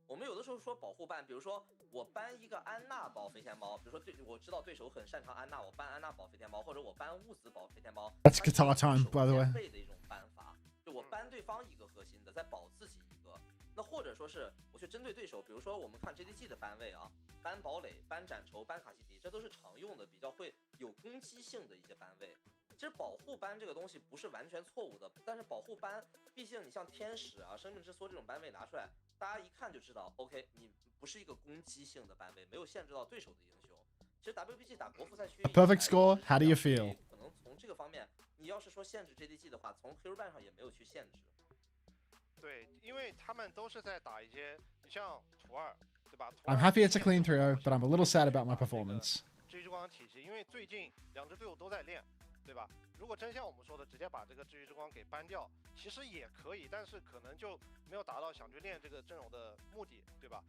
我们有的时候说保护ban，比如说我ban一个安娜保飞天猫，比如说我知道对手很擅长安娜，我ban安娜保飞天猫，或者我ban物资保飞天猫。That's guitar time, by the way. 的一种ban法，就我ban对方一个核心的，再保自己一个。那或者说是我去针对对手，比如说我们看 JDG 的ban位啊，ban堡垒、ban斩仇、ban卡西迪，这都是常用的，比较会有攻击性的一些ban位。其实保护班这个东西不是完全错误的，但是保护班，毕竟你像天使啊、生命之梭这种班位拿出来，大家一看就知道 ，OK， 你不是一个攻击性的班位，没有限制到对手的英雄。其实 WBG 打国服赛区 ，Perfect score. How do you feel? 可能从这个方面，你要是说限制 JDG 的话，从 Hero 班上也没有去限制。对，因为他们都是在打一些，你像图二，对吧？ I'm happy it's a clean 3-0, but I'm a little sad about my performance. 追之光体系，因为最近两支队伍都在练。 对吧？如果真像我们说的，直接把这个治愈之光给ban掉，其实也可以，但是可能就没有达到想去练这个阵容的目的，对吧？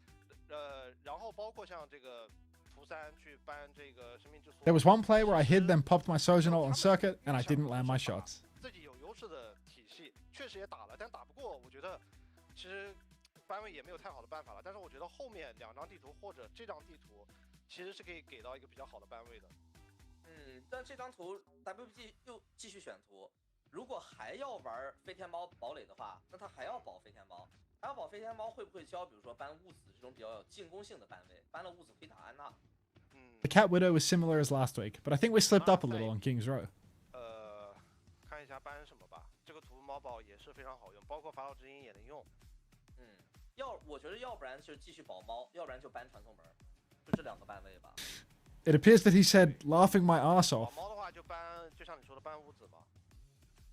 然后包括像这个图三去ban这个生命之梭。There was one play where I hid, then popped my Sojourn ult on circuit, and I didn't land my shots. 自己有优势的体系，确实也打了，但打不过，我觉得其实ban位也没有太好的办法了。但是我觉得后面两张地图或者这张地图，其实是可以给到一个比较好的ban位的。 但这张图 WBG 又继续选图，如果还要玩飞天猫堡垒的话，那他还要保飞天猫，还要保飞天猫会不会教，比如说搬物资这种比较有进攻性的班位，搬了物资可以打安娜。The Cat Widow was similar as last week, but I think we slipped up a little on King's Row. 看一下搬什么吧。这个图猫宝也是非常好用，包括法老之音也能用。我觉得要不然就继续保猫，要不然就搬传送门，就这两个班位吧。It appears that he said, laughing my ass 保 off. 猫的话就搬，就像你说的搬五子嘛。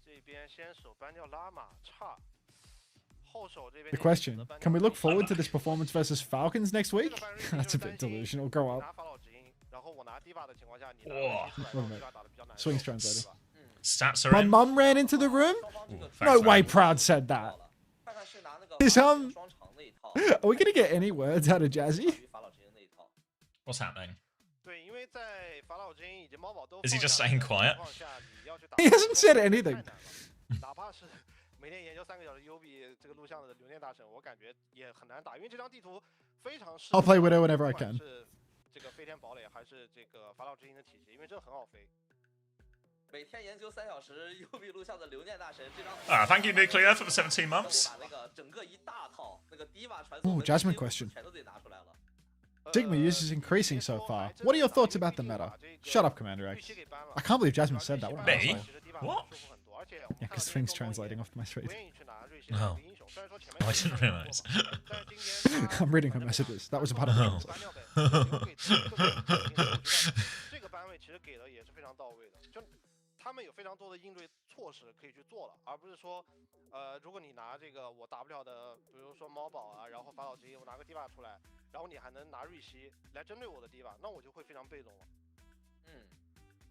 这边先手搬掉拉玛差，后手这边。The question, can we look forward to this performance versus Falcons next week? That's a bit delusional. Grow up. 拿法老直音，然后我拿低把的情况下，你拿 Whoa. 低把打得比较难受。 Swings translated. Stats are My in. mum ran into the room? Ooh, No thanks, way man. Proud said that. 看看是拿那个 Is, 双长那一套， Are we going to get any words out of Jazzy? 于法老直音那一套。 What's happening? 对，因为在法老之音以及猫宝都 Is he 放 just 下 staying 的 quiet? 情况下，你要去打 He hasn't said anything. 太难了哪怕是每天研究3个小时 UB 这个录像的留念大神，我感觉也很难打，因为这张地图非常适合 I'll play Widow whenever I 不管 can. 是这个飞天堡垒还是这个法老之音的体系，因为真的很好飞。每天研究3小时 UB 录像的留念大神，这张。Thank you, Nuclear, for the 17 months. 把那个整个一大套那个低瓦传 Ooh, 送 Jasmine question. 全都得拿出来了。 Sigma use is increasing so far. What are your thoughts about the meta? Shut up, Commander X. I can't believe Jasmine said that. What an Me? asshole. What? Yeah, because Swing's translating off my screen. Oh. Oh, I didn't realise. I'm reading her messages. That was about a Oh. 这个班位其实给的也是非常到位的，就他们有非常多的应对措施可以去做了，而不是说，如果你拿这个我打不了的，比如说猫宝啊，然后法老之音，我拿个低把出来，然后你还能拿瑞希来针对我的低把，那我就会非常被动了。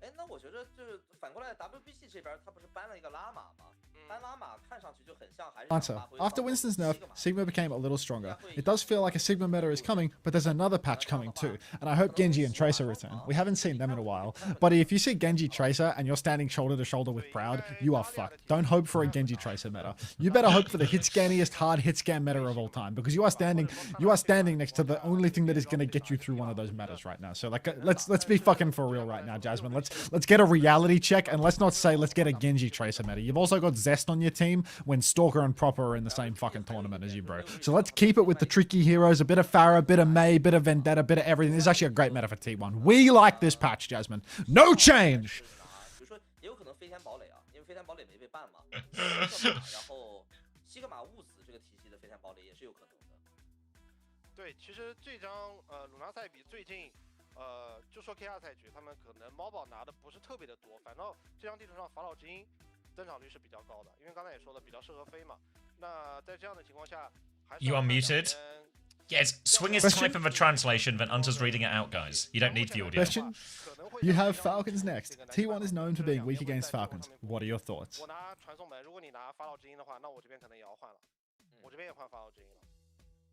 哎，那我觉得就是反过来 ，WBC 这边他不是搬了一个拉玛吗？搬拉玛看上去就很像还是 Answer. After Winston's nerf, Sigma became a little stronger. It does feel like a Sigma meta is coming, but there's another patch coming too. And I hope Genji and Tracer return. We haven't seen them in a while. But if you see Genji Tracer and you're standing shoulder to shoulder with Proud, you are fucked. Don't hope for a Genji Tracer meta. You better hope for the hit scanniest hard hit scan meta of all time, because you are standing next to the only thing that is going to get you through one of those metas right now. So like let's be fucking for real right now, Jasmine. Let's get a reality check, and let's not say let's get a Genji Tracer meta. You've also got Zest on your team when Stalker and Proper are in the same fucking tournament as you, bro. So let's keep it with the tricky heroes, a bit of Pharah, a bit of Mei, a bit of Vendetta, a bit of everything. This is actually a great meta for T1. We like this patch, Jasmine. No change! 比如说也有可能飞天堡垒啊，因为飞天堡垒没被办嘛，然后西格玛物子这个体系的飞天堡垒也是有可能的。对，其实这张鲁纳赛比最近就说 K2 赛局，他们可能猫宝拿的不是特别的多，反倒这张地图上法老之音增长率是比较高的，因为刚才也说了比较适合飞嘛。那在这样的情况下，还是 You are muted. Yes, Swing is type of a translation, then Hunter's reading it out, guys. You don't need the audio. Question? You have Falcons next. T1 is known for being weak against Falcons. What are your thoughts? 我拿传送门，如果你拿法老之音的话，那我这边可能也要换了，我这边也换法老之音了。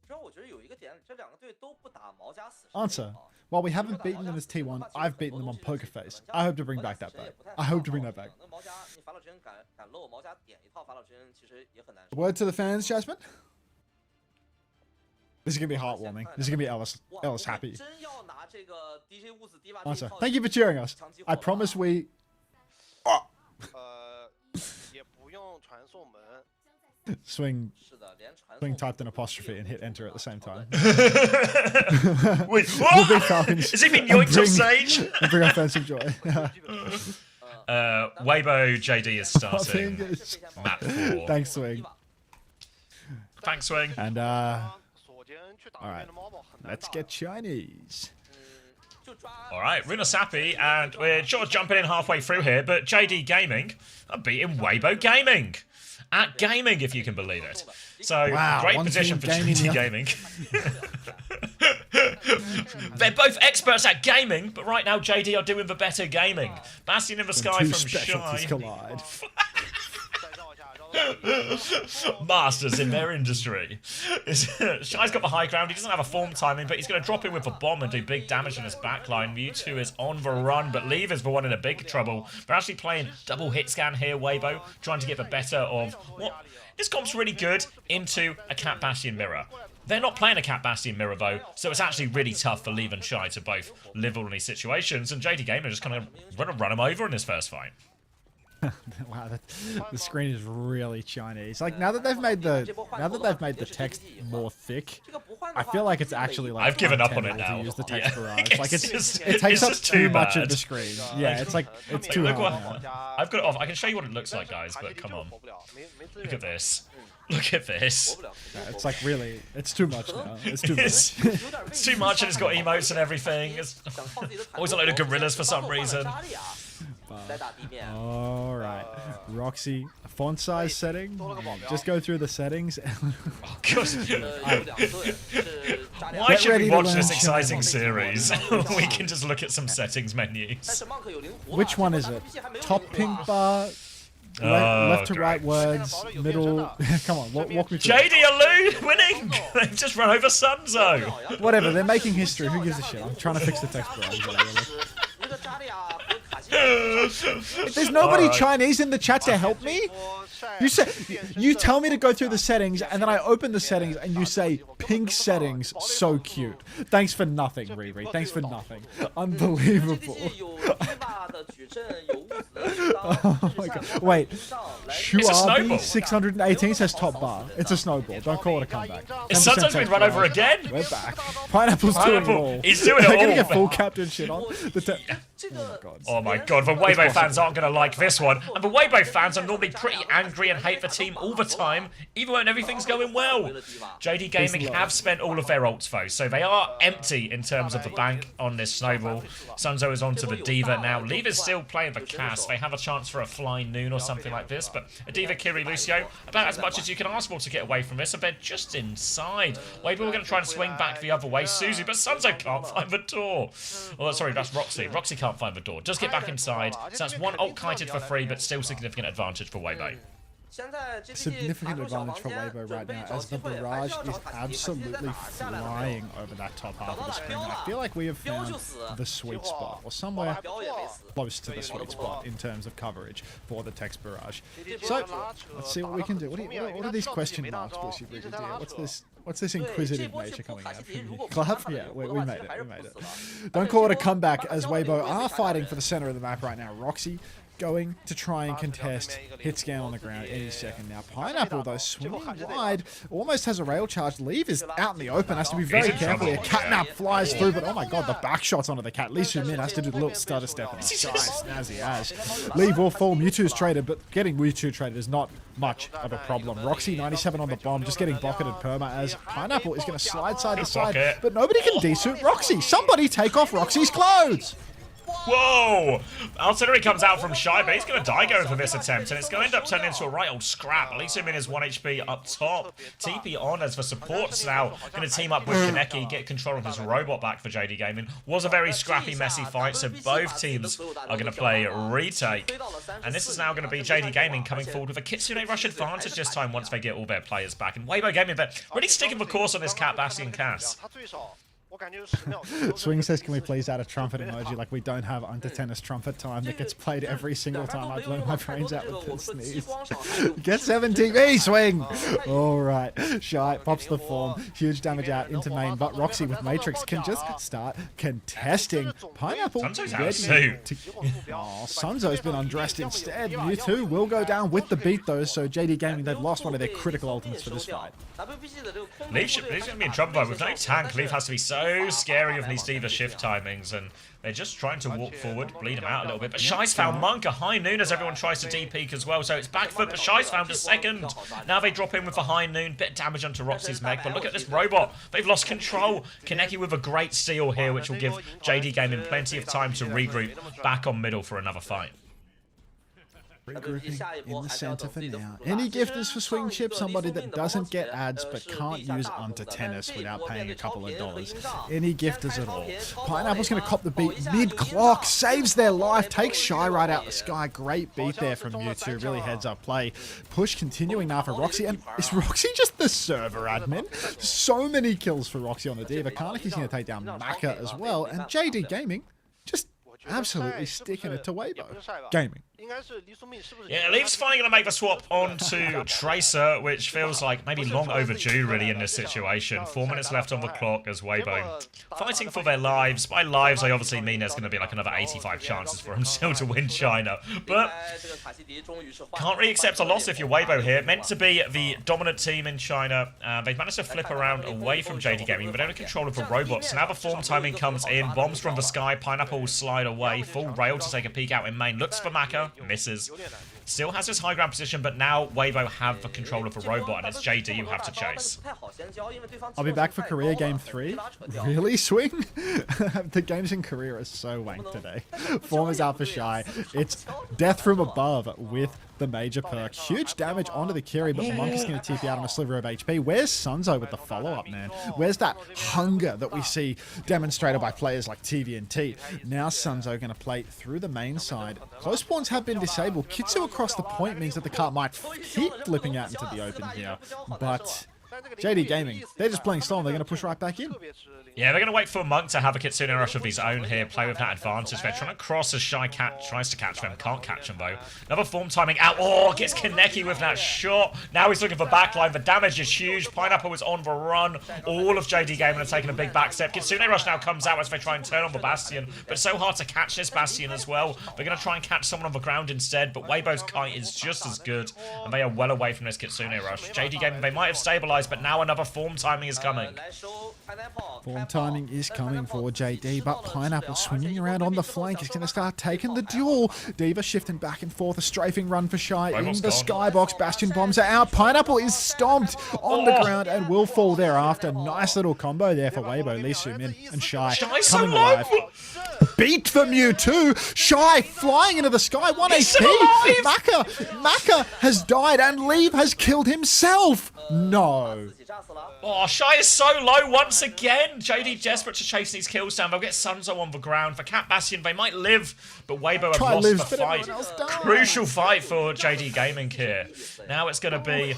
主要我觉得有一个点，这两个队都不打毛家死。 Answer. While we haven't beaten them as T1, I've beaten them on Poker Face. I hope to bring back that back. I hope to bring that back. 那毛家你法老之音敢漏，毛家点一套法老之音其实也很难受。 Word to the fans, Jasmine? This is going to be heartwarming. This is going to be Ellis happy. 真要拿这个 DJ 物子低瓦 Answer. Thank you for cheering us. I promise we... 也不用传送门。 Swing 是的，连传 Swing typed an apostrophe and hit enter at the same time. Wait, We'll be what? Falcons. Has it been and yoinked bring- off stage? and bring offensive joy. Weibo JD is starting Fingers. map 4. Thanks, Swing. Thanks, Swing. And, 锁肩去打 all 对 right. 面的猫宝很难 Let's 打。 get Chinese. 就抓 All right, Runa Sappy, and we're sort of jumping in halfway through here, but JD Gaming are beating Weibo Gaming. At gaming, if you can believe it. So, Wow, great one position team for gaming, JD yeah. Gaming. They're both experts at gaming, but right now JD are doing the better gaming. Bastion in the sky Two from specialties Shy. collide. 再绕一下，绕到 Masters in their industry. Shy's got the high ground. He doesn't have a form timing, but he's going to drop in with a bomb and do big damage in his backline. Mewtwo is on the run, but Leave is the one in a big trouble. They're actually playing double hit scan here, Weibo, trying to get the better of what this comp's really good into a Cat Bastion mirror. They're not playing a Cat Bastion mirror though, so it's actually really tough for Leave and Shy to both live all in these situations. And JD Gamer just kind of run him over in this first fight. Wow, the screen is really Chinese. Like now that they've made the text more thick, I feel like it's actually like I've given up on it intentional now. to use the text Yeah. barrage. Like it just takes up too too much bad. of the screen. Yeah, it's like it's too Look hard. what now. I've got it off. I can show you what it looks like, guys, but come on. Look at this. Look at this. Yeah, it's like really, it's too much now. It's too much. It's too much, and it's got emotes and everything. It's always a load of gorillas for some reason. All right, Roxy, font size setting. Just go through the settings. Oh, God. Why Get should ready we to watch learn this China. exciting series? We can just look at some settings menus. Which one is it? Top pink bar. Oh, Left to great. right words, middle. Come on, walk me through. JD Alou winning! They've just run over Sunzo! Whatever, they're making history. Who gives a shit? I'm trying to fix the text barrage. There's nobody Chinese in the chat to help me. You tell me to go through the settings, and then I open the settings, and you say pink settings. So cute. Thanks for nothing, Riri. Thanks for nothing. Unbelievable. Oh my god. Wait. Shuabi 618 says top bar. It's a snowball. Don't call it a comeback. Is 10% Sunzo's been run over again? We're back. Pineapple's doing it Pineapple, all. he's doing it They're gonna all. get full captainship on. Oh my god, the Weibo fans aren't going to like this one. And the Weibo fans are normally pretty angry and hate the team all the time, even when everything's going well. JD Gaming have spent all of their ults though, so they are empty in terms of the bank on this snowball. Sunzo is onto the Diva now. Leave is still playing the Cass. They have a chance for a flying noon or something like this, but a Diva, Kiri, Lucio, about as much as you can ask for to get away from this, and they're just inside. Weibo are going to try and swing back the other way. Susie, but Sunzo can't find the door. Oh, sorry, that's Roxy. Roxy can't find the door. Just get back inside. So that's one ult kited for free, but still significant advantage for Weibo. Significant advantage for Weibo right now, as the barrage is absolutely flying over that top half of the screen. I feel like we have found the sweet spot, or somewhere close to the sweet spot in terms of coverage for the text barrage. So let's see what we can do. What are these question marks, Bushy Bridget? What's this inquisitive nature coming out from you? Clap? Yeah, we made it. We made it. Don't call it a comeback, as Weibo are fighting for the center of the map right now. Roxy going to try and contest hit scan on the ground any second now. Pineapple, though, swinging wide, almost has a rail charge. Leave is out in the open, has to be very careful here. Catnap flies through, but oh my god, the back shots onto the cat. Lee Soo-min has to do the little stutter step. And nice, snazzy as. Leave will fall. Mewtwo's traded, but getting Mewtwo traded is not much of a problem. Roxy 97 on the bomb, just getting bucketed perma as Pineapple is going to slide side to side, but nobody can desuit Roxy. Somebody take off Roxy's clothes. Whoa! Artillery comes out from Shy, but he's going to die going for this attempt, and it's going to end up turning into a right old scrap. Lee Soo-min is 1 HP up top. TP on as for supports now. Going to team up with Kaneki, get control of his robot back for JD Gaming. Was a very scrappy, messy fight, so both teams are going to play retake. And this is now going to be JD Gaming coming forward with a Kitsune Rush advantage this time once they get all their players back. And Weibo Gaming, they're really sticking the course on this Cat Bastion Cass. Swing says, can we please add a trumpet emoji? Like, we don't have under tennis trumpet time that gets played every single time I blow my brains out with this sneeze. Get 17 Swing! Alright, Shy pops the form, huge damage out into main, but Roxy with Matrix can just start contesting. Pineapple Sunzo's out of ready suit. to... Oh, Sunzo's been undressed instead. Mewtwo will go down with the beat though, so JD Gaming, they've lost one of their critical ultimates for this fight. Leaf's going to be in trouble though. With no tank, Leaf has to be so scary with these Diva shift timings, and they're just trying to walk forward, bleed him out a little bit. But Shy's found Monk, a high noon as everyone tries to D-peek as well, so it's back foot, but Shy's found a second. Now they drop in with a high noon, bit of damage onto Roxy's mech, but look at this robot. They've lost control. Kaneki with a great steal here, which will give JD Gaming plenty of time to regroup back on middle for another fight. Regrouping in the center for now. Any gifters for Swing Chip? Somebody that doesn't get ads but can't use under tennis without paying a couple of dollars. Any gifters at all? Pineapple's going to cop the beat mid-clock, saves their life, takes Shy right out the sky. Great beat there from Mewtwo, really heads up play. Push continuing now for Roxy, and is Roxy just the server admin? So many kills for Roxy on the Diva. Kaneki's going to take down Maka as well, and JD Gaming just absolutely sticking it to Weibo Gaming. 应该是黎苏密是不是？ Yeah, Leaf's finally going to make the swap onto Tracer, which feels like maybe long overdue, really, in this situation. 4 minutes left on the clock as Weibo fighting for their lives. By lives, I obviously mean there's going to be like another 85 chances for him still to win China. But can't really accept a loss if you're Weibo here. Meant to be the dominant team in China. They've managed to flip around away from JD Gaming, but only control of the robots. Now the form timing comes in. Bombs from the sky. Pineapple will slide away. Full rail to take a peek out in main. Looks for Maka. Misses. Still has his high ground position, but now Weibo have the control of the robot, and it's JD you have to chase. I'll be back for Korea Game 3. Really, Swing? The games in Korea are so wank today. Form is out for Shy. It's death from above with the major perk. Huge damage onto the Kiri, but Monk is going to TP out on a sliver of HP. Where's Sunzo with the follow-up, man? Where's that hunger that we see demonstrated by players like TVNT? Now Sunzo going to play through the main side. Close spawns have been disabled. Kitsu across the point means that the cart might keep flipping out into the open here, but JD Gaming, they're just playing slow and they're going to push right back in. Yeah, they're going to wait for Monk to have a Kitsune Rush of his own here, play with that advantage. They're trying to cross as Shy Cat tries to catch them, can't catch him though. Another form timing out. Oh, gets Kaneki with that shot. Now he's looking for backline. The damage is huge. Pineapple is on the run. All of JD Gaming are taking a big back step. Kitsune Rush now comes out as they try and turn on the Bastion, but it's so hard to catch this Bastion as well. They're going to try and catch someone on the ground instead, but Weibo's kite is just as good, and they are well away from this Kitsune Rush. JD Gaming, they might have stabilized, but now another form timing is coming. Form timing is coming for JD, but Pineapple swinging around on the flank is going to start taking the duel. Diva shifting back and forth, a strafing run for Shy in the skybox. Bastion bombs are out. Pineapple is stomped on the ground and will fall thereafter. Nice little combo there for Weibo, Lee Su-min and Shy coming alive. Beat for Mewtwo. Shy flying into the sky. 1 HP. Maka has died and Leave has killed himself. No. Oh, Shy is so low once again. JD desperate to chase these kills down. They'll get Sunzo on the ground. For Cat Bastion, they might live, but Weibo have lost the fight. Crucial fight for JD Gaming here. Now it's going to be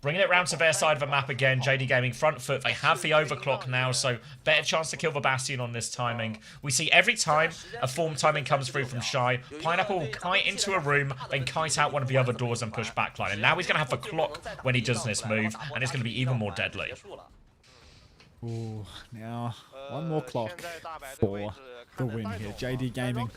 bringing it round to their side of the map again. JD Gaming front foot. They have the overclock now, so better chance to kill the Bastion on this timing. We see every time a form timing comes through from Shy, Pineapple will kite into a room, then kite out one of the other doors and push backline. And now he's going to have the clock when he does this move, and it's going to be even more deadly. Ooh, now one more clock for the win here. JD Gaming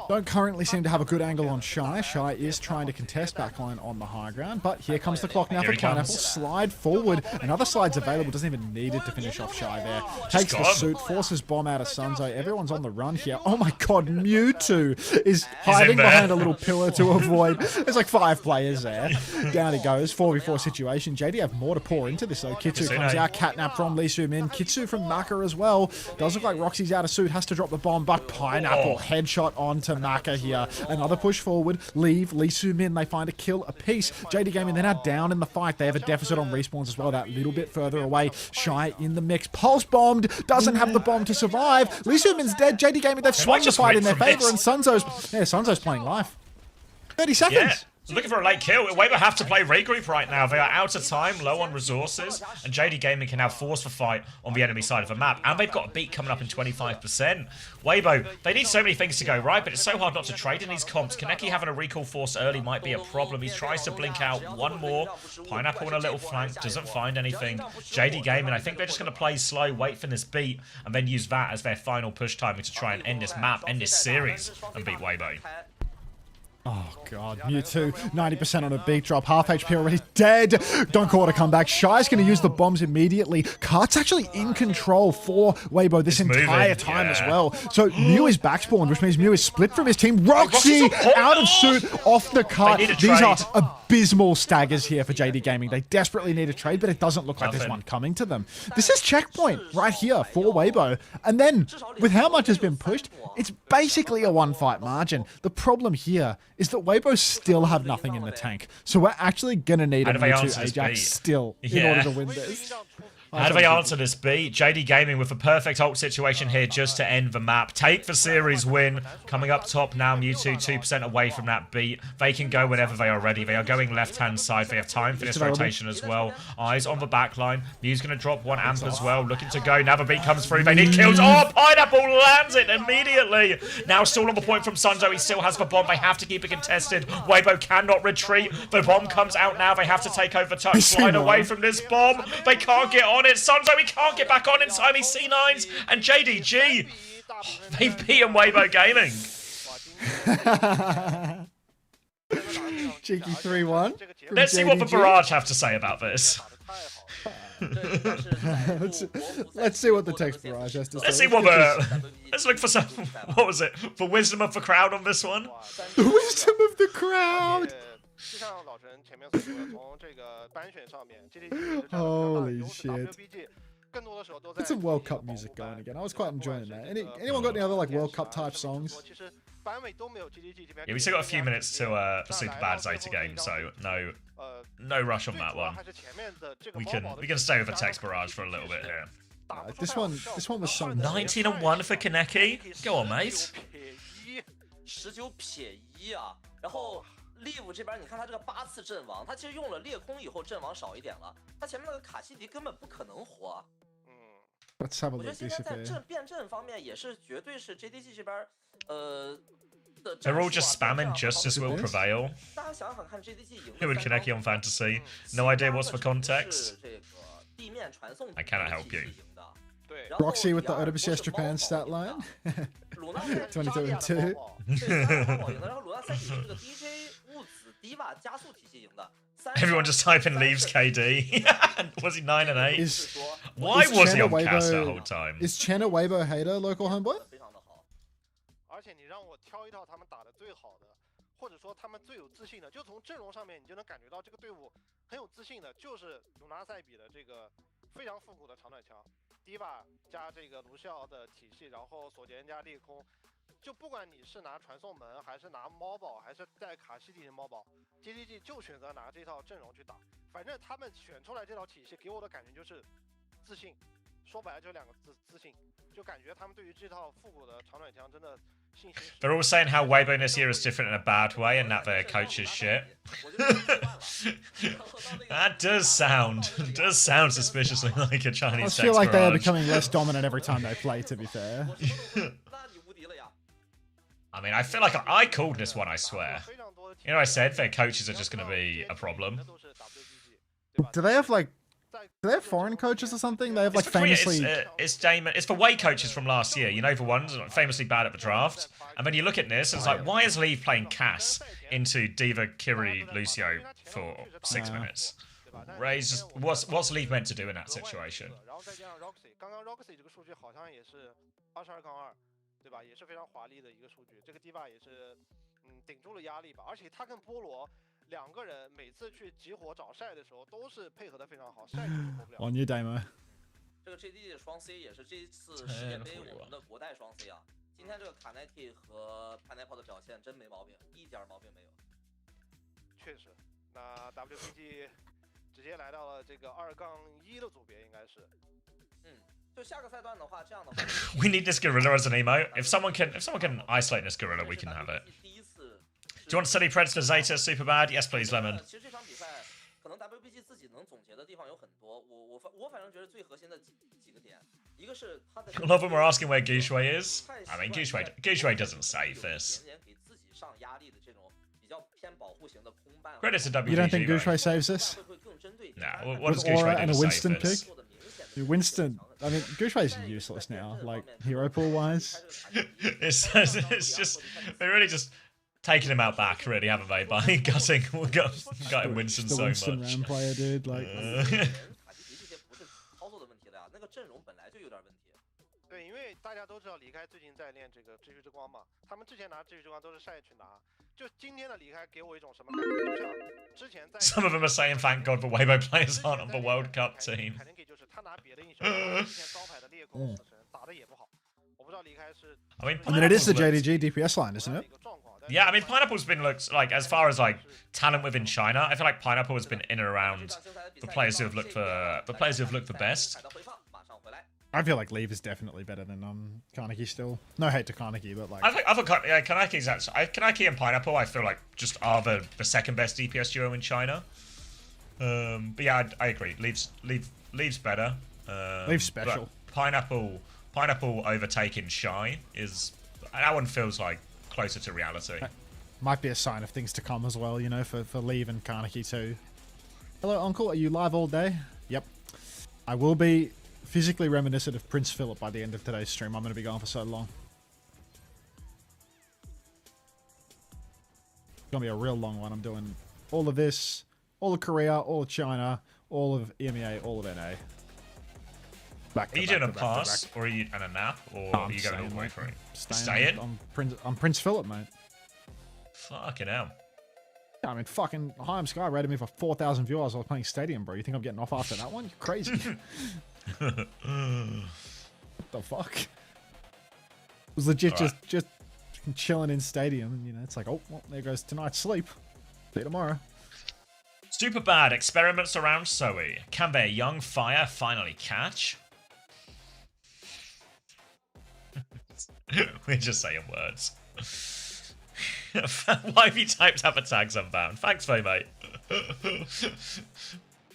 don't currently seem to have a good angle on Shy. Shy is trying to contest backline on the high ground, but here comes the clock now for Pineapple. Slide forward. Another slide's available. Doesn't even need it to finish off Shy there. Takes the suit, forces bomb out of Sunzo. Everyone's on the run here. Oh my god, Mewtwo is hiding behind a little pillar to avoid. There's like 5 players there. Down he goes. 4v4 situation. JD have more to pour into this though. Kitsu comes out. Catnap from Lee Su-min. Kitsu from Maka as well. Does look like Roxy's out of suit. Has to drop the bomb, but Pineapple headshot onto Maka here. Another push forward. Leave. Lee Su-min. They find a kill apiece. JD Gaming, they're now down in the fight. They have a deficit on respawns as well. That little bit further away. Shy in the mix. Pulse bombed. Doesn't have the bomb to survive. Lee Su-min's dead. JD Gaming, they've swung the fight in their favor, and Sunzo's playing live. 30 seconds. Yeah. Looking for a late kill. Weibo have to play regroup right now. They are out of time, low on resources, and JD Gaming can now force the fight on the enemy side of the map. And they've got a beat coming up in 25%. Weibo, they need so many things to go right, but it's so hard not to trade in these comps. Kaneki having a recall force early might be a problem. He tries to blink out one more. Pineapple in a little flank, doesn't find anything. JD Gaming, I think they're just going to play slow, wait for this beat, and then use that as their final push timing to try and end this map, end this series, and beat Weibo. Oh god, Mewtwo, 90% on a big drop, half HP already dead. Don't call it a comeback. Shy's going to use the bombs immediately. Kart's actually in control for Weibo this entire time as well. So Mew is backspawned, which means Mew is split from his team. Roxy out of suit, off the cart. These are abysmal staggers here for JD Gaming. They desperately need a trade, but it doesn't look like there's one coming to them. This is checkpoint right here for Weibo. And then, with how much has been pushed, it's basically a one-fight margin. The problem here is that Weibo still have nothing in the tank. So we're actually going to need a Mewtwo Ajax still in order to win this. How do they answer this beat? JD Gaming with a perfect ult situation here just to end the map. Take the series win. Coming up top now, Mewtwo 2% away from that beat. They can go whenever they are ready. They are going left-hand side. They have time for this rotation as well. Eyes on the back line. Mew's going to drop one amp as well. Looking to go. Now the beat comes through. They need kills. Oh, Pineapple lands it immediately. Now still on the point from Sunzo. He still has the bomb. They have to keep it contested. Weibo cannot retreat. The bomb comes out now. They have to take over touch. Slide away from this bomb. They can't get on it. Sunzo, he can't get back on in time. He's C9s and JDG. Oh, they've beaten Weibo Gaming. Cheeky 3-1. Let's see what the Barrage have to say about this. Let's see what the text Barrage has to say. Let's see what the... Let's look for some... What was it? For wisdom of the crowd on this one? The wisdom of the crowd! Holy shit. Get some World Cup music going again. I was quite enjoying that. Anyone got any other like World Cup type songs? Yeah, we still got a few minutes to a super bad Zeta game, so no rush on that one. We can stay with the text Barrage for a little bit here. This one was so 19-1 for Kaneki. Go on, mate. 19撇1啊，然后 Live 这边你看他这个8次阵亡，他其实用了裂空以后阵亡少一点了，他前面那个卡西迪根本不可能活。Let's have a 我觉得 look. 现在在变阵方面也是绝对是 JDG 这边They're all just spamming justice will prevail. 大家想想看 JDG 赢 Who would Kaneki on Fantasy? No idea what's the context. 这个地面传送 I cannot help you. Roxy with the OWCS Japan stat line. 22 and 2. 然后鲁纳赛比是这个 DJ 物子 Diva 加速体系赢的。 Everyone just type in leaves KD. Was he 9 and 8? Why was he on cast that whole time? Is Chen a Weibo hater, local homeboy? 非常的好，而且你让我挑一套他们打的最好的，或者说他们最有自信的，就从阵容上面你就能感觉到这个队伍很有自信的，就是鲁纳赛比的这个非常复古的长短枪 ，Diva 加这个卢锡奥的体系，然后锁节加裂空。 就不管你是拿传送门，还是拿猫宝，还是带卡西迪的猫宝 ，JDG 就选择拿这套阵容去打。反正他们选出来这套体系，给我的感觉就是自信。说白了就2个字：自信。就感觉他们对于这套复古的长短枪真的信心。They're all saying how Weibo this year is different in a bad way, and that their coach is shit. That does sound suspiciously like a Chinese. I feel like they are becoming less dominant every time they play. To be fair. I mean, I feel like I called this one, I swear. You know, I said their coaches are just going to be a problem. Do they have foreign coaches or something? They have like famously... It's Damon. It's the way coaches from last year. You know, the ones famously bad at the draft. And then you look at this, and it's like, why is Lee playing Cass into Diva, Kiri, Lucio for 6 minutes? Ray's just, what's Lee meant to do in that situation? 对吧？也是非常华丽的一个数据。这个 Diva 也是，顶住了压力吧。而且他跟菠萝2个人每次去集火找晒的时候，都是配合的非常好，晒就是活不了。On you, Damo. 这个 JD 的双 C 也是这一次世界杯我们的国代双 C 啊。今天这个卡奈蒂和 Pineapple 的表现真没毛病，一点毛病没有。确实，那 WPG 直接来到了这个2-1的组别，应该是。We need this gorilla as an emote. If someone can isolate this gorilla, we can have it. Do you want Steady Predator Zeta super bad? Yes, please, Lemon. 其实这场比赛可能 WPG 自己能总结的地方有很多，我反正觉得最核心的几个点，一个是他的。A lot of them are asking where Gushue is. I mean, Gushue doesn't save this. Credit to WPG. You don't think Gushue saves this? Nah, what does Gushue do and to a Winston save this? pick? Dude, Winston, I mean, Gushue's useless now, like, hero pool wise. It's just, they're really just taking him out back, really, haven't they? By gutting Winston the so Winston much. Ram player, dude, like. 对，因为大家都知道离开最近在练这个秩序之光嘛，他们之前拿秩序之光都是晒去拿，就今天的离开给我一种什么感觉？就像之前在 Some of them are saying thank God the Weibo players aren't on the World Cup team. 凯林给就是他拿别的英雄，之前招牌的裂空死神打的也不好，我不不知道离开是。I mean, I mean, it is the Pineapple's JDG DPS line, isn't it? Yeah, I mean, Pineapple's been looked like, as far as like talent within China, I feel like Pineapple has been in and around the players who have looked the best. I feel like Leave is definitely better than Kaneki still. No hate to Kaneki, but like I thought Kaneki's actually, Kaneki and Pineapple I feel like just are the second best DPS duo in China. But yeah, I agree. Leave's better. Leave's special. Pineapple overtaking Shy is, that one feels like closer to reality. might be a sign of things to come as well, you know, for Leave and Kaneki too. Hello, Uncle. Are you live all day? Yep. I will be physically reminiscent of Prince Philip by the end of today's stream. I'm going to be going for so long. It's going to be a real long one. I'm doing all of this, all of Korea, all of China, all of EMEA, all of NA. Are you doing a pass, or are you and a nap, or are you going all the way through? Staying? I'm Prince Philip, mate. Fucking hell. Yeah, I mean, fucking Higham Sky rated me for 4,000 viewers. I was playing Stadium, bro. You think I'm getting off after that one? You're crazy. What the fuck? It was legit just chilling in Stadium, and you know, it's like, oh, well, there goes tonight's sleep. See you tomorrow. Super bad experiments around Zoe. Can their young fire finally catch? We're just saying words. Wifey typed have a tags unbound. Thanks, very mate.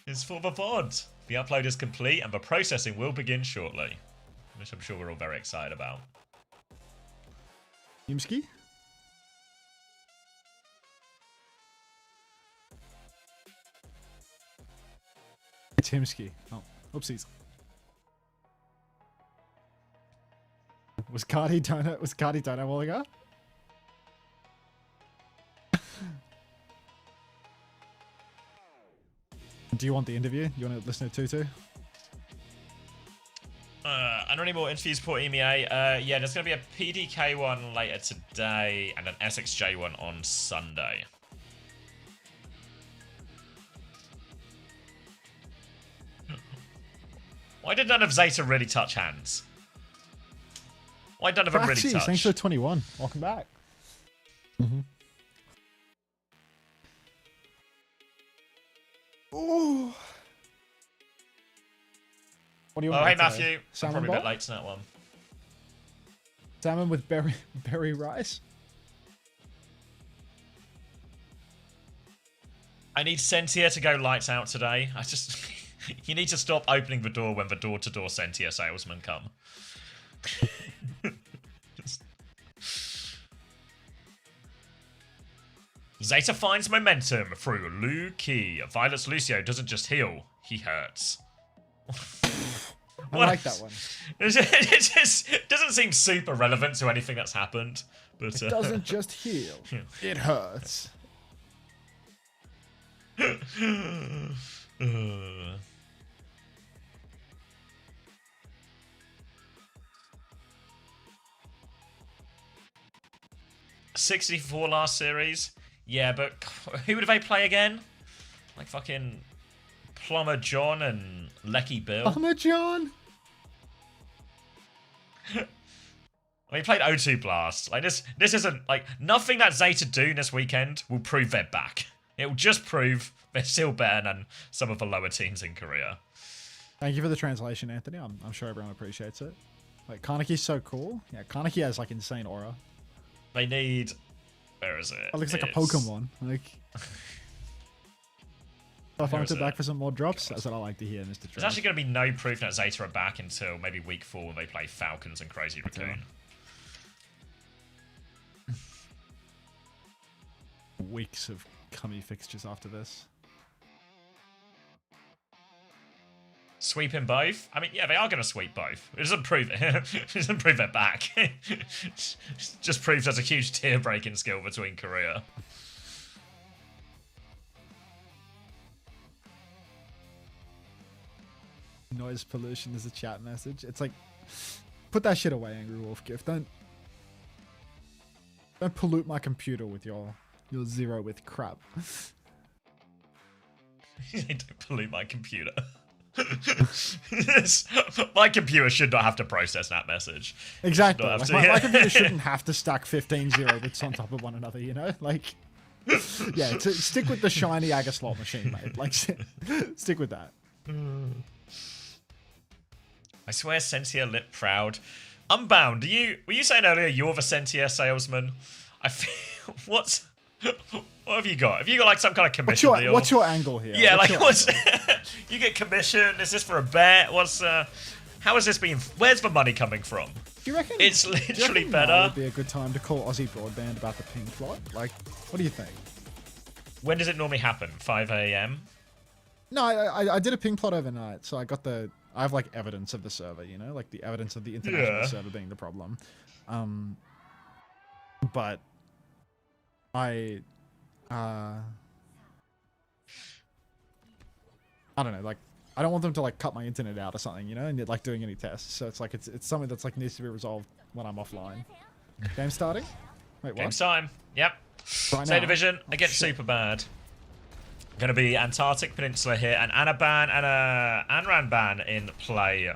It's for the VOD. The upload is complete and the processing will begin shortly, which I'm sure we're all very excited about. Yimski? It's Himski. Oh, oopsies. Was Cardi Donut Walliger? Do you want the interview? You want to listen to Tutu? And any more interviews for EMEA? Yeah, there's going to be a PDK one later today and an SXJ one on Sunday. Why did none of Zeta really touch hands? Why none of them really touch? Thanks for 21. Welcome back. Ooh. What do you want? Oh, hey Matthew. I'm probably bowl? a bit late to that one. Salmon with berry rice. I need Sentia to go lights out today. I just... You need to stop opening the door when the door-to-door Sentia salesmen come. Zeta finds momentum through Lu Ki. Violet's Lucio doesn't just heal, he hurts. I like that one. It just doesn't seem super relevant to anything that's happened. But it doesn't just heal, it hurts. 64 last series. Yeah, but who would they play again? Like fucking Plumber John and Lecky Bill. Plumber John? I mean, he played O2 Blast. Like this isn't like nothing that Zeta do this weekend will prove they're back. It will just prove they're still better than some of the lower teams in Korea. Thank you for the translation, Anthony. I'm sure everyone appreciates it. Like Kaneki's so cool. Yeah, Kaneki has like insane aura. They need. Where is it? It looks like a Pokemon. Like. If I want to back for some more drops, that's what I like to hear, Mr. There's actually going to be no proof that Zeta are back until maybe week 4 when they play Falcons and Crazy Raccoon. Weeks of cummy fixtures after this. Sweeping both? I mean, yeah, they are going to sweep both. It doesn't prove it. It doesn't prove they're back. Just proves there's a huge tier breaking skill between Korea. Noise pollution is a chat message. It's like, put that shit away, Angry Wolf Gift. Don't pollute my computer with your zero with crap. Don't pollute my computer. My computer should not have to process that message. Exactly. Should not Like, have to- my computer shouldn't have to stack 15 0 bits on top of one another, you know? Like, yeah, stick with the shiny Aga slot machine, mate. Like, stick with that. I swear Sentia lit proud. Unbound, were you saying earlier you're the Sentia salesman? I feel, what have you got? Have you got like some kind of commission deal? What's your angle here? Yeah, What's like your what's you get commission? Is this for a bet? How is this being? Where's the money coming from? Do you reckon It's literally now better. would be a good time to call Aussie Broadband about the ping plot? Like, what do you think? When does it normally happen? 5 a.m. No, I did a ping plot overnight, so I have like evidence of the server, you know, like the evidence of the international server being the problem. But I don't know, like I don't want them to like cut my internet out or something, you know, and like doing any tests. So it's like it's something that's like needs to be resolved when I'm offline. Game starting? Wait, what? Game time. Yep. Right State now? division against shit. Super Bad. Going to be Antarctic Peninsula here, and Anaban and Anran ban in play.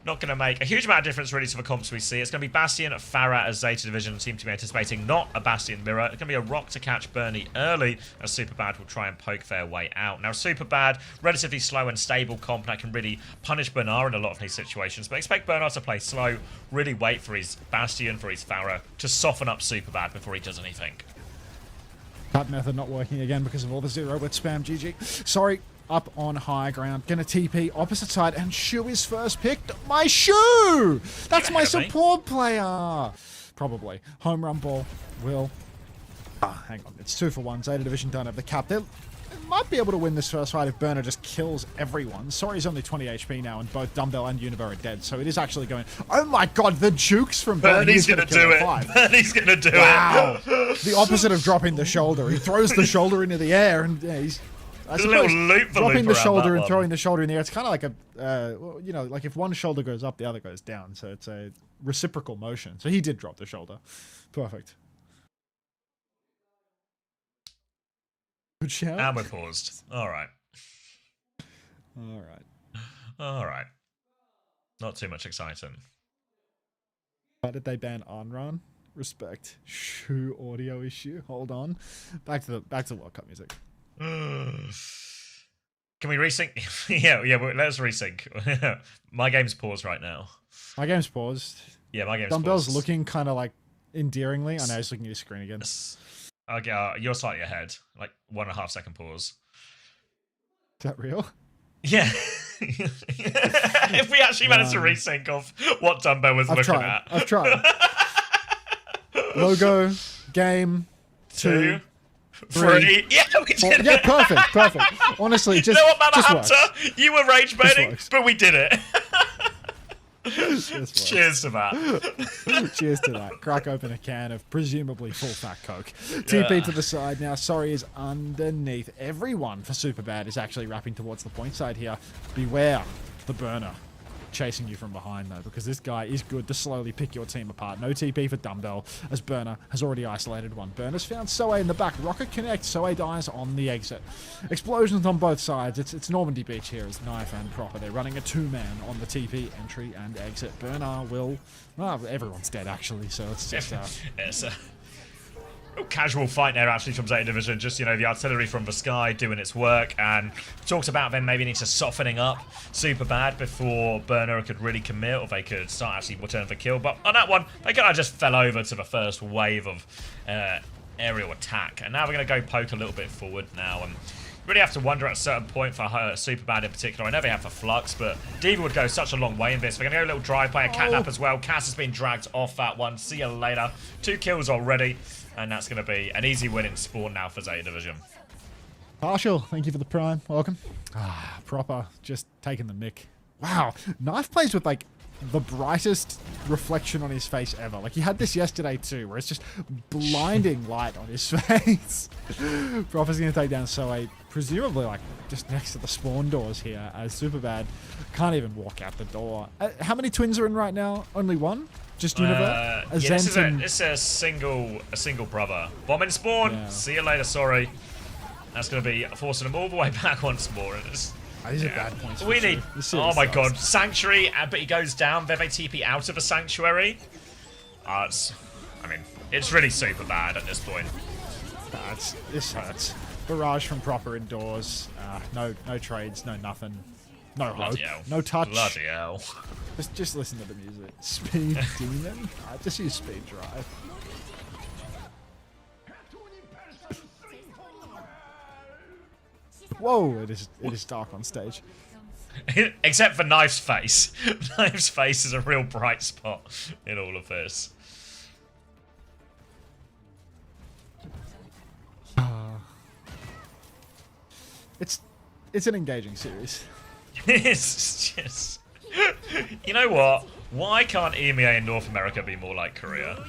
Not going to make a huge amount of difference really to the comps we see. It's going to be Bastion, Farah as Zeta Division seem to be anticipating, not a Bastion mirror. It's going to be a rock to catch Bernie early, as Superbad will try and poke their way out. Now, Superbad, relatively slow and stable comp that can really punish Bernard in a lot of these situations, but expect Bernard to play slow, really wait for his Bastion, for his Farah, to soften up Superbad before he does anything. That method not working again because of all the 0-bit spam. GG. Sorry. Up on high ground. Gonna TP opposite side, and Shu is first picked. My Shu! That's my support player! Probably. Home run ball. Will. Hang on. It's 2 for 1. Zeta Division don't have the cap. They might be able to win this first fight if Burner just kills everyone. Sorry, he's only 20 HP now, and both Dumbbell and Univer are dead, so it is actually going... Oh my god, the jukes from Burner. Bernie's gonna do it. Bernie's gonna do it. Wow. The opposite of dropping the shoulder. He throws the shoulder into the air, and he's... There's a little loop for dropping the shoulder and one. throwing the shoulder in the air. It's kind of like a, you know, like if one shoulder goes up, the other goes down. So it's a reciprocal motion. So he did drop the shoulder. Perfect. Good shout. And we're paused. All right. All right. All right. Not too much exciting. Why did they ban Onran? Respect. Shoe audio issue. Hold on. Back to the World Cup music. Can we resync? yeah, let's resync. My game's paused right now. My game's paused. Yeah, my game's Dumbbell's paused. looking kind of like endearingly. I know he's looking at your screen again. Okay, you're slightly ahead. Like 1.5 second pause. Is that real? Yeah. If we actually managed to resync of what Dumbbell was looking at. I've tried. Logo, game, 2, 3. Yeah, we did it. Yeah, perfect. Honestly, just you know what, Mama just Hunter? works. You were rage baiting, works. but we did it. Works. Cheers to that. Cheers to that. Crack open a can of presumably full fat Coke. TP to the side now. Sorry is underneath. Everyone for Superbad is actually wrapping towards the point side here. Beware the burner chasing you from behind though, because this guy is good to slowly pick your team apart. No TP for Dumbbell, as Burner has already isolated one. Burner's found Soe in the back. Rocket connects. Soe dies on the exit. Explosions on both sides. It's Normandy Beach here as Knife and Proper. They're running a 2-man on the TP entry and exit. Burner will... Well, everyone's dead actually, so it's just... It's a casual fight there actually from Zeta Division. Just, you know, the artillery from the sky doing its work, and talked about them maybe need to softening up Superbad before Burner could really commit, or they could start actually returning for kill. But on that one, they kind of just fell over to the first wave of aerial attack. And now we're going to go poke a little bit forward now, and really have to wonder at a certain point for Superbad in particular. I know they have for Flux, but Diva would go such a long way in this. We're going to go a little drive by a catnap as well. Cass has been dragged off that one. See you later. 2 kills already. And that's going to be an easy win in Spawn now for Zeta Division. Partial, thank you for the prime. Welcome. Proper, just taking the mick. Wow, Knife plays with like the brightest reflection on his face ever. Like he had this yesterday too, where it's just blinding light on his face. Proper's going to take down Soe, presumably like just next to the spawn doors here, as Superbad can't even walk out the door. How many twins are in right now? Only one? Just Univer? Yeah, this is a single brother. Bomb in Spawn. Yeah. See you later, sorry. That's going to be forcing them all the way back once more. And These are bad points. We for need. sure. This Oh series my sucks. god, Sanctuary, but he goes down. Veve TP out of a Sanctuary. I mean, it's really super bad at this point. This hurts. Barrage from proper indoors. No trades, no nothing. No hope. Bloody hell. No touch. Bloody hell. Just listen to the music. Speed demon. Just use speed drive. Whoa! It is dark on stage. Except for Knife's face. Knife's face is a real bright spot in all of this. It's an engaging series. It's just... You know what? Why can't EMEA in North America be more like Korea?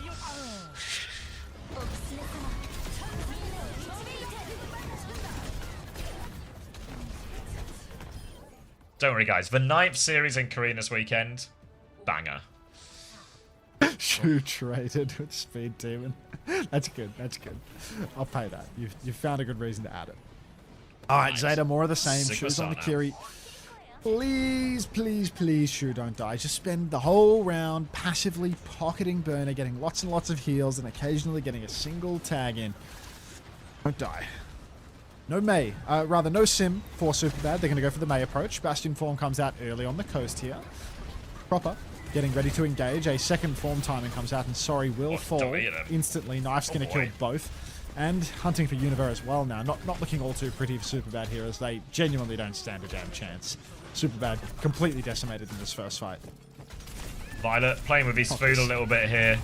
Don't worry, guys. The 9th series in Korea this weekend. Banger. Shu traded with Speed Demon. That's good. That's good. I'll pay that. You've found a good reason to add it. All right, Nice. Zeta, more of the same. Sigma Shu's on the Sana. Kiri. Please, please, please, Shu, don't die. Just spend the whole round passively pocketing Burner, getting lots and lots of heals, and occasionally getting a single tag in. Don't die. No Mei. Rather, no Sim for Superbad. They're going to go for the Mei approach. Bastion form comes out early on the coast here. Proper. Getting ready to engage. A second form timing comes out, and Sorry will fall don't eat him. instantly. Knife's going to boy. kill both. And hunting for Univer as well now. Not looking all too pretty for Superbad here, as they genuinely don't stand a damn chance. Superbad completely decimated in this first fight. Violet playing with his food a little bit here.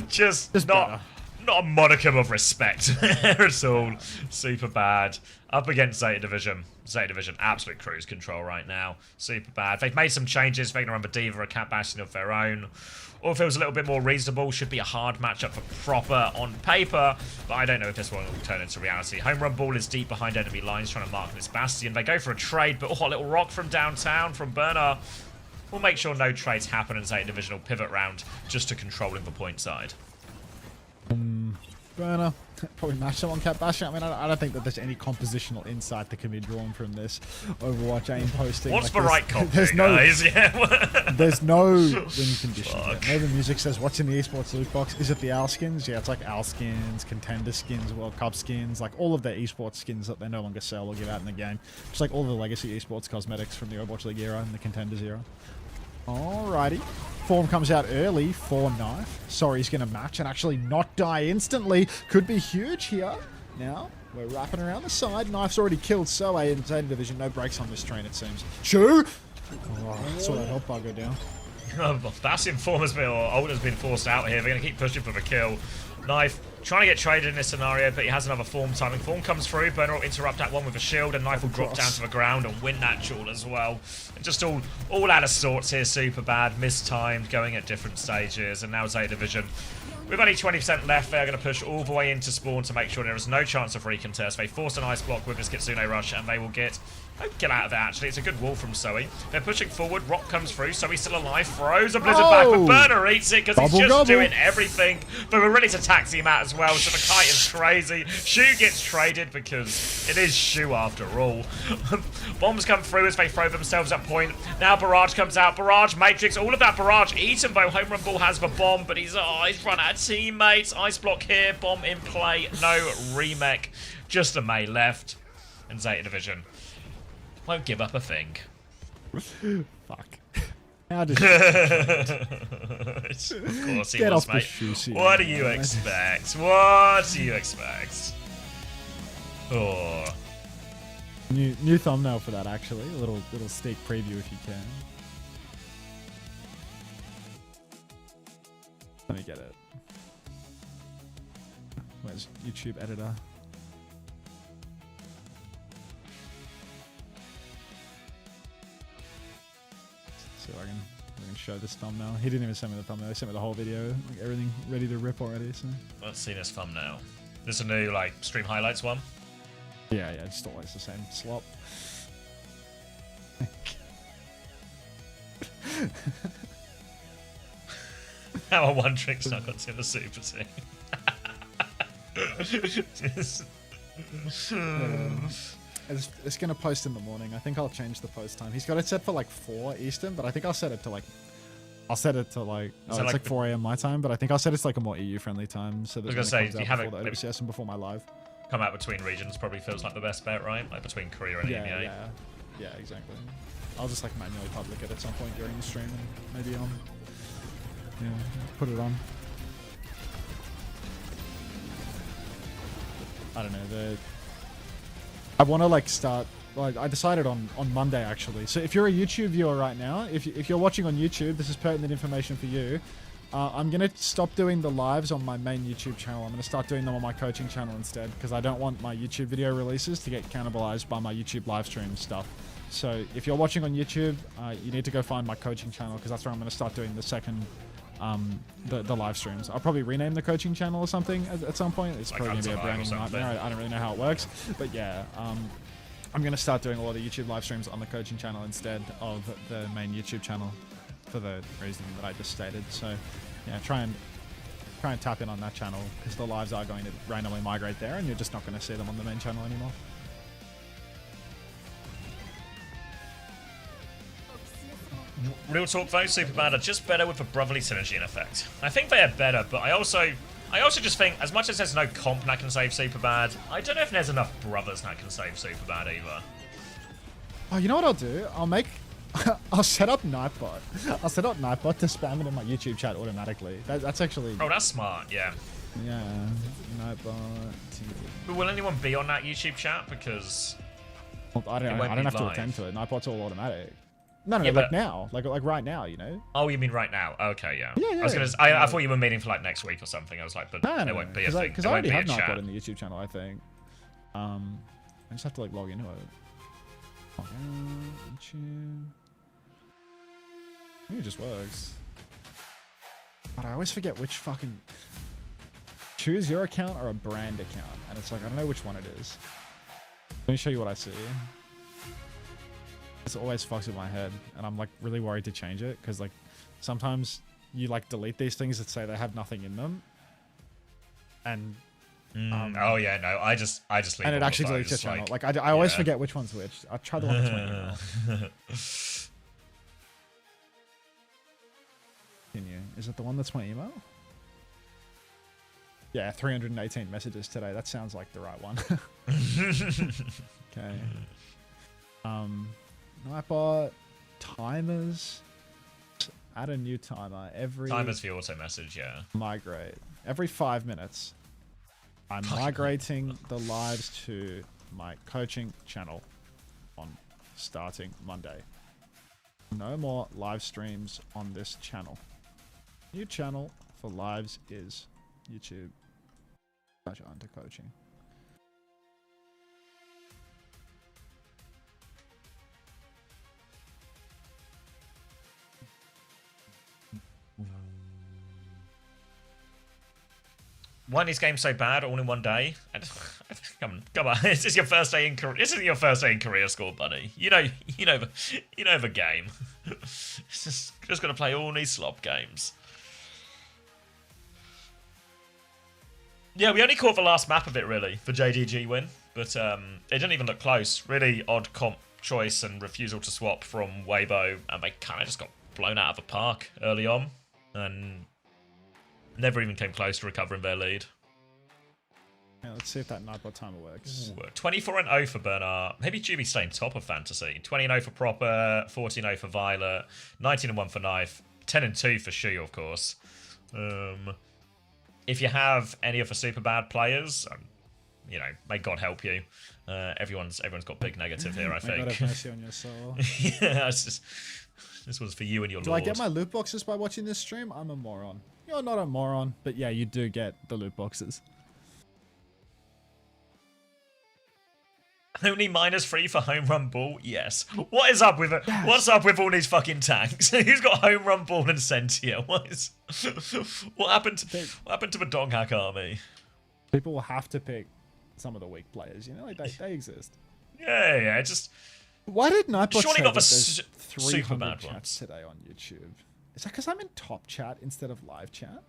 just better. not a modicum of respect there at all. Super bad. Up against Zeta Division. Zeta Division, absolute cruise control right now. Super bad. They've made some changes. They're going to run the Diva, a Cat Bastion of their own. All feels a little bit more reasonable. Should be a hard matchup for Proper on paper, but I don't know if this one will turn into reality. Home Run Ball is deep behind enemy lines trying to mark this Bastion. They go for a trade, but a little rock from downtown from Burner. We'll make sure no trades happen and Zeta Division will pivot round just to controlling the point side. Burner. Probably match them on Cat Bastion. I mean, I don't think that there's any compositional insight that can be drawn from this Overwatch aim posting. What's Like, the right comp, there's no, guys? Yeah. there's no win condition. Fuck. Here. No, the music says, what's in the esports loot box? Is it the Owl skins? Yeah, it's like Owl skins, Contender skins, World Cup skins, like all of their esports skins that they no longer sell or give out in the game. Just like all the legacy esports cosmetics from the Overwatch League era and the Contenders era. Alrighty. Form comes out early for Knife. Sorry, he's going to match and actually not die instantly. Could be huge here. Now, we're wrapping around the side. Knife's already killed Soe in Zeta Division. No breaks on this train, it seems. Shu! Oh, saw that health bar go down. Bastion form has been, or ult has been forced out here. They're going to keep pushing for the kill. Knife trying to get traded in this scenario, but he has another form timing. Form comes through, Burner will interrupt that one with a shield, and Knife will drop down to the ground and win that duel as well. And just all out of sorts here, super bad, mistimed, going at different stages, and now Zeta Division. With only 20% left, they're going to push all the way into spawn to make sure there is no chance of recontest. They force an ice block with this Kitsune Rush, and they will get a kill out of it, actually. It's a good wall from Soe. They're pushing forward. Rock comes through. Soe's still alive. Throws a Blizzard back, but Burner eats it because he's just doing everything. But we're ready to taxi him out as well, so the kite is crazy. Shu gets traded because it is Shu after all. Bombs come through as they throw themselves at point. Now Barrage comes out. Barrage, Matrix, all of that Barrage eaten, though. Home Run Ball has the bomb, but he's run out of teammates. Ice block here. Bomb in play. No remake. Just a Mei left. And Zeta Division won't give up a thing. Fuck. How did Of course he Get was, off the mate. shoe seat, What do man. you expect? What do you expect? Oh. New thumbnail for that, actually. A little sneak preview if you can. Let me get it. Where's YouTube editor? See if I can show this thumbnail. He didn't even send me the thumbnail. He sent me the whole video. Like, everything ready to rip already. So. Let's see this thumbnail. This is a new stream highlights one. Yeah, just always the same slop. How a one trick snuck onto the super team. it's gonna post in the morning. I think I'll change the post time. He's got it set for like 4 Eastern, but I think I'll set it to like. It's like 4 a.m. my time, but I think I'll set it to like a more EU friendly time. So that I was gonna say, do you have before the OWCS and before my live. Come out between regions probably feels like the best bet, right? Like between Korea and EMEA. Yeah, exactly. I'll just like manually public it at some point during the stream and maybe put it on. I don't know. I want to like start. Like I decided on Monday actually. So if you're a YouTube viewer right now, if you're watching on YouTube, this is pertinent information for you. I'm gonna stop doing the lives on my main YouTube channel. I'm gonna start doing them on my coaching channel instead because I don't want my YouTube video releases to get cannibalized by my YouTube live stream stuff. So if you're watching on YouTube, you need to go find my coaching channel because that's where I'm gonna start doing the second. The live streams. I'll probably rename the coaching channel or something at some point. It's probably gonna be a branding nightmare. I don't really know how it works, but yeah, I'm gonna start doing all the YouTube live streams on the coaching channel instead of the main YouTube channel for the reasoning that I just stated. So yeah, try and tap in on that channel because the lives are going to randomly migrate there, and you're just not going to see them on the main channel anymore. Real talk though, Superbad are just better with a brotherly synergy in effect. I think they are better, but I also just think, as much as there's no comp that can save Superbad, I don't know if there's enough brothers that can save Superbad either. Oh, you know what I'll do? I'll set up Nightbot. I'll set up Nightbot to spam it in my YouTube chat automatically. That's actually... Oh, that's smart, yeah. Yeah, Nightbot TV. But will anyone be on that YouTube chat? Because... Well, I don't have to attend to it. Nightbot's all automatic. No, yeah, like now. Like right now, you know? Oh, you mean right now? Okay, yeah. Yeah. I thought you were meaning for like next week or something. I was like, but there won't be a thing. Because I already have Nightbot in the YouTube channel, I think. I just have to like log into it. YouTube. I think it just works. But I always forget which fucking... Choose your account or a brand account. And it's like, I don't know which one it is. Let me show you what I see. This always fucks with my head. And I'm like really worried to change it. Because like sometimes you like delete these things that say they have nothing in them. And... oh yeah, no, I just leave. And it actually deletes your channel. Like I always forget which one's which. I'll try the one that's my email. Continue. Is it the one that's my email? Yeah, 318 messages today. That sounds like the right one. Okay. Nightbot timers. Add a new timer every. Timers for auto message, yeah. Migrate every 5 minutes. I'm migrating the lives to my coaching channel on starting Monday. No more live streams on this channel. New channel for lives is YouTube. Under coaching. Why are these games so bad all in one day? Come on! This is your first day in Korea. This isn't your first day in Korea school, buddy. You know the game. just gonna play all these slop games. Yeah, we only caught the last map of it really for JDG win, but it didn't even look close. Really odd comp choice and refusal to swap from Weibo, and they kind of just got blown out of the park early on, and never even came close to recovering their lead. Yeah, let's see if that Nightbot timer works. 24-0 for Bernard. Maybe Juby staying top of Fantasy. 20-0 for Proper, 14-0 for Violet, 19-1 for Knife, 10-2 for Shu, of course. If you have any of the super bad players, you know, may God help you. Everyone's got big negative here, I think. May God have mercy on your soul. Yeah, this was for you and your Do lord. I get my loot boxes by watching this stream? I'm a moron. You're not a moron, but yeah, you do get the loot boxes. Only -3 for home run ball? Yes. What is up with it? Yes. What's up with all these fucking tanks? Who's got home run ball and Sentia? What happened to the dog hack army? People will have to pick some of the weak players, you know, like they exist. Yeah, just... Why did Nightbot surely say got the there's 300 super bad chats ones today on YouTube? Is that because I'm in top chat instead of live chat?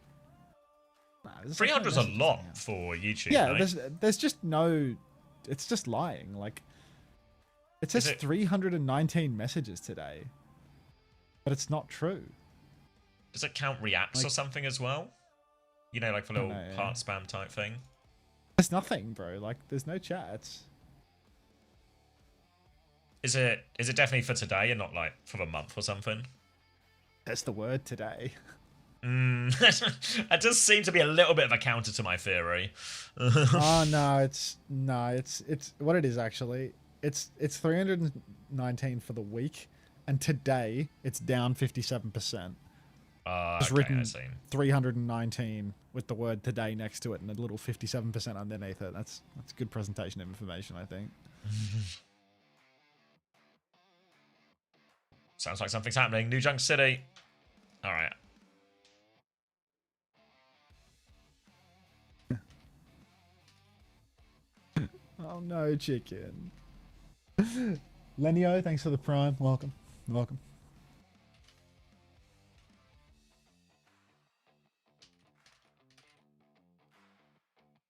Nah, 300's a lot for YouTube. Yeah, though. there's just no... It's just lying. Like, It says Is it- 319 messages today. But it's not true. Does it count reacts or something as well? You know, like for little heart spam type thing. There's nothing, bro. Like, there's no chats. Is it definitely for today and not like for the month or something? That's the word today. It does seem to be a little bit of a counter to my theory. Oh no, it's what it is actually. It's 319 for the week, and today it's down 57%. It's written I see. 319 with the word today next to it and a little 57% underneath it. That's good presentation of information, I think. Sounds like something's happening. New Junk City. All right. Oh no, chicken. Lenio, thanks for the prime. Welcome. Welcome.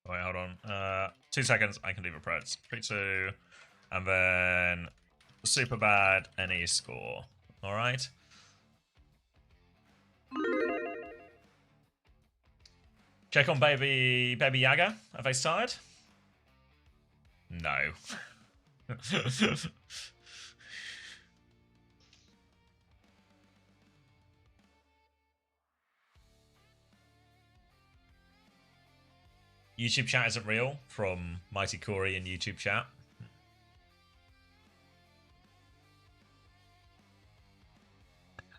Wait, hold on. 2 seconds. I can do the preds. 3, 2, and then super bad any score. All right. Check on baby Yaga. Have they started? No. YouTube chat isn't real from Mighty Corey in YouTube chat.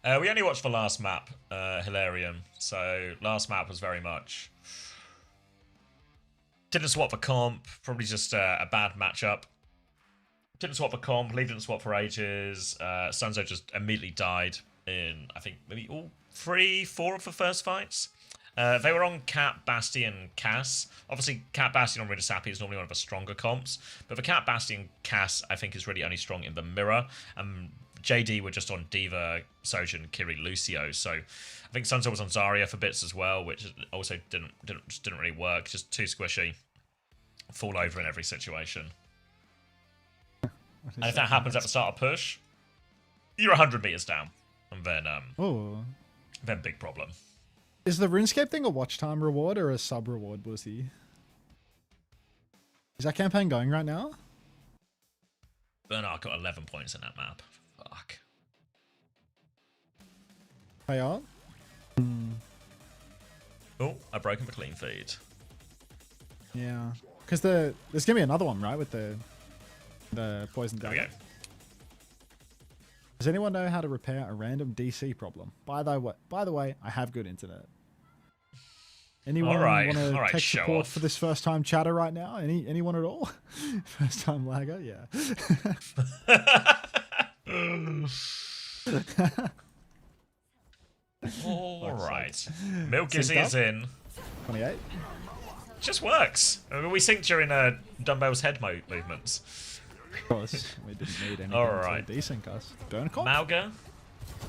We only watched the last map, Hilarion. So last map was very much didn't swap for comp, probably just a bad matchup. Didn't swap for comp, Lee didn't swap for ages. Sunzo just immediately died in, I think, maybe all 3, 4 of the first fights. They were on Cat, Bastion, Cass. Obviously, Cat, Bastion on Riddisapi is normally one of the stronger comps. But the Cat, Bastion, Cass, I think, is really only strong in the mirror. And JD were just on Diva, Sojin, Kiri, Lucio. So I think Sunzo was on Zarya for bits as well, which also didn't really work. Just too squishy. Fall over in every situation. And if that happens at the start of push, you're 100 meters down. And then big problem. Is the RuneScape thing a watch time reward or a sub reward, Bussy? Is that campaign going right now? Bernard got 11 points in that map. Fuck. They are? Oh, I broke him a clean feed. Yeah. Because there's going to be another one, right? With the poison There we dagger. go. Does anyone know how to repair a random DC problem? By the way, I have good internet. Anyone Alright, want to alright, tech show support off. for this first time chatter right now? Anyone at all? First time lagger, yeah. Alright. Milk Synced Gizzy is up? in. 28. Just works. I mean, we sync during Dumbbell's head movements. Of course, we didn't need anything Alright. to desync us. Burn comp? Mauga.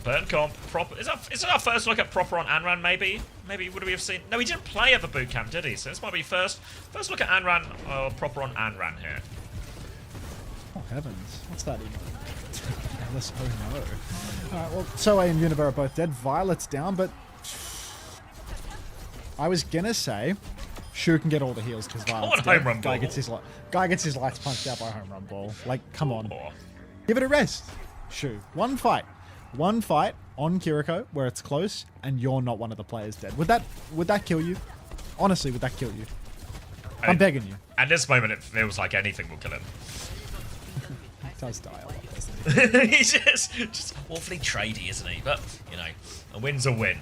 Burn comp. Proper. Is it our first look at proper on Anran, maybe? Maybe would we have seen... No, he didn't play at the boot camp, did he? So this might be first look at Anran, proper on Anran here. Oh, heavens. What's that even? Alice, oh no. Alright, well, Soe and Univer are both dead. Violet's down, but... I was gonna say... Shu can get all the heals because Violet's home dead. run Guy ball. gets his lights punched out by home run ball. Like, come on. Oh. Give it a rest. Shu. One fight on Kiriko where it's close and you're not one of the players dead. Would that kill you? Honestly, would that kill you? I'm begging you. At this moment, it feels like anything will kill him. He does die a lot, doesn't he? He's just awfully tradey, isn't he? But, you know, a win's a win.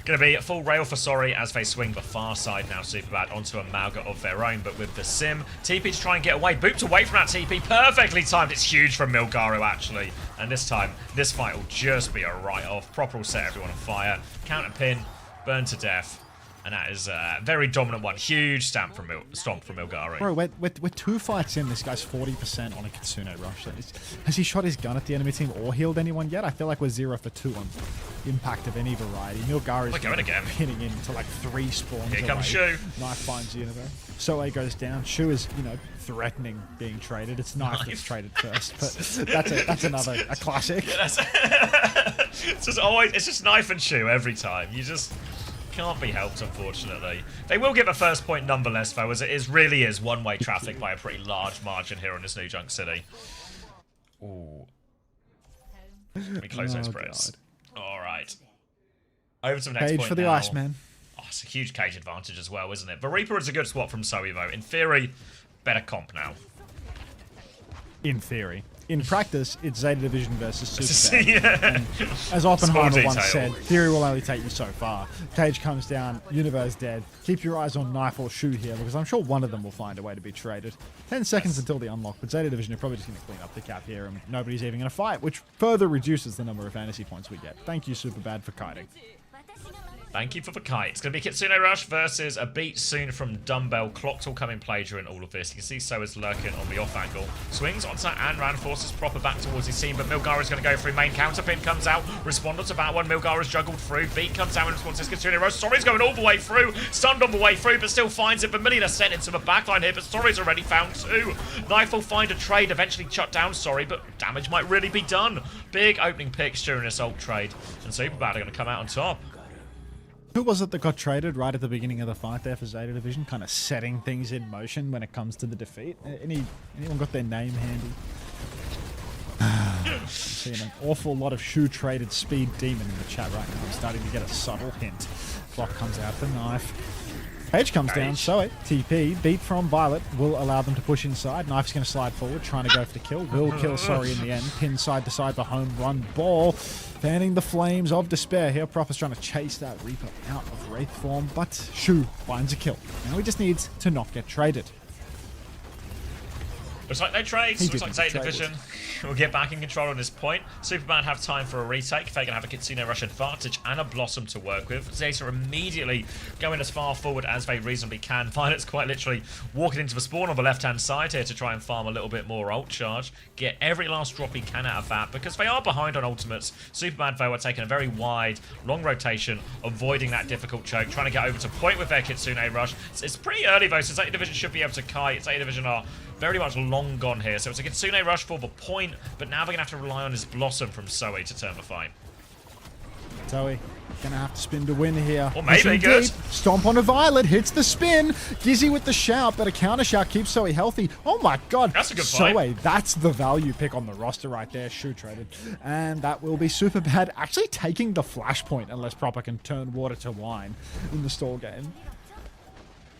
Going to be full rail for Sorry as they swing the far side now, Superbad, onto a Mauga of their own. But with the Sim, TP to try and get away. Booped away from that TP. Perfectly timed. It's huge from Milgaru, actually. And this time, this fight will just be a write-off. Proper will set everyone on fire. Counter pin. Burn to death. And that is a very dominant one. Huge stomp from Milgari. Bro, we're 2 fights in. This guy's 40% on a Kitsune Rush. Has he shot his gun at the enemy team or healed anyone yet? I feel like we're 0 for 2 on impact of any variety. Milgari's going again. hitting into like 3 spawns Here away. comes Shu. Knife finds Universe. Soe goes down. Shu is, threatening being traded. It's Knife that's traded first, but that's another classic. It's just Knife and Shu every time. You just can't be helped, unfortunately. They will get the first point nonetheless, though, as it really is one-way traffic by a pretty large margin here in this New Junk City. Ooh. Let me close those spreads. All right. Over to the next Cage point for the now. Iceman. Oh, it's a huge cage advantage as well, isn't it? But Reaper is a good swap from Zoe, though. In theory, better comp now. In theory. In practice, it's Zeta Division versus Superbad. Yeah. And as Oppenheimer Small once detail. said, theory will only take you so far. Cage comes down, Universe dead. Keep your eyes on Knife or Shoe here, because I'm sure one of them will find a way to be traded. 10 seconds until the unlock, but Zeta Division are probably just going to clean up the cap here, and nobody's even going to fight, which further reduces the number of fantasy points we get. Thank you, Superbad, for kiting. Thank you for the kite. It's going to be Kitsune Rush versus a beat soon from Dumbbell. Clocks will come in play during all of this. You can see So is lurking on the off angle. Swings onto that and Ran forces proper back towards his team, but Milgara's going to go through. Main counter pin comes out. Responded to that one. Milgara's juggled through. Beat comes out in response to Kitsune Rush. Story's going all the way through. Stunned on the way through, but still finds it. Vermilion are sent into the backline here, but Story's already found 2. Knife will find a trade, eventually shut down Story, but damage might really be done. Big opening picks during this ult trade, and Superbad are going to come out on top. Who was it that got traded right at the beginning of the fight there for Zeta Division? Kind of setting things in motion when it comes to the defeat. Anyone got their name handy? Seeing an awful lot of Shoe traded Speed Demon in the chat right now. I'm starting to get a subtle hint. Clock comes out for Knife. Cage comes down, so TP, beat from Violet, will allow them to push inside. Knife's going to slide forward, trying to go for the kill. Will kill Sorry in the end. Pin side to side, the home run ball. Fanning the flames of despair here. Propper's trying to chase that Reaper out of Wraith form, but Shu finds a kill. Now he just needs to not get traded. Looks like no trades. Looks like Zeta Division will get back in control on this point. Superman have time for a retake. They're going to have a Kitsune Rush advantage and a Blossom to work with. Zeta immediately going as far forward as they reasonably can. Violet's quite literally walking into the spawn on the left-hand side here to try and farm a little bit more ult charge. Get every last drop he can out of that because they are behind on ultimates. Superman, though, are taking a very wide, long rotation, avoiding that difficult choke, trying to get over to point with their Kitsune Rush. It's pretty early, though, so Zeta Division should be able to kite. Zeta Division are very much long gone here. So it's a Kitsune Rush for the point, but now they're going to have to rely on his Blossom from Zoe to turn the fight. Zoe gonna have to spin to win here. Or maybe Pushing good. deep, stomp on a Violet, hits the spin. Gizzy with the shout, but a counter shout keeps Zoe healthy. Oh my god. That's a good fight. Zoe, that's the value pick on the roster right there. Shoe traded. And that will be Superbad actually taking the flashpoint unless Proper can turn water to wine in the stall game.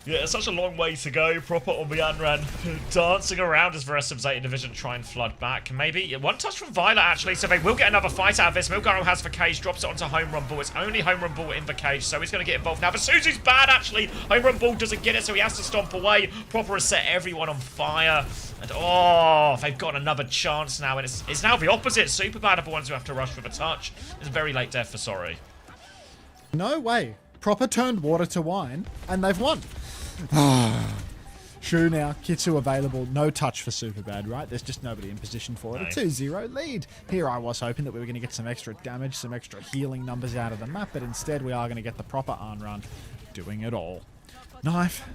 Yeah, it's such a long way to go. Proper on the Anran, dancing around as the rest of Zeta Division try and flood back. Maybe one touch from Violet, actually, so they will get another fight out of this. Milgaro has the cage, drops it onto Home Run Ball. It's only Home Run Ball in the cage, so he's going to get involved now. But Susie's bad, actually. Home Run Ball doesn't get it, so he has to stomp away. Proper has set everyone on fire. And oh, they've got another chance now, and it's now the opposite. Superbad are the ones who have to rush for the touch. It's a very late death for Sorry. No way. Proper turned water to wine, and they've won. Shu now, Kitsu available, no touch for Superbad, right? There's just nobody in position for it. A 2-0 lead. Here I was hoping that we were going to get some extra damage, some extra healing numbers out of the map, but instead we are going to get the proper Arn doing it all. Knife.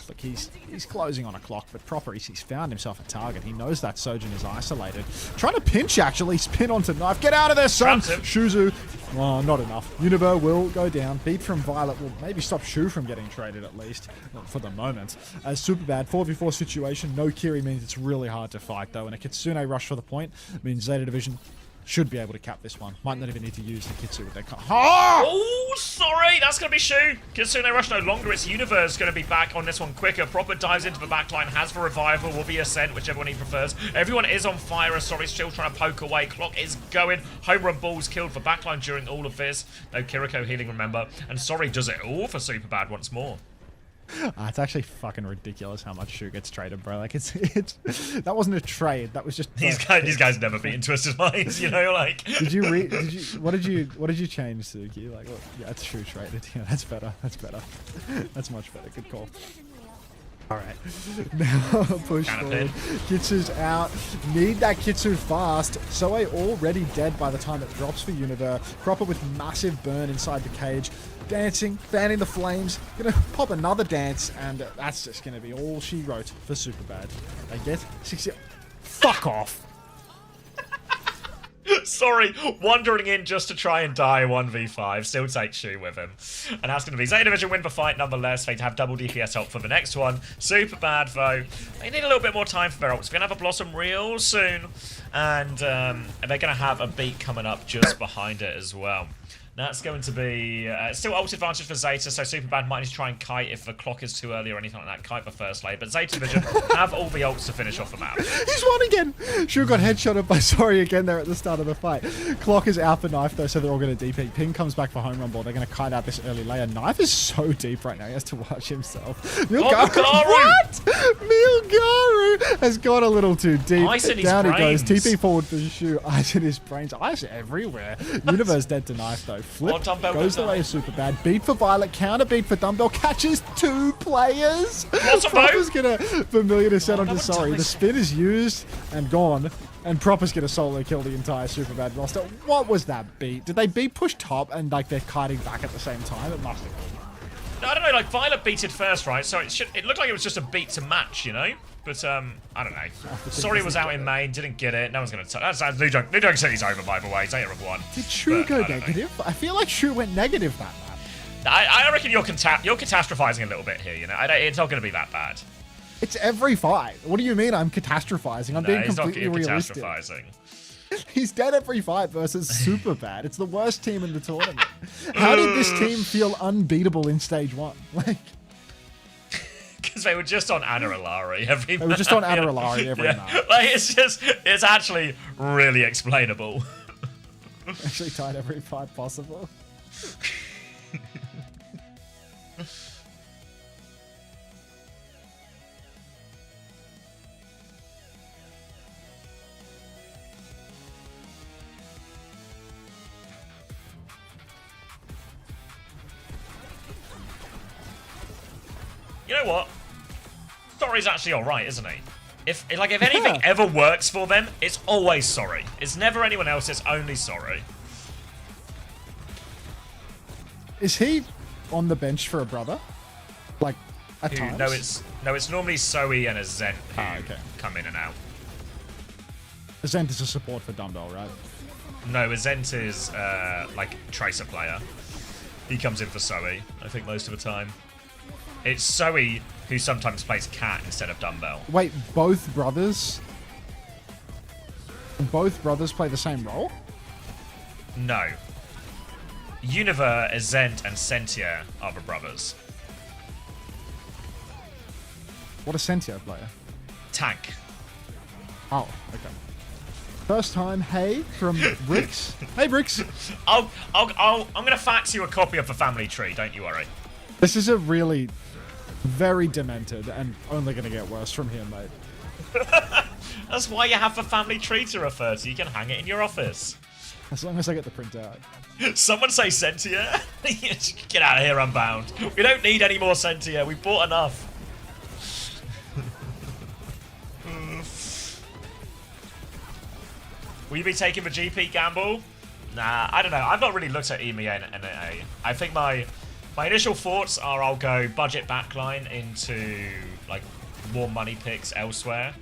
Look, he's closing on a clock, but Proper, he's found himself a target. He knows that Sojin is isolated. Trying to pinch, actually. Spin onto Knife. Get out of there, son! Shuzu. Oh, not enough. Univer will go down. Beat from Violet will maybe stop Shu from getting traded, at least, for the moment. As Superbad, 4v4 situation. No Kiri means it's really hard to fight, though. And a Kitsune Rush for the point means Zeta Division should be able to cap this one. Might not even need to use the Kitsu with their cut. Oh, sorry, that's going to be Shu. Kitsune Rush no longer. It's Universe going to be back on this one quicker. Proper dives into the backline, has the revival, will be Ascent, whichever one he prefers. Everyone is on fire as Sorry's still trying to poke away. Clock is going. Home Run Balls killed for backline during all of this. No Kiriko healing, remember. And Sorry does it all for Superbad once more. It's actually fucking ridiculous how much Shu gets traded, bro. Like it's that wasn't a trade. That was just These guys never beaten Twisted Minds, you know, like. what did you change, Suki? Like, what, yeah, it's Shu traded. Yeah, that's better. That's better. That's much better. Good call. All right, now push forward. Kitsu's out. Need that Kitsu fast. Soe already dead by the time it drops for Univer. Cropper with massive burn inside the cage. Dancing, fanning the flames. Gonna pop another dance, and that's just gonna be all she wrote for Superbad. They get 60. Fuck off. Sorry, wandering in just to try and die 1v5. Still take Shu with him. And that's going to be Zeta Division win the fight nonetheless. They have double DPS help for the next one. Superbad though. They need a little bit more time for their ults. We're going to have a Blossom real soon. And they're going to have a beat coming up just behind it as well. That's going to be still ult advantage for Zeta, so Superbad might need to try and kite if the clock is too early or anything like that. Kite the first lane, but Zeta Division have all the ults to finish off the map. He's won again! Shu got headshotted by Sorry again there at the start of the fight. Clock is out for Knife though, so they're all going to DP. Ping comes back for home run ball. They're going to kite out this early layer. Knife is so deep right now. He has to watch himself. Milgaru! What? Milgaru has got a little too deep. Ice in his Down brains. he goes. TP forward for Shu. Ice in his brains. Ice everywhere. Universe dead to Knife though. Flip goes the way of Superbad. Beat for Violet. Counter beat for Dumbbell. Catches 2 players. Proper's gonna familiar to set onto Sorry. The spin is used and gone. And Proper's gonna solo kill the entire Superbad roster. What was that beat? Did they beat push top and like they're kiting back at the same time? It must have been. I don't know, like Violet beat it first, right? So it looked like it was just a beat to match, you know? But I don't know. Sorry was out in main, didn't get it. No one's gonna touch. That's New City's over, by the way. Zeta have won. Did Shu go negative? I feel like Shu went negative that map. I reckon you're catastrophizing a little bit here. You know, it's not gonna be that bad. It's every fight. What do you mean I'm catastrophizing? I'm being completely realistic. Catastrophizing. He's dead every fight versus Superbad. It's the worst team in the tournament. How did this team feel unbeatable in stage 1? Like. Because they were just on Ana Alari every They were just on Ana Alari every night. Like, it's actually really explainable. Actually tied every fight possible. You know what? Sorry's actually alright, isn't he? If anything ever works for them, it's always Sorry. It's never anyone else, it's only Sorry. Is he on the bench for a brother? Like, at times? No, it's normally Zoe and a Zent who come in and out. Zent is a support for Dumbbell, right? No, a Zent is like Tracer player. He comes in for Zoe, I think, most of the time. It's Zoe who sometimes plays Cat instead of Dumbbell. Wait, both brothers? Both brothers play the same role? No. Univer, Zent, and Sentia are the brothers. What is Sentia player? Tank. Oh, okay. First time, hey, from Bricks. Hey, Bricks. I'm gonna fax you a copy of the family tree. Don't you worry. This is a really very demented and only gonna get worse from here, mate. That's why you have the family tree to refer to. You can hang it in your office. As long as I get the printout. Someone say Sentia. Get out of here, Unbound. We don't need any more Sentia. We bought enough. Will you be taking the GP gamble? Nah, I don't know. I've not really looked at EMEA and NA. I think my initial thoughts are I'll go budget backline into like more money picks elsewhere.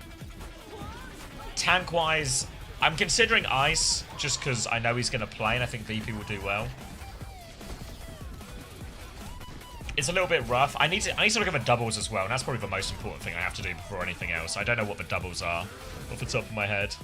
Tank-wise, I'm considering Ice just because I know he's going to play and I think VP will do well. It's a little bit rough. I need to look at the doubles as well, and that's probably the most important thing I have to do before anything else. I don't know what the doubles are off the top of my head.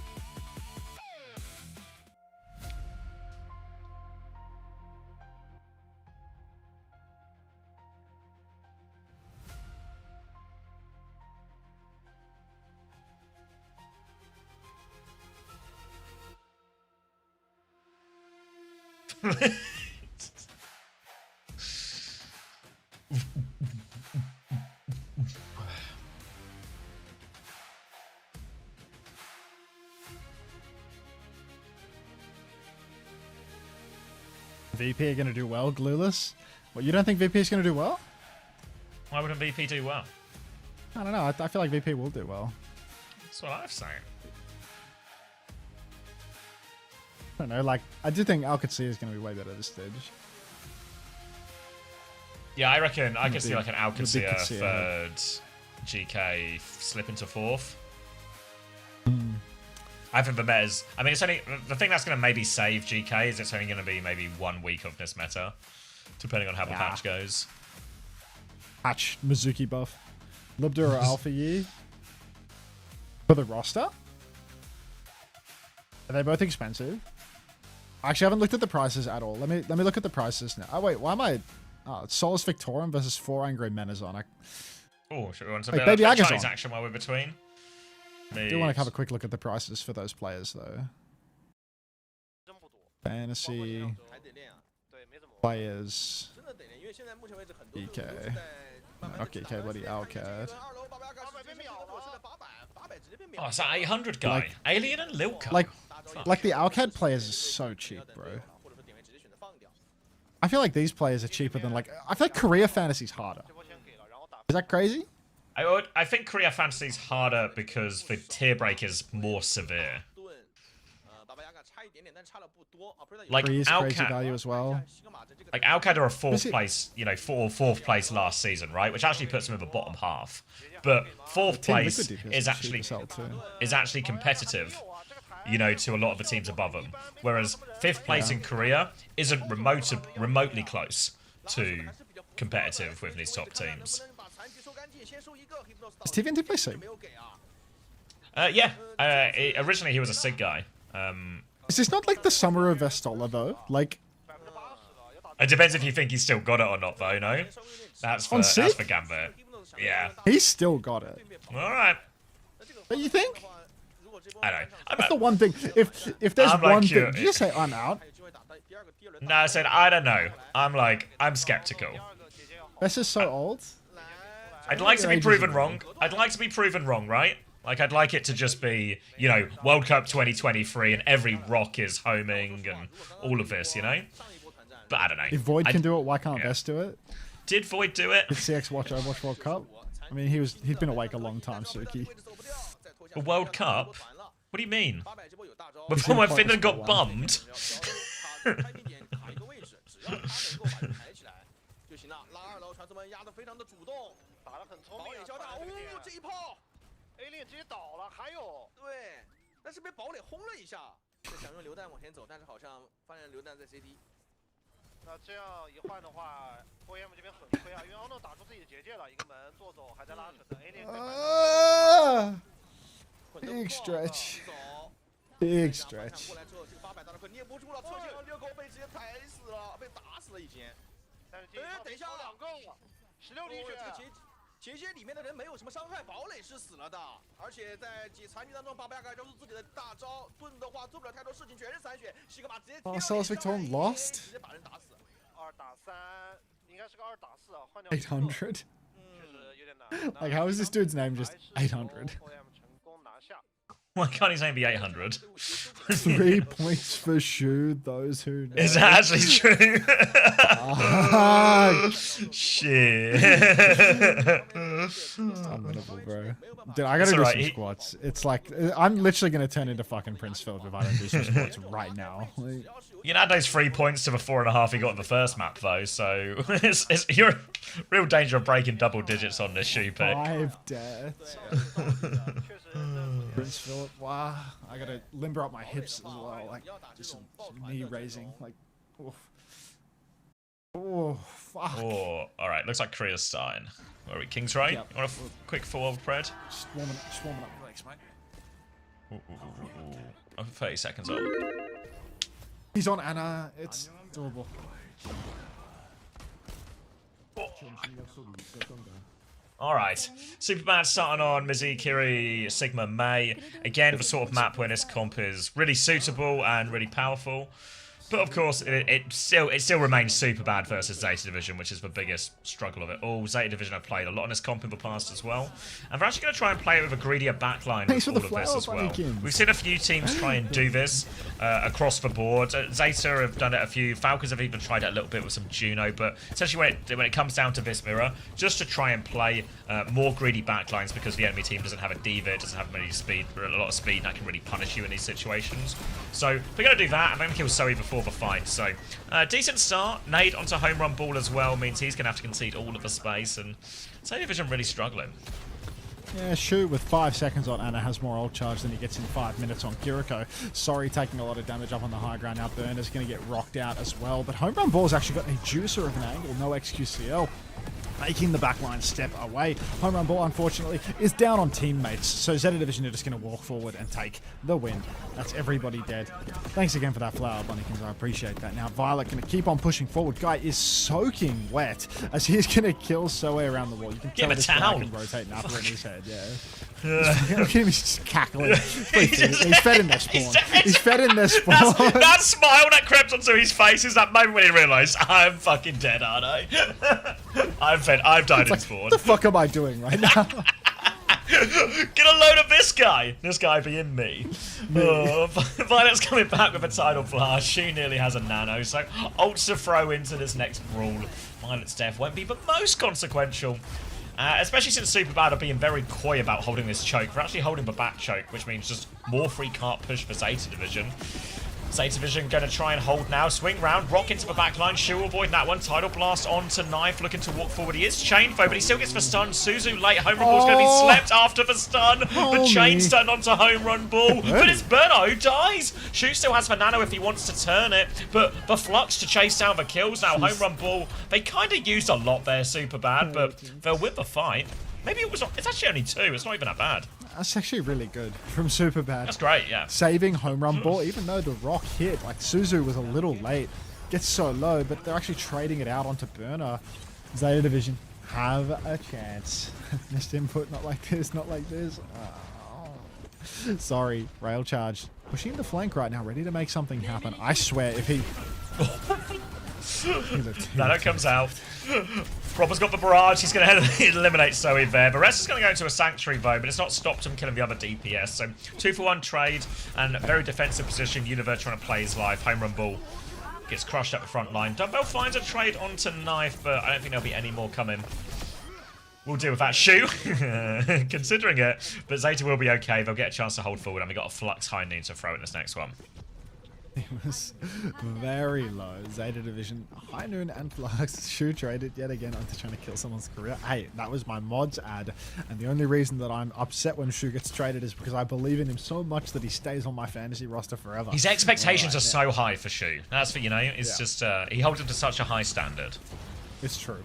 VP are going to do well, Glueless? Well, you don't think VP is going to do well? Why wouldn't VP do well? I don't know. I feel like VP will do well. That's what I'm saying. I don't know. Like, I do think OWCS is going to be way better this stage. Yeah, I reckon I could see big- like an the big Alcatia Cassia. third, GK slip into fourth. I think the meta's... I mean, it's only... The thing that's going to maybe save GK is it's only going to be maybe 1 week of this meta, depending on how the patch goes. Patch Mizuki buff. Libda or Alpha Yi? For the roster? Are they both expensive? I actually haven't looked at the prices at all. Let me look at the prices now. Oh wait, why am I... Oh, it's Solus Victorium versus 4 Angry Menazon. Oh, should we want to Wait, bit Baby of Agazon. Chinese action while we're between? I do want to have a quick look at the prices for those players though. 真不多， Fantasy 还得练啊， 对，没怎么玩。 players. 真的得练，因为现在目前为止很多 EK 队伍都是在慢慢地 Okay, 打 okay, 完 buddy, 时间看 Alcad. 2楼800直接变秒了，我是在800直接变秒 Oh, 了。 it's that 800 guy. Like- Alien and Lilka. Like the Alcad players are so cheap, bro. 或者说点位直接选择放掉。 I feel like these players are cheaper than like... I feel like Korea Fantasy's harder. 这波先给了，然后打 Is that crazy? I think Korea Fantasy's harder because the tier break is more severe. 盾，巴巴亚嘎差一点点，但差了不多啊，不是 Like Korea's crazy Alcad, value as well. 西格玛在这个 like Alcad are a fourth it- place, you know, fourth place last season, right? Which actually puts them in the bottom half. But fourth Team place Liquid DPS is cheap actually as hell too. competitive, you know, to a lot of the teams above them. Whereas fifth place in Korea isn't remotely close to competitive with these top teams. 把残局收干净，先收一个 Hypnos 到 Does TVNT play Sig? 没有给啊。 Yeah, originally he was a SIG guy. Is this not like the summer of Vestola though? Like, 80%了，要打 It depends if you think he's still got it or not, though. No, that's for On that's SIG? for Gambit. Yeah. he's still got it. All right. But you think? I know. That's the one thing. If there's I'm like one you. thing, did you just say I'm out? 还有机会打到第二个第二轮。 No, I said I don't know. I'm skeptical. 第二个姐姐要好。 This is so old. I'd like to be proven wrong. I'd like to be proven wrong, right? Like I'd like it to just be, you know, World Cup 2023 and every rock is homing and all of this, you know. But I don't know. If Void I- can do it, why can't yeah. Best do it? Did Void do it? Did CX watch Overwatch World Cup? I mean, he'd been awake a long time, Suki. The World Cup? What do you mean? 800这波有大招。 Before my Point Finland got was bummed. 开地点卡一个位置，只要他能够把人抬起来就行了。拉2楼，传送门压得非常的主动，打得很聪堡明啊，垒交大，传这个点这一炮， A 链直接倒了，还有对，但是被堡垒轰了一下，就想用榴弹往前走，但是好像发现榴弹在 CD。 那这样一换的话，OEM 这边很亏啊，因为奥诺打出自己的结界了，一个门做走还在拉扯的 A 链可以买 Big stretch. 走 Big 反抢 stretch. 过来之后，这个800大的可捏不住了，侧线6口被直接抬死了，被打死了已经。但是这哎，等一下， 2个16滴血，这个结界里面的人没有什么伤害，堡垒是死了的，而且在残局当中，巴巴亚盖交出自己的大招，盾的话做不了太多事情，全是残血，西格玛直接Oh, Solus Victorium lost? 直接把人打死。 2打3，应该是个2打4啊，换掉800. 确实有点难。 Like, how is this dude's name just 800? OEM 成功拿下。 Why can't his name be 800? 3 points for Shu, those who know. Is that actually true? Ah, Shit. unwinnable, bro. Dude, I gotta It's do alright, some he- squats. It's like, I'm literally gonna turn into fucking Prince Philip if I don't do some squats right now. Like, You can add those 3 points to the 4.5 he got in the first map, though, so you're in real danger of breaking double digits on this shoe pick. 5 deaths. 确实， Prince Philip, wow. I gotta limber up my hips as well. Like, just some knee raising. Like, oof. Oh, fuck. Oh, alright, looks like Korea's starting. Where are we? King's Right? Yep. You want a quick forward pred? Just warming up your legs, mate. Ooh. Oh, 30 seconds up. He's on Anna. It's doable. Alright, Superbad starting on Mizi, Kiri, Sigma, May. Again, the sort of map where this comp is really suitable and really powerful. But of course, it still remains super bad versus Zeta Division, which is the biggest struggle of it all. Zeta Division have played a lot in this comp in the past as well, and we're actually going to try and play it with a greedier backline with all of this as well. We've seen a few teams try and do this across the board. Zeta have done it a few. Falcons have even tried it a little bit with some Juno, but essentially when it comes down to this mirror, just to try and play more greedy backlines because the enemy team doesn't have a diva, it doesn't have many speed, a lot of speed, and that can really punish you in these situations. So we're going to do that, and then kill Zoe before the fight. So decent start. Nade onto home run ball as well means he's going to have to concede all of the space, and Zeta Division really struggling. Yeah, Shu with 5 seconds on Anna has more ult charge than he gets in 5 minutes on Kiriko. Sorry, taking a lot of damage up on the high ground. Now Burner's going to get rocked out as well. But Home Run Ball's actually got a juicer of an angle. No XQCL. Making the backline step away. Home Run Ball, unfortunately, is down on teammates. So Zeta Division are just going to walk forward and take the win. That's everybody dead. Thanks again for that flower, Bunnykins. I appreciate that. Now Violet going to keep on pushing forward. Guy is soaking wet as he's going to kill Soe around the wall. You can tell this guy can rotate an upper in his head. Yeah. Look at him, he's just cackling. He's fed in their spawn. He's fed in their spawn. That smile that crept onto his face is that moment when he realised, I'm fucking dead, aren't I? I've died in spawn. What the fuck am I doing right now? Get a load of this guy! This guy being me. Oh, Violet's coming back with a tidal flash. She nearly has a nano, so ults to throw into this next brawl. Violet's death won't be the most consequential. Especially since Superbad are being very coy about holding this choke. We're actually holding the back choke, which means just more free cart push for Zeta Division. Zeta Division going to try and hold now. Swing round, rock into the back line. Shu will avoid that one. Tidal blast onto Knife, looking to walk forward. He is chained though, but he still gets the stun. Suzu late. Home run ball's going to be slept after the stun. The chain stun onto home run ball. But it's Burno who dies. Shu still has the nano if he wants to turn it, but the flux to chase down the kills now. Home run ball. They kind of used a lot there, super bad, but they'll win the fight. Maybe it was not. It's actually only 2. It's not even that bad. That's actually really good from Superbad. That's great, yeah. Saving home run ball, even though the rock hit. Like, Suzu was a little late. Gets so low, but they're actually trading it out onto Burner. Zeta Division have a chance. Missed input, not like this, not like this. Oh. Sorry, rail charge. Pushing the flank right now, ready to make something happen. I swear, if he... Nano comes out. Proper's got the barrage. He's going to eliminate Zoe there. The rest is going to go into a sanctuary though, but it's not stopped him killing the other DPS. So 2-for-1 trade and very defensive position. Universe trying to play his life. Home run ball gets crushed up the front line. Dumbbell finds a trade onto Knife, but I don't think there'll be any more coming. We'll deal with that. Shu, considering it, but Zeta will be okay. They'll get a chance to hold forward, and we got a Flux High Noon to throw in this next one. It was very low. Zeta Division, High Noon and Flux. Shu traded yet again onto trying to kill someone's career. Hey, that was my mods ad, and the only reason that I'm upset when Shu gets traded is because I believe in him so much that he stays on my fantasy roster forever. His expectations are so high for Shu. That's for, you know, it's just, he holds him to such a high standard. It's true.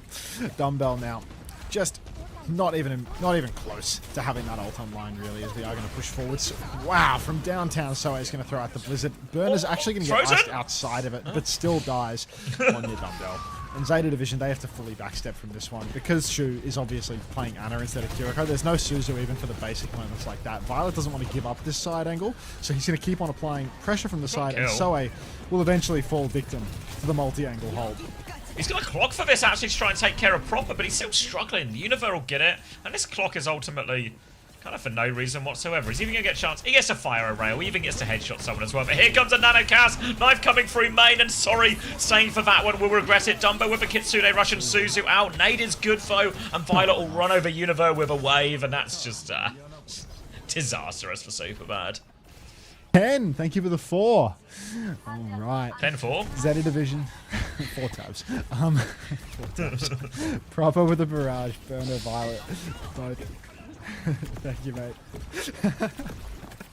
Dumbbell now, just not even close to having that ult online, really, as we are going to push forwards. Wow, from downtown, Soe is going to throw out the Blizzard. Burner's actually going to get iced outside of it, but still dies on your Dumbbell. And Zeta Division, they have to fully backstep from this one. Because Shu is obviously playing Ana instead of Kiriko, there's no Suzu even for the basic moments like that. Violet doesn't want to give up this side angle, so he's going to keep on applying pressure from the side, and Soe will eventually fall victim to the multi-angle hold. He's got a clock for this actually to try and take care of Proper, but he's still struggling. The Univer will get it, and this clock is ultimately kind of for no reason whatsoever. He's even going to get a chance. He gets to fire a rail. He even gets to headshot someone as well. But here comes a nano cast. Knife coming through main, and sorry, staying for that one. Will regret it. Dumbo with a Kitsune Russian Suzu out. Nade is good though, and Violet will run over Univer with a wave, and that's just disastrous for Superbad. 10, thank you for the 4. All right. 10-4. Zeta Division, 4 tabs. 4 tabs. Proper with the barrage, Burner, Violet, both. Thank you, mate.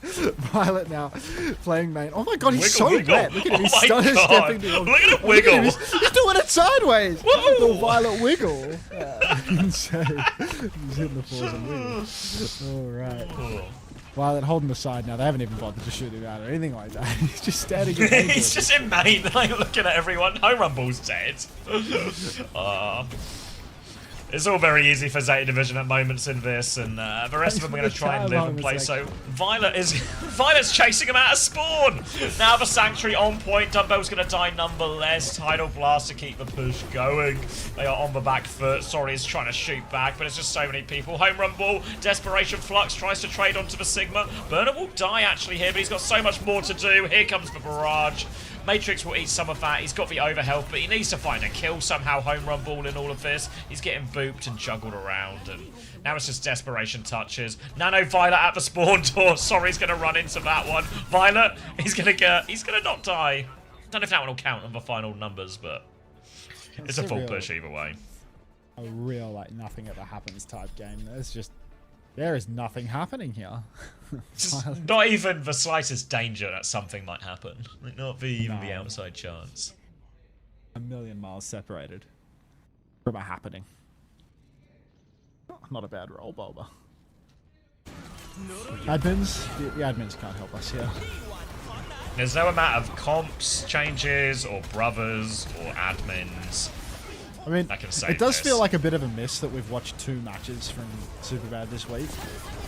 Violet now playing main. Oh my god, he's so wet. Look at him, he's stepping to Look at him wiggle. He's doing it sideways. The Violet wiggle. Insane. He's hitting the floors and wiggle. All right. Violet holding the side now. They haven't even bothered to shoot him out or anything like that. He's just standing in He's just in main, like looking at everyone. Home run ball's dead. It's all very easy for Zeta Division at moments in this, and the rest of them are going to try and live and play. So Violet's chasing him out of spawn. Now the Sanctuary on point. Dumbbell's going to die nonetheless. Tidal Blast to keep the push going. They are on the back foot. Sorry, is trying to shoot back, but it's just so many people. Home run ball. Desperation Flux tries to trade onto the Sigma. Burner will die actually here, but he's got so much more to do. Here comes the barrage. Matrix will eat some of that. He's got the overhealth, but he needs to find a kill somehow. Home run ball in all of this. He's getting booped and juggled around, and now it's just desperation touches. Nano Violet at the spawn door. Sorry, he's going to run into that one. Violet, he's going to not die. Don't know if that one will count on the final numbers, but it's a full push either way. A real, like, nothing ever happens type game. There is nothing happening here. Not even the slightest danger that something might happen. Like, not even the outside chance. A million miles separated from a happening. Not a bad roll, Bulba. Admins? The admins can't help us here. There's no amount of comps changes or brothers or admins. I mean, it does this. feel like a bit of a miss that we've watched 2 matches from Superbad this week,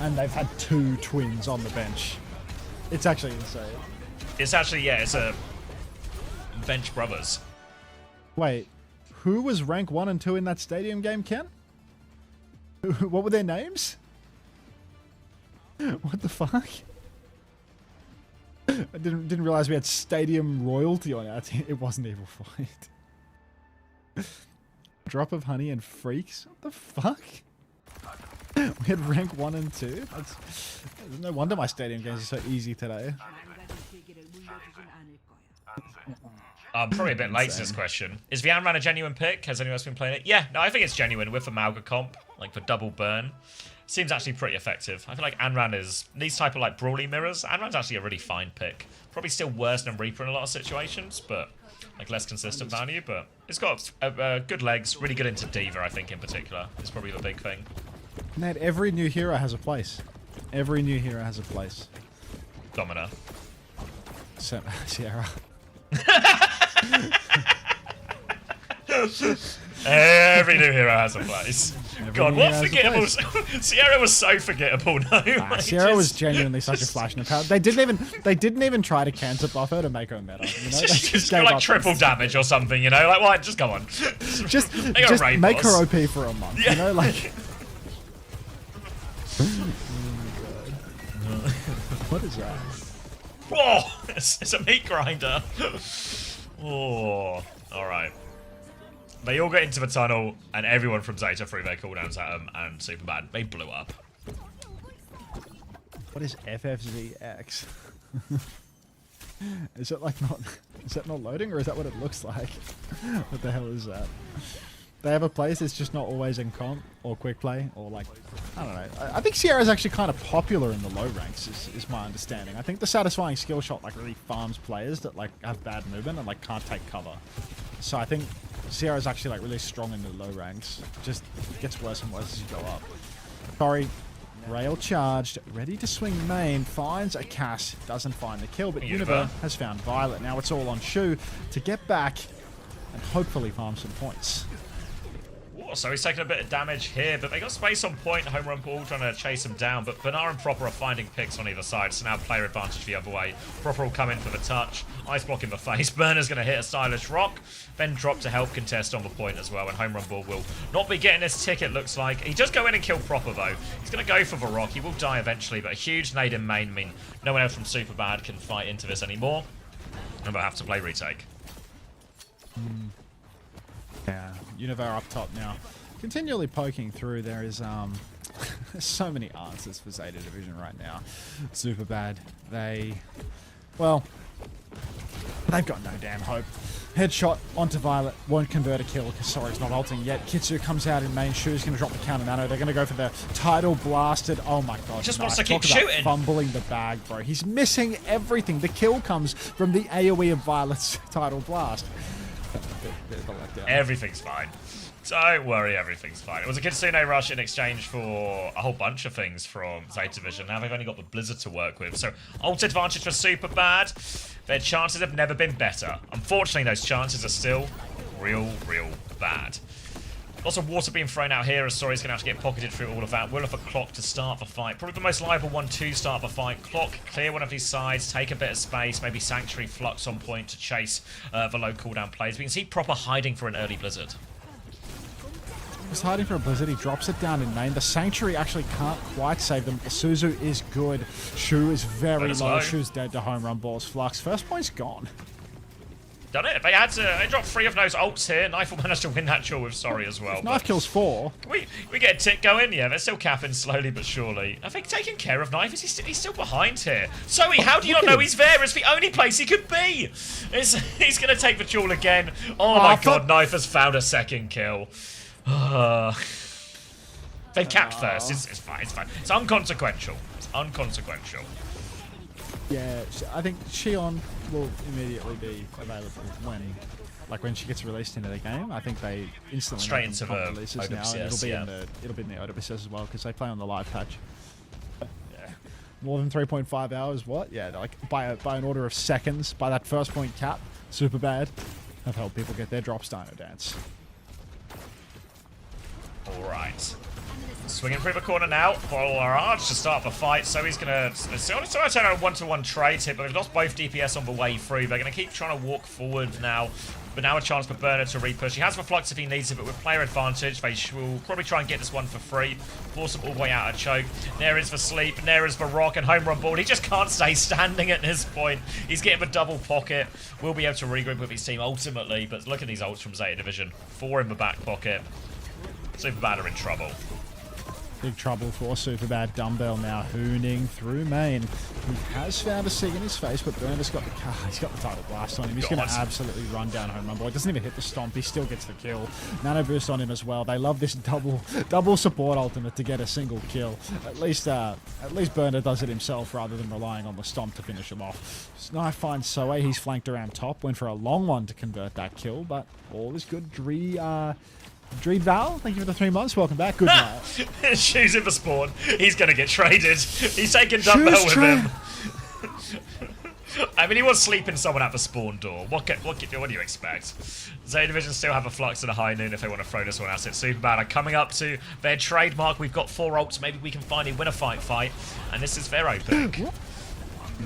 and they've had 2 twins on the bench. It's actually insane. It's actually, yeah, it's a bench brothers. Wait, who was rank 1 and 2 in that stadium game, Ken? What were their names? What the fuck? I didn't realize we had stadium royalty on our team. It wasn't Evil Fight. Drop of Honey and Freaks? What the fuck? We had rank 1 and 2? No wonder my stadium games are so easy today. I'm probably a bit late to this question. Is the Anran a genuine pick? Has anyone else been playing it? Yeah, no, I think it's genuine with the Malga comp, like the double burn. Seems actually pretty effective. I feel like Anran is, these type of like brawly mirrors, Anran's actually a really fine pick. Probably still worse than Reaper in a lot of situations, but like less consistent value, but it's got good legs, really good into Diva, I think, in particular. It's probably the big thing. Ned, every new hero has a place. Every new hero has a place. Domina. Sierra. Every new hero has a place. God, what forgettable! Sierra was so forgettable. No, Sierra was genuinely such a flash in the power. They didn't even try to cancer buff her to make her meta. You know, they just like triple damage or something. You know, like why? Just come on. just make her OP for a month. Yeah. You know, like. What is that? Oh, it's a meat grinder. Oh, all right. They all get into the tunnel, and everyone from Zeta threw their cooldowns at them, and Superbad, they blew up. What is FFZX? Is it like not? Is that not loading, or is that what it looks like? What the hell is that? They have a place. It's just not always in comp or quick play or like, I don't know. I think Sierra's actually kind of popular in the low ranks is my understanding. I think the satisfying skill shot like really farms players that like have bad movement and like can't take cover. So I think Sierra's actually like really strong in the low ranks. Just gets worse and worse as you go up. Sorry. Rail charged, ready to swing main, finds a Cass, doesn't find the kill, but Univer has found Violet. Now it's all on Shu to get back and hopefully farm some points. So he's taking a bit of damage here, but they got space on point. Home run ball trying to chase him down, but Benar and Proper are finding picks on either side, so now player advantage the other way. Proper will come in for the touch. Ice block in the face. Burner's going to hit a stylish rock, then drop to help contest on the point as well, and Home Run Ball will not be getting this ticket, looks like. He does go in and kill Proper, though. He's going to go for the rock. He will die eventually, but a huge nade in main mean no one else from Superbad can fight into this anymore, and they'll have to play retake. Yeah, Univar up top now. Continually poking through, there is so many answers for Zeta Division right now. Superbad, they've got no damn hope. Headshot onto Violet, won't convert a kill because Sori's not ulting yet. Kitsu comes out in main, Shu's going to drop the counter nano. They're going to go for the Tidal Blasted. Oh my god. Just wants to keep shooting. Fumbling the bag, bro. He's missing everything. The kill comes from the AoE of Violet's Tidal Blast. Everything's fine. Don't worry, everything's fine. It was a Kitsune rush in exchange for a whole bunch of things from Zeta Division. Now they've only got the Blizzard to work with. So, ult advantage for Superbad. Their chances have never been better. Unfortunately, those chances are still real bad. Lots of water being thrown out here as Sorry's going to have to get pocketed through all of that. We'll have a Clock to start the fight. Probably the most liable one to start the fight. Clock, clear one of these sides, take a bit of space, maybe Sanctuary Flux on point to chase the low cooldown plays. We can see Proper hiding for an early Blizzard. He's hiding for a Blizzard. He drops it down in main. The Sanctuary actually can't quite save them. The Suzu is good. Shu is very low. Shu's dead to home run balls. Flux. First point's gone. Done it. They had to. They dropped 3 of those ults here. Knife will manage to win that duel with Sorry as well. Knife kills 4. We get a tick going. Yeah, they're still capping slowly but surely. Have they taken care of Knife? Is he's still behind here? Zoe, how do you not know he's there? It's the only place he could be. He's going to take the duel again. Oh my god, Knife has found a second kill. They've capped first. It's fine. It's fine. It's unconsequential. It's unconsequential. Yeah, I think Shion will immediately be available when she gets released into the game. I think they instantly straight into the releases now, and it'll be in the OWCS as well because they play on the live patch. Yeah, more than 3.5 hours. What? Yeah, like by an order of seconds. By that first point cap, super bad. Have helped people get their drops Dino Dance. All right. Swinging through the corner now. Barrage to start the fight. So he's going to... It's only turn out a 1-to-1 trade here, but they've lost both DPS on the way through. They're going to keep trying to walk forward now. But now a chance for Burner to repush. He has the Flux if he needs it, but with player advantage, they will probably try and get this one for free. Force him all the way out of choke. There is the sleep, and there is the rock, and home run ball. He just can't stay standing at this point. He's getting the double pocket. We'll be able to regroup with his team ultimately, but look at these ults from Zeta Division. 4 in the back pocket. Superbad are in trouble. Big trouble for Superbad. Dumbbell now hooning through main. He has found a sig in his face, but Burner's got he's got the title blast on him. He's going to absolutely run down home run ball. He doesn't even hit the stomp. He still gets the kill. Nano boost on him as well. They love this double support ultimate to get a single kill. At least Burner does it himself rather than relying on the stomp to finish him off. Knife finds Soe. He's flanked around top. Went for a long one to convert that kill, but all is good. Dreed Val, thank you for the 3 months. Welcome back. Good night. Shoes in the spawn. He's going to get traded. He's taking Dumbbell with him. I mean, he was sleeping someone at the spawn door. What do you expect? Zeta Division still have a Flux and a High Noon if they want to throw this one at it. Superbad are coming up to their trademark. We've got 4 ults. Maybe we can finally win a fight. And this is their opening.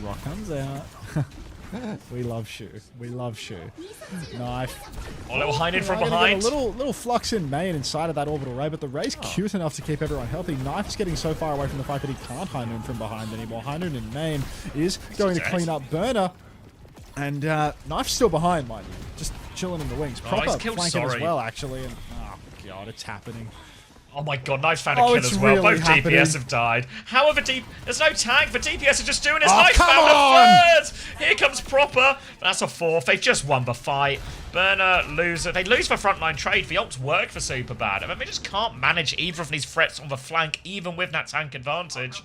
Rock comes out. We love Shu. We love Shu. Knife. A little High Noon from behind. A little Flux in main inside of that orbital ray, but the ray's cute enough to keep everyone healthy. Knife's getting so far away from the fact that he can't High Noon from behind anymore. High Noon in main is going to clean up Burner. And Knife's still behind, mind you. Just chilling in the wings. Proper flanking as well, actually. And, oh, God, it's happening. Oh my god, Knife's found a kill as well. Really Both happening. DPS have died. However, there's no tag. The DPS are just doing his Oh, Knife come found on! a 3rd! Here comes Proper. That's a 4th. They've just won the fight. Burner loser. They lose the frontline trade. The ults work for Superbad. I mean, they just can't manage either of these threats on the flank, even with that tank advantage.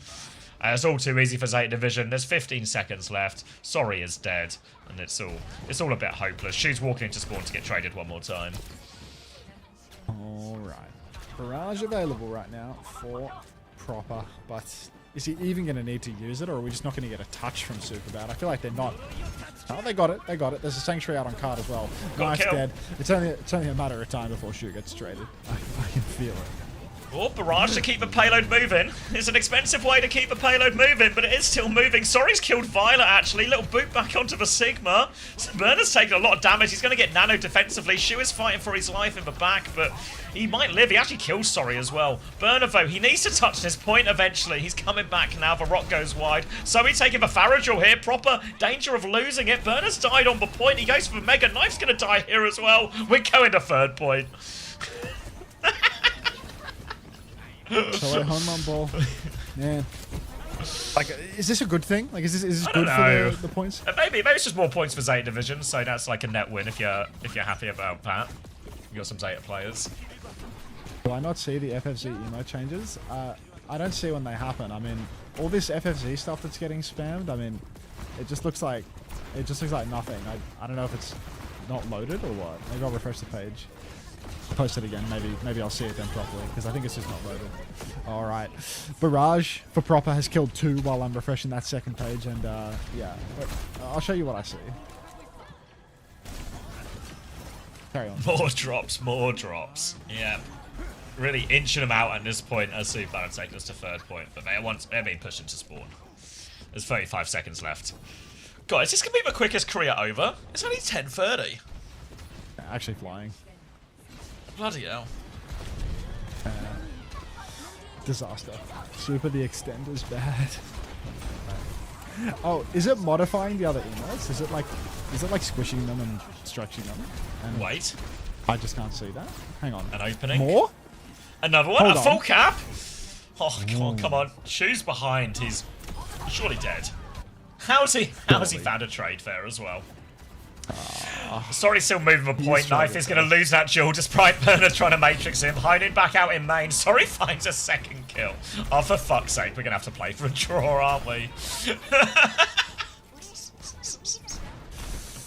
It's all too easy for Zeta Division. There's 15 seconds left. Sorry is dead. And it's all a bit hopeless. Shu's walking into spawn to get traded one more time. All right. Barrage available right now for Proper, but is he even going to need to use it, or are we just not going to get a touch from Superbad? I feel like they're not. Oh, they got it. They got it. There's a Sanctuary out on card as well. Knife's dead. It's only a matter of time before Shu gets traded. I can feel it. Oh, Barrage to keep the payload moving. It's an expensive way to keep the payload moving, but it is still moving. Sorry's killed Violet, actually. Little boot back onto the Sigma. So Burner's taken a lot of damage. He's going to get Nano defensively. Shu is fighting for his life in the back, but he might live. He actually kills Sorry as well. Burner, though, he needs to touch this point eventually. He's coming back now. The rock goes wide. So he's taking the Faragel here. Proper danger of losing it. Burner's died on the point. He goes for the Mega. Knife's going to die here as well. We're going to 3rd point. So home run ball. Man. Like, is this a good thing? Like, is this good for the points? Maybe it's just more points for Zeta Division, so that's like a net win if you're happy about that. You got some Zeta players. Do I not see the FFZ emo changes? I don't see when they happen. I mean, all this FFZ stuff that's getting spammed. I mean, it just looks like nothing. I don't know if it's not loaded or what. Maybe I'll refresh the page. Post it again. Maybe I'll see it then properly, because I think it's just not loaded. All right. Barrage for Proper has killed 2 while I'm refreshing that second page, and yeah. But I'll show you what I see. Carry on. More drops. Yeah. really inching them out at this point as Superbad are taking us to third point, but they're being pushed into spawn. There's 35 seconds left. God, is this going to be the quickest career over? It's only 10:30. Actually flying. Bloody hell. Disaster. Super the extend is bad. Oh, is it modifying the other emotes? Is it like squishing them and stretching them? And Wait. I just can't see that. Hang on. An opening. More? Another one. Hold A on. full cap. Oh, come on. Shoes behind. He's surely dead. How's he found a trade fair as well? Sorry, still moving a point. Knife is going to lose that duel despite Burner trying to matrix him. Hiding back out in main. Sorry finds a second kill. Oh, for fuck's sake, we're going to have to play for a draw, aren't we?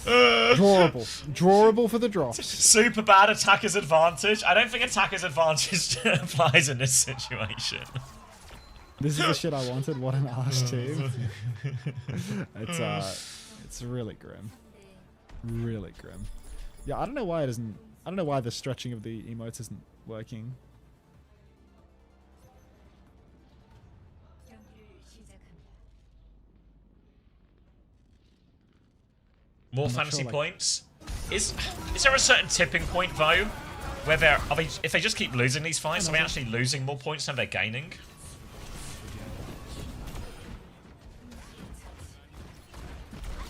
Drawable. Drawable for the draw. Super bad attacker's advantage. I don't think attacker's advantage applies in this situation. This is the shit I wanted. What an ass team. It's really grim. Really grim. Yeah, I don't know why it isn't. I don't know why the stretching of the emotes isn't working. More fantasy points. Is there a certain tipping point though, where if they just keep losing these fights, are they actually losing more points than they're gaining?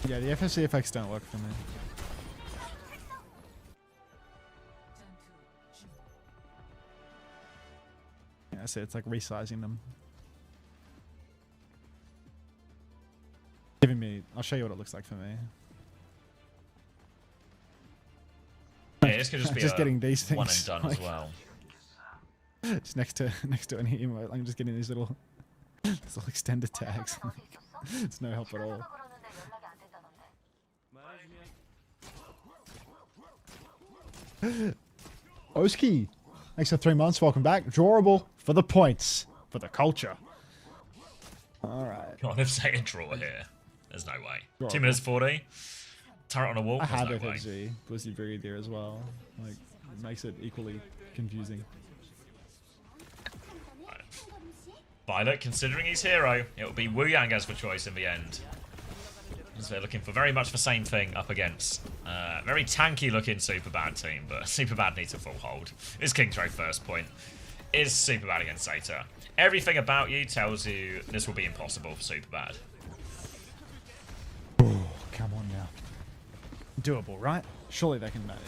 Yeah, the FSC effects don't work for me. Yeah, so it's like resizing them. Giving me. I'll show you what it looks like for me. Yeah, this could just be getting these things one and done like, as well. Just next to an emote, I'm just getting these little extended tags. It's no help at all. Oski, thanks for 3 months. Welcome back. Drawable for the points, for the culture. All right. God, if say a draw here, there's no way. Drawable. 2 minutes 40. Turret on a wall. I There's have no way. FFG, Pussy Brigade there as well. Like, it makes it equally confusing. Right. Violet, considering he's hero, it will be Wu Yang as for choice in the end. So they're looking for very much the same thing up against very tanky looking Superbad team, but Superbad needs a full hold. Is King Throw first point? Is Superbad against Zeta? Everything about you tells you this will be impossible for Superbad. Oh, come on now. Doable, right? Surely they can manage.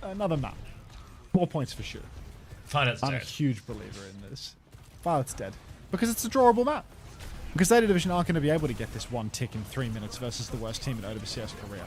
Another map. More points for sure. Violet's I'm a dead. huge believer in this. Violet's dead. Because it's a drawable map. Because Zeta Division aren't going to be able to get this one tick in 3 minutes versus the worst team in OWCS Korea.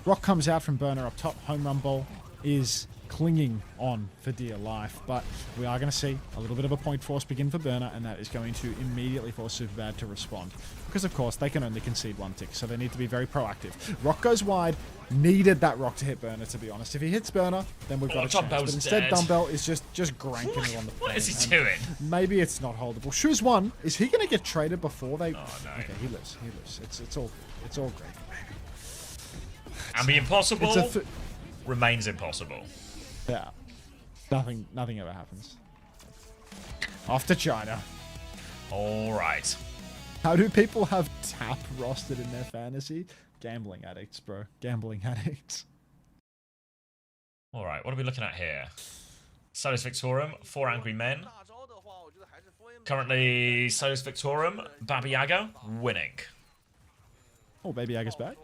Rock comes out from Burner up top. Home run ball is clinging on for dear life. But we are going to see a little bit of a point force begin for Burner, and that is going to immediately force Superbad to respond. Because, of course, they can only concede one tick, so they need to be very proactive. Rock goes wide. Needed that rock to hit Burner, to be honest. If he hits Burner, then we've got a chance. But instead, dead. Dumbbell is just cranking it on the What is plane, he and doing? Maybe it's not holdable. Shoes one. Is he going to get traded before they... Oh, no. Okay, he lives. He lives. It's all good. It's all great. And the impossible It's a remains impossible. yeah. Nothing ever happens. Off to China. Alright. How do people have tap rostered in their fantasy? Gambling addicts, bro. Gambling addicts. Alright, what are we looking at here? Solus Victorum, 4 Angry Men. Currently, Solus Victorum, Baba Yaga, winning. Oh, Baby Yaga's back.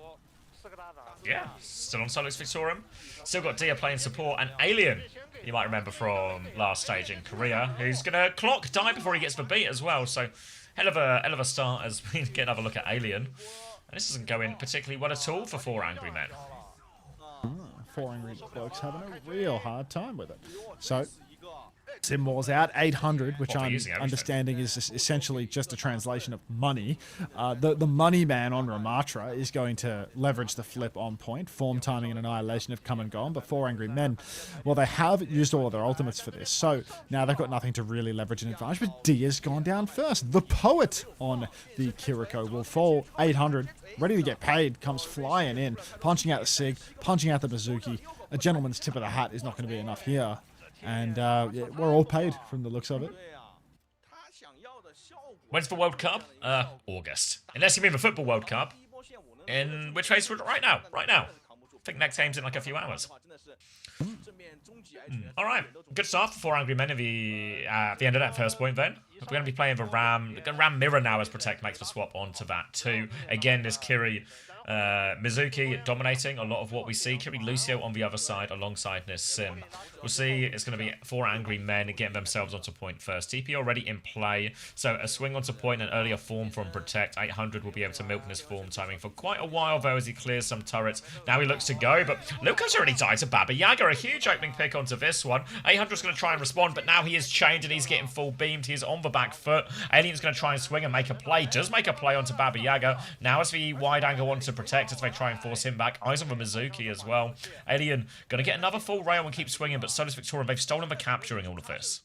Yeah, still on Solus Victorum. Still got Dia playing support, and Alien, you might remember from last stage in Korea, who's going to clock die before he gets the beat as well. So, hell of a start as we get another look at Alien. And this isn't going particularly well at all for 4 Angry Men. 4 angry blokes having a real hard time with it. So, Simwall's out, 800, which Well, they're I'm using everything. understanding is essentially just a translation of money. The money man on Ramatra is going to leverage the flip on point. Form timing and annihilation have come and gone, but 4 Angry Men, well, they have used all of their ultimates for this. So now they've got nothing to really leverage an advantage, but Dia's gone down first. The Poet on the Kiriko will fall 800, ready to get paid, comes flying in, punching out the Sig, punching out the Bazooki. A gentleman's tip of the hat is not going to be enough here. And yeah, we're all paid from the looks of it. When's the World Cup? August. Unless you mean the Football World Cup. In which phase? Right now. Right now. I think next game's in like a few hours. Alright, good start for 4 Angry Men at the end of that first point then. We're going to be playing the Ram. The Ram Mirror now as Protect makes the swap onto that too. Again, this Kiri Mizuki dominating a lot of what we see. Kiri Lucio on the other side alongside this Sim. We'll see it's going to be 4 Angry Men getting themselves onto point first. TP already in play, so a swing onto point, an earlier form from Protect. 800 will be able to milk this form timing for quite a while though as he clears some turrets. Now he looks to go, but Luca's already died to Baba Yaga. A huge opening pick onto this one. 800's going to try and respond, but now he is chained and he's getting full beamed. He is on the back foot. Alien's going to try and swing and make a play. Does make a play onto Baba Yaga. Now as the wide angle onto Protect as they try and force him back. Eyes on the Mizuki as well. Alien going to get another full rail and keep swinging, but so does Victorian. They've stolen the capturing all of this.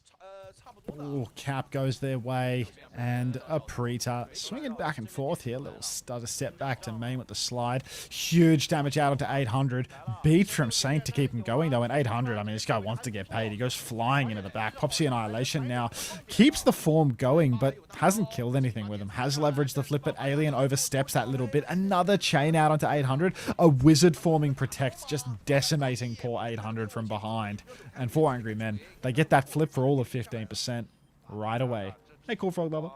Ooh, Cap goes their way, and a Preta swinging back and forth here. Little stutter step back to main with the slide. Huge damage out onto 800. Beat from Saint to keep him going, though. And 800, I mean, this guy wants to get paid. He goes flying into the back. Pops the Annihilation now. Keeps the form going, but hasn't killed anything with him. Has leveraged the flip, but Alien oversteps that little bit. Another chain out onto 800. A Wizard forming Protect, just decimating poor 800 from behind. And 4 Angry Men, they get that flip for all of 15%. Right away. Hey, cool frog lover.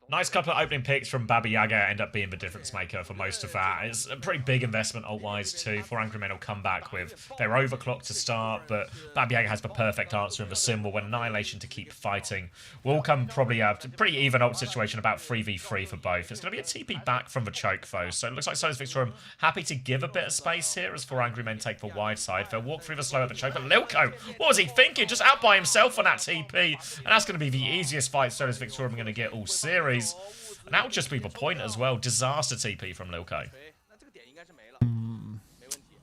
Nice couple of opening picks from Baba Yaga end up being the difference maker for most of that. It's a pretty big investment ult-wise too. 4 Angry Men will come back with their overclock to start, but Baba Yaga has the perfect answer in the symbol when Annihilation to keep fighting. Will come probably a pretty even ult situation, about 3v3 for both. It's going to be a TP back from the choke though, so it looks like Solis Victorium happy to give a bit of space here as 4 Angry Men take the wide side. They'll walk through the slow at the choke, but Lilko, what was he thinking? Just out by himself on that TP, and that's going to be the easiest fight Solis Victorium are going to get all series. And that would just be the point as well. Disaster TP from Lilko.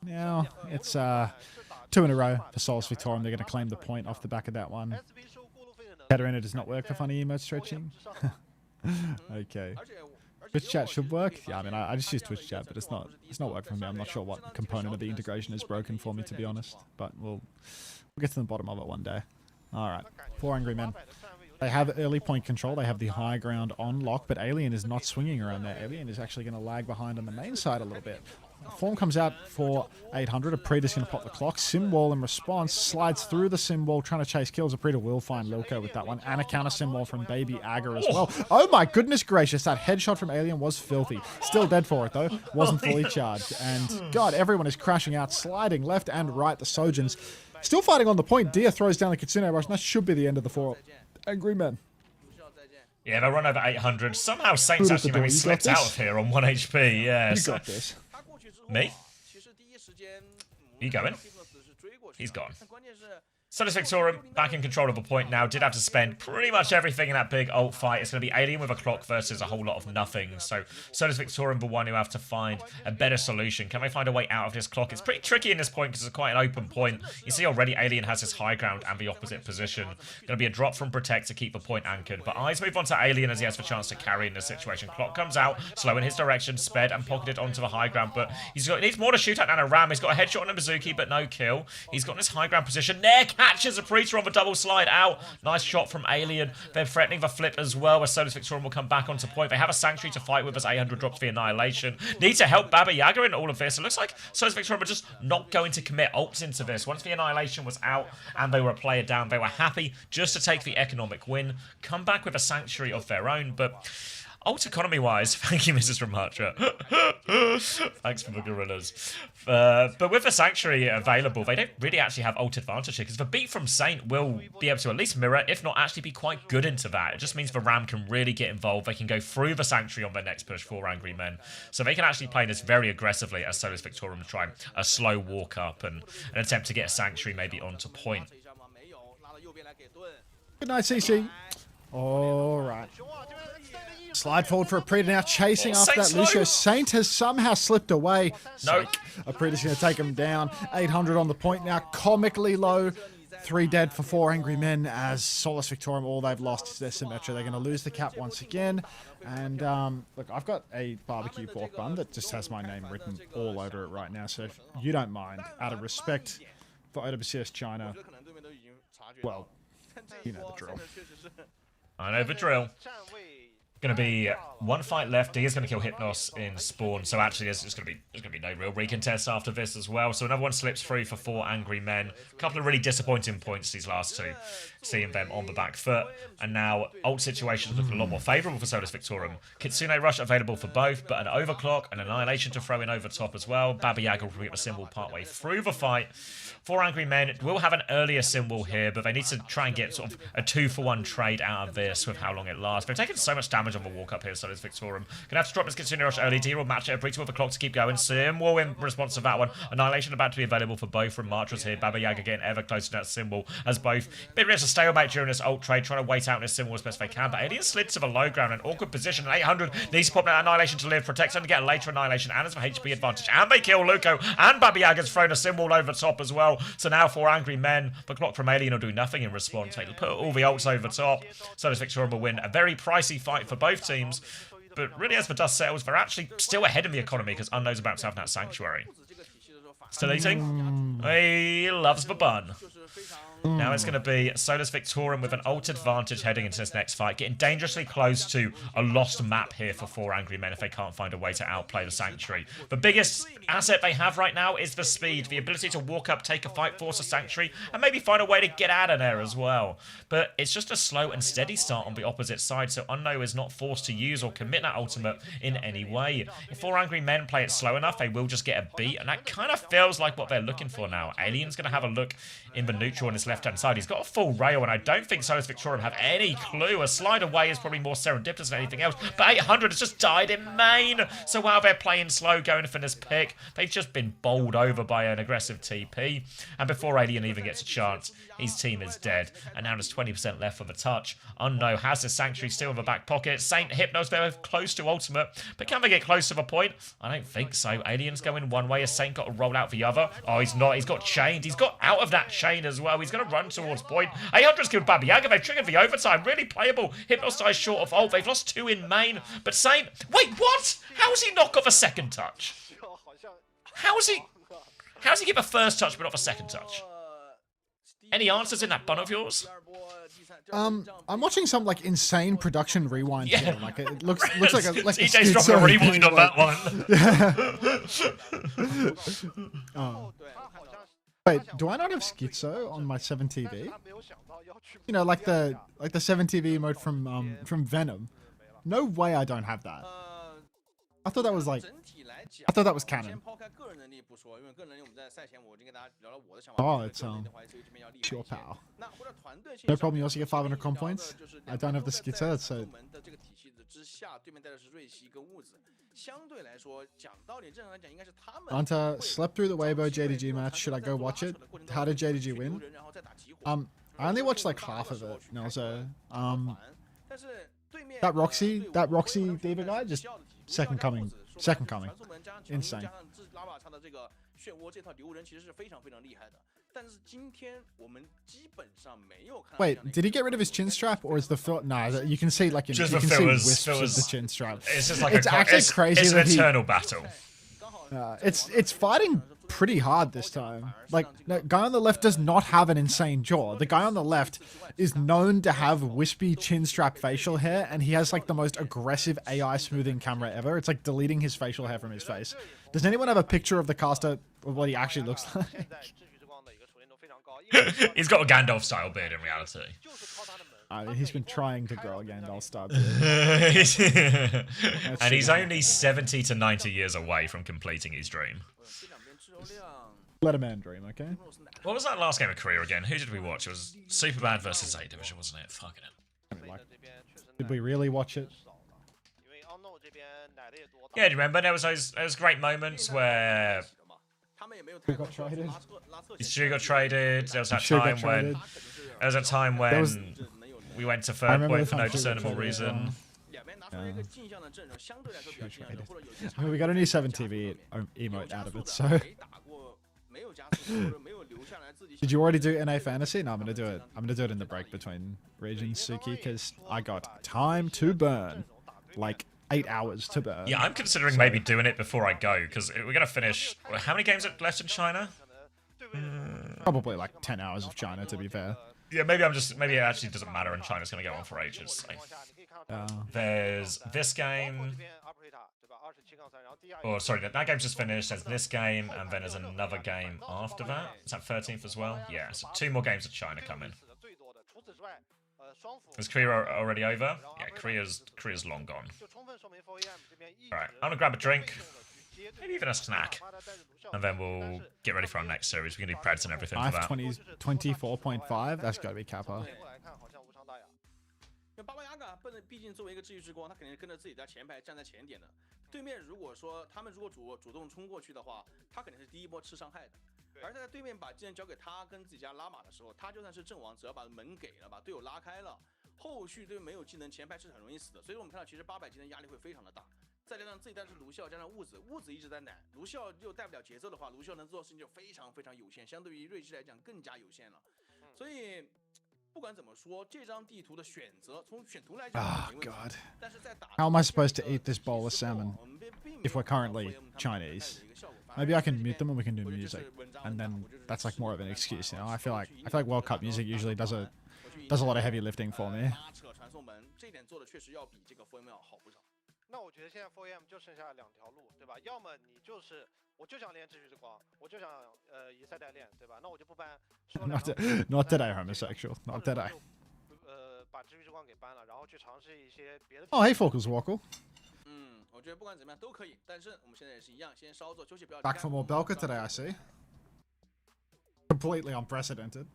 Now, it's 2 in a row for Solis Victorium. They're going to claim the point off the back of that one. Katarina does not work for funny emote stretching. Okay. Twitch chat should work. Yeah, I mean, I just use Twitch chat, but it's not working for me. I'm not sure what component of the integration is broken for me, to be honest. But we'll get to the bottom of it one day. All right, 4 Angry Men. They have early point control. They have the high ground on lock, but Alien is not swinging around there. Alien is actually going to lag behind on the main side a little bit. Form comes out for 800. Aprita's going to pop the clock. Sim wall in response. Slides through the sim wall, trying to chase kills. Aprita will find Lilko with that one. And a counter sim wall from Baby Agar as well. Oh my goodness gracious. That headshot from Alien was filthy. Still dead for it though. Wasn't fully charged. And God, everyone is crashing out, sliding left and right. The Sojins still fighting on the point. Dia throws down the Kitsune rush. And that should be the end of the 4 Angry Men. Yeah, they'll run over 800. Somehow Saints actually maybe slipped out of here on 1 HP. Yeah, You got this. Me? You going? He's gone. Solis Victorium back in control of a point now. Did have to spend pretty much everything in that big ult fight. It's going to be Alien with a clock versus a whole lot of nothing. So Solis Victorium, the one who have to find a better solution. Can they find a way out of this clock? It's pretty tricky in this point because it's quite an open point. You see already Alien has his high ground and the opposite position. Going to be a drop from Protect to keep the point anchored. But eyes move on to Alien as he has the chance to carry in this situation. Clock comes out, slow in his direction, sped and pocketed onto the high ground. But he needs more to shoot at than a Ram. He's got a headshot on a Mizuki, but no kill. He's got this high ground position. There, catches a Aprita on the double slide out. Nice shot from Alien. They're threatening the flip as well, as Solis Victorium will come back onto point. They have a Sanctuary to fight with as 800 drops the Annihilation. Need to help Baba Yaga in all of this. It looks like Solis Victorium are just not going to commit ults into this. Once the Annihilation was out and they were a player down, they were happy just to take the economic win, come back with a Sanctuary of their own, but ult economy-wise, thank you, Mrs. Ramatra. Thanks for the gorillas. But with the Sanctuary available, they don't really actually have ult advantage here, because the beat from Saint will be able to at least mirror, if not actually be quite good into that. It just means the Ram can really get involved. They can go through the Sanctuary on their next push, 4 Angry Men. So they can actually play this very aggressively as Solis Victorium try a slow walk up and an attempt to get a Sanctuary maybe onto point. Good night, CC. All right. Slide forward for Aprita now, chasing after that Lucio. Saint has somehow slipped away. No. Aprita's going to take him down. 800 on the point now, comically low. 3 dead for 4 Angry Men as Solis Victorium, all they've lost is their Symmetra. They're going to lose the cap once again. And look, I've got a barbecue pork bun that just has my name written all over it right now. So if you don't mind, out of respect for OWCS China, Well, you know the drill. I know the drill. Going to be one fight left. D is going to kill Hypnos in spawn, so actually there's going to be no real recontest after this as well. So another one slips through for 4 angry men. A couple of really disappointing points these last two, seeing them on the back foot. And now ult situations looking a lot more favourable for Solus Victorum. Kitsune Rush available for both, but an overclock and Annihilation to throw in over top as well. Baba Yaga will get the symbol partway through the fight. 4 angry men will have an earlier symbol here, but they need to try and get sort of a 2-for-1 trade out of this with how long it lasts. They've taken so much damage on the walk up here, so is Victorum. Gonna have to drop his Kitsune Rush early. D will match it, breach with the clock to keep going. Sim will in response to that one. Annihilation about to be available for both from Martras here. Baba Yaga getting ever closer to that symbol as both. Bit of a stalemate during this ult trade, trying to wait out this symbol as best they can. But Alien slid to the low ground, an awkward position. 800 needs to pop that Annihilation to live. Protects them to get a later Annihilation and has an HP advantage. And they kill Luco. And Baba Yaga's thrown a symbol over the top as well. So now 4 angry men. The clock from Alien will do nothing in response. They put all the ults over top. So does Victorum will win a very pricey fight for both teams. But really, as the dust settles, they're actually still ahead in the economy because Unknown's about to have that Sanctuary. Still eating? He loves the bun. Now it's going to be Solus Victorum with an ult advantage heading into this next fight. Getting dangerously close to a lost map here for 4 angry men if they can't find a way to outplay the Sanctuary. The biggest asset they have right now is the speed. The ability to walk up, take a fight, force a Sanctuary, and maybe find a way to get out of there as well. But it's just a slow and steady start on the opposite side, so Unknown is not forced to use or commit that ultimate in any way. If 4 angry men play it slow enough, they will just get a beat, and that kind of feels like what they're looking for now. Alien's going to have a look in the neutral on his left-hand side. He's got a full rail, and I don't think Solus Victorum have any clue. A slide away is probably more serendipitous than anything else, but 800 has just died in main. So while they're playing slow, going for this pick, they've just been bowled over by an aggressive TP. And before Alien even gets a chance, his team is dead. And now there's 20% left for the touch. Unknown has the Sanctuary still in the back pocket. Saint Hypnos, they're close to ultimate, but can they get close to the point? I don't think so. Alien's going one way. Has Saint got to roll out the other? Oh, he's not. He's got chained. He's got out of that chain as well. He's going to run towards point. 800's killed Baba Yaga. They've triggered the overtime. Really playable. Hypnos dies short of ult. They've lost 2 in main. But Saint... Wait, what? How's he not got the second touch? How's he get the first touch but not the second touch? Any answers in that bun of yours? I'm watching some like insane production rewind here. Like it looks like a TJ's dropping a rewind on that one. Wait, do I not have Schizo on my 7TV? You know, like the 7TV emote from Venom. No way I don't have that. I thought that was like... I thought that was canon. Oh, it's pure power. No problem, you also get 500 comp points. I don't have the Schizo, so... Hunter slept through the Weibo JDG match. Should I go watch it? How did JDG win? I only watched like half of it. No, so that Roxy Diva guy, just second coming. Insane. Wait, did he get rid of his chin strap, or is the foot? No, you can see like you can see wisps of the chin strap. It's just like actually crazy. It's an eternal battle. It's fighting pretty hard this time. Like, the guy on the left does not have an insane jaw. The guy on the left is known to have wispy chin strap facial hair, and he has like the most aggressive AI smoothing camera ever. It's like deleting his facial hair from his face. Does anyone have a picture of the caster of what he actually looks like? He's got a Gandalf style beard in reality. He's been trying to grow a Gandalf style beard. And he's only 70 to 90 years away from completing his dream. Let a man dream, okay? What was that last game of Korea again? Who did we watch? It was Superbad versus A Division, wasn't it? Fucking it. Did we really watch it? Yeah, do you remember? There was those great moments where... We got traded. Stu got traded. There was that time when... There was a time when we went to third point for no discernible reason. I mean, we got a new 7TV emote out of it, so... Did you already do NA Fantasy? No, I'm gonna do it. I'm gonna do it in the break between regions, Suki, because I got time to burn. Like 8 hours to burn. Yeah, I'm considering maybe doing it before I go, because we're gonna finish... How many games are left in China? Probably like 10 hours of China, to be fair. Yeah, maybe it actually doesn't matter and China's going to go on for ages. There's this game. Oh, sorry, that game's just finished. There's this game, and then there's another game after that. Is that 13th as well? Yeah, so 2 more games of China coming. Is Korea already over? Yeah, Korea's long gone. Alright, I'm gonna grab a drink, maybe even a snack, and then we'll get ready for our next series. We can do preds and everything for that. 24.5? That's gotta be Kappa. 因为巴巴雅嘎毕竟作为一个治愈之光，他肯定是跟着自己在前排站在前点的。对面如果说他们如果主动冲过去的话，他肯定是第一波吃伤害的。而在对面把技能交给他跟自己家拉玛的时候，他就算是阵亡，只要把门给了，把队友拉开了，后续对没有技能前排是很容易死的。所以我们看到其实800技能压力会非常的大。再加上自己带是卢笑加上物子，物子一直在奶，卢笑又带不了节奏的话，卢笑能做的事情就非常非常有限，相对于瑞奇来讲更加有限了。所以。 不管怎么说，这张地图的选择从选图来讲没问题。但是在打 How am I supposed to eat this bowl of salmon if we're currently Chinese? Maybe I can mute them and we can do music, and then that's like more of an excuse, you know. I feel like World Cup music usually does a lot of heavy lifting for me. 扯传送门，这点做的确实要比这个 4M 要好不少。那我觉得现在 4M 就剩下2条路，对吧？要么你就是我就想练治愈之光，我就想以赛代练，对吧？那我就不搬。Not today, homosexual. Not today. 把治愈之光给搬了，然后去尝试一些别的。Oh, hey, Focus Walker. 我觉得不管怎么样都可以，但是我们现在也是一样，先稍作休息，不要。Back for more Belka today, I see. Completely unprecedented.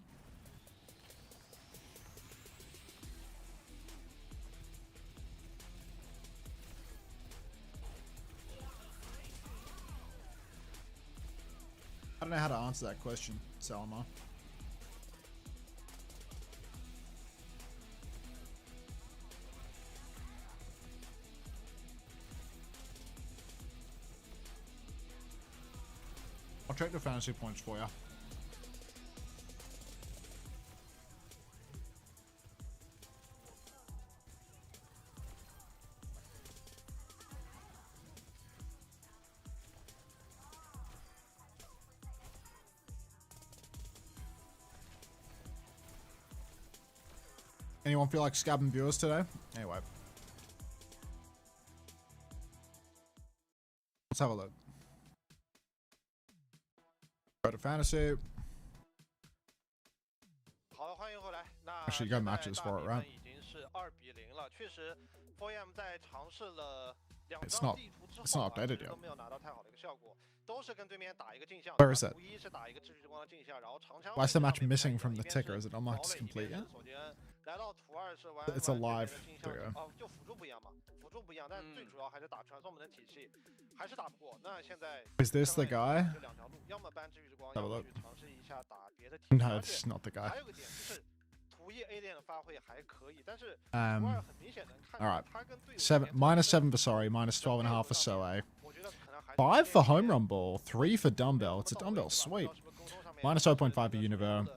I don't know how to answer that question, Salama. I'll check the fantasy points for you. Anyone feel like scabbing viewers today? Anyway. Let's have a look. Go to fantasy. Actually, you got matches for it, right? It's not updated yet. Where is that? Why is the match missing from the ticker? Is it not marked as complete yet? It's a live. There you go. Is this the guy? Have a look. No, it's not the guy. Alright. -7 for Sorry, -12.5 for Soe. 5 for Home Run Ball, 3 for Dumbbell. It's a Dumbbell sweep. -0.5 for Univer.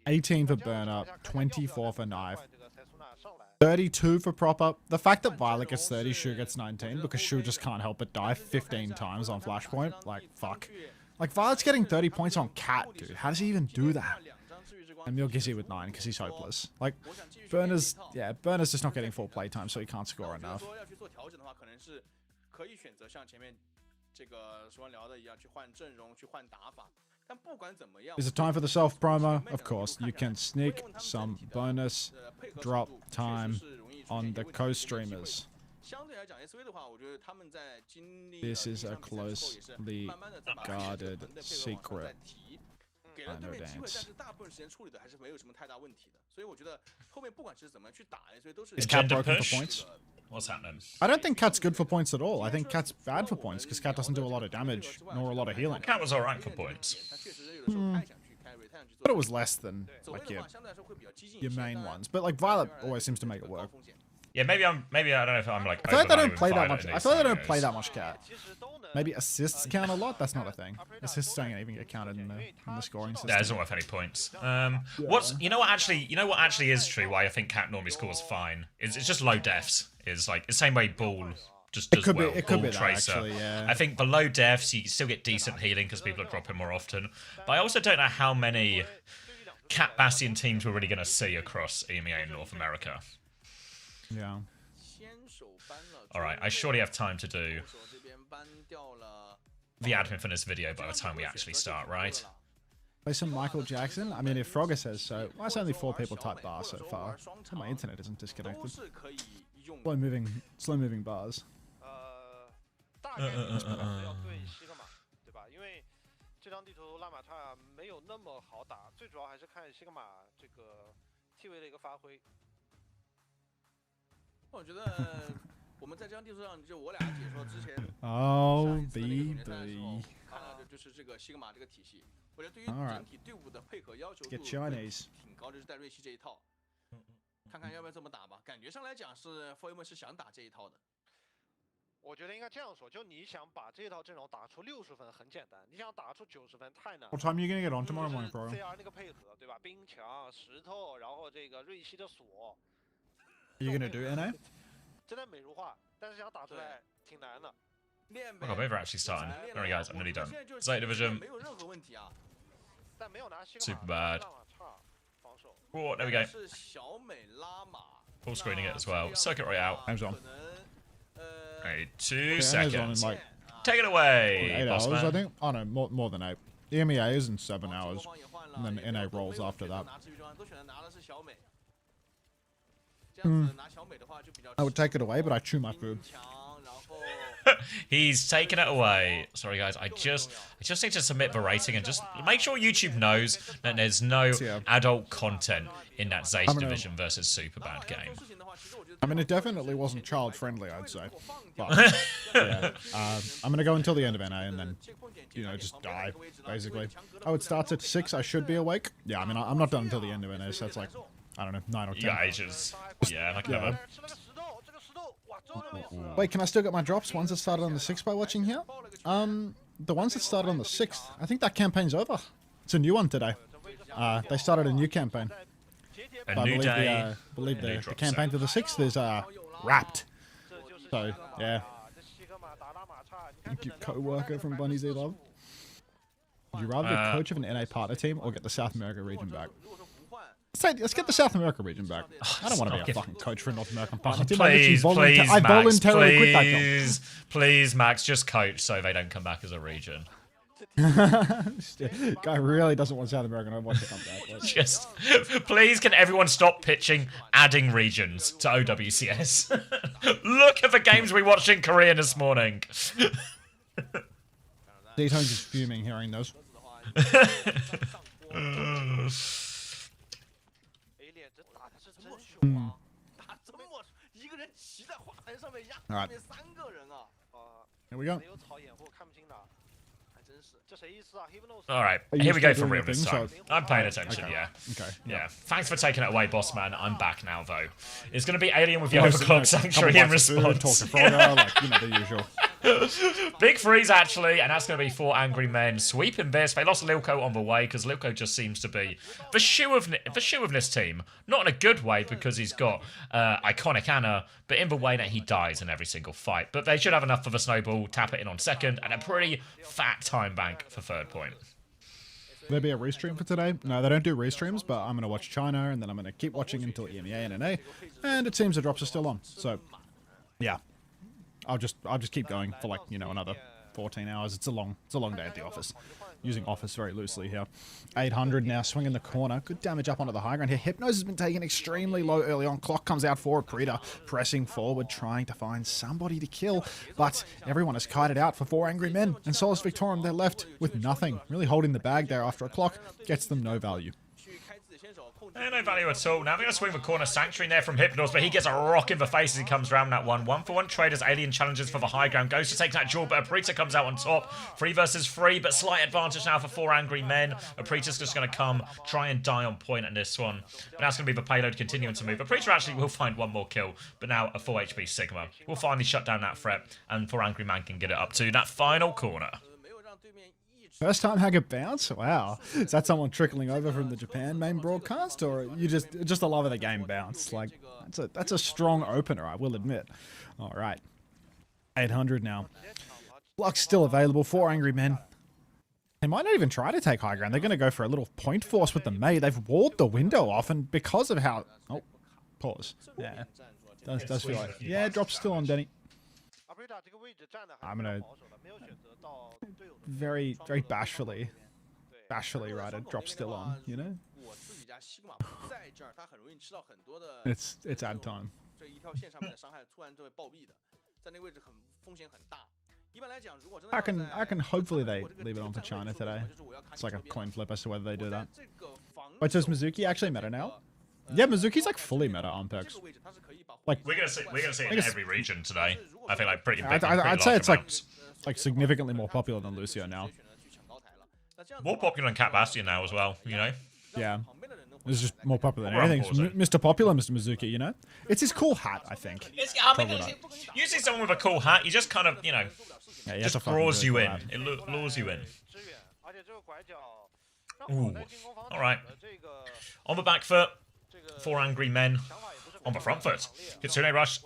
18 for Burner, 24 for Knife. 32 for Proper. The fact that Violet gets 30, Shu gets 19, because Shu just can't help but die 15 times on Flashpoint. Like, fuck. Like, Violet's getting 30 points on Cat, dude. How does he even do that? And Milgizzy with 9, because he's hopeless. Like, Burner's just not getting full playtime, so he can't score enough. Is it time for the self promo? Of course, you can sneak some bonus drop time on the co-streamers. This is a closely guarded secret. 给了对面机会，但是大部分时间处理的还是没有什么太大问题的，所以我觉得后面不管是怎么去打，所以都是。Is Cat broken for points? What's happening? I don't think Cat's good for points at all. I think Cat's bad for points because Cat doesn't do a lot of damage nor a lot of healing. Cat was alright for points. But it was less than like your main ones. But like Violet always seems to make it work. Yeah, maybe I don't know if I'm like. I feel like they don't play that much. I feel like they don't play that much Cat. Maybe assists count a lot. That's not a thing. Assists don't even get counted in the scoring system. Yeah, it's not worth any points. You know what actually is true? Why I think Cat normally scores fine is it's just low deaths. Is like the same way Ball just does well. It could be that, Tracer. actually, yeah. I think below deaths you still get decent healing because people are dropping more often. But I also don't know how many Cat Bastion teams we're really going to see across EMEA and North America. Yeah. Alright, I surely have time to do the admin for this video by the time we actually start, right? Play some Michael Jackson? I mean, if Frogger says so. Why is only 4 people type bar so far? So my internet isn't disconnected. Slow moving bars. 大概率要对西格玛，对吧？因为这张地图拉玛差没有那么好打，最主要还是看西格玛这个 T 位的一个发挥。我觉得我们在这张地图上，就我俩解说之前 Oh, 上一次的那个 BB. 决赛的时候看到的就是这个西格玛这个体系。我觉得对于整体队伍的配合要求度 Get Chinese. 挺高，就是带瑞希这一套。看看要不要这么打吧。感觉上来讲是 4M 是想打这一套的。我觉得应该这样说，就你想把这套阵容打出60分很简单，你想打出90分太难。 What time are you gonna get on tomorrow morning, bro? CR 那个配合，对吧？冰墙、石头，然后这个瑞希的锁。Are you gonna do NA? 真的美如画，但是想打出来挺难的。 Oh god, we're actually starting. Alright guys, I'm nearly done. Zeta Division. 没有任何问题啊。但没有拿西格 Super 玛 bad. 差防守。 Oh, there we go. 是小美拉玛。 Full screening it as well. Circuit Royale. Time's on. Okay, 2 Yeah, NA's on in seconds. like Take it away, 8 boss hours, I man. think. Oh no, more than 8. The EMEA is in 7 hours. And then NA rolls after that. I would take it away, but I chew my food. He's taken it away. Sorry guys, I just need to submit the rating and just make sure YouTube knows that there's no adult content in that Zeta Division versus Superbad game. I mean, it definitely wasn't child friendly, I'd say. But, yeah. I'm going to go until the end of NA and then, you know, just die, basically. Oh, it starts at 6. I should be awake. Yeah, I mean, I'm not done until the end of NA, so it's like, I don't know, 9 or 10. Yeah, ages. Yeah, like never. Wait, can I still get my drops? Ones that started on the 6th by watching here? The ones that started on the 6th, I think that campaign's over. It's a new one today. They started a new campaign. A But new day. I believe a new the drop campaign set. to the 6th is wrapped. So, yeah. Thank you, co-worker from Bunny Z Love. Would you rather be coach of an NA partner team or get the South America region back? Let's get the South America region back. I don't want to be a fucking coach for a North American partner team. Please, please, I Max, voluntarily quit that job. please, please, Max, just coach so they don't come back as a region. Guy really doesn't want South American Overwatch to come back. Like, Just, please, can everyone stop pitching adding regions to OWCS? Look at the games we watched in Korea this morning. D-Tones is fuming hearing those. Alright. Here we go. Alright, Are you here we go still for doing real your this thing, time. so- I'm paying attention, Okay. yeah. Okay. Yeah, thanks for taking it away, boss man. I'm back now, though. It's going to be Alien with the Almost, you know, Overclock Sanctuary in couple bites of food, response. talk to Frogger, like, you know, the usual. Big freeze, actually, and that's going to be 4 Angry Men sweeping this. They lost Lilko on the way, because Lilko just seems to be the shoe of this team. Not in a good way, because he's got iconic Anna, but in the way that he dies in every single fight. But they should have enough for the snowball, tap it in on second, and a pretty fat time bank for third point. Will there be a restream for today? No, they don't do restreams, but I'm going to watch China, and then I'm going to keep watching until EMEA and NA, and it seems the drops are still on. So, yeah. I'll just keep going for, like, you know, another 14 hours. It's a long day at the office. Using office very loosely here. 800 now, swinging the corner. Good damage up onto the high ground here. Hypnos has been taken extremely low early on. Clock comes out for Prita, pressing forward, trying to find somebody to kill. But everyone is kited out for 4 Angry Men. And Solus Victorum, they're left with nothing. Really holding the bag there after a clock. Gets them no value. No value at all. Now they're going to swing the corner. Sanctuary there from Hypnos, but he gets a rock in the face as he comes round that one. 1-for-1 traders. Alien challenges for the high ground. Goes to take that jewel, but Aprita comes out on top. 3 versus 3, but slight advantage now for 4 Angry Men. Aprita's just going to come, try and die on point in this one. But that's going to be the payload continuing to move. Aprita actually will find one more kill, but now a full HP Sigma will finally shut down that threat, and 4 Angry Men can get it up to that final corner. First time Haggard bounce? Wow. Is that someone trickling over from the Japan main broadcast, or you just a love of the game bounce? Like, that's a strong opener, I will admit. All right. 800 now. Luck's still available. 4 Angry Men. They might not even try to take high ground. They're going to go for a little point force with the Mei. They've walled the window off, and because of how... Oh, pause. Yeah. Does feel like... Yeah, drop's still on, Denny. I'm going to... Very bashfully write it. Drop still on, you know? It's ad time. I can hopefully they leave it on for China today. It's like a coin flip as to whether they do that. Wait, so is Mizuki actually meta now? Yeah, Mizuki's like fully meta on Perks. Like we're gonna see it in every region today. I think like pretty big. I'd say it's like significantly more popular than Lucio now. More popular than Cat Bastion now as well, you know? Yeah. It's just more popular than anything. Mr. Popular, Mr. Mizuki, you know? It's his cool hat, I think. Usually someone with a cool hat, you just kind of, you know, just draws you in. It lures you in. Ooh. Alright. On the back foot, 4 angry men. On the front foot, Kitsune Rush.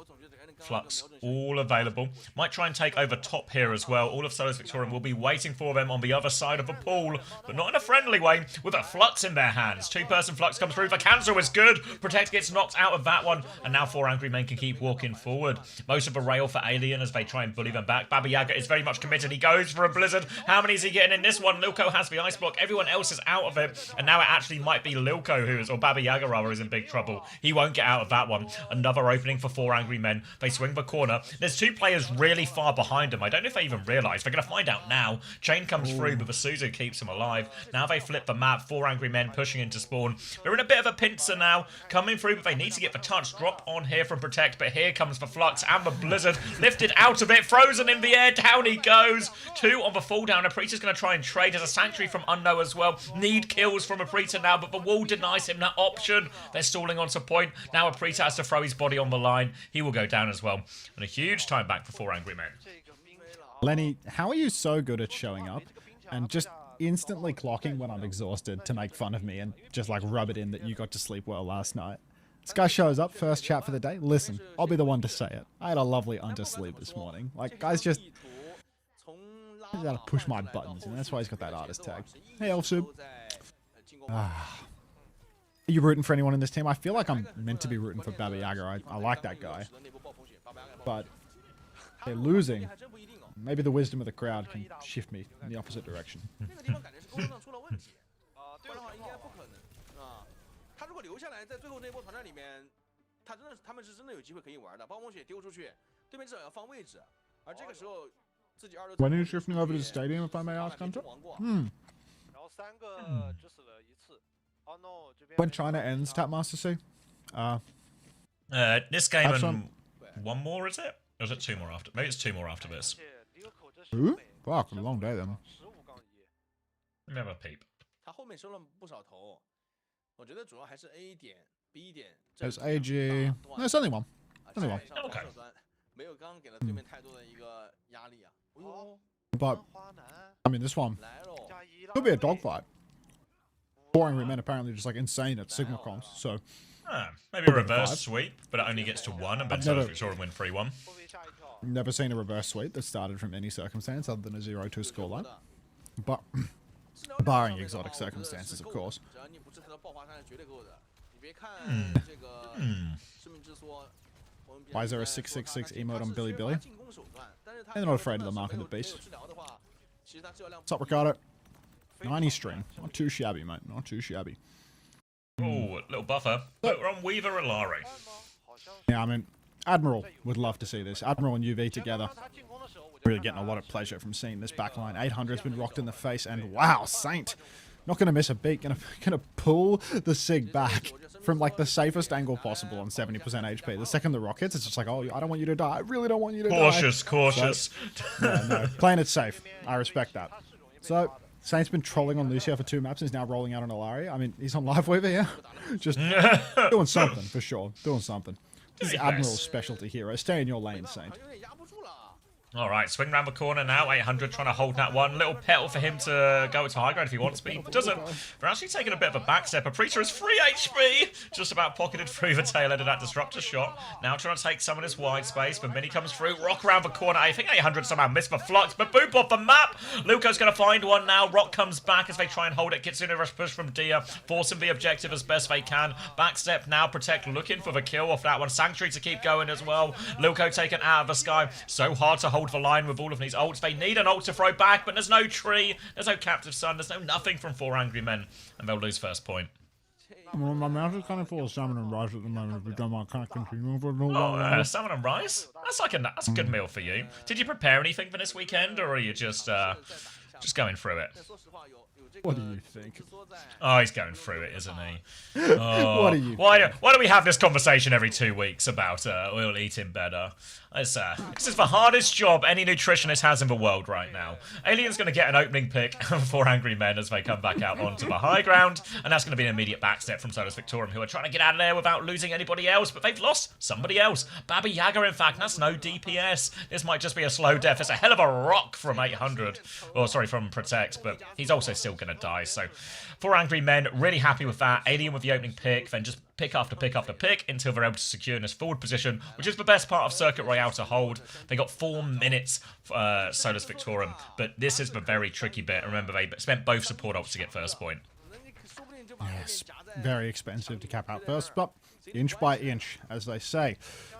Flux, all available. Might try and take over top here as well. All of Solo's Victorian will be waiting for them on the other side of the pool, but not in a friendly way, with a Flux in their hands. 2-person Flux comes through. The cancel is good. Protect gets knocked out of that one, and now 4 angry men can keep walking forward. Most of the rail for Alien as they try and bully them back. Baba Yaga is very much committed. He goes for a Blizzard. How many is he getting in this one? Lilko has the Ice Block. Everyone else is out of it, and now it actually might be Lilko who is, or Baba Yaga rather, is in big trouble. He won't get out of that one. Another opening for 4 angry men. They swing the corner. There's 2 players really far behind him. I don't know if they even realise. They're going to find out now. Chain comes through, but the Suzu keeps him alive. Now they flip the map. 4 angry men pushing into spawn. They're in a bit of a pincer now. Coming through, but they need to get the touch. Drop on here from Protect, but here comes the Flux and the Blizzard. Lifted out of it. Frozen in the air. Down he goes. 2 on the fall down. Aprita's going to try and trade. There's a Sanctuary from Unknown as well. Need kills from Aprita now, but the wall denies him that option. They're stalling onto point. Now Aprita has to throw his body on the line. He will go down as well. And a huge time back for 4 angry men. Lenny, how are you so good at showing up and just instantly clocking when I'm exhausted to make fun of me and just like rub it in that you got to sleep well last night? This guy shows up, first chat for the day. Listen, I'll be the one to say it. I had a lovely undersleep this morning. Like, guys just... He's got to push my buttons, and that's why he's got that artist tag. Hey, Elfsub. Are you rooting for anyone in this team? I feel like I'm meant to be rooting for Baba Yaga. I like that guy. But they're losing. Maybe the wisdom of the crowd can shift me in the opposite direction. When are you shifting over to the stadium, if I may ask, Hunter? When China ends, Tapmaster C? This game and one more, is it? Or is it 2 more after? Maybe it's 2 more after this. Ooh, fuck, a long day then. Let me have a peep. There's AG. No, it's only one. Only one. Okay. But, I mean, this one could be a dogfight. 4 angry men apparently just like insane at Sigma comms, so... maybe a reverse sweep, but it only gets to 1 and then Solo Victorian win 3-1. Never seen a reverse sweep that started from any circumstance other than a 0-2 scoreline. But, barring exotic circumstances, of course. Why is there a 666 emote on Billy Billy? They're not afraid of the mark of the beast. What's up, Ricardo? 90 stream. Not too shabby, mate. Not too shabby. Oh, little buffer. But we're on Weaver Alari. Yeah, I mean, Admiral would love to see this. Admiral and UV together. Really getting a lot of pleasure from seeing this backline. 800's been rocked in the face, and wow, Saint. Not going to miss a beat. Gonna pull the Sig back from like the safest angle possible on 70% HP. The second the rockets, it's just like, oh, I don't want you to die. I really don't want you to die. Cautious. So, yeah, no, playing it safe. I respect that. So, Saint's been trolling on Lucio for 2 maps and is now rolling out on Alari. I mean, he's on Live Weaver, yeah? Just doing something, for sure. Doing something. This is Admiral's specialty hero. Stay in your lane, Saint. All right, swing round the corner now. 800 trying to hold that one. Little petal for him to go to high ground if he wants, but he doesn't. They're actually taking a bit of a back step. A Preacher is 3 HP. Just about pocketed through the tail end of that Disruptor shot. Now trying to take some of this wide space, but Mini comes through. Rock around the corner. I think 800 somehow missed the flux, but boop off the map. Luco's going to find one now. Rock comes back as they try and hold it. Kitsune rush push from Dia, forcing the objective as best they can. Back step now. Protect looking for the kill off that one. Sanctuary to keep going as well. Luco taken out of the sky. So hard to hold the line with all of these ults. They need an ult to throw back, but there's no tree, there's no captive sun, there's no nothing from 4 Angry Men, and they'll lose first point. Well, my mouth is kind of full of salmon and rice at the moment. If we don't mind, kind of continue for a little Oh, while. salmon and rice? That's a good meal for you. Did you prepare anything for this weekend, or are you just going through it? What do you think? Oh, he's going through it, isn't he? Oh, What do you why do we have this conversation every 2 weeks about we'll eat him better? This is the hardest job any nutritionist has in the world right now. Alien's going to get an opening pick for Angry Men as they come back out onto the high ground, and that's going to be an immediate backstep from Solus Victorium, who are trying to get out of there without losing anybody else, but they've lost somebody else. Baba Yaga, in fact, that's no DPS. This might just be a slow death. It's a hell of a rock from 800. Or, sorry, from Protect, but he's also still going to die, so 4 Angry Men, really happy with that. Alien with the opening pick, then just pick after pick after pick until they're able to secure in this forward position, which is the best part of Circuit Royale to hold. They got 4 minutes, Solus Victorium, but this is the very tricky bit. Remember, they spent both support ults to get first point. Yes, very expensive to cap out first, but inch by inch, as they say.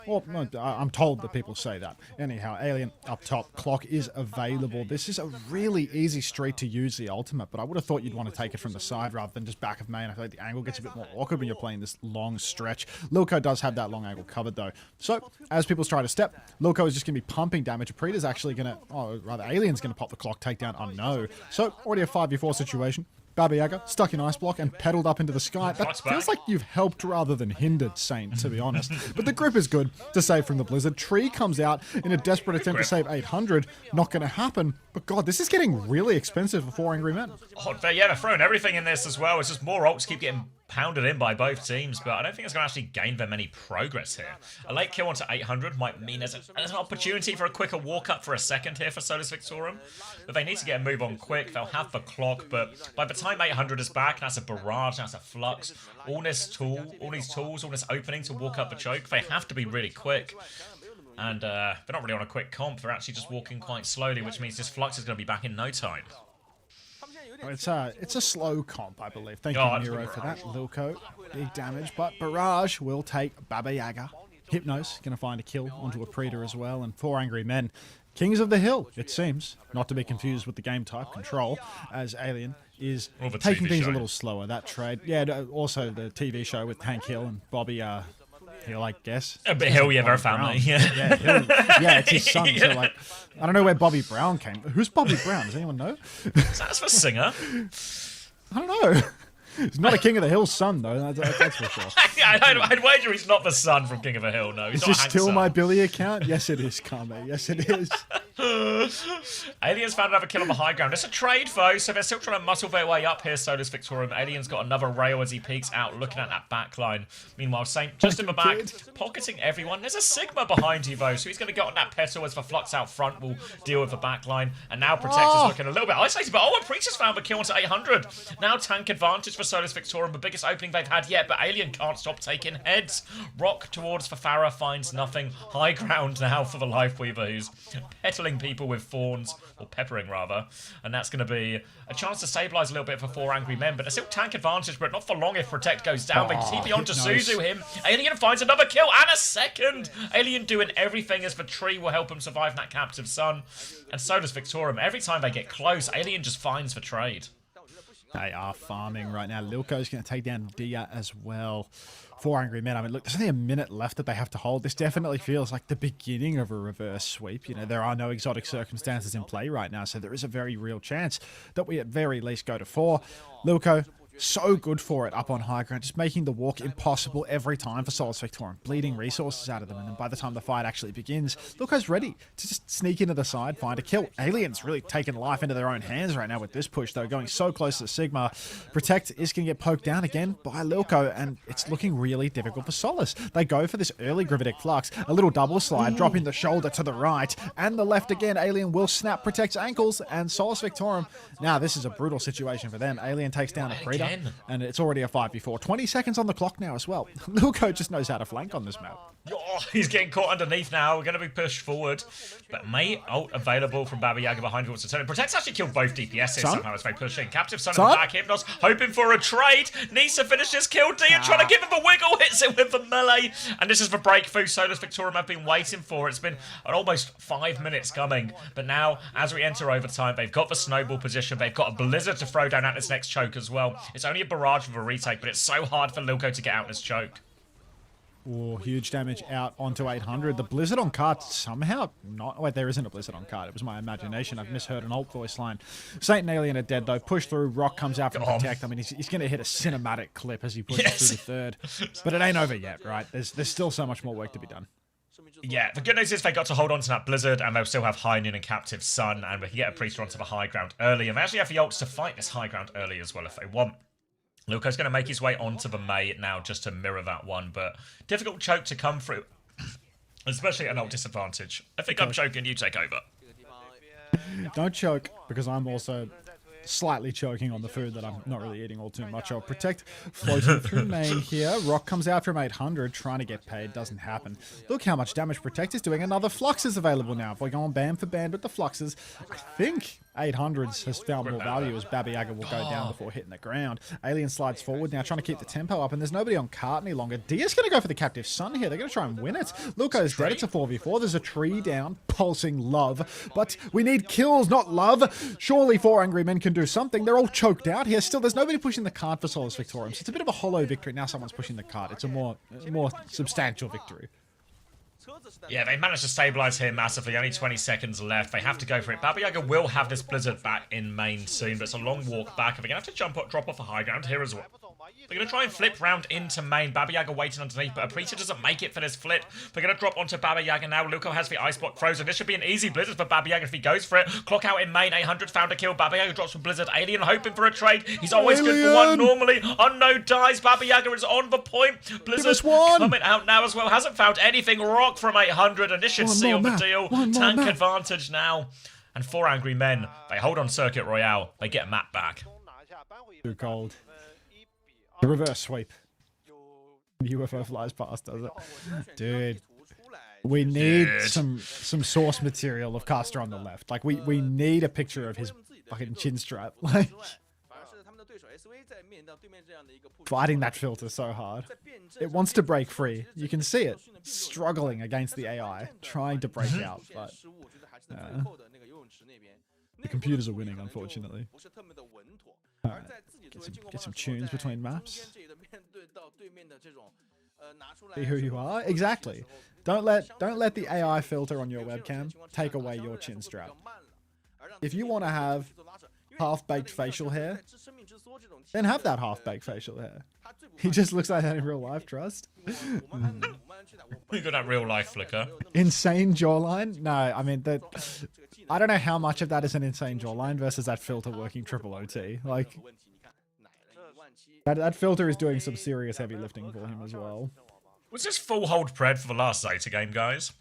Well, I'm told that people say that. Anyhow, Alien up top, clock is available. This is a really easy street to use the ultimate, but I would have thought you'd want to take it from the side rather than just back of main. I feel like the angle gets a bit more awkward when you're playing this long stretch. Lilco does have that long angle covered though. So, as people try to step, Lilco is just going to be pumping damage. Preda's actually going to, or rather Alien's going to pop the clock takedown. Oh no. So, already a 5v4 situation. Baba Yaga stuck in Ice Block and pedaled up into the sky. That feels like you've helped rather than hindered, Saint, to be honest. But the grip is good to save from the Blizzard. Tree comes out in a desperate attempt to save 800. Not going to happen. But God, this is getting really expensive for 4 Angry Men. Oh, yeah, they're throwing everything in this as well. It's just more ults keep getting pounded in by both teams, but I don't think it's going to actually gain them any progress here. A late kill onto 800 might mean there's an opportunity for a quicker walk up for a second here for Solus Victorium, but they need to get a move on quick. They'll have the clock, but by the time 800 is back, that's a barrage, that's a flux, all these tools, all this opening to walk up the choke, they have to be really quick. And they're not really on a quick comp, they're actually just walking quite slowly, which means this flux is going to be back in no time. It's a slow comp, I believe. Thank you, Nero, for that. Lilco, big damage, but Barrage will take Baba Yaga. Hypnos going to find a kill onto a Predator as well, and 4 Angry Men. Kings of the Hill, it seems. Not to be confused with the game type, Control, as Alien is taking things a little slower. That trade. Yeah, also the TV show with Hank Hill and Bobby Hill, I guess. A bit Hill, yeah, their family. Yeah, Hill. Yeah, it's his son. So, like, I don't know where Bobby Brown came. Who's Bobby Brown? Does anyone know? That's the singer. I don't know. He's not a King of the Hill son, though. That's for sure. I'd wager he's not the son from King of the Hill, no. He's is this still my Billy account? Yes, it is, Kame. Yes, it is. Aliens found another kill on the high ground. It's a trade, though, so they're still trying to muscle their way up here, Solus Victorium. Aliens got another rail as he peeks out, looking at that back line. Meanwhile, Saint just in the back, pocketing everyone. There's a Sigma behind you, though, so he's going to get on that petal as the Flux out front will deal with the back line. And now Protect is looking a little bit isolated, but and Preacher's found the kill onto 800. Now tank advantage for Solus Victorium, the biggest opening they've had yet, but Alien can't stop taking heads. Rock towards Fafara finds nothing. High ground now for the Lifeweaver, who's petaling people with thorns, or peppering rather, and that's going to be a chance to stabilize a little bit for 4 Angry Men, but there's still tank advantage, but not for long if Protect goes down. They TP onto Suzu him. Alien finds another kill and a second. Alien doing everything as the tree will help him survive that captive sun, and so does Victorium. Every time they get close, Alien just finds the trade. They are farming right now. Lilco's going to take down Dia as well. 4 Angry Men. I mean, look, there's only a minute left that they have to hold. This definitely feels like the beginning of a reverse sweep. You know, there are no exotic circumstances in play right now, so there is a very real chance that we at very least go to 4. Lilco so good for it up on high ground, just making the walk impossible every time for Solus Victorum, bleeding resources out of them, and then by the time the fight actually begins, Luco's ready to just sneak into the side, find a kill. Alien's really taking life into their own hands right now with this push, though, going so close to the Sigma. Protect is going to get poked down again by Lilco, and it's looking really difficult for Solus. They go for this early Gravitic Flux, a little double slide, dropping the shoulder to the right, and the left again. Alien will snap Protect's ankles, and Solus Victorum, now this is a brutal situation for them. Alien takes down a Predator, and it's already a 5v4. 20 seconds on the clock now as well. Lilco just knows how to flank on this map. Oh, he's getting caught underneath now. We're going to be pushed forward. But May ult available from Baba Yaga behind who wants to turn it. Protect's actually killed both DPSs somehow. It's very pushing. Captive Son in the back. Hypnos hoping for a trade. Nisa finishes kill. Dia trying to give him a wiggle. Hits it with the melee. And this is the breakthrough Solus Victorum have been waiting for. It's been almost 5 minutes coming. But now, as we enter overtime, they've got the snowball position. They've got a Blizzard to throw down at this next choke as well. It's only a barrage with a retake, but it's so hard for Lilco to get out this choke. Oh, huge damage out onto 800. The Blizzard on card somehow not... Wait, there isn't a Blizzard on card. It was my imagination. I've misheard an alt voice line. Saint and Alien are dead, though. Push through. Rock comes out from Protect. I mean, he's going to hit a cinematic clip as he pushes through the third. But it ain't over yet, right? There's still so much more work to be done. Yeah, the good news is they got to hold on to that Blizzard, and they'll still have High Noon and Captive Sun, and we can get a Priester onto the high ground early. And they actually have the ults to fight this high ground early as well if they want. Luco's going to make his way onto the May now just to mirror that one, but difficult choke to come through, especially at an ult disadvantage. I think I'm choking, you take over. Don't choke, because I'm also slightly choking on the food that I'm not really eating all too much of. Protect floating through main here. Rock comes out from 800, trying to get paid. Doesn't happen. Look how much damage Protect is doing. Another Flux is available now. If we're going band for band with the Fluxes, I think 800s has found more value as Baba Yaga will go down before hitting the ground. Alien slides forward now, trying to keep the tempo up, and there's nobody on cart any longer. Dia's going to go for the Captive Sun here. They're going to try and win it. Luco's dead. It's a 4v4. There's a tree down, pulsing love, but we need kills, not love. Surely 4 angry men can do something. They're all choked out here. Still, there's nobody pushing the cart for Solus Victorum, so it's a bit of a hollow victory. Now someone's pushing the cart. It's a more substantial victory. Yeah, they managed to stabilize here massively. Only 20 seconds left. They have to go for it. Baba Yaga will have this Blizzard back in main soon, but it's a long walk back. And they're going to have to drop off a high ground here as well. They're going to try and flip round into main. Baba Yaga waiting underneath, but Aprita doesn't make it for this flip. They're going to drop onto Baba Yaga now. Luco has the ice block frozen. This should be an easy Blizzard for Baba Yaga if he goes for it. Clock out in main. 800 found a kill. Baba Yaga drops from Blizzard. Alien hoping for a trade. He's always good for one normally. Unknown dies. Baba Yaga is on the point. Blizzard coming out now as well. Hasn't found anything. Rock from 800, and this should seal the deal. Tank advantage now. And 4 angry men. They hold on Circuit Royale. They get map back. Too cold. The reverse sweep. UFO flies past, does it? Dude. We need some source material of Caster on the left. Like, we need a picture of his fucking chin strap. Like, fighting that filter so hard. It wants to break free. You can see it struggling against the AI, trying to break out, but the computers are winning, unfortunately. Alright, get some tunes between maps. See who you are? Exactly. Don't let the AI filter on your webcam take away your chin strap. If you want to have half-baked facial hair, then have that half-baked facial hair. He just looks like that in real life, trust. We got that real life flicker. Insane jawline? No, I mean, I don't know how much of that is an insane jawline versus that filter working triple OT. Like, that filter is doing some serious heavy lifting for him as well. Was this full hold pred for the last Zeta game, guys?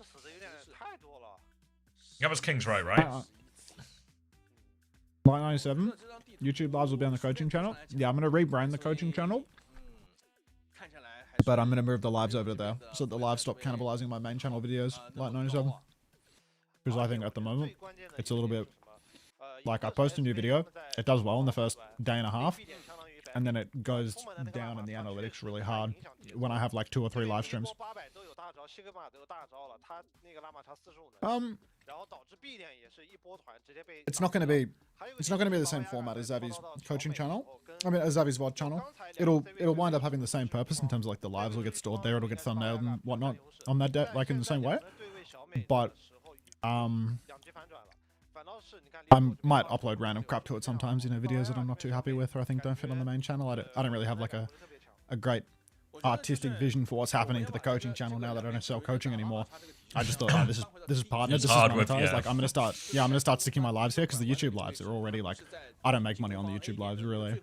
That was King's Row, right? Light 97. YouTube lives will be on the coaching channel. Yeah, I'm going to rebrand the coaching channel. But I'm going to move the lives over there so that the lives stop cannibalizing my main channel videos. Light 97. Because I think at the moment, it's a little bit like I post a new video, it does well in the first day and a half, and then it goes down in the analytics really hard when I have like 2 or 3 live streams. It's not going to be the same format as Xavi's coaching channel. I mean, as Xavi's VOD channel. It'll wind up having the same purpose in terms of like the lives will get stored there, it'll get thumbnailed and whatnot on that day, like in the same way. But I might upload random crap to it sometimes, you know, videos that I'm not too happy with or I think don't fit on the main channel. I don't really have like a great artistic vision for what's happening to the coaching channel now that I don't sell coaching anymore. I just thought, oh, this is partnered, this is monetized. Like I'm gonna start sticking my lives here because the YouTube lives are already like, I don't make money on the YouTube lives really.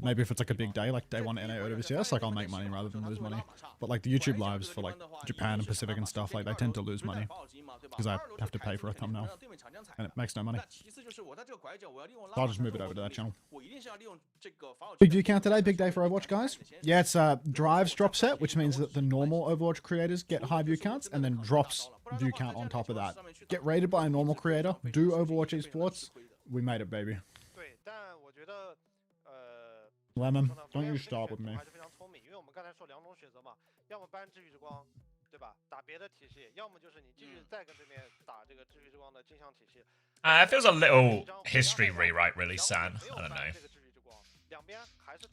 Maybe if it's like a big day, like day 1 NA OWCS, like I'll make money rather than lose money. But like the YouTube lives for like Japan and Pacific and stuff, like they tend to lose money because I have to pay for a thumbnail and it makes no money. I'll just move it over to that channel. Big view count today, big day for Overwatch, guys. Yeah, it's drives drop set, which means that the normal Overwatch creators get high view counts and then drops view count on top of that. Get rated by a normal creator, do Overwatch esports. We made it, baby. Lemon, don't you start with me. It feels a little history rewrite, really, San. I don't know.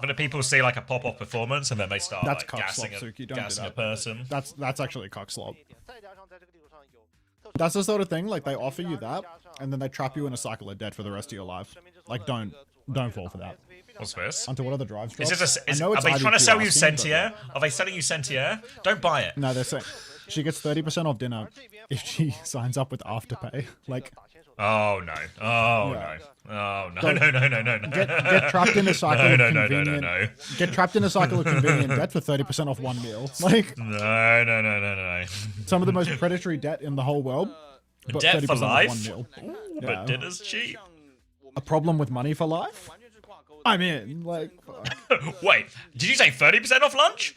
But if people see like a pop-off performance and then they start that's like, gassing a person. That's actually a cockslop. That's the sort of thing, like they offer you that and then they trap you in a cycle of debt for the rest of your life. Like don't fall for that. What's this? Onto what are the drives drops? Are they trying to sell you Sentier? Are they selling you Sentier? Don't buy it. No, they're saying she gets 30% off dinner if she signs up with Afterpay. Like, oh no, oh yeah. no, oh no. Get trapped in a cycle of convenient. Get trapped in a cycle of convenient debt for 30% off one meal. Like, no. Some of the most predatory debt in the whole world. But debt 30% for life. Off one meal. Ooh, but dinner's cheap. A problem with money for life? I'm in. Like, wait, did you say 30% off lunch?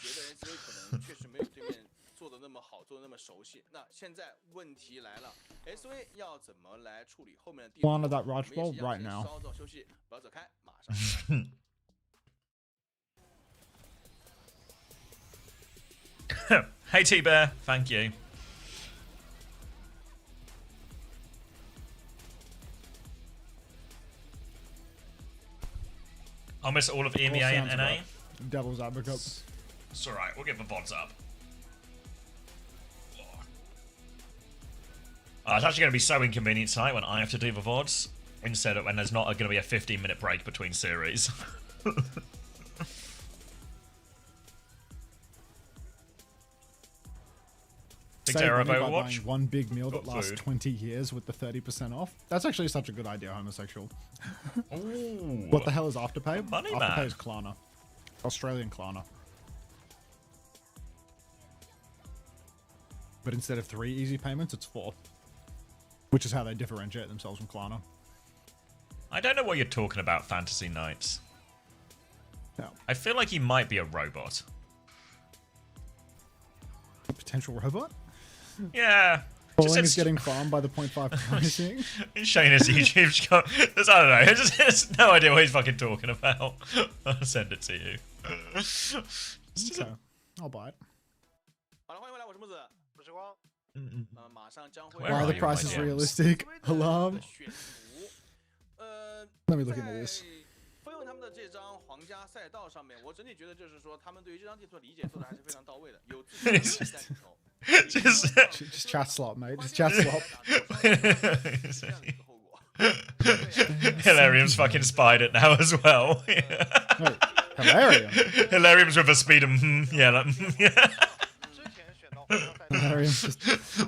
One of that rice bowl right now. Hey T-Bear, thank you. I'll miss all of EMEA and NA. Devil's advocate. It's alright, we'll get the VODs up. It's actually going to be so inconvenient tonight when I have to do the VODs instead of when there's not going to be a 15-minute break between series. Big day of Overwatch. One big meal that lasts 20 years with the 30% off. That's actually such a good idea, homosexual. Ooh. What the hell is Afterpay? Money, Afterpay man. is Klarna. Australian Klarna. But instead of 3 easy payments, it's 4. Which is how they differentiate themselves from Klarna. I don't know what you're talking about, Fantasy Knights. No. I feel like he might be a robot. A potential robot? Yeah. Falling is getting farmed by the 0.5 pricing. Shane is YouTube. I don't know. I just has no idea what he's fucking talking about. I'll send it to you. Okay. I'll buy it. Where Why are the you, prices my DMs? realistic? Alarm. Let me look into this. Just chat slot, mate. Just chat slot. Hilarium's fucking spied it now as well. Wait, Hilarium? Hilarium's with a speed of yeah, like, yeah. Hilarium's just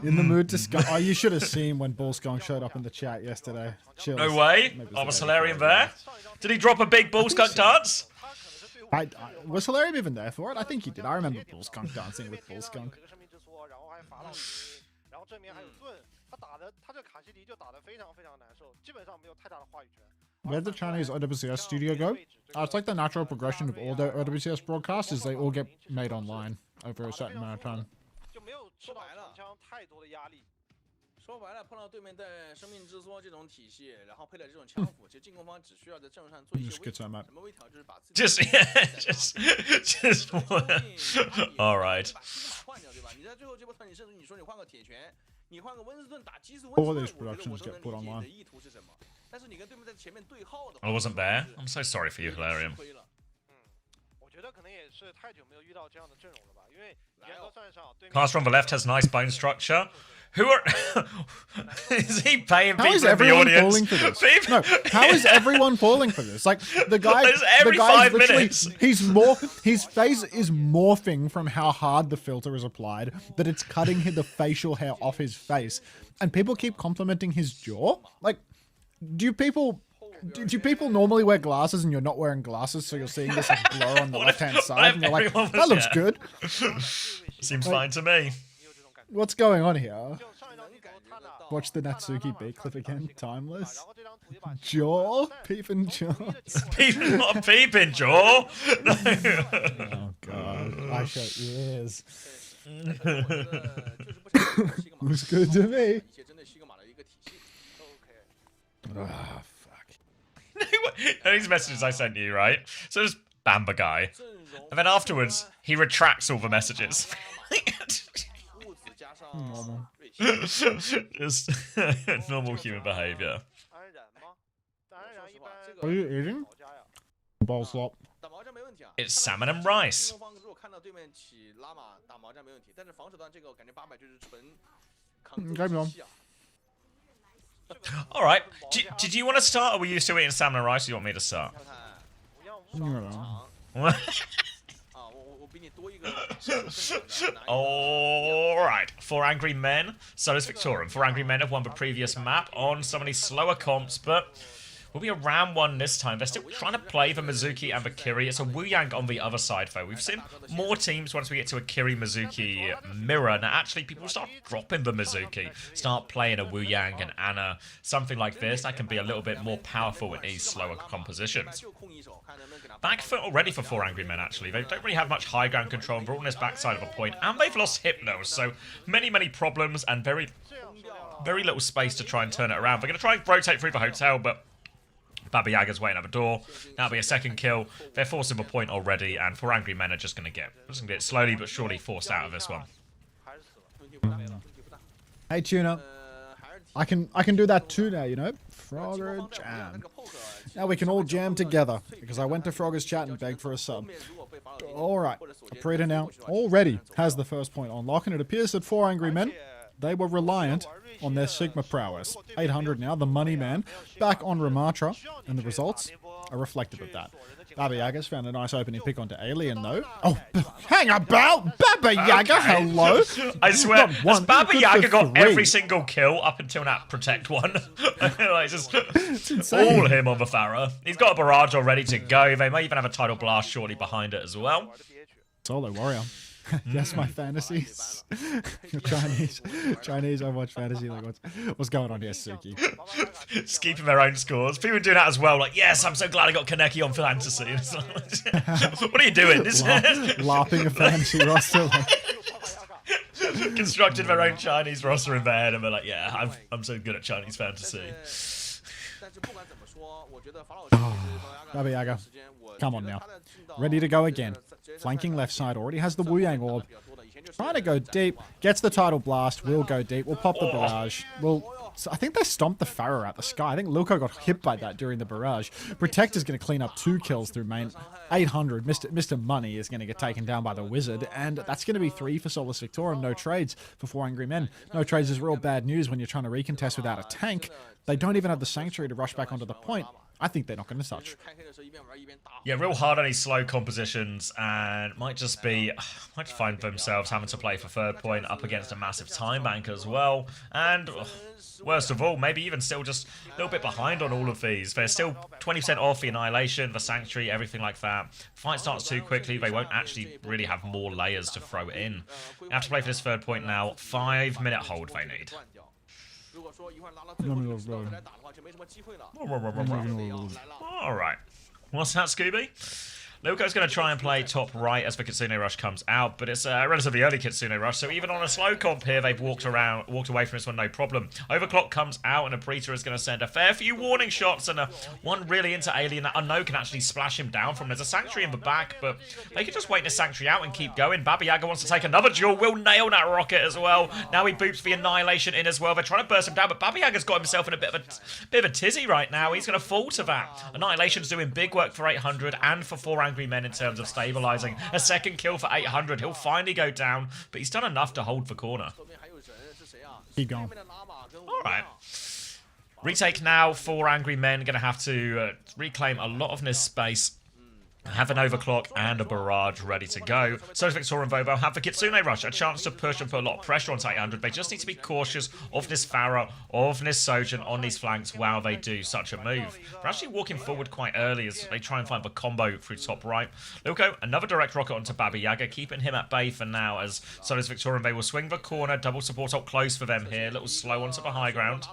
in the mood to skunk. Oh, you should have seen when Bull Skunk showed up in the chat yesterday. Chills. No way. Maybe Oh, was the day Hilarium before. there? Did he drop a big Bull Skunk dance? Was Hilarium even there for it? I think he did. I remember Bull Skunk dancing with Bull Skunk. Where did the Chinese OWCS studio go? It's like the natural progression of all the OWCS broadcasts is they all get made online over a certain amount of time. 说白了，碰到对面带生命之梭这种体系，然后配了这种枪斧，其实进攻方只需要在阵上做一些微调。什么微调？就是把自己 just all right. 换掉，对吧？你在最后这波团，你甚至你说你换个铁拳，你换个温斯顿打基斯温 All 斯 these 顿，我 productions 都 get 能 put 理解你 online. 的意图是什么。但是你跟对面在前面对号的话， I wasn't there. I'm so sorry for you, Hilarium. 觉得可能也是太久没有遇到这样的阵容了吧，因为严格算上对面 Caster on the left has nice bone structure. Who are... is he paying How is people in the everyone audience? falling for this? No, how is everyone falling for this? Like the guy, It's every the guy's 5 literally, minutes. his face is morphing from how hard the filter is applied that it's cutting the facial hair off his face, and people keep complimenting his jaw. Like, do people normally wear glasses and you're not wearing glasses, so you're seeing this like, blur on the left-hand side, and you're like, everyone was- that looks yeah. good. Seems fine to me. What's going on here? 就上一张地图他拿 Watch the Natsuki B clip again. 然 Timeless. 后这张图就把 Jaw, peeping jaw. Peeping, not a peeping jaw. No. Oh god, I shut ears. Looks good to me. Ah, fuck. These messages I sent you, right? So there's Bamba guy. And then afterwards, he retracts all the messages. Normal. Just normal human behavior. 安然吗？安然一般 Are you eating? 老家呀。 Ball slop. 打麻将没问题啊。 It's salmon and rice. 攻方如果看到对面起拉马打麻将没问题，但是防守端这个我感觉800就是纯扛该不用住机器啊。 All right. Did you want to start, or were you still eating salmon and rice? Or you want me to start? 看看不要上 Mm. 场 All 啊，我比你多一个射手分享的拿一个 right. 4 angry men. So does Victorian. 4 angry men have won the previous map on some of these slower comps, but will be a round 1 this time. They're still trying to play the Mizuki and the Kiri. It's a Wu Yang on the other side, though. We've seen more teams once we get to a Kiri Mizuki mirror. Now, actually, people start dropping the Mizuki, start playing a Wu Yang and Anna, something like this. That can be a little bit more powerful in these slower compositions. 就空一手，看能不能给他 Back foot already for 4 angry men, actually. They don't really have much high ground control. They're on this backside of a point, and they've lost Hypno, so many problems and very little space to try and turn it around. They're going to try and rotate through the hotel, but Baba Yaga's waiting at the door. That'll be a second kill. They're forcing the point already, and 4 angry men are just going to get slowly but surely forced out of this one. 还是死了。问题不大，问题不大。 Hey tuna, 还是 I can do that too now, you know. Frogger jam. Now we can all jam together because I went to Frogger's chat and begged for a sub. All right, Aprita now already has the first point on lock, and it appears that 4 angry men, they were reliant on their Sigma prowess. 800 now, the money man, back on Ramatra, and the results are reflective of that. Baba Yaga's found a nice opening pick onto Alien, though. Oh, hang about! Baba Yaga, Okay. hello! I swear, Not has one, Baba good Yaga for got 3. every single kill up until that protect one? Like, just insane. all him on the Farah. He's got a barrage all ready to go. They may even have a tidal blast shortly behind it as well. 玩的憋屈。 Solo warrior. Yes, my fantasies. Chinese, I watch fantasy. Like, what's going on here, Suki? Just keeping their own scores. People doing that as well. Like, yes, I'm so glad I got Kaneki on fantasy. It's like, what are you doing? This Laughing a fantasy roster. Like, constructed their own Chinese roster in their head, and they're like, yeah, I'm so good at Chinese fantasy. 但是不管怎么说，我觉得法老师 Baba Yaga, come on now. Ready to go again. Flanking left side, already has the Wu Yang orb. Trying to go deep, gets the tidal blast, will go deep, we'll pop the barrage. So I think they stomped the Pharaoh out the sky. I think Luko got hit by that during the barrage. Protector's going to clean up 2 kills through main. 800, Mr. Money is going to get taken down by the Wizard, and that's going to be 3 for Solus Victorum. No trades for 4 angry men. No trades is real bad news when you're trying to recontest without a tank. They don't even have the Sanctuary to rush back onto the point. I think they're not going to touch. Yeah, real hard on these slow compositions, and might just find themselves having to play for 3rd point up against a massive time bank as well. And worst of all, maybe even still just a little bit behind on all of these. They're still 20% off the Annihilation, the Sanctuary, everything like that. Fight starts too quickly, they won't actually really have more layers to throw in. They have to play for this 3rd point now. 5-minute hold they need. 如果说一会儿拿到最后这个石头再来打的话，就没什么机会了。 Alright. What's that, Scooby? Luko's going to try and play top right as the Kitsune Rush comes out, but it's a relatively early Kitsune Rush, so even on a slow comp here, they've walked away from this one, no problem. Overclock comes out, and Aprita is going to send a fair few warning shots, and one really into Alien that Unknown can actually splash him down from. There's a Sanctuary in the back, but they can just wait the Sanctuary out and keep going. Baba Yaga wants to take another duel, will nail that rocket as well. Now he boops the Annihilation in as well. They're trying to burst him down, but Baba Yaga's got himself in a bit of a tizzy right now. He's going to fall to that. Annihilation's doing big work for 800 and for 4 angry Angry Men in terms of stabilizing. A second kill for 800. He'll finally go down, but he's done enough to hold for corner. Keep going. All right. Retake now for Angry Men. Going to have to reclaim a lot of this space. Have an overclock and a barrage ready to go. So does Victor and Vovo have the Kitsune Rush, a chance to push and put a lot of pressure onto 800. They just need to be cautious of this Farah, of this Sojourn on these flanks while they do such a move. They're actually walking forward quite early as they try and find the combo through top right. Luko, another direct rocket onto Baba Yaga, keeping him at bay for now as so does Victor and they will swing the corner. Double support up close for them here. A little slow onto the high ground.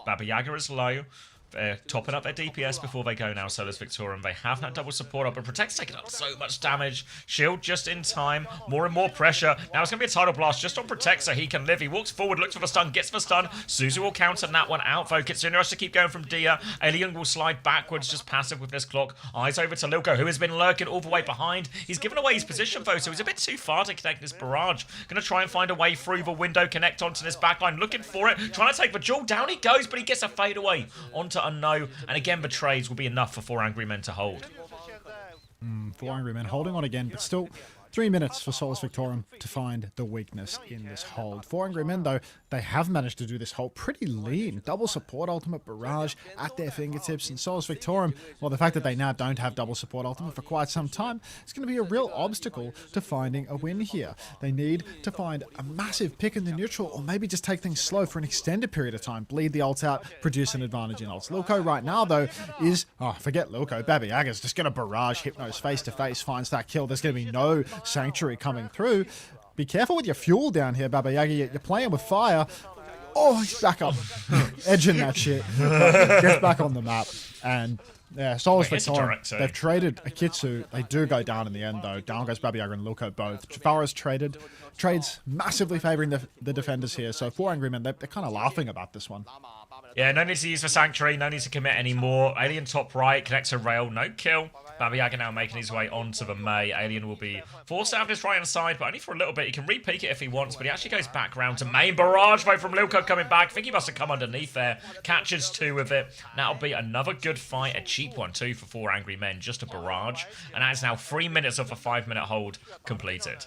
Baba Yaga is low. They're topping up their DPS before they go now, so does Victorian. They have that double support up, but Protect's taking up so much damage. Shield just in time. More and more pressure. Now it's going to be a Tidal Blast just on Protect so he can live. He walks forward, looks for the stun, gets the stun. Suzu will counter that one out, though. Kitsune has to keep going from Dia. Alien will slide backwards, just passive with this clock. Eyes over to Lilko, who has been lurking all the way behind. He's given away his position, though, so he's a bit too far to connect this barrage. Going to try and find a way through the window, connect onto this backline, looking for it. Trying to take the jewel. Down he goes, but he gets a fadeaway onto a no. And again, the trades will be enough for 4 Angry Men to hold. 4 Angry Men holding on again, but still 3 minutes for Solus Victorum to find the weakness in this hold. 4 Angry Men, though, they have managed to do this hold pretty lean. Double support ultimate barrage at their fingertips. And Solus Victorum, well, the fact that they now don't have double support ultimate for quite some time, it's going to be a real obstacle to finding a win here. They need to find a massive pick in the neutral, or maybe just take things slow for an extended period of time. Bleed the ult out, produce an advantage in ults. Lilko right now, though, is... Oh, forget Lilko. Baba Yaga's just going to barrage Hypnos face-to-face, finds that kill. There's going to be no Sanctuary coming through. Be careful with your fuel down here, Baba Yaga. You're playing with fire. Oh, he's back up. Edging that shit. Gets back on the map. And yeah, Solus Victorum, they've traded a Kitsu. They do go down in the end, though. Down goes Baba Yaga and Lilko both. Farah's trades massively favouring the defenders here. So 4 Angry Men, they're kind of laughing about this one. Yeah, no need to use the Sanctuary. No need to commit anymore. Alien top right, connects a rail. No kill. Baba Yaga now making his way onto the Mei. Alien will be forced out of his right-hand side, but only for a little bit. He can re-peek it if he wants, but he actually goes back round to main. Barrage vote from Lilko coming back. I think he must have come underneath there. Catches 2 with it. That'll be another good fight. A cheap one, too, for 4 Angry Men. Just a barrage. And that is now 3 minutes of a 5-minute hold completed.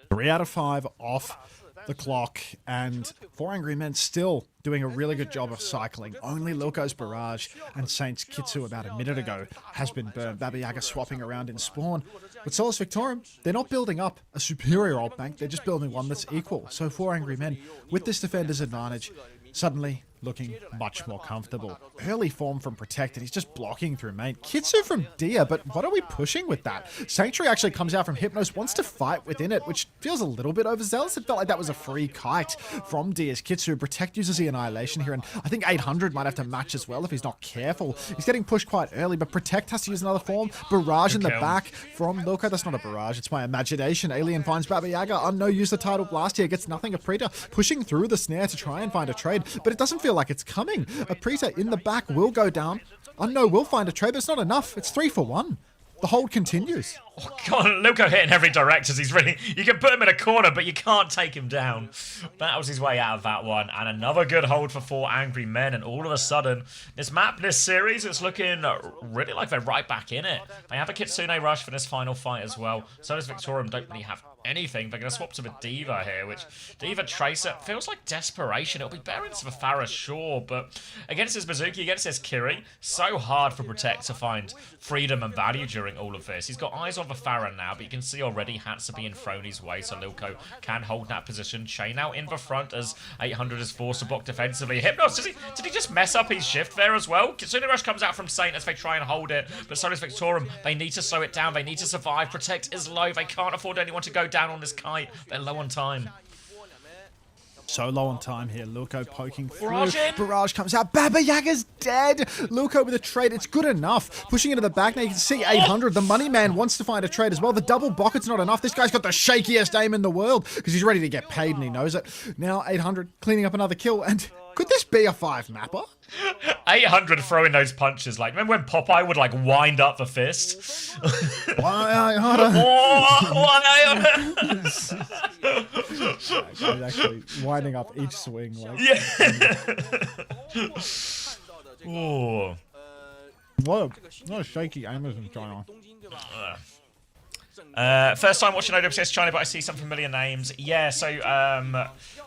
3 out of 5 off the clock, and 4 Angry Men still doing a really good job of cycling. Only Lilko's barrage and Saint's Kitsu about a minute ago has been burned. Baba Yaga swapping around in spawn. But Solus Victorum, they're not building up a superior ult bank, they're just building one that's equal. So 4 Angry Men, with this defender's advantage, suddenly looking much more comfortable. Early form from Protected, he's just blocking through main. Kitsu from Dia, but what are we pushing with that? Sanctuary actually comes out from Hypnos, wants to fight within it, which feels a little bit overzealous. It felt like that was a free kite from Dia's Kitsu. Protect uses the Annihilation here, and I think 800 might have to match as well if he's not careful. He's getting pushed quite early, but Protect has to use another form. Barrage in the back from Lilko. That's not a barrage, it's my imagination. Alien finds Baba Yaga. Unknown use the Tidal Blast here, gets nothing. Aprita pushing through the snare to try and find a trade, but it doesn't feel like it's coming. Aprita in the back will go down. Unknown will find a trade, but it's not enough. It's 3 for 1. The hold continues. Oh god, Lilko hitting every direct as he's really... You can put him in a corner, but you can't take him down. That was his way out of that one. And another good hold for 4 Angry Men. And all of a sudden, this map, this series, it's looking really like they're right back in it. They have a Kitsune Rush for this final fight as well. So does Victorium, don't really have anything. They're going to swap to the Diva here, which Diva Tracer feels like desperation. It'll be better into the Farah, sure, but against his Bazooki, against his Kiri, so hard for Protect to find freedom and value during all of this. He's got eyes on the Farah now, but you can see already hats are being thrown his way, so Lilko can hold that position. Chain out in the front as 800 is forced to block defensively. Hypnos, did he just mess up his shift there as well? Kitsune Rush comes out from Saint as they try and hold it, but so does Victorium. They need to slow it down. They need to survive. Protect is low. They can't afford anyone to go down on this kite. They're low on time. So low on time here. Lilko poking through. Barrage comes out. Baba Yaga's dead. Lilko with a trade. It's good enough. Pushing into the back now. You can see 800. The money man wants to find a trade as well. The double bucket's not enough. This guy's got the shakiest aim in the world because he's ready to get paid and he knows it. Now 800 cleaning up another kill. And could this be a 5 mapper? 800 throwing those punches. Like, remember when Popeye would, like, wind up the fist? He's actually winding up each swing. Like, yeah. Ooh. What a shaky aim is in China. First time watching OWCS China, but I see some familiar names. Yeah, so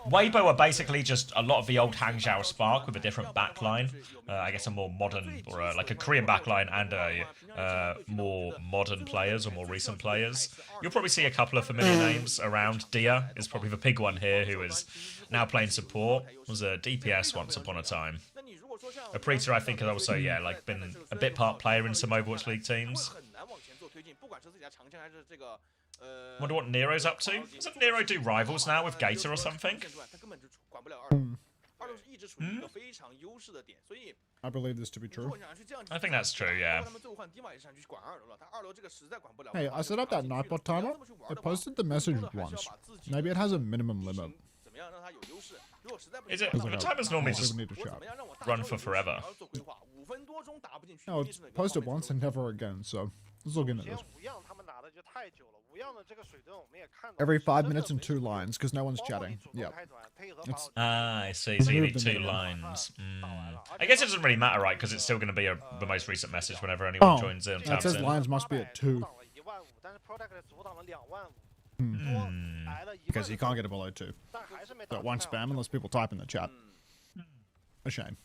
Weibo are basically just a lot of the old Hangzhou Spark with a different backline. I guess a more modern, or like a Korean backline, and a more modern players or more recent players. You'll probably see a couple of familiar names around. Dia is probably the big one here, who is now playing support. Was a DPS once upon a time. Aprita, I think, has also, yeah, like been a bit part player in some Overwatch League teams. Wonder what Nero's up to. Doesn't Nero do rivals now with Gator or something? I believe this to be true. I think that's true, yeah. Hey, I set up that Nightbot timer. I posted the message once. Maybe it has a minimum limit. Is it? The timers normally just run for forever. No, it's posted once and never again, so let's look into this. Every 5 minutes and 2 lines, because no one's chatting. Yep. I see. So you need 2 lines. I guess it doesn't really matter, right? Because it's still going to be the most recent message whenever anyone joins in. It says lines must be at 2. Because you can't get it below 2. So it won't spam unless people type in the chat. A shame.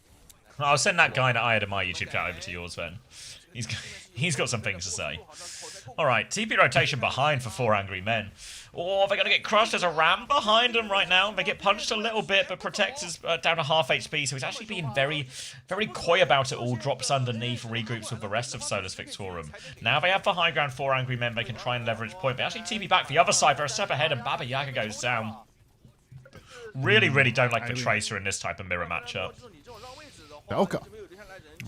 I'll send that guy that I had in my YouTube chat over to yours then. He's got some things to say. Alright, TP rotation behind for 4 Angry Men. Oh, they're going to get crushed. There's a Ram behind them right now. They get punched a little bit, but Protect is down to half HP, so he's actually being very, very coy about it all. Drops underneath, regroups with the rest of Solus Victorum. Now they have the high ground 4 Angry Men. They can try and leverage point. They actually TP back the other side. They're a step ahead, and Baba Yaga goes down. Really, really don't like the Tracer in this type of mirror matchup. Belka.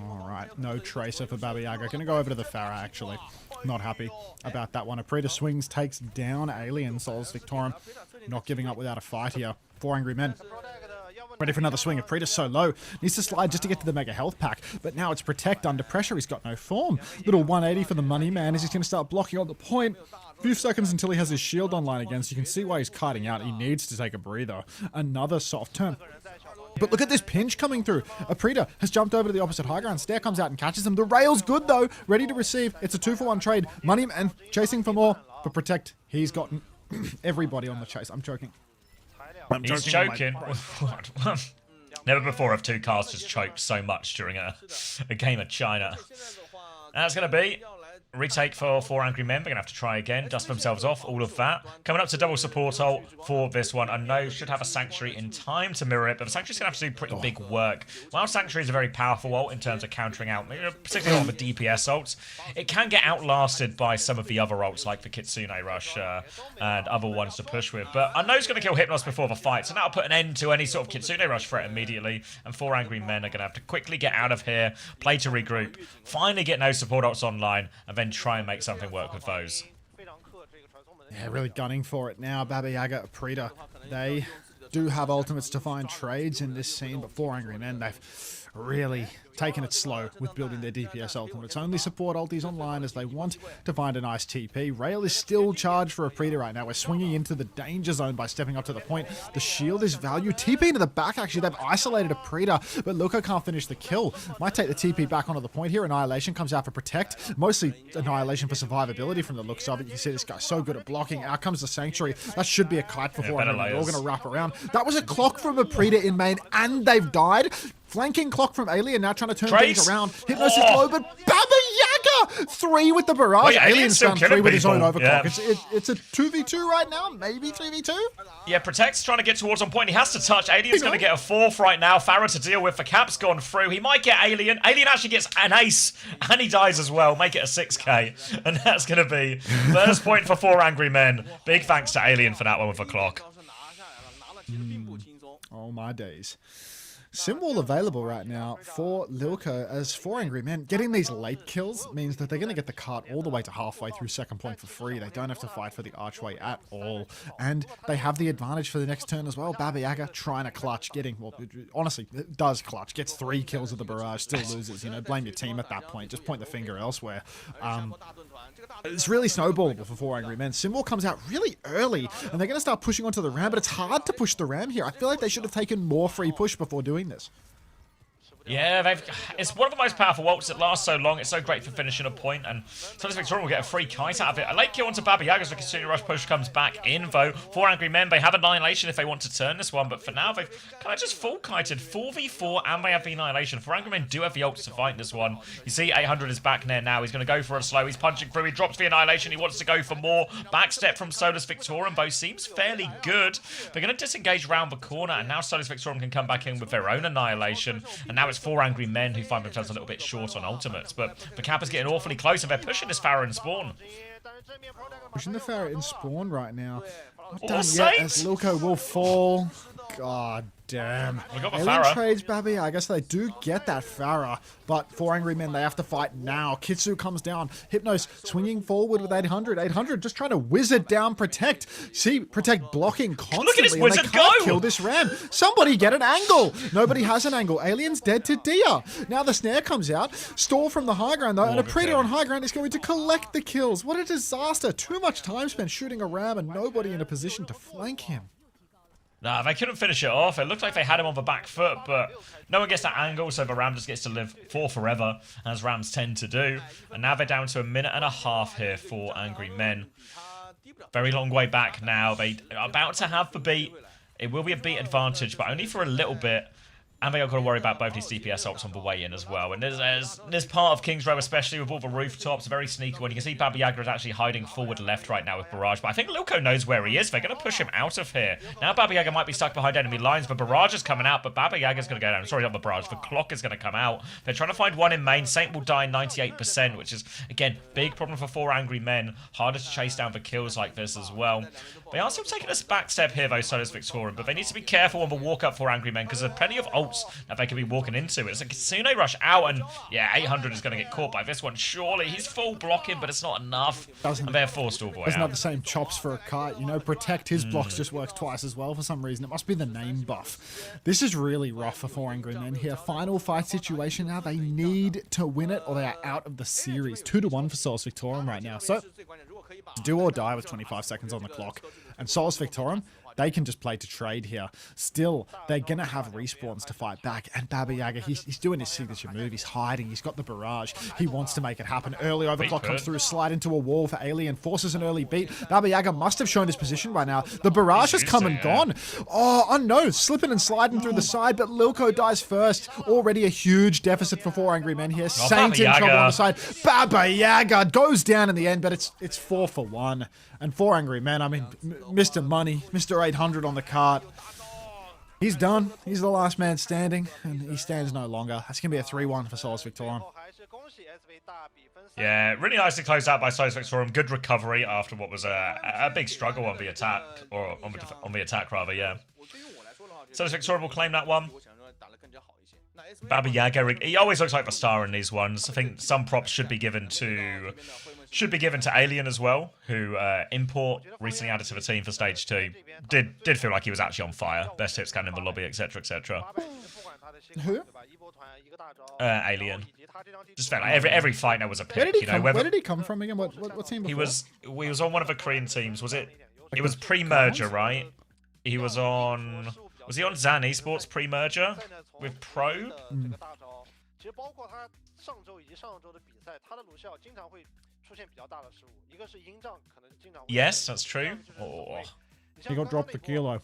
Alright, no Tracer for Baba Yaga. Gonna go over to the Pharah, actually. Not happy about that one. Aprita swings, takes down Alien, Solus Victorum. Not giving up without a fight here. 4 Angry Men. Ready for another swing. Aprita's so low. Needs to slide just to get to the Mega Health Pack. But now it's Protect under pressure. He's got no form. Little 180 for the money man as he's going to start blocking on the point. Few seconds until he has his shield online again, so you can see why he's kiting out. He needs to take a breather. Another soft turn. But look at this pinch coming through. Aprita has jumped over to the opposite high ground. Stair comes out and catches him. The rail's good, though. Ready to receive. It's a 2-for-1 trade. Moneyman chasing for more. But Protect, he's gotten everybody on the chase. I'm choking. He's choking. Never before have 2 casters choked so much during a game of China. That's going to be retake for 4 Angry Men. They're going to have to try again, dust themselves off, all of that. Coming up to double support ult for this one. I know should have a Sanctuary in time to mirror it, but the Sanctuary's going to have to do pretty big work. While Sanctuary is a very powerful ult in terms of countering out, particularly on the DPS ults, it can get outlasted by some of the other ults, like the Kitsune Rush and other ones to push with. But I know it's going to kill Hypnos before the fight, so that'll put an end to any sort of Kitsune Rush threat immediately, and 4 Angry Men are going to have to quickly get out of here, play to regroup, finally get no support ults online, and then try and make something work with those. Yeah, really gunning for it now. Baba Yaga, Aprita, they do have ultimates to find trades in this scene, but 4 Angry Men, they've really taken it slow with building their DPS ultimates. Only support ultis online as they want to find a nice TP. Rail is still charged for Aprita right now. We're swinging into the danger zone by stepping up to the point. The shield is value. TP into the back, actually. They've isolated Aprita, but Luca can't finish the kill. Might take the TP back onto the point here. Annihilation comes out for Protect. Mostly Annihilation for survivability from the looks of it. You can see this guy's so good at blocking. Out comes the Sanctuary. That should be a kite for 4 Angry Men. They're all going to wrap around. That was a clock from Aprita in main, and they've died. Flanking clock from Alien, now trying to turn things around. Hypnos is low, but Baba Yaga! 3 with the barrage. Wait, Alien's found 3 with his own overclock. Yeah. It's a 2v2 right now, maybe 3v2? Yeah, Protect's trying to get towards on point. He has to touch. Alien's going to get a 4th right now. Pharah to deal with. The cap's gone through. He might get Alien. Alien actually gets an ace, and he dies as well. Make it a 6k. And that's going to be first point for 4 Angry Men. Big thanks to Alien for that one with a clock. Oh my days. Simwall available right now for Lilko as 4 Angry Men. Getting these late kills means that they're going to get the cart all the way to halfway through second point for free. They don't have to fight for the archway at all. And they have the advantage for the next turn as well. Baba Yaga trying to clutch, getting, well, honestly, it does clutch. Gets 3 kills with the barrage, still loses. You know, blame your team at that point. Just point the finger elsewhere. It's really snowballable for 4 Angry Men. Simwall comes out really early, and they're going to start pushing onto the ram, but it's hard to push the ram here. I feel like they should have taken more free push before doing this. Yeah, it's one of the most powerful ults that lasts so long. It's so great for finishing a point, and Solus Victorian will get a free kite out of it. A late kill onto Baba Yaga as the continuing rush push comes back in, though. 4 Angry Men, they have Annihilation if they want to turn this one, but for now, they've kind of just full kited 4v4, and they have the Annihilation. 4 Angry Men do have the ults to fight this one. You see 800 is back there now. He's going to go for a slow. He's punching through. He drops the Annihilation. He wants to go for more. Backstep from Solus Victorian, though, seems fairly good. They're going to disengage round the corner, and now Solus Victorian can come back in with their own Annihilation, and now it's 4 Angry Men who find themselves a little bit short on ultimates, but the cap is getting awfully close, and they're pushing this Pharah in spawn. Pushing the Pharah in spawn right now. Not All done yet, saint! as Luco will fall. God damn. We got the Alien Pharah. trades, Babi. I guess they do get that Pharah, but 4 Angry Men, they have to fight now. Kitsu comes down. Hypnos swinging forward with 800. 800 just trying to wizard down Protect. See, Protect blocking constantly. Look at his and wizard they can't go! kill this Ram. Somebody get an angle. Nobody has an angle. Alien's dead to Dia. Now the snare comes out. Stall from the high ground, though, and a Predator on high ground is going to collect the kills. What a disaster. Too much time spent shooting a Ram and nobody in a position to flank him. Nah, they couldn't finish it off. It looked like they had him on the back foot, but no one gets that angle, so the Ram just gets to live for forever, as Rams tend to do. And now they're down to a minute and a half here for Angry Men. Very long way back now. They are about to have the beat. It will be a beat advantage, but only for a little bit. And they are going to worry about both these DPS ults on the way in as well. And there's part of King's Row, especially with all the rooftops, a very sneaky one. You can see Baba Yaga is actually hiding forward left right now with Barrage. But I think Luco knows where he is. They're going to push him out of here. Now Baba Yaga might be stuck behind enemy lines, but Barrage is coming out. But Baba Yaga is going to go down. Sorry, not the Barrage. The Clock is going to come out. They're trying to find one in main. Saint will die 98%, which is, again, big problem for 4 Angry Men. Harder to chase down for kills like this as well. They are still taking a back step here, though, Solus Victorian. But they need to be careful on the walk up for Angry Men, because there's plenty of ults that they could be walking into. It's a Kitsune rush out, and yeah, 800 is going to get caught by this one. Surely he's full blocking, but it's not enough. And they're forced all the way Doesn't out. have the same chops for a kite, you know. Protect his blocks just works twice as well for some reason. It must be the name buff. This is really rough for 4 Angry Men here. Final fight situation now. They need to win it, or they are out of the series. 2-1 for Solus Victorian right now. So do or die with 25 seconds on the clock. And Solus Victorian, they can just play to trade here. Still, they're going to have respawns to fight back. And Baba Yaga, he's doing his signature move. He's hiding. He's got the barrage. He wants to make it happen. Early overclock comes through, slide into a wall for Alien, forces an early beat. Baba Yaga must have shown his position by now. The barrage has come and gone. Oh, unknown. Slipping and sliding through the side, but Lilko dies first. Already a huge deficit for 4 Angry Men here. Saint in trouble on the side. Baba Yaga goes down in the end, but it's 4 for 1. And 4 Angry Men, I mean, Mr. Money, Mr. 800 on the cart. He's done. He's the last man standing, and he stands no longer. That's going to be a 3-1 for Solus Victorian. Yeah, really nicely closed out by Solus Victorian. Good recovery after what was a big struggle on the attack, or on the attack rather, yeah. Solus Victorian will claim that one. Baba Yaga, he always looks like the star in these ones. I think some props should be given to Alien as well, who Import recently added to the team for stage 2. Did feel like he was actually on fire. Best hit scan in the lobby, etc, etc. Who? Alien. Just felt like every fight now was a pick. Where did he you know, come? whether Where did he come from again? What team? Before? He was on one of the Korean teams. Was it was pre-merger, right? He was on. Was he on Zan Esports pre-merger with Probe? Yes, that's true. Oh. He got dropped the kilo.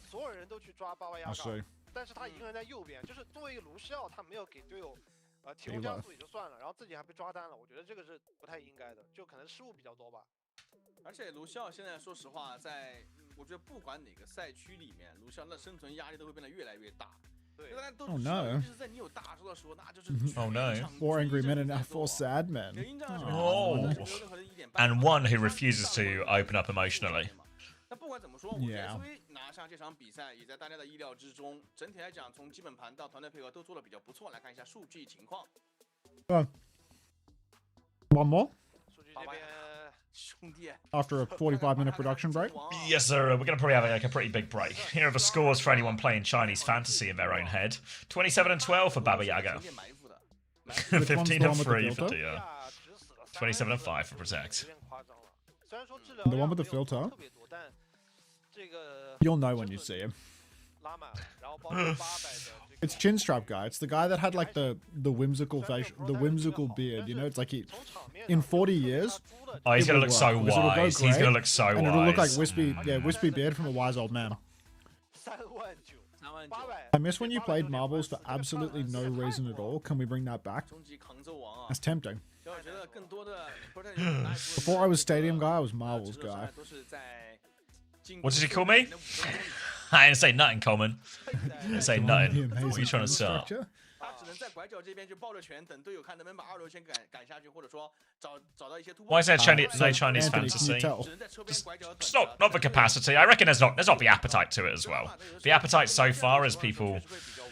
I see. 但是他一个人在右边，就是作为一个卢锡奥，他没有给队友提供加速也就算了，然后自己还被抓单了，我觉得这个是不太应该的，就可能失误比较多吧。而且卢锡奥现在说实话，我觉得不管哪个赛区里面，卢锡奥的生存压力都会变得越来越大。对，大家都知道，就是在你有大招的时候，那就是 Oh no. 4 Angry Men and now 4 Sad Men. Oh. And one who refuses to open up emotionally. 那不管怎么说，我觉得作为拿下这场比赛，也在大家的意料之中。整体来讲，从基本盘到团队配合都做得比较不错。来看一下数据情况。One more? 数据这边，兄弟。After a 45-minute production break? Yes, sir. We're going to probably have like a pretty big break. Here are the scores for anyone playing Chinese fantasy in their own head. 27 and 12 for Baba Yaga. 15 and 3 for Dia. 27 and 5 for Protect. The one with the filter? You'll know when you see him. 拉满了，然后包括800的这个。It's Chinstrap guy. It's the guy that had like the whimsical beard. You know, it's like in 40 years. Oh, he's it gonna will look so work, because it'll go wise. He's grey, gonna look so and wise. it'll look like wispy beard from a wise old man. 3.9，800。I miss when you played marbles for absolutely no reason at all. Can we bring that back? That's tempting. Before I was stadium guy, I was marbles guy. What did you call me? I didn't say nothing, Coleman. I didn't say nothing. What are you trying to start? 他只能在拐角这边就抱着拳，等队友看能不能把2流先赶下去，或者说找到一些突破。 Why is there no Chinese Anthony, fantasy? can you tell? It's not the capacity. I reckon there's not the appetite to it as well. The appetite so far is people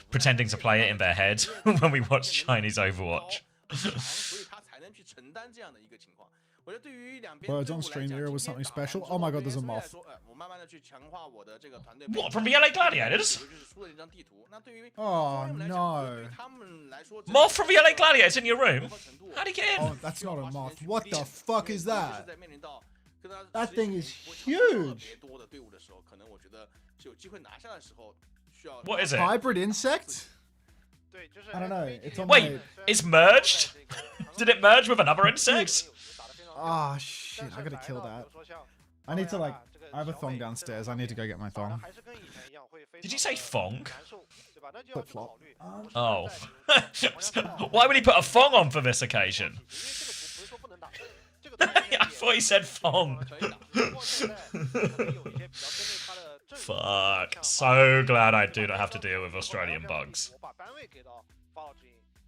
pretending to play it in their head when we watch Chinese Overwatch. 所以他才能去承担这样的一个情况。我觉得对于两边 Words on stream era was something special. Oh my god, there's a moth. 我慢慢的去强化我的这个团队。 What, from the LA Gladiators? 就是输了一张地图。那对于 Oh no. 他们来说， Moth from the LA Gladiators in your room? How'd he get in? Oh, that's not a moth. What the fuck is that? 在面临到跟他 That thing is 特 huge. 别多的队伍的时候，可能我觉得是有机会拿下的时候，需要 What is it? Hybrid insect? 对，就是 I don't know. It's on Wait, it's merged? Did it merge with another insect? Ah, shit. I gotta kill that. I need to like. I have a thong downstairs. I need to go get my thong. Did you say thong? Flip flop. Oh. Why would he put a thong on for this occasion? I thought he said thong. Fuck. So glad I do not have to deal with Australian bugs.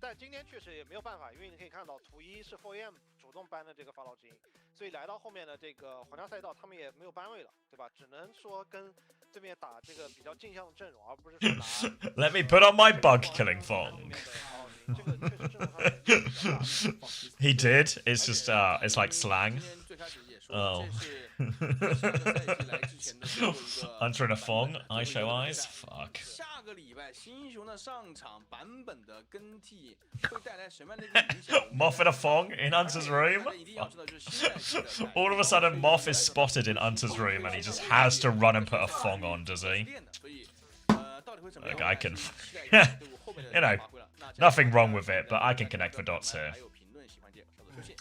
但今天确实也没有办法，因为你可以看到图一是 4AM 主动搬的这个法老之音，所以来到后面的这个皇家赛道，他们也没有班位了，对吧？只能说跟对面打这个比较镜像的阵容，而不是说拿。Let me put on my bug killing thong. He did. It's just it's like slang. Oh. Hunter in a thong, eye show eyes. Fuck. 下个礼拜新英雄的上场版本的更替会带来什么样的一个影响 Moth in a thong in Hunter's room? All of a sudden, Moth is spotted in Hunter's room and he just has to run and put a thong on, does he? Look, I can... you know, nothing wrong with it, but I can connect the dots here.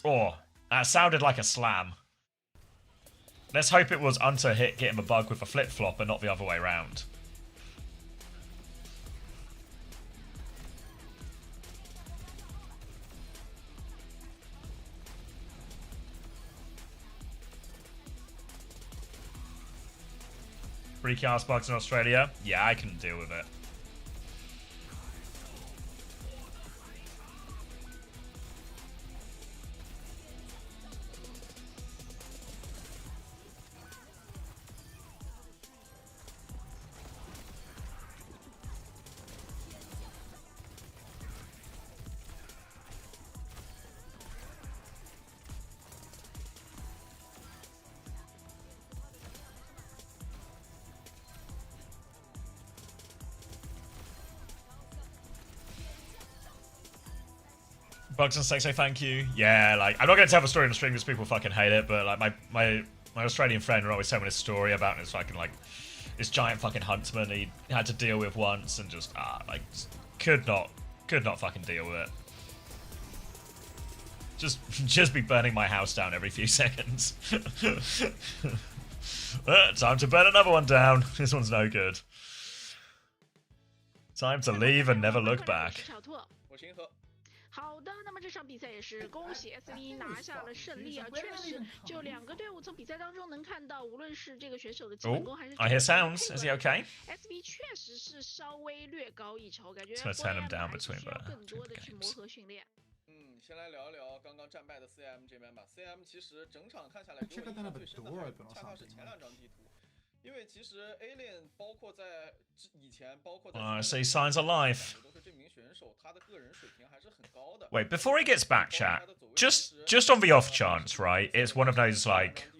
Oh, that sounded like a slam. Let's hope it was Hunter getting a bug with a flip-flop and not the other way round. Free cast bugs in Australia? Yeah, I can deal with it. Bugs and Sexo, thank you. Yeah, like, I'm not going to tell the story on the stream because people fucking hate it, but, like, my Australian friend would always tell me this story about this fucking, like, this giant fucking huntsman he had to deal with once and just, like, could not fucking deal with it. Just be burning my house down every few seconds. Time to burn another one down. This one's no good. Time to leave and never look back. 好的，那么这场比赛也是恭喜 SV 拿下了胜利啊！确实，就两个队伍从比赛当中能看到，无论是这个选手的基本功还是 I hear sounds. Is he okay? SV 确实是稍微略高一筹，感觉 So let's turn him down 还是 between 需要 the 更多的去 games. 磨合训练。先来聊一聊刚刚战败的 CM 这边吧。CM 其实整场看下来，给我印象最深的恰恰是前2张地图。因为其实 Alien 包括在以前，包括在 I see signs of life. 都是这名选手他的个人水平还是很高的。 Wait, before he gets back, chat, just on the off chance, right? It's one of those, like,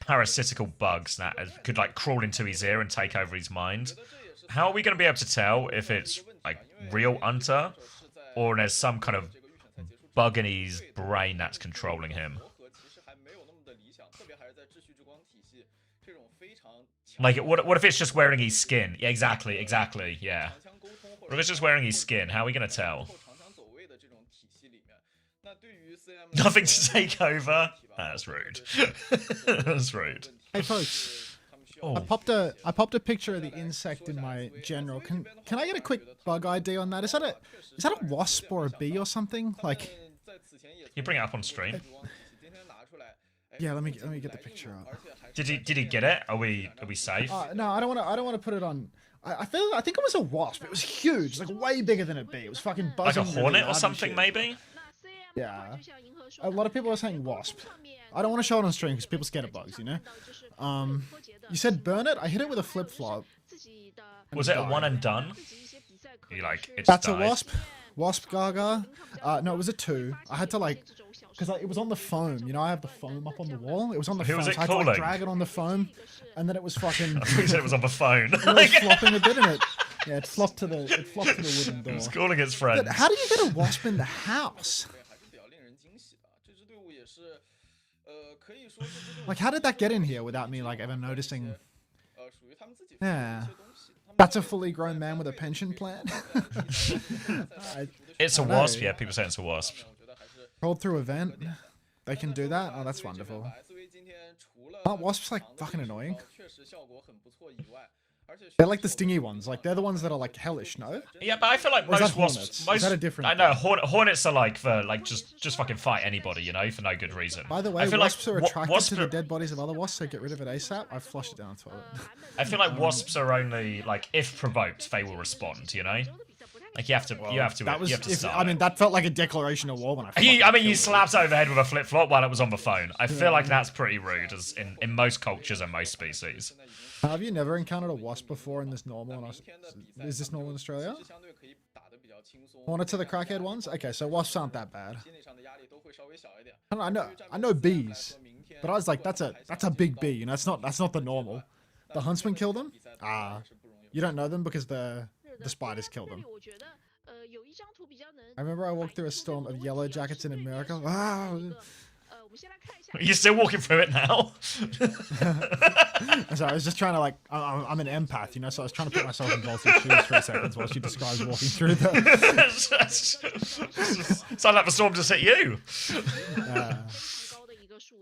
parasitical bugs that could, like, crawl into his ear and take over his mind. How are we going to be able to tell if it's, like, real Hunter or there's some kind of bug in his brain that's controlling him? Like, what if it's just wearing his skin? Yeah, exactly, yeah. What if it's just wearing his skin? How are we gonna tell? Nothing to take over? That's rude. That's rude. Hey folks, Oh. I popped a picture of the insect in my general. Can I get a quick bug ID on that? Is that a wasp or a bee or something? Like, You bring it up on stream. yeah, let me get the picture up. Did he get it? Are we safe? No, I don't want to put it on. I think it was a wasp. It was huge, like way bigger than a bee. It was fucking Like buzzing. a really hornet loud or and something, shit. maybe? Yeah. A lot of people are saying wasp. I don't want to show it on stream because people scared of bugs, you know? You said burn it? I hit it with a flip-flop. Was it a one and done? You like, it's That's died. a wasp? Wasp Gaga? No, it was a 2. I had to like... Because it was on the foam, you know, I have the foam up on the wall. It was on the Who foam, was it so I had to like, calling? drag it on the foam, and then it was fucking... He said it was on the phone. it was flopping a bit in it. Yeah, it flopped to the wooden door. It's calling its friends. But how do you get a wasp in the house? Like, how did that get in here without me, like, ever noticing? Yeah. That's a fully grown man with a pension plan? It's a I know. wasp, yeah, people say it's a wasp. Rolled through a vent. They can do that? Oh, that's wonderful. Aren't wasps, like, fucking annoying? They're like the stingy ones. Like, they're the ones that are, like, hellish, no? Yeah, but I feel like Or is most that wasps... hornets? Most, Is that a different I know, hornets are like, for, like, just fucking fight anybody, you know, for no good reason. By the way, I feel wasps like are attracted wasps to the are- dead bodies of other wasps, so get rid of it ASAP. I've flushed it down the toilet. I feel like wasps are only, like, if provoked, they will respond, you know? Like, you have to That was, start I mean, it. that felt like a declaration of war when I You fucking killed slapped overhead with a flip-flop while it was on the phone. I feel like that's pretty rude, as in most cultures and most species. it. Have you never encountered a wasp before in this normal? Is this normal in Australia? Hornets are the crackhead ones? Okay, so wasps aren't that bad. I know bees, but I was like, that's a big bee, you know, that's not the normal. The huntsmen kill them? You don't know them because the spiders kill them. I remember I walked through a storm of yellow jackets in America. Wow. You're still walking through it now? So I was just trying to like, I'm an empath, you know, so I was trying to put myself in Volta's shoes for a second while she describes walking through the... Sound like the storm just hit you.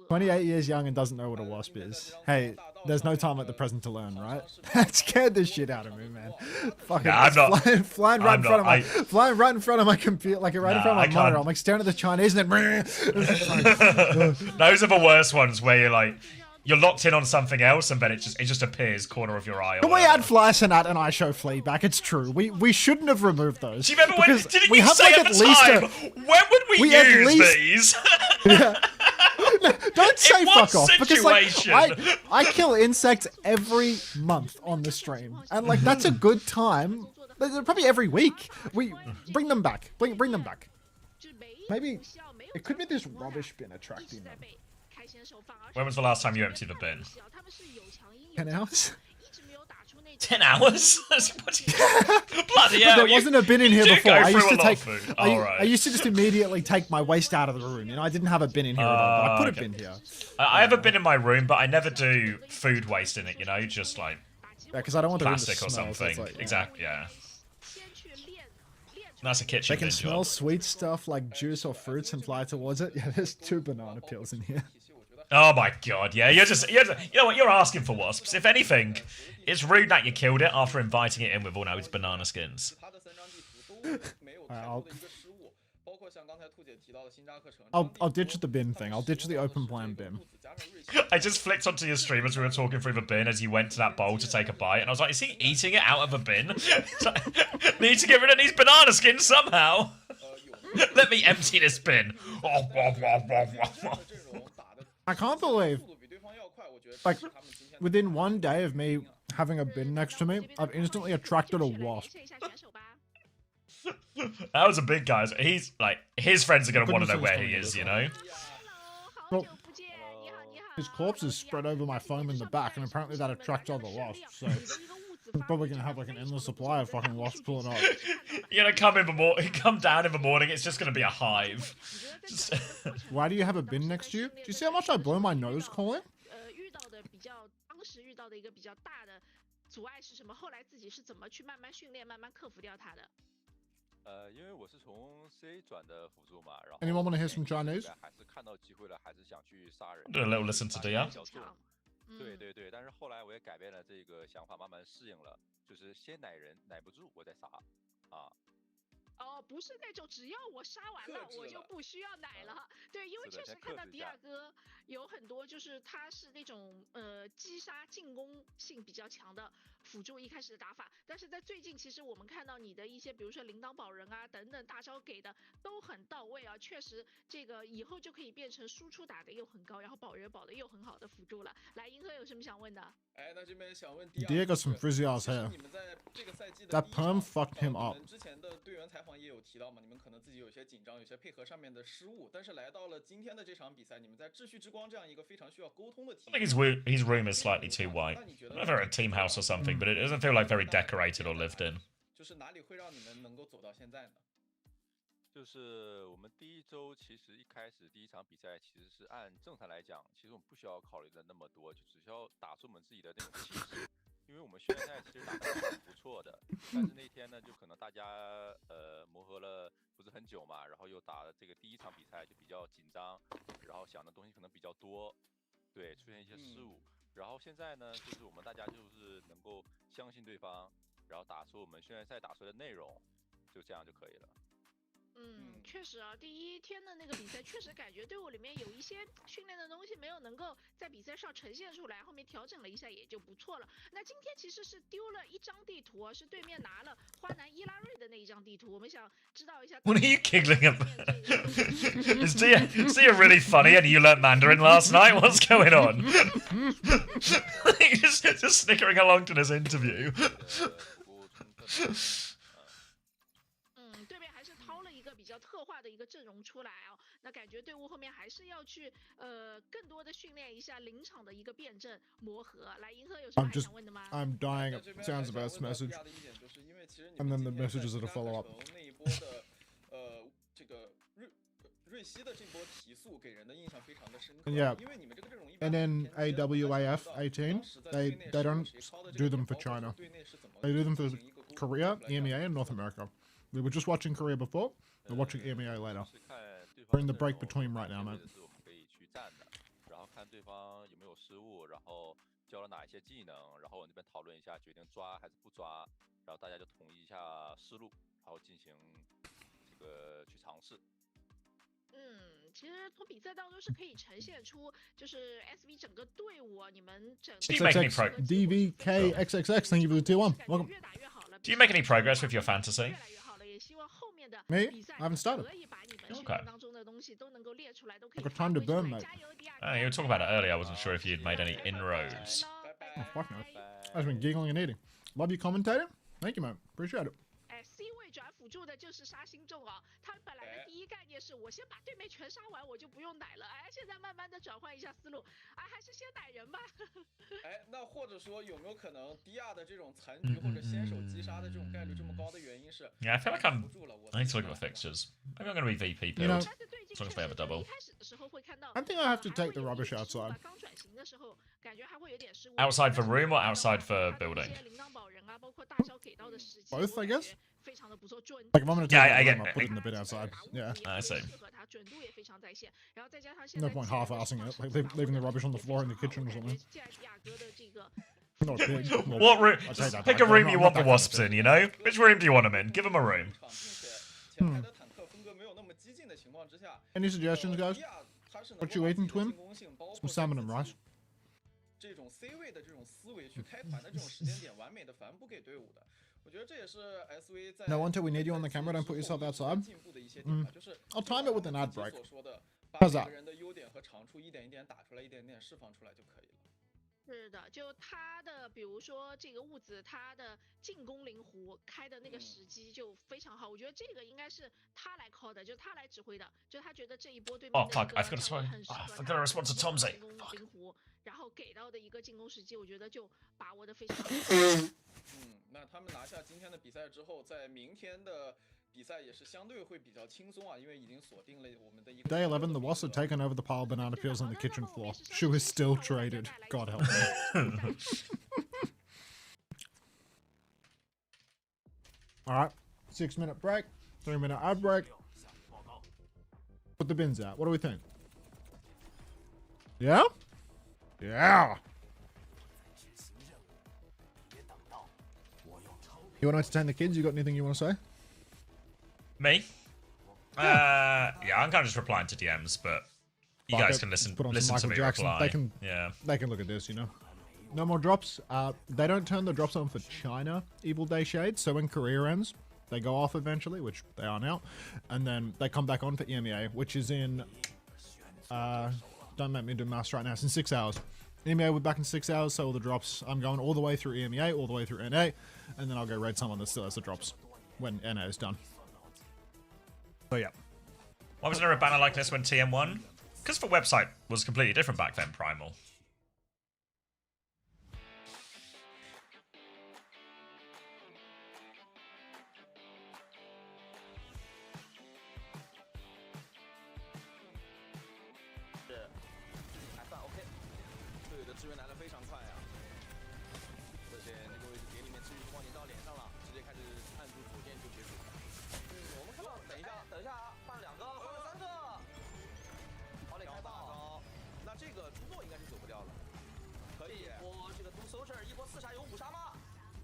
28 years young and doesn't know what a wasp is. Hey, there's no time like the present to learn, right? That scared the shit out of me, man. Fucking Nah, I'm not. flying right I'm in front of not. my flying right in front of my computer, like right in front Nah, of I my monitor. can't. I'm like staring at the Chinese and then Those are the worst ones where you're locked in on something else and then it just appears corner of your eye. Or Can we whatever. add Flysenat and I show Fleabag? It's true. We shouldn't have removed those. Do you remember when? because Didn't we you have say like at at the least time? When would we at use least- these? Don't say what fuck off because like situation? I kill insects every month on the stream and like that's a good time. They're probably every week. We bring them back. Bring them back. Maybe it could be this rubbish bin attracting them. When was the last time you emptied the bin? 10 hours? 10 hours? Bloody But hell! there wasn't a bin in here you do before. go I used through to a lot take. of food. I Alright. used to just immediately take my waste out of the room. You know, I didn't have a bin in here at all. But I put okay. a bin here. I have a bin in my room, but I never do food waste in it. You know, just like Yeah, because I don't want the room to plastic or smell, so it's something. like, Exactly. Yeah. That's a kitchen They can bin smell job. sweet stuff like juice or fruits and fly towards it. Yeah, there's 2 banana peels in here. Oh my god, yeah, you know what, you're asking for wasps. If anything, it's rude that you killed it after inviting it in with all those banana skins. I'll ditch the bin thing. I'll ditch the open plan bin. I just flicked onto your stream as we were talking through the bin as you went to that bowl to take a bite, and I was like, is he eating it out of a bin? Need to get rid of these banana skins somehow. Let me empty this bin. I can't believe, like, within 1 day of me having a bin next to me, I've instantly attracted a wasp. That was a big guy. He's like, his friends are gonna want to know Goodness where knows he coming is, to you this know. Well, his corpse is spread over my foam in the back, and apparently that attracts all the wasps, so I'm probably gonna have like an endless supply of fucking wasps pulling up. You're gonna come down in the morning. It's just gonna be a hive. Why do you have a bin next to you? Do you see how much I blow my nose calling? 当时遇到的一个比较大的阻碍是什么？后来自己是怎么去慢慢训练、慢慢克服掉它的？因为我是从 C 转的辅助嘛，然后 Anyone want to hear some Chinese? 还是看到机会了，还是想去杀人。 Do a little listen to DR. 对对对，但是后来我也改变了这个想法，慢慢适应了，就是先奶人，奶不住我再杀啊。哦，不是那种只要我杀完了我就不需要奶了。对，因为确实看到迪亚哥有很多就是他是那种击杀进攻性比较强的辅助一开始的打法，但是在最近其实我们看到你的一些比如说铃铛保人啊等等大招给的都很到位啊，确实这个以后就可以变成输出打的又很高，然后保人保的又很好的辅助了。来，银河有什么想问的？那这边想问 Diego some frizzy ass hair. 你们在这个赛季的 That perm fucked him up. 你们之前的队员采访也有提到嘛，你们可能自己有些紧张，有些配合上面的失误，但是来到了今天的这场比赛，你们在秩序之光这样一个非常需要沟通的体 I think his room is slightly too white. I don't know if they're at a team house or something, but it doesn't feel like very decorated or lived in. 就是哪里会让你们能够走到现在呢？就是我们第一周其实一开始第一场比赛其实是按正常来讲，其实我们不需要考虑的那么多，就只需要打出我们自己的那种气势。因为我们训练赛其实打得很不错的，但是那天呢，就可能大家磨合了不是很久嘛，然后又打了这个第一场比赛就比较紧张，然后想的东西可能比较多，对，出现一些失误。然后现在呢，就是我们大家就是能够相信对方，然后打出我们训练赛打出来的内容，就这样就可以了。确实啊，第一天的那个比赛确实感觉队伍里面有一些训练的东西没有能够在比赛上呈现出来，后面调整了一下也就不错了。那今天其实是丢了一张地图啊，是对面拿了花南伊拉瑞的那一张地图，我们想知道一下。What are you giggling about? Is Dia really funny and you learnt Mandarin last night? What's going on? just snickering along to this interview. 对面还是掏了一个比较特化的一个阵容出来啊，那感觉队伍后面还是要去更多的训练一下临场的一个辩证磨合。来，银河有什么还想问的吗？ I'm dying at sounds about this message. And then the messages that follow up. 那一波的这个瑞希的这波提速给人的印象非常的深刻。 Yeah. 因为你们这个阵容一般 And then AWAF 18, they don't do them for China. They do them for Korea, EMEA, and North America. We were just watching Korea before. We're watching EMEA later. We're in the break between right now, mate. 可以去站的，然后看对方有没有失误，然后教了哪一些技能，然后我这边讨论一下，决定抓还是不抓，然后大家就统一一下思路，然后进行这个去尝试。其实从比赛当中是可以呈现出，就是 SV 整个队伍，你们整个 DVK XXX, thank you for the tier 1. Welcome. Do you make any progress with your fantasy? Me? I haven't started. Okay. I've got time to burn, mate. You were talking about it earlier. I wasn't sure if you'd made any inroads. Oh, fuck no. I've been giggling and eating. Love you commentating. Thank you, mate. Appreciate it. C 位转辅助的就是杀星众啊，他本来的第一概念是我先把对面全杀完，我就不用奶了。现在慢慢的转换一下思路，还是先奶人吧。那或者说有没有可能迪亚的这种残局或者先手击杀的这种概率这么高的原因是 Yeah, I feel like I need to look at the fixtures. Maybe I'm going to be VP build. As long as they have a double. I think I have to take the rubbish outside. Outside for room or outside for building? Both, I guess. Like if I'm going to take I the get room, I'll put it in the bit outside. Yeah. I see. No point half-assing it, like leaving the rubbish on the floor in the kitchen or something. Not big. What room? Pick a room you want the wasps in, you know? Which room do you want them in? Give them a room. Any suggestions, guys? What you eating, Twin? Some salmon and rice. 这种 C 位的这种思维去开团的这种时间点，完美的反哺给队伍的。我觉得这也是 SV 在 No, until we need you on the camera, don't put yourself outside. 进步的一些点吧，就是 I'll time it with an ad break. 所说的把 How's 每 that? 个人的优点和长处一点一点打出来，一点点释放出来就可以了。是的，就他的，比如说这个物子，他的进攻灵活开的那个时机就非常好。我觉得这个应该是他来 call 的，就是他来指挥的，就他觉得这一波对面 Oh fuck! I forgot to respond to Tomsy. 灵活，然后给到的一个进攻时机，我觉得就把握的非常好。那他们拿下今天的比赛之后，在明天的比赛也是相对会比较轻松啊，因为已经锁定了我们的一个。Day 11, the Wasps have taken over the pile of banana peels on the kitchen floor. Shu is still traded. God help me. Alright, 6-minute break, 3-minute ad break. Put the bins out. What do we think? Yeah? Yeah! You want to entertain the kids? You got anything you want to say? Me? Yeah, I'm kind of just replying to DMs, but you Fuck guys it. can listen Put on listen some to Michael me Jackson. reply. They can look at this, you know. No more drops. They don't turn the drops on for China Evil Day Shades, so when Korea ends, they go off eventually, which they are now, and then they come back on for EMEA, which is in don't make me do maths right now, it's in 6 hours. EMEA, we're back in 6 hours, so all the drops, I'm going all the way through EMEA, all the way through NA, and then I'll go raid someone that still has the drops when NA is done. So yeah. Why wasn't there a banner like this when TM won? Because the website was completely different back then, Primal.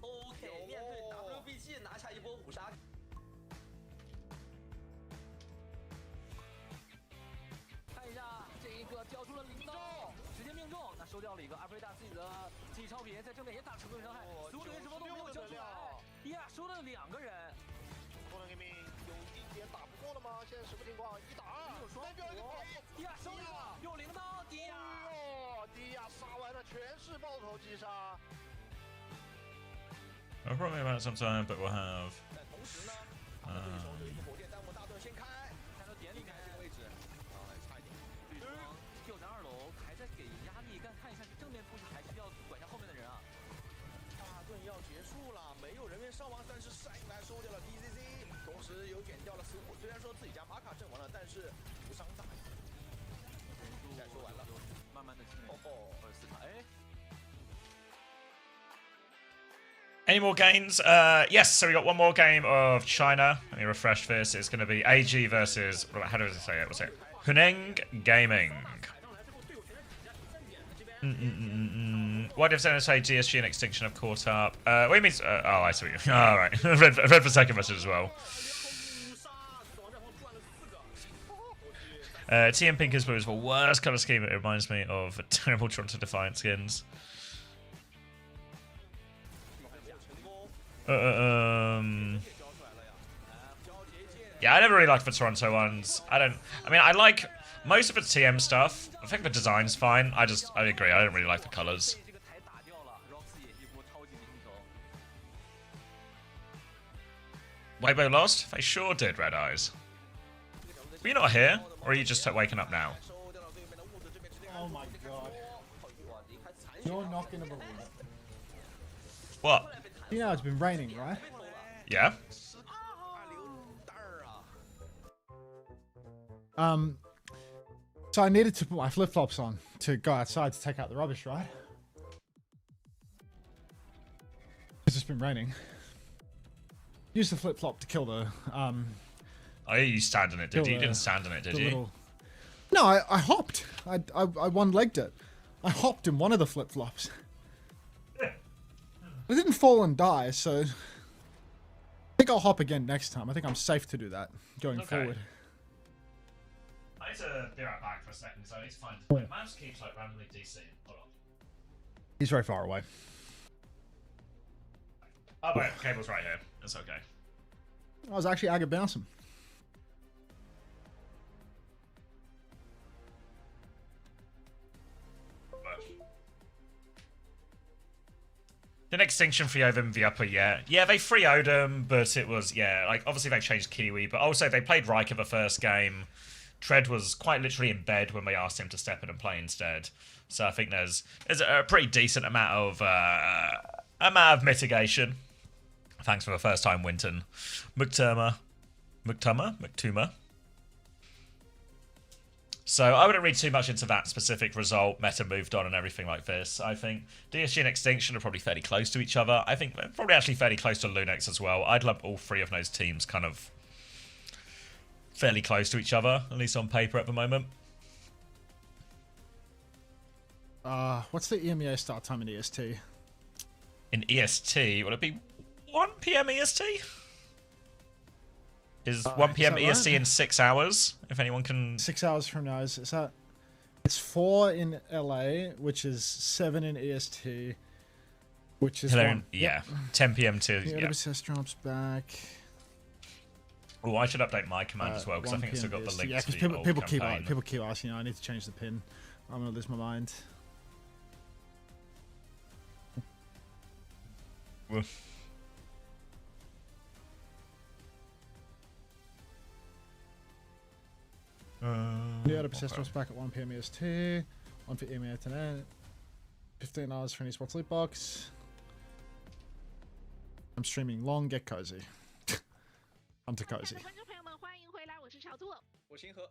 OK，面对 WBG 拿下一波5杀。看一下这一个交出了领刀，直接命中，那收掉了一个阿菲达自己的记忆超频，在正面也打成功伤害，所有的人什么都没有交出来，呀，收了2个人。中国人民有一点打不过了吗？现在什么情况？1打2，有双火，呀，收了，有领刀，迪亚，迪亚杀完了，全是爆头击杀。 I'll probably about some time, but we'll have. 右南2楼还在给压力，但看一下是正面突还是要管一下后面的人啊。大盾要结束了，没有人员伤亡，但是闪来收掉了 DCC， 同时又点掉了死虎。虽然说自己家马卡阵亡了，但是无伤大雅。现在说完了，慢慢的清理。24塔，哎。 Any more games? Yes, so we got one more game of China. Let me refresh this. It's going to be AG versus, how does it say it? What's it? Huneng Gaming. Why did Zenith say GSG and Extinction have caught up? What do you mean? Oh, I see what you mean. Oh, right. I read the second message as well. TM Pink is the worst colour scheme. It reminds me of terrible Toronto Defiant skins. Yeah, I never really liked the Toronto ones. I mean, I like most of the TM stuff. I think the design's fine. I agree. I don't really like the colors. Weibo lost? They sure did, Red Eyes. Were you not here? Or are you just waking up now? Oh my god. You're not gonna believe it. What? You know it's been raining, right? Yeah. So I needed to put my flip-flops on to go outside to take out the rubbish, right? It's just been raining. Use the flip-flop to kill the Oh, you stand in it, did you? You didn't stand in it, did you? No, I hopped. I one-legged it. I hopped in one of the flip-flops. I didn't fall and die, so I think I'll hop again next time. I think I'm safe to do that going forward. I need to be right back for a second, so I need to find the mouse keeps like randomly DC. Hold on. He's very far away. Oh, wait, the cable's right here. It's okay. I was actually Aga bouncing. Didn't Extinction free Odin the upper yet? Yeah, they free Odin, but it was, yeah, like, obviously they changed Kiwi, but also they played Riker the first game. Tread was quite literally in bed when they asked him to step in and play instead. So I think there's a pretty decent amount of mitigation. Thanks for the first time, Winton. McTermer. McTuma. So I wouldn't read too much into that specific result. Meta moved on and everything like this. I think DSG and Extinction are probably fairly close to each other. I think they're probably actually fairly close to Lunex as well. I'd lump all three of those teams kind of fairly close to each other, at least on paper at the moment. What's the EMEA start time in EST? In EST, would it be 1 p.m. EST? Is 1 p.m. that EST right? in 6 hours? If anyone can... 6 hours from now. Is that... It's 4 in LA, which is 7 in EST, which is 1. Yeah, 10 p.m. to... The Yeah. OWCS drops back. Oh, I should update my command as well, because I 1 think it's still got PM the EST. link Yeah, to because the old campaign. people keep asking, I need to change the pin. I'm going to lose my mind. Woof. The OWCS drops back at 1 p.m. EST. 1 for EMEA tonight. 15 hours for an esports loot box. I'm streaming long, get cozy. I'm too cozy. 观众朋友们，欢迎回来，我是潮兔。我星河。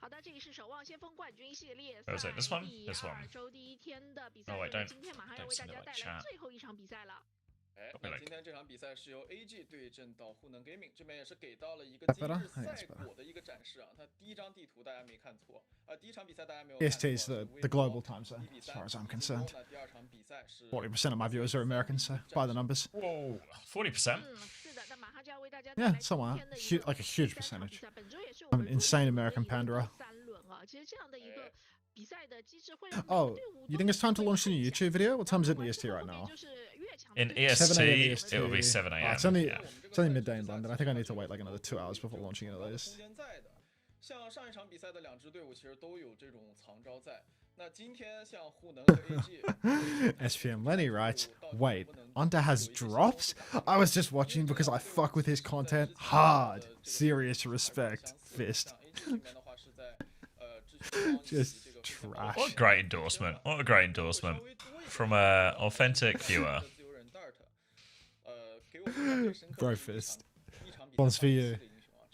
好的，这里是守望先锋冠军系列 Oh, is 赛 it this one? 第 This one. 2周第1天的比赛 Oh, wait, 日 don't- 今天马上要 don't 为大 send it 家 like 带来 chat. 最后一场比赛了。哎， Copy 那 link. 今天这场比赛是由 AG 对阵到沪能 Gaming，这边也是给到了一个 That's 今 better? 日 I think 赛 it's better. 果的一个展示啊。它第一张地图大家没看错，第一场比赛大家没有 EST is the global time zone, as far as I'm concerned. 第二场比赛是 40% of my viewers are American, so by the numbers. Whoa, 40%? 是的，那马上就要为大家带 Yeah, 来 somewhere. 今天的一个 Like a huge 第三场比 percentage. 赛。本周也是我 I'm 们 an insane American panderer. 3轮啊，其实这样的一个比赛的机制会让 Oh, you think it's time to launch a new YouTube video? What time is it in EST right now? In 7 EST, a.m. EST. it will be 7 Oh, a.m. it's only yeah. it's only midday in London. I think I need to wait like another 2 hours before launching it at least. 空间在的。像上一场比赛的两支队伍其实都有这种藏招在。那今天像沪能和 AG SPM Lenny writes, wait, Under has drops? I was just watching because I fuck with his content hard. Serious respect. Fist. Just trash. What a great endorsement. What a great endorsement from an authentic viewer. Bro fist. Bonds for you.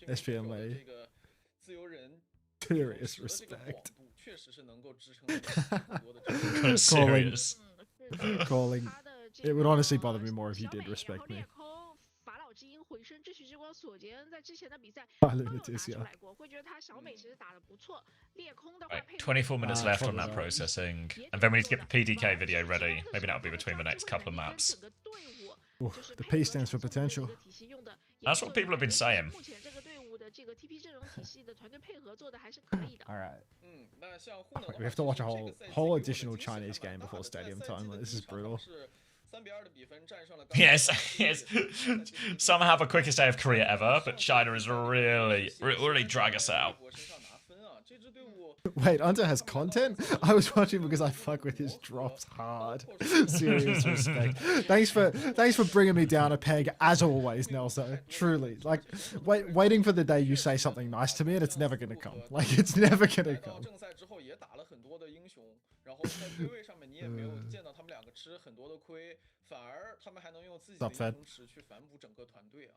SPM Lenny. Serious respect. Serious. Calling. It would honestly bother me more if you did respect me. 法老之鹰回声秩序之光索杰恩在之前的比赛 I 都有 love 拿 it, 出 yeah. 来过，会觉得他小美其实打得不错。裂空的话 Right, 配合 24 minutes left on that probably not. processing. And then we need to get the PDK video ready. Maybe that'll be between the next couple of maps. 整个队伍 Ooh, the P stands for potential. 体系用的 That's what people have been saying. 目前这个队伍的这个 TP 阵容体系的团队配合做的还是可以的。 Alright. 嗯，那像沪能的话 We have to watch a 其实 whole 这个赛季 whole 给我们 additional 惊喜 Chinese 蛮 game 大 before 的在 stadium 赛 time. 季的 This 第一 is 场 brutal. 是3-2的比分战胜了 Yes, yes. Some have a quickest day of career ever, but China is really drag us out. 身上拿分啊，这支队伍 Wait, Under has content? I was watching because I fuck with his drops hard. Serious respect. Thanks for bringing me down a peg as always, Nelso. Truly, like, waiting for the day you say something nice to me and it's never gonna come. Like, it's never gonna 来到 come. 正赛之后也打了很多的英雄，然后在推位上面你也没有见到他们两个吃很多的亏，反而他们还能用自己的 Stop that. 英雄池去反哺整个团队啊。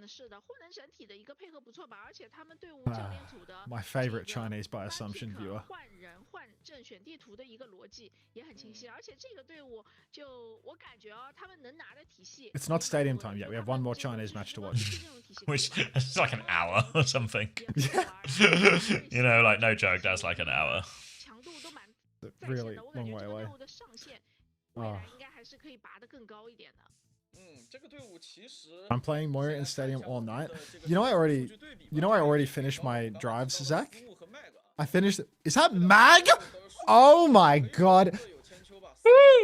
是的，沪能整体的一个配合不错吧，而且他们队伍教练组的 My favorite Chinese by assumption viewer. 换人换阵选地图的一个逻辑也很清晰，而且这个队伍就我感觉他们能拿的体系。 It's not stadium time yet. We have one more Chinese match to watch. Which is like an hour or something. You know, like no joke, that's like an hour. 强度都蛮 Really 在线的，我感 long 觉 way 这个 away. 队伍的上限未 Oh. 来应该还是可以拔得更高一点的。这个队伍其实 I'm playing Moira in Stadium all night. You know I already finished my drives, Zach. I finished. Is that Mag? Oh my god.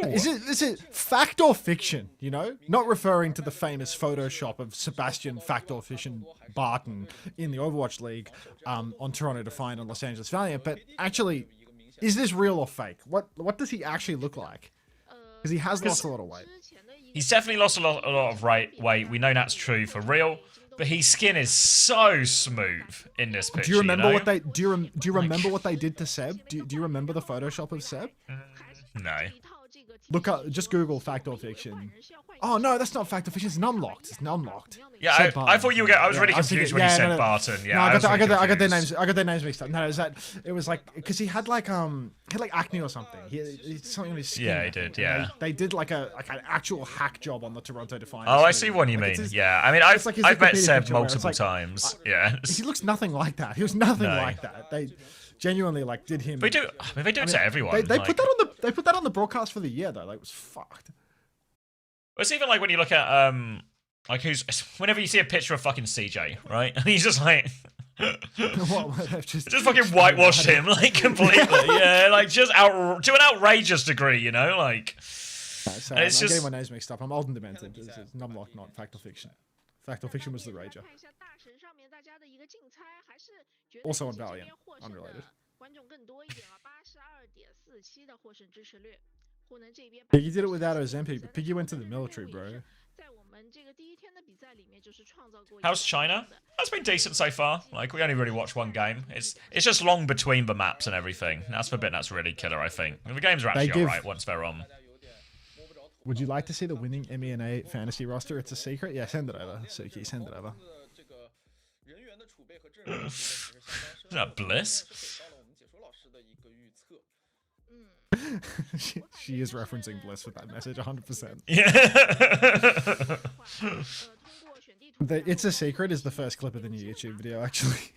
Is it fact or fiction? You know, not referring to the famous Photoshop of Sebastian Fact or Fiction Barton in the Overwatch League on Toronto Defiant and Los Angeles Valiant, but actually, is this real or fake? What does he actually look like? Because he has lost a lot of weight. He's definitely lost a lot of weight. We know that's true for real, but his skin is so smooth in this picture. Do you remember know? what they do? You remember what they did to Seb? Do you remember the Photoshop of Seb? No. Look up, just Google fact or fiction. Oh no, that's not factor fiction. It's numlocked. It's numlocked. Yeah, I thought you were. I was really confused when you said Barton. Yeah, I got their names. I got their names mixed up. No, it was like because he had like acne or something. He something on his skin. Yeah, he did. Yeah, they did like an actual hack job on the Toronto Defiance. Oh, I see what you mean. Yeah, I mean, I've met Seb multiple like, times. Yeah, he looks nothing like that. He was nothing like that. They genuinely like did him. They do. I mean, they do it to everyone. They put that on the broadcast for the year though. Like it was fucked. It's even like when you look at like whenever you see a picture of fucking CJ, right? And he's just like just fucking whitewashed him like completely. Yeah, like just to an outrageous degree, you know, like I'm getting my names mixed up. I'm old and demented. This is numlock, not fact or fiction. Fact or fiction was the rager. Also on Valiant, unrelated. Piggy did it without Ozempic, but Piggy went to the military, bro. How's China? That's been decent so far. Like, we only really watched one game. It's just long between the maps and everything. That's the bit that's really killer, I think. The games are actually alright once they're on. Would you like to see the winning MENA fantasy roster? It's a secret? Yeah, send it over. Suki, send it over. Is that Bliss? she is referencing Bliss with that message 100%. Yeah. It's a Secret is the first clip of the new YouTube video, actually.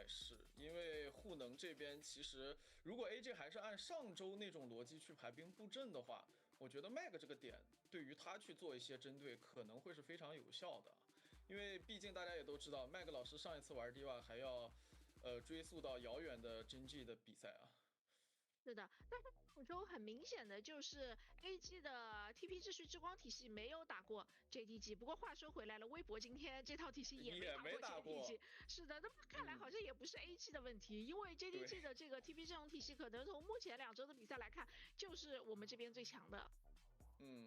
是因为护能这边其实如果 AJ 还是按上周那种逻辑去排兵布阵的话，我觉得 Mag 这个点对于他去做一些针对可能会是非常有效的，因为毕竟大家也都知道 Mag 老师上一次玩 D1 还要追溯到遥远的 GG 的比赛啊。是的，但是上周很明显的就是 AG 的 TP 秩序之光体系没有打过 JDG。不过话说回来了，微博今天这套体系也没打过 JDG。是的，那么看来好像也不是 AG 的问题，因为 JDG 的这个 TP 阵容体系可能从目前2周的比赛来看，就是我们这边最强的。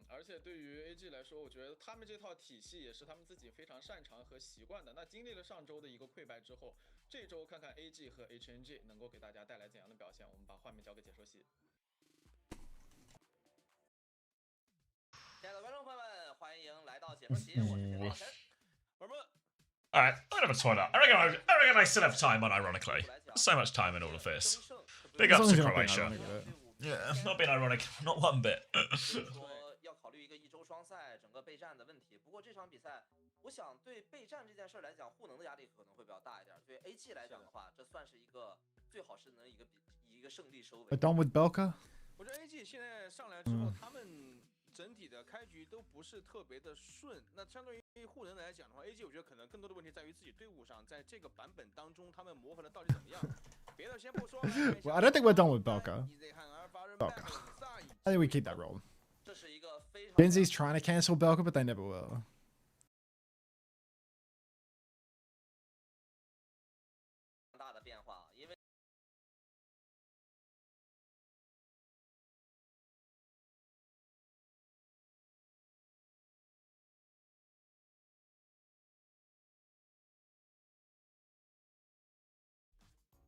而且对于 AG 来说，我觉得他们这套体系也是他们自己非常擅长和习惯的。那经历了上周的一个溃败之后，这周看看 AG 和 HNG 能够给大家带来怎样的表现。我们把画面交给解说席。亲爱的观众朋友们，欢迎来到解说席，我是解说老陈。Alright, I'm gonna have a toilet. I reckon I still have time, unironically. There's so much time in all of this. Big ups to Croatia. Yeah, not being ironic, not one bit. 要考虑一个1周双赛整个备战的问题。不过这场比赛，我想对备战这件事来讲，护能的压力可能会比较大一点。对 AG 来讲的话，这算是一个最好是能以一个胜利收尾。Done with Belka? 我觉得 AG 现在上来之后，他们整体的开局都不是特别的顺。那相对于护能来讲的话 ，AG 我觉得可能更多的问题在于自己队伍上，在这个版本当中，他们磨合的到底怎么样？别的先不说。Well, I don't think we're done with Belka. I think we keep that rolling. Benzi's trying to cancel Belka, but they never will. 大的变化，因为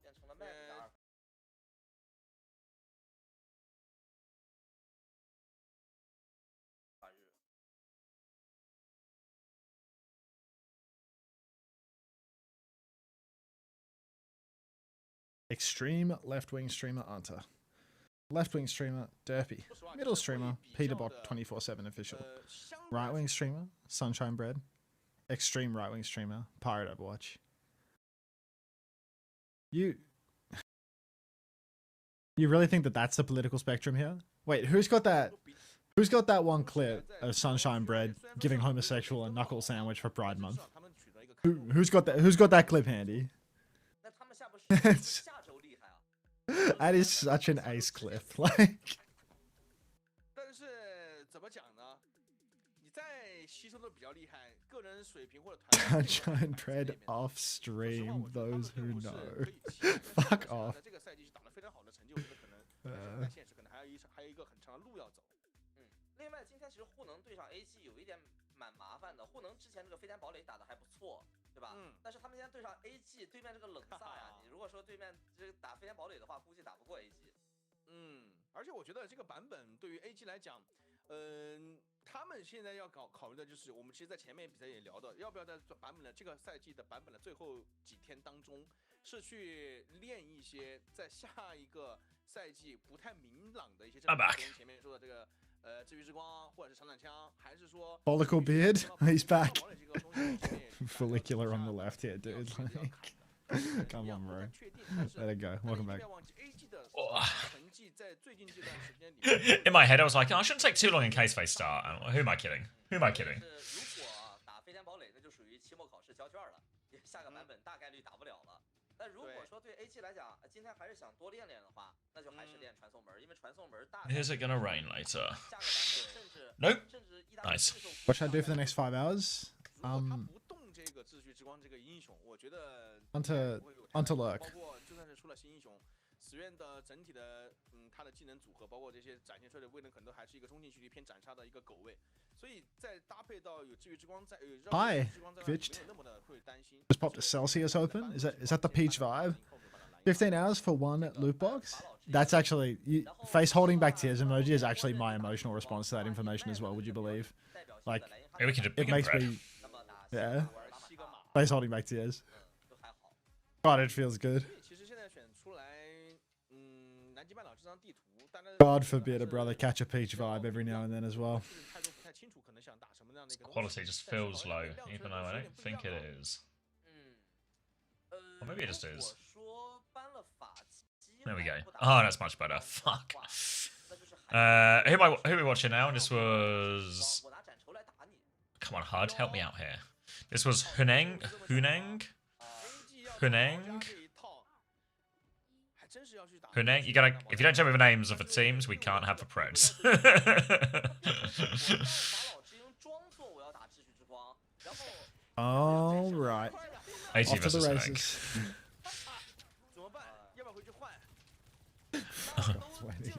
变成了 Mag 的2。Extreme left-wing streamer Anta. Left-wing streamer Derpy. Middle streamer Peterbot 24/7 official. Right-wing streamer Sunshine Bread. Extreme right-wing streamer Pirate Overwatch. You really think that that's the political spectrum here? Wait, who's got that? Who's got that one clip of Sunshine Bread giving homosexual a knuckle sandwich for Pride Month? Who's got that? Who's got that clip handy? That is such an ace clip. Like. 但是怎么讲呢？你再吸收的比较厉害，个人水平或者团队。Sunshine Bread off stream. Those who know. Fuck off. 在这个赛季打得非常好的成绩，我觉得可能在现实可能还有一个很长的路要走。另外今天其实护能对上 AG 有一点蛮麻烦的，护能之前这个飞天堡垒打得还不错，对吧？但是他们现在对上 AG 对面这个冷飒呀，你如果说对面这个打飞天堡垒的话，估计打不过 AG。而且我觉得这个版本对于 AG 来讲，他们现在要考虑的就是，我们其实在前面比赛也聊到，要不要在版本的这个赛季的版本的最后几天当中，是去练一些在下一个赛季不太明朗的一些阵容，跟前面说的这个治愈之光或者是长短枪，还是说 Follicle beard, he's back. Follicular on the left here, dude. Like, come on, bro. Let it go. Welcome back. In my head, I was like, oh, I shouldn't take too long in case they start. And who am I kidding? Who am I kidding? 如果打飞天堡垒，那就属于期末考试交卷了，下个版本大概率打不了了。但如果说对 AG 来讲，今天还是想多练练的话，那就还是练传送门，因为传送门大。Is it gonna rain later? Nope. Nice. What should I do for the next 5 hours? Onto lurk. 包括就算是出了新英雄，死院的整体的他的技能组合，包括这些展现出来的威能，可能都还是一个中近距离偏斩杀的一个狗位，所以在搭配到有治愈之光在，Hi, Vitched. Just popped a Celsius open. Is that the Peach vibe? 15 hours for one loot box? That's actually face holding back tears emoji is actually my emotional response to that information as well. Would you believe? Like, it makes me, yeah, face holding back tears. God, it feels good. God forbid a brother catch a Peach vibe every now and then as well. Quality just feels low, even though I don't think it is. Or maybe it just is. There we go. Oh, that's much better. Fuck. Who are we watching now? This was... Come on, HUD, help me out here. This was Huneng. You gotta, if you don't tell me the names of the teams, we can't have the Preds. All right. AG Off to the versus races. Fuck off, Lenny.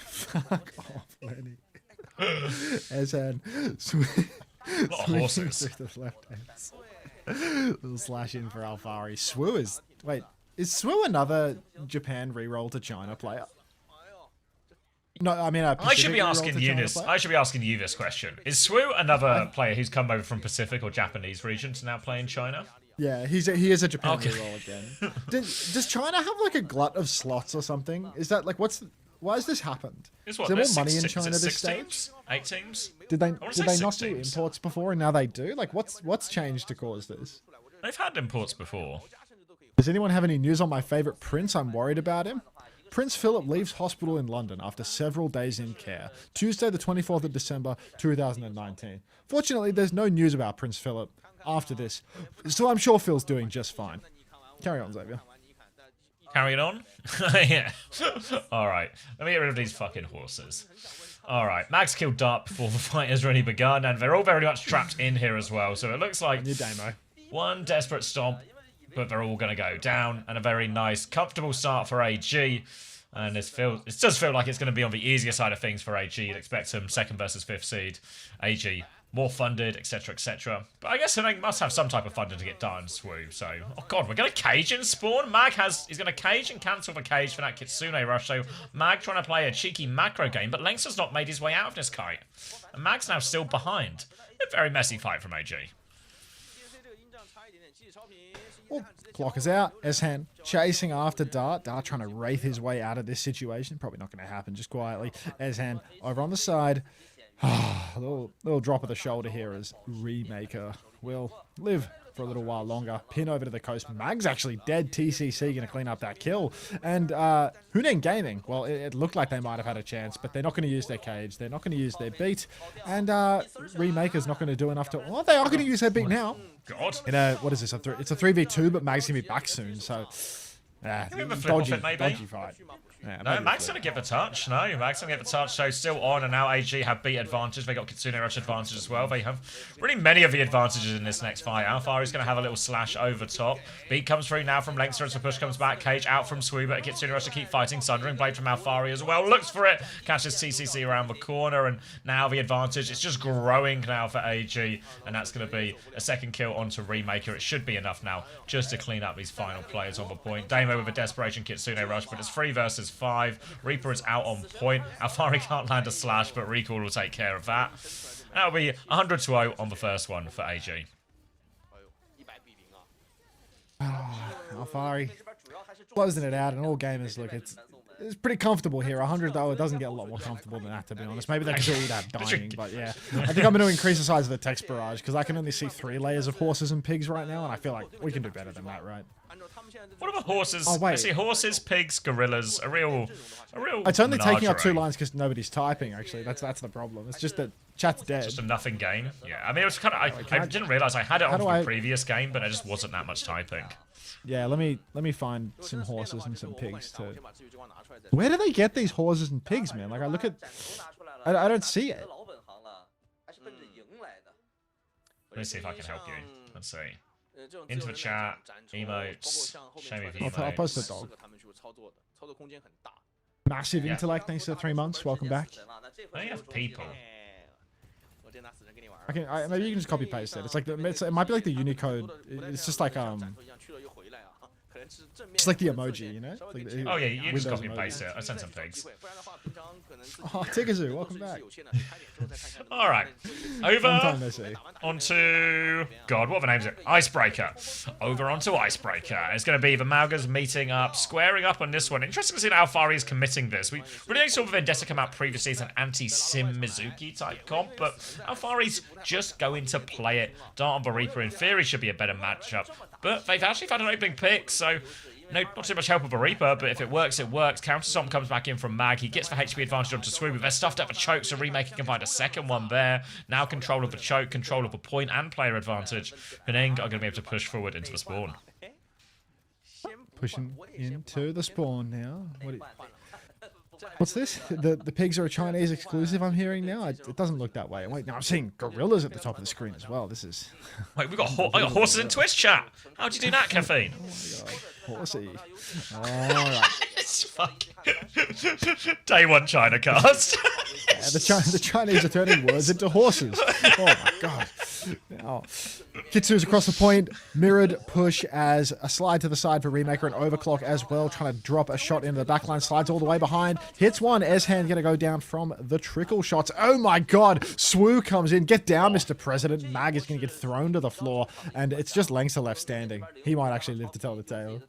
Fuck off, Lenny. Esan swinging through the left hand. Little slash in for Alfari. Swu is... Wait, is Swu another Japan reroll to China player? No, I mean, I should be asking you this. I should be asking you this question. Is Swu another player who's come over from Pacific or Japanese region to now play in China? Yeah, he is a Japan reroll again. Does China have like a glut of slots or something? Is that like why has this happened? Is there more money in China this stage? 8 teams? Did they not do imports before and now they do? Like what's changed to cause this? They've had imports before. Does anyone have any news on my favorite prince? I'm worried about him. Prince Philip leaves hospital in London after several days in care. Tuesday, the 24th of December, 2019. Fortunately, there's no news about Prince Philip after this, so I'm sure Phil's doing just fine. Carry on, Xavier. Carrying on? Yeah. Alright, let me get rid of these fucking horses. Alright, Max killed Dart before the fight has really begun, and they're all very much trapped in here as well, so it looks like one desperate stomp, but they're all going to go down, and a very nice, comfortable start for AG. And it does feel like it's going to be on the easier side of things for AG. You'd expect some 2nd versus 5th seed. AG, more funded, etc., etc. But I guess they must have some type of funding to get done, Swoo. So, oh god, we're going to cage in spawn? He's going to cage and cancel the cage for that Kitsune rush. So, Mag trying to play a cheeky macro game, but Lynx has not made his way out of this kite. And Mag's now still behind. A very messy fight from AG. Well, clock is out. Eshan chasing after Dart. Dart trying to wraith his way out of this situation. Probably not going to happen, just quietly. Eshan over on the side. little drop of the shoulder here as Remaker will live for a little while longer. Pin over to the coast. Mag's actually dead. TCC going to clean up that kill. And Hunen Gaming, well, it looked like they might have had a chance, but they're not going to use their cage. They're not going to use their beat. And Remaker's not going to do enough to... Well, they are going to use their beat now. God. In a, what is this? It's a 3v2, but Mag's going to be back soon, so... Yeah, dodgy fight. Yeah, No, maybe Mag's flip. going to give a touch. No, Mag's going to give a touch. So still on, and now AG have beat advantage. They got Kitsune Rush advantage as well. They have really many of the advantages in this next fight. Alfari's going to have a little slash over top. Beat comes through now from Lengster as the push comes back. Cage out from Swoo, but Kitsune Rush to keep fighting. Sundering Blade from Alfari as well. Looks for it. Catches TCC around the corner, and now the advantage. It's just growing now for AG, and that's going to be a second kill onto Remaker. It should be enough now just to clean up these final players on the point. Damo with a desperation Kitsune Rush, but it's 3 versus 5. Reaper is out on point. Alfari can't land a slash, but Recall will take care of that. That'll be 100-0 on the first one for AG. Alfari closing it out, and all gamers look, it's pretty comfortable here. 100 though, it doesn't get a lot more comfortable than that, to be honest. Maybe they could do that dying, but yeah. I think I'm going to increase the size of the text barrage because I can only see 3 layers of horses and pigs right now, and I feel like we can do better than that, right? What about horses? Oh, wait. I see horses, pigs, gorillas. A real. It's only taking up 2 menagerie. lines because nobody's typing. Actually, that's the problem. It's just that chat's dead. Just a nothing game. Yeah, I mean, it was kind of. I didn't realize I had it on the previous game, but it just wasn't that much typing. Yeah, let me find some horses and some pigs to. Where do they get these horses and pigs, man? Like I look at, I don't see it. Let me see if I can help you. Let's see. Into the chat, emotes, show me the emotes. I'll post a dog. Massive intellect, thanks for the 3 months. Welcome back. I don't have people. Maybe you can just copy paste it. It's like it might be like the Unicode. It's just like it's like the emoji, you know? Like the, Oh yeah, you just Windows copy and emoji. paste it. I sent some pigs. Oh, Tigazoo, welcome back. All right, Long time over no see. onto God. What the name's it? Icebreaker. Over onto Icebreaker. It's going to be the Malgas meeting up, squaring up on this one. Interesting to see how Alfari is committing this. We really only saw Vendetta come out previously as an anti-Sim Mizuki type comp, but Alfari's just going to play it. Dart on the Reaper in theory should be a better matchup, but they've actually found an opening pick, so no, not too much help with a Reaper, but if it works, it works. Counterstomp comes back in from Mag. He gets the HP advantage onto Swoop. They're stuffed up for choke, so Remaker can find a second one there. Now control of the choke, control of the point, and player advantage. Penang are going to be able to push forward into the spawn. Pushing into the spawn now. What's this? The pigs are a Chinese exclusive, I'm hearing now? It doesn't look that way. Wait, now I'm seeing gorillas at the top of the screen as well. This is... Wait, I got horses in Twitch chat. How'd you do that, Caffeine? Oh my god. Horsey. Alright. It's fucking... Day 1 China cast. Yeah, the Chinese are turning words into horses. Oh my god. Now, Kitsu's across the point. Mirrored push as a slide to the side for Remaker and overclock as well. Trying to drop a shot into the backline. Slides all the way behind. Hits one. Eshan going to go down from the trickle shots. Oh my god. Swoo comes in. Get down, Mr. President. Mag is going to get thrown to the floor. And it's just Lengster left standing. He might actually live to tell the tale.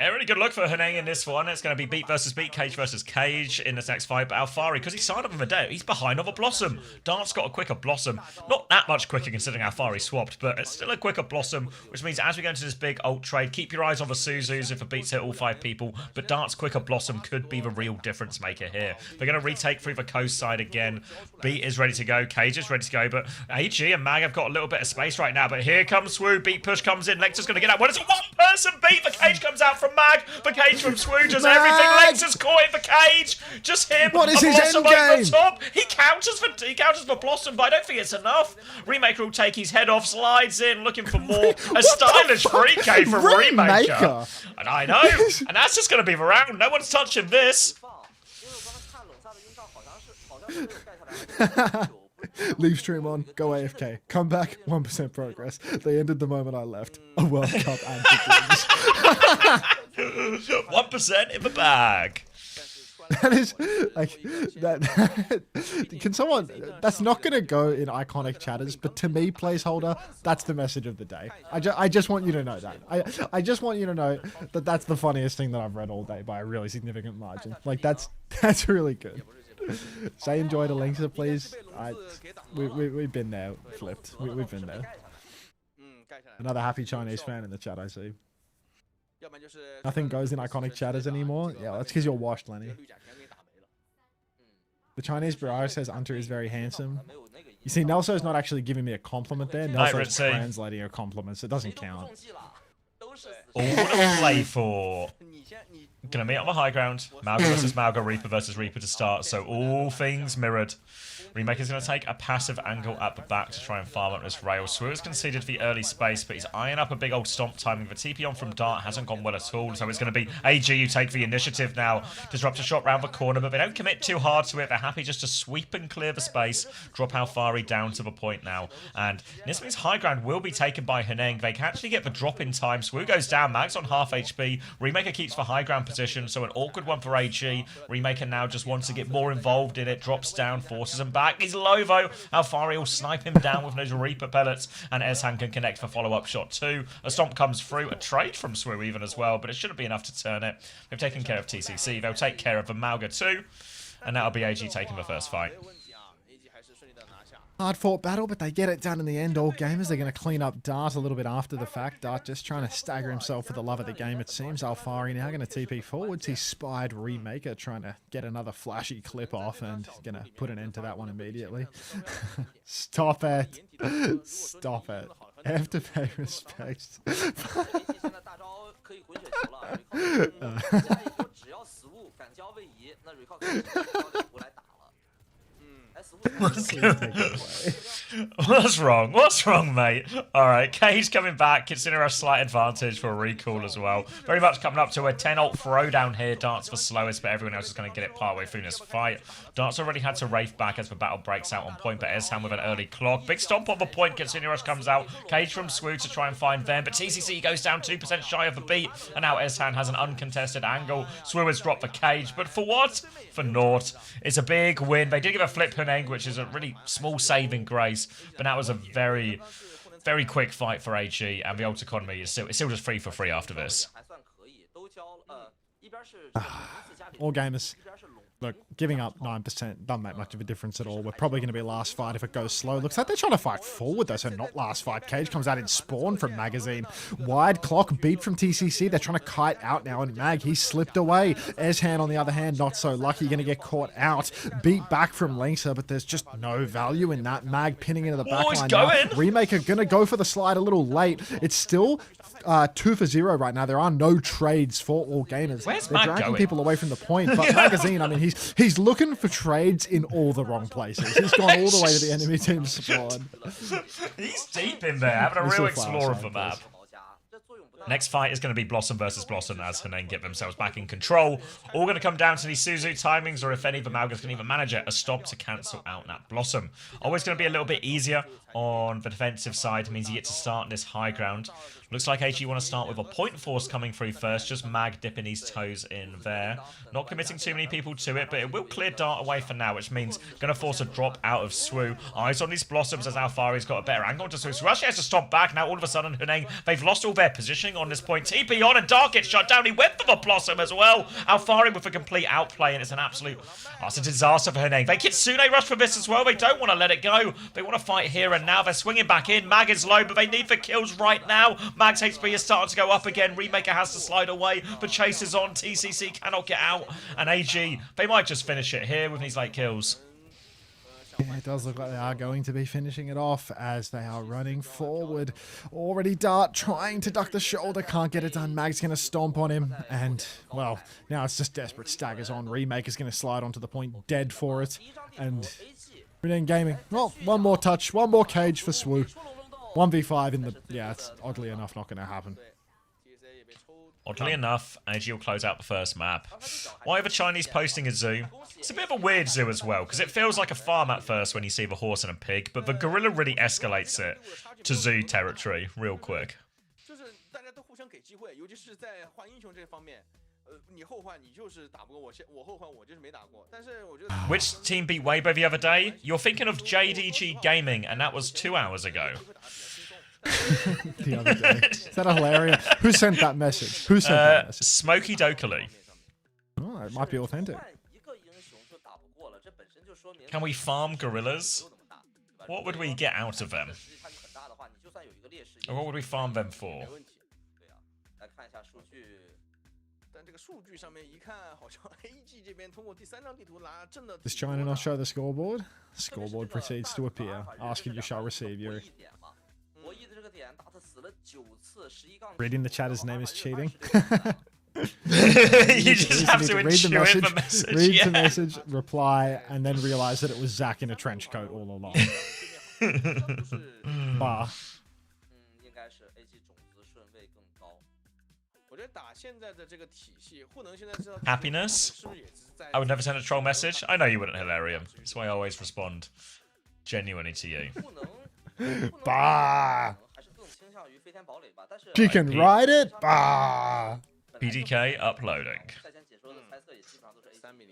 A really good look for Heneng in this one. It's going to be beat versus beat, cage versus cage in this next fight. But Alfari, because he's signed up with a day, he's behind on the Blossom. Dart's got a quicker Blossom. Not that much quicker considering Alfari swapped, but it's still a quicker Blossom, which means as we go into this big ult trade, keep your eyes on the Suzus if the beats hit all 5 people. But Dart's quicker Blossom could be the real difference maker here. They're going to retake through the coast side again. Beat is ready to go. Cage is ready to go. But AG and Mag have got a little bit of space right now. But here comes Swoo. Beat push comes in. Lecter's going to get out. What is it? One person beat. The cage comes out from Mag. The cage from Swoo does everything. Lecter's caught in the cage. Just him. What is his Blossom end over game? the top. He counters for Blossom, but I don't think it's enough. Remaker will take his head off, slides in, looking for more. A stylish free K from Remaker. And I know. And that's just going to be the round. No one's touching this. Leave stream on, go AFK. Come back, 1% progress. They ended the moment I left. A World Cup and 1% in the bag. That is like that. Can someone? That's not gonna go in iconic chatters, but to me, placeholder, that's the message of the day. I just want you to know that. I just want you to know that that's the funniest thing that I've read all day by a really significant margin. Like that's really good. Say enjoy the links, please. We've been there, flipped. We've been there. Another happy Chinese fan in the chat, I see. Nothing goes in iconic chatters anymore. Yeah, that's because you're washed, Lenny. The Chinese Barrage says Hunter is very handsome. You see, Nelso's not actually giving me a compliment there. Nelso's translating a compliment, so it doesn't count. All to play for. Gonna meet on the high ground. Mauga versus Mauga, Reaper versus Reaper to start. So all things mirrored. Remaker's going to take a passive angle at the back to try and farm up this rail. Swew has conceded the early space, but he's eyeing up a big old stomp timing. The TP on from Dart hasn't gone well at all, so it's going to be AG who take the initiative now. Disruptor shot round the corner, but they don't commit too hard to it. They're happy just to sweep and clear the space, drop Alfari down to the point now. And Nismi's high ground will be taken by Heneng. They can actually get the drop in time. Swew goes down, Mag's on half HP. Remaker keeps the high ground position, so an awkward one for AG. Remaker now just wants to get more involved in it, drops down, forces him back. He's low though. Alfari will snipe him down with those Reaper pellets, and Ezhan can connect for follow-up shot too. A stomp comes through, a trade from Swew even as well, but it shouldn't be enough to turn it. They've taken care of TCC, they'll take care of the Mauga too, and that'll be AG taking the first fight. Hard fought battle, but they get it done in the end. All gamers, they're going to clean up Dart a little bit after the fact. Dart just trying to stagger himself for the love of the game, it seems. Alfari now going to TP forwards. He spied Remaker trying to get another flashy clip off and going to put an end to that one immediately. Stop it. Stop it. I have to pay respect. What's wrong? What's wrong, mate? Alright, Cage coming back, consider a slight advantage for a recall as well. Very much coming up to a 10-ult throwdown here. Dart's the slowest, but everyone else is going to get it partway through this fight. Dart's already had to Wraith back as the battle breaks out on point, but Ezhan with an early clock. Big stomp on the point, Consider Rush comes out. Cage from Swew to try and find them, but TCC goes down 2% shy of the beat, and now Ezhan has an uncontested angle. Swew has dropped the Cage, but for what? For naught. It's a big win. They did give a flip Heneng, which is a really small saving grace, but that was a very, very quick fight for AG, and the ult economy is still just free for free after this. All gamers. Look, giving up 9% doesn't make much of a difference at all. We're probably going to be last fight if it goes slow. Looks like they're trying to fight forward though, so not last fight. Cage comes out in spawn from Magazine. Wide clock beat from TCC. They're trying to kite out now, and Mag, he slipped away. Ezhan, on the other hand, not so lucky. Going to get caught out. Beat back from Lynxa, but there's just no value in that. Mag pinning into the backline now. Remaker going to go for the slide a little late. It's still 2 for 0 right now. There are no trades for all gamers. Where's They're Mag dragging going? people away from the point, but Magazine, I mean, he's looking for trades in all the wrong places. He's gone all the way to the enemy team's spawn. He's deep in there, having a real explore of the map. Next fight is going to be Blossom versus Blossom as Heneng get themselves back in control. All going to come down to these Suzu timings, or if any of the Maugas can even manage it, a stop to cancel out that Blossom. Always going to be a little bit easier on the defensive side. It means you get to start this high ground. Looks like AG want to start with a point force coming through first. Just Mag dipping his toes in there. Not committing too many people to it, but it will clear Dart away for now, which means going to force a drop out of Swew. Eyes on these Blossoms as Alfari's got a better angle to Swew. Swew actually has to stop back. Now all of a sudden, Heneng, they've lost all their positioning on this point. TP on and Dart gets shut down. He went for the Blossom as well. Alfari with a complete outplay, and it's an absolute... Oh, it's a disaster for Heneng. They Kitsune rush for this as well. They don't want to let it go. They want to fight here and now. They're swinging back in. Mag is low, but they need the kills right now. Mag's HP is starting to go up again. Remaker has to slide away. The chase is on. TCC cannot get out. And AG, they might just finish it here with these late kills. Yeah, it does look like they are going to be finishing it off as they are running forward. Already Dart trying to duck the shoulder. Can't get it done. Mag's going to stomp on him. And, well, now it's just desperate staggers on. Remaker's going to slide onto the point. Dead for it. And Renegade Gaming. Well, one more touch. One more Cage for Swew. 1v5 in the... Yeah, it's oddly enough not going to happen. Oddly enough, AG will close out the first map. Why are the Chinese posting a zoo? It's a bit of a weird zoo as well, because it feels like a farm at first when you see the horse and a pig, but the gorilla really escalates it to zoo territory real quick. Which team beat Weibo the other day? You're thinking of JDG Gaming, and that was 2 hours ago. The other day. Is that hilarious? Who sent that message? Who sent that message? Smokey Dokely. Oh, it might be authentic. Can we farm gorillas? What would we get out of them? Or what would we farm them for? Does China not show the scoreboard? Scoreboard proceeds to appear. Ask and you shall receive, Yuri. Reading the chat, his name is cheating. You just have to read the intuit message, the message. read yeah. the message, reply, and then realize that it was Zach in a trench coat all along. Bah. 应该是 AG 种子顺位更高。我觉得打现在的这个体系，慧能现在知道 Happiness? 是不是也是在 I would never send a troll message. I know you wouldn't, Hilarium. That's why I always respond genuinely to you. Bah. 还是更倾向于飞天堡垒吧，但是 She can ride it. Bah. PDK uploading. 赛前解说的猜测也基本上都是 A 3-0，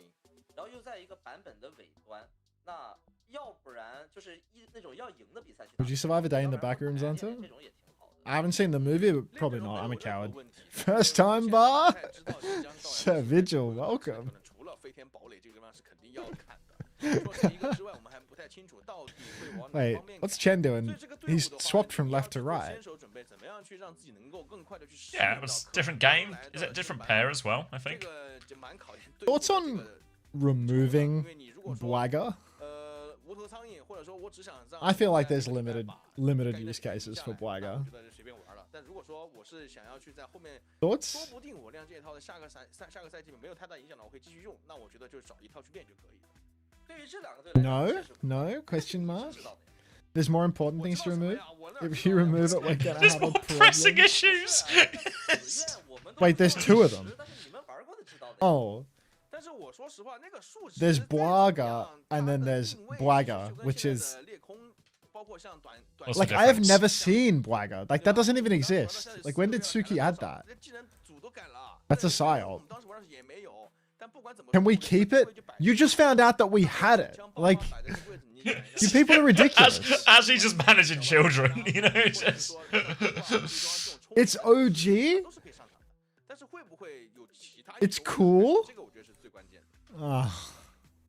然后又在一个版本的尾端，那要不然就是那种要赢的比赛去打。 Would you survive a day in the back rooms, Anta? 这种也挺好的。 I haven't seen the movie, but probably not. I'm a coward. First time, Bah. Sir Vigil, welcome. 除了飞天堡垒这个地方是肯定要看的。除了这一个之外，我们还不太清楚到底会往哪 Wait, 方面。 what's Chen doing? He's swapped from left to right. 先手准备怎么样去让自己能够更快的去适 Yeah, 应 it was 到 different game. Is it a different pair as well, I 这 think? 个就蛮考验对 Thoughts on removing Blagger? 无头苍蝇，或者说我只想让 I feel like there's limited use cases for Blagger. 我觉得随便玩了。但如果说我是想要去在后面， Thoughts? 说不定我练这一套的下个赛季没有太大影响的，我可以继续用。那我觉得就找一套去练就可以了。对于这两个队 No? No? Question mark? There's more important things to remove? If you remove it, we're gonna There's have a more pressing problem. issues. Wait, there's two of them. Oh. 但是我说实话，那个数值 There's Blagger, and then there's Blagger, which is... 包括像短 What's the Like, I have difference? never seen Blagger. Like, that doesn't even exist. Like, when did Suki add that? 技能组都改了， That's a 我 psyop. 们当时玩的时候也没有。但不管怎么 Can we keep it? You just found out that we had it. Like, you people are ridiculous. As he's just managing children, you know, it's just... It's OG. 都是可以上场的，但是会不会有其他 It's cool. 这个我觉得是最关键的。 Ah,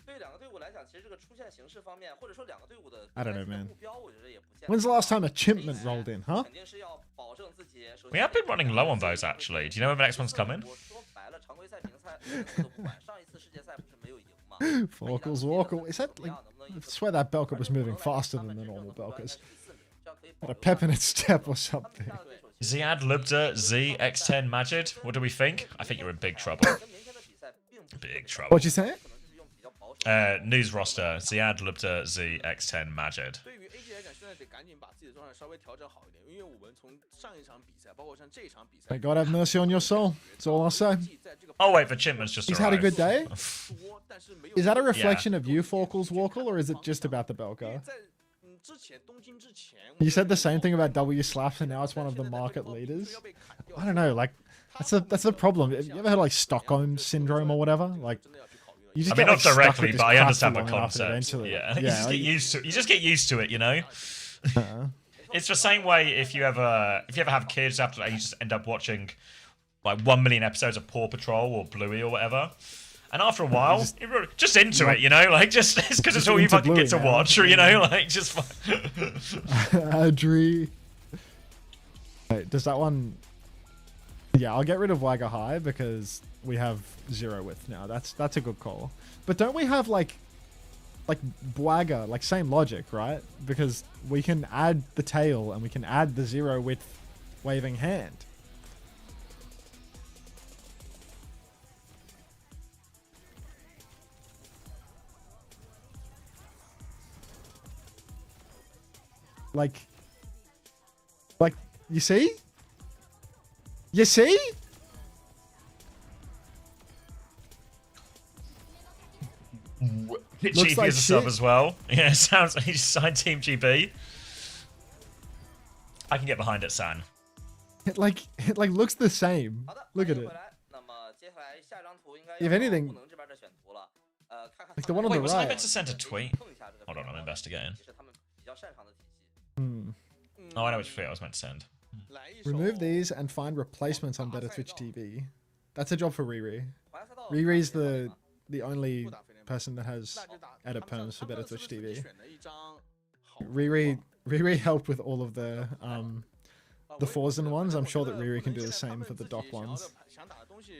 对于两个队伍来讲，其实这个出现形式方面，或者说两个队伍的 I don't know, man. 目标，我觉得也不见得。 When's the last time a Chimpment rolled in, huh? 肯定是要保证自己。 We have been running low on those, actually. Do you know when the next one's coming? 我说白了，常规赛、评赛都不管。上一次世界赛不是没有赢吗？ Forkles, Walkle. Is that like... I swear that Belka was moving faster than the normal Belkas. Had a pep in its step or something. Ziad Lubda Z X10 Majid. What do we think? I think you're in big trouble. Big trouble. What'd you say? News roster Ziad Lubda Z X10 Majid. 对于 AG 来讲，现在得赶紧把自己的状态稍微调整好一点，因为我们从上一场比赛，包括像这场比赛， May God have mercy on your soul. That's all I'll say. Oh wait, the Chipman's just He's had a arrived. good day? Is that a reflection of you, Forkles, Walkle, or is it just about the Belka? 在之前东京之前， You said the same thing about W Slaps, and now it's one of the market leaders. I don't know, like that's a problem. Have you ever had like Stockholm syndrome or whatever? Like, you just I mean, get, not like, stuck directly, with this but I crap understand for the long enough that concept. eventually- Yeah, you yeah, just like- get used to it. You just get used to it, you know. It's the same way if you ever have kids after that, you just end up watching like 1 million episodes of Paw Patrol or Bluey or whatever. And after a while, you're just into it, you know, like just it's because it's Just all you into fucking Bluey get to now. watch, or you know, like just. Adri. Wait, does that one? Yeah, I'll get rid of Wagger High because we have 0 width now. That's a good call. But don't we have like Bwagger, like same logic, right? Because we can add the tail and we can add the 0 width waving hand. Like, you see? You see? Chief like is a sub shit. as well. Yeah, sounds like he's signed Team GB. I can get behind it, San. It looks the same. Look at it. 那么接下来下张图应该 If anything, 不能这边的选图了。看看 like the one on Wait, the was I right. meant to send a tweet? Hold on, I'm investigating. 其实他们比较擅长的体系。 Hmm. Oh, I know which tweet I was meant to send. Remove these and find replacements on Better Twitch TV. That's a job for Riri. Riri's the only person that has edit perms for Better Twitch TV. Riri helped with all of the Forzen ones. I'm sure that Riri can do the same for the Doc ones. 想打的东西，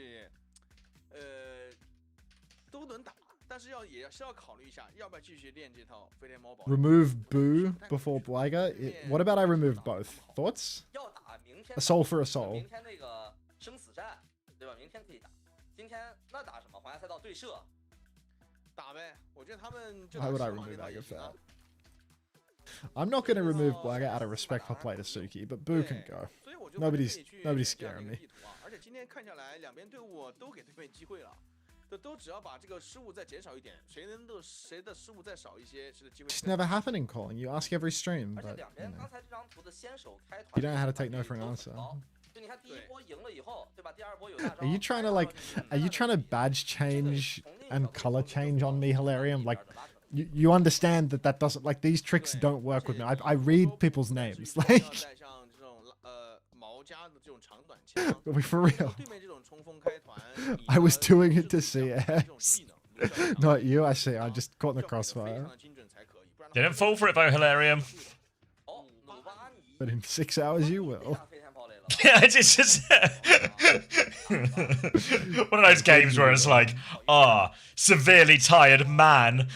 都能打，但是也是要考虑一下，要不要继续练这套飞天猫堡。 Remove Boo before Blagger. What about I remove both? Thoughts? 要打明天 A soul for a soul. 明天那个生死战，对吧？明天可以打，今天那打什么？皇家赛道对射，打呗。我觉得他们就 Why would I 打 remove 也 Aga 行啊 Fat? I'm not going to remove Wagga out of respect for play to Suki, but Boo can go. 所以我就觉得可以去 Nobody's 选这样的 scaring 一 me. 个地图啊。而且今天看下来，两边队伍都给对面机会了。都只要把这个失误再减少一点，谁的失误再少一些，谁的机会。 It's never happening, Colin. You ask every stream, 而且 but 两 you 边 know. 刚才这张图的先手开 You 团， don't know how to take no for an answer. 就你看第一波赢了以后，对吧？第二波有大招。 Are you trying to like? Are you trying to badge change and color change on me, Hilarium? Like, you understand that doesn't like these tricks don't work with me. I read people's names. Like, 带上这种毛夹的这种长短枪， are we for real? 对面这种冲锋开团， I was doing it to CS. Not you, I see. I just caught in the crossfire. Didn't fall for it though, Hilarium. But in 6 hours, you will. Yeah, it's just one of those games where it's like, severely tired man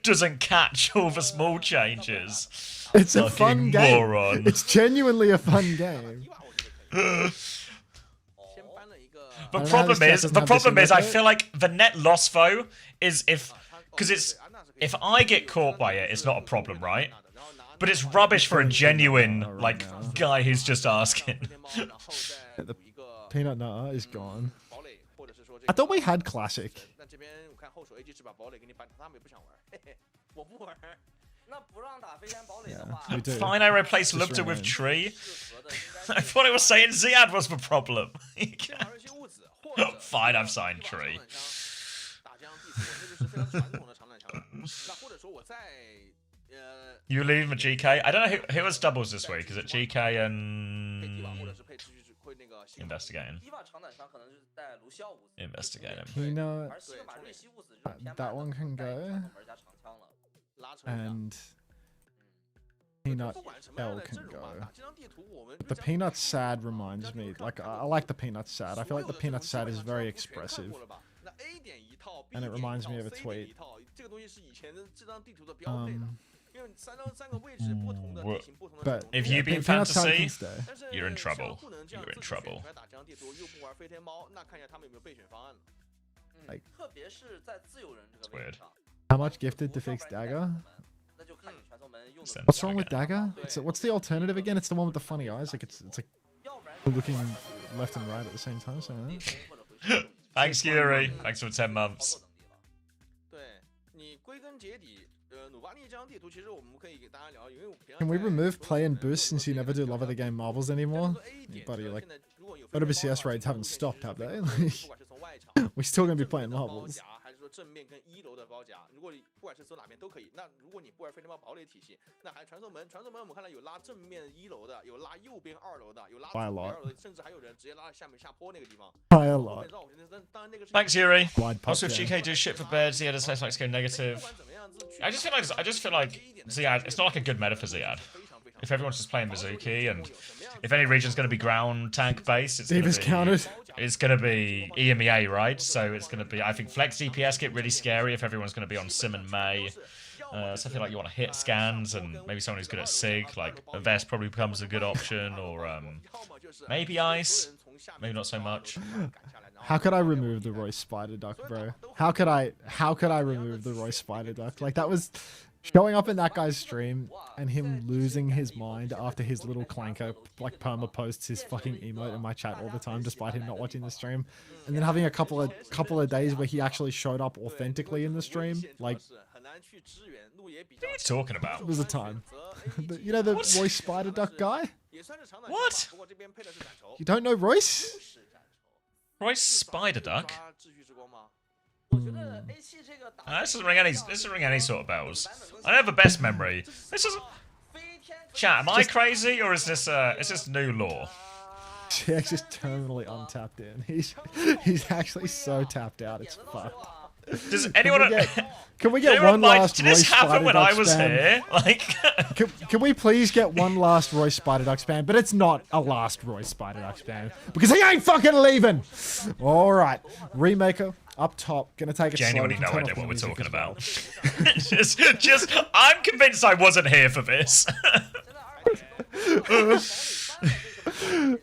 doesn't catch all the small changes. It's a Fucking fun game. moron. It's genuinely a fun game. The I don't know how problem this is, chat the doesn't have problem this is, I in it. feel like the net loss though is if I get caught by it, it's not a problem, right? But it's rubbish for a genuine like guy who's just asking. The peanut nutter is gone. I thought we had classic. 那这边我看后手 AG 是把堡垒给你搬，他们也不想玩，嘿嘿，我不玩。那不让打飞天堡垒的 Yeah, 话， we do. Fine, I replaced Just Lubta with remain. Tree. I thought it was saying Ziad was the problem. Fine, I've signed Tree. 打这样地图，这就是非常传统的长短枪。那或者说我在 You leave a GK. I don't know who was doubles this week. Is it GK and investigating? 伊娃长短枪可能就是带卢西奥五子， Investigating. Peanut. 而西格玛瑞西五子这种偏 That 慢 one 的， can 带 go. 传统玩家长枪了。 And peanut 不管什么样 L 的 can 阵容啊， go. 打这张地图我们 The peanut sad reminds me, like I like the peanut sad. I feel like the peanut sad is very expressive, 那 A 点一套 and it ，B 点 reminds 一 me 套 of a ，C 点 tweet. 一套，这个东西是以前的这张地图的标配的，因为三个位置不同的地形不同的 But 阵容。 If you beat peanut sad fantasy, can stay. 但是 you're in 像 trouble. 不能这样 You're in 自己选 trouble. 出来打这张地图，又不玩飞天猫，那看一下他们有没有备选方案了。Like 特别是在自由人这个位置上， How much gifted to fix dagger? 那就看你传送门用的。 What's wrong with dagger? What's the alternative again? It's the one with the funny eyes. Like it's like looking left and right at the same time. So Thanks, Yuri. Thanks for 10 months. 对你归根结底，努巴利这张地图，其实我们可以给大家聊，因为我平常 can we remove play and boost since you never do love of the game marbles anymore? Buddy, like OWCS raids haven't stopped, have they? 不管是从外场 We're still gonna be playing 包 marbles. 夹，还是说正面跟一楼的包夹，如果你不管是走哪边都可以。那如果你不玩飞天猫堡垒体系，那还传送门，传送门我们看到有拉正面一楼的，有拉右边二楼的，有拉左 By a 边 lot. 二楼的，甚至还有人直接拉到下面下坡那个地方。 By a lot. 当然那个是 Thanks, Yuri. Wide pop Also, if jam. GK do shit for birds, Ziad has likes to go negative. I just feel like Ziad. It's not like a good meta for Ziad. If everyone's just playing Mizuki, and if any region's going to be ground tank base, it's Diva's counted. It's going to be EMEA, right? So it's going to be. I think flex DPS get really scary if everyone's going to be on Sim and May. So I feel like you want to hit scans and maybe someone who's good at Sig, like a Vest probably becomes a good option, or maybe Ice, maybe not so much. How could I remove the Royce Spider Duck, bro? How could I remove the Royce Spider Duck? Like that was showing up in that guy's stream and him losing his mind after his little clanker like perma posts his fucking emote in my chat all the time despite him not watching the stream, and then having a couple of days where he actually showed up authentically in the stream. Like What are you talking about? it was a time. You know the Royce Spider Duck guy? What? You don't know Royce? Royce Spider Duck? 我觉得 AC 这个打 This doesn't ring any sort of bells. I have a best memory. This is. Chat, am I crazy or is this new lore? GX is terminally untapped in. He's actually so tapped out. It's fucked. Does anyone? Can we Did get anyone one like- last Did this Royce happen Spider when Duck I was spam? here? Like, Can we please get one last Royce Spider Duck spam? But it's not a last Royce Spider Duck spam because he ain't fucking leaving. All right, Remaker up top, gonna take it. genuinely slow. no Turn idea off the what we're music talking as well. about. just, I'm convinced I wasn't here for this.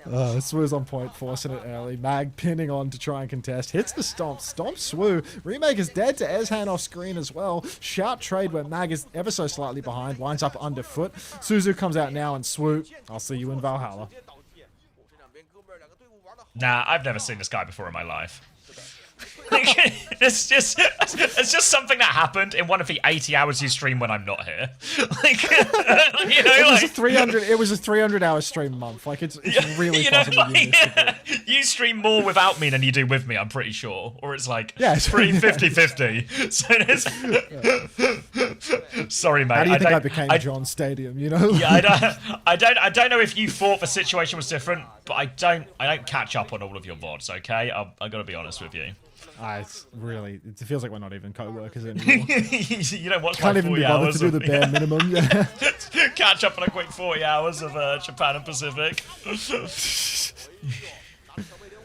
Swoo's on point, forcing it early. Mag pinning on to try and contest. Hits the stomp. Stomp Swoo. Remaker's dead to Ezhan off screen as well. Shout trade where Mag is ever so slightly behind. Winds up underfoot. Suzu comes out now and Swoo, I'll see you in Valhalla. Nah, I've never seen this guy before in my life. it's just something that happened in one of the 80 hours you stream when I'm not here. Like, you know, it was a 300-hour stream month. Like it's really possible. You stream more without me than you do with me, I'm pretty sure. Or it's like it's pretty 50-50. So sorry, mate. How do you think I became John Stadium? You know? Yeah, I don't know if you thought the situation was different, but I don't catch up on all of your VODs. Okay, I gotta be honest with you. It's really, it feels like we're not even co-workers anymore. You don't watch Can't like even 40 be bothered hours to do the bare minimum. Yeah. Catch up on a quick 40 hours of Japan and Pacific.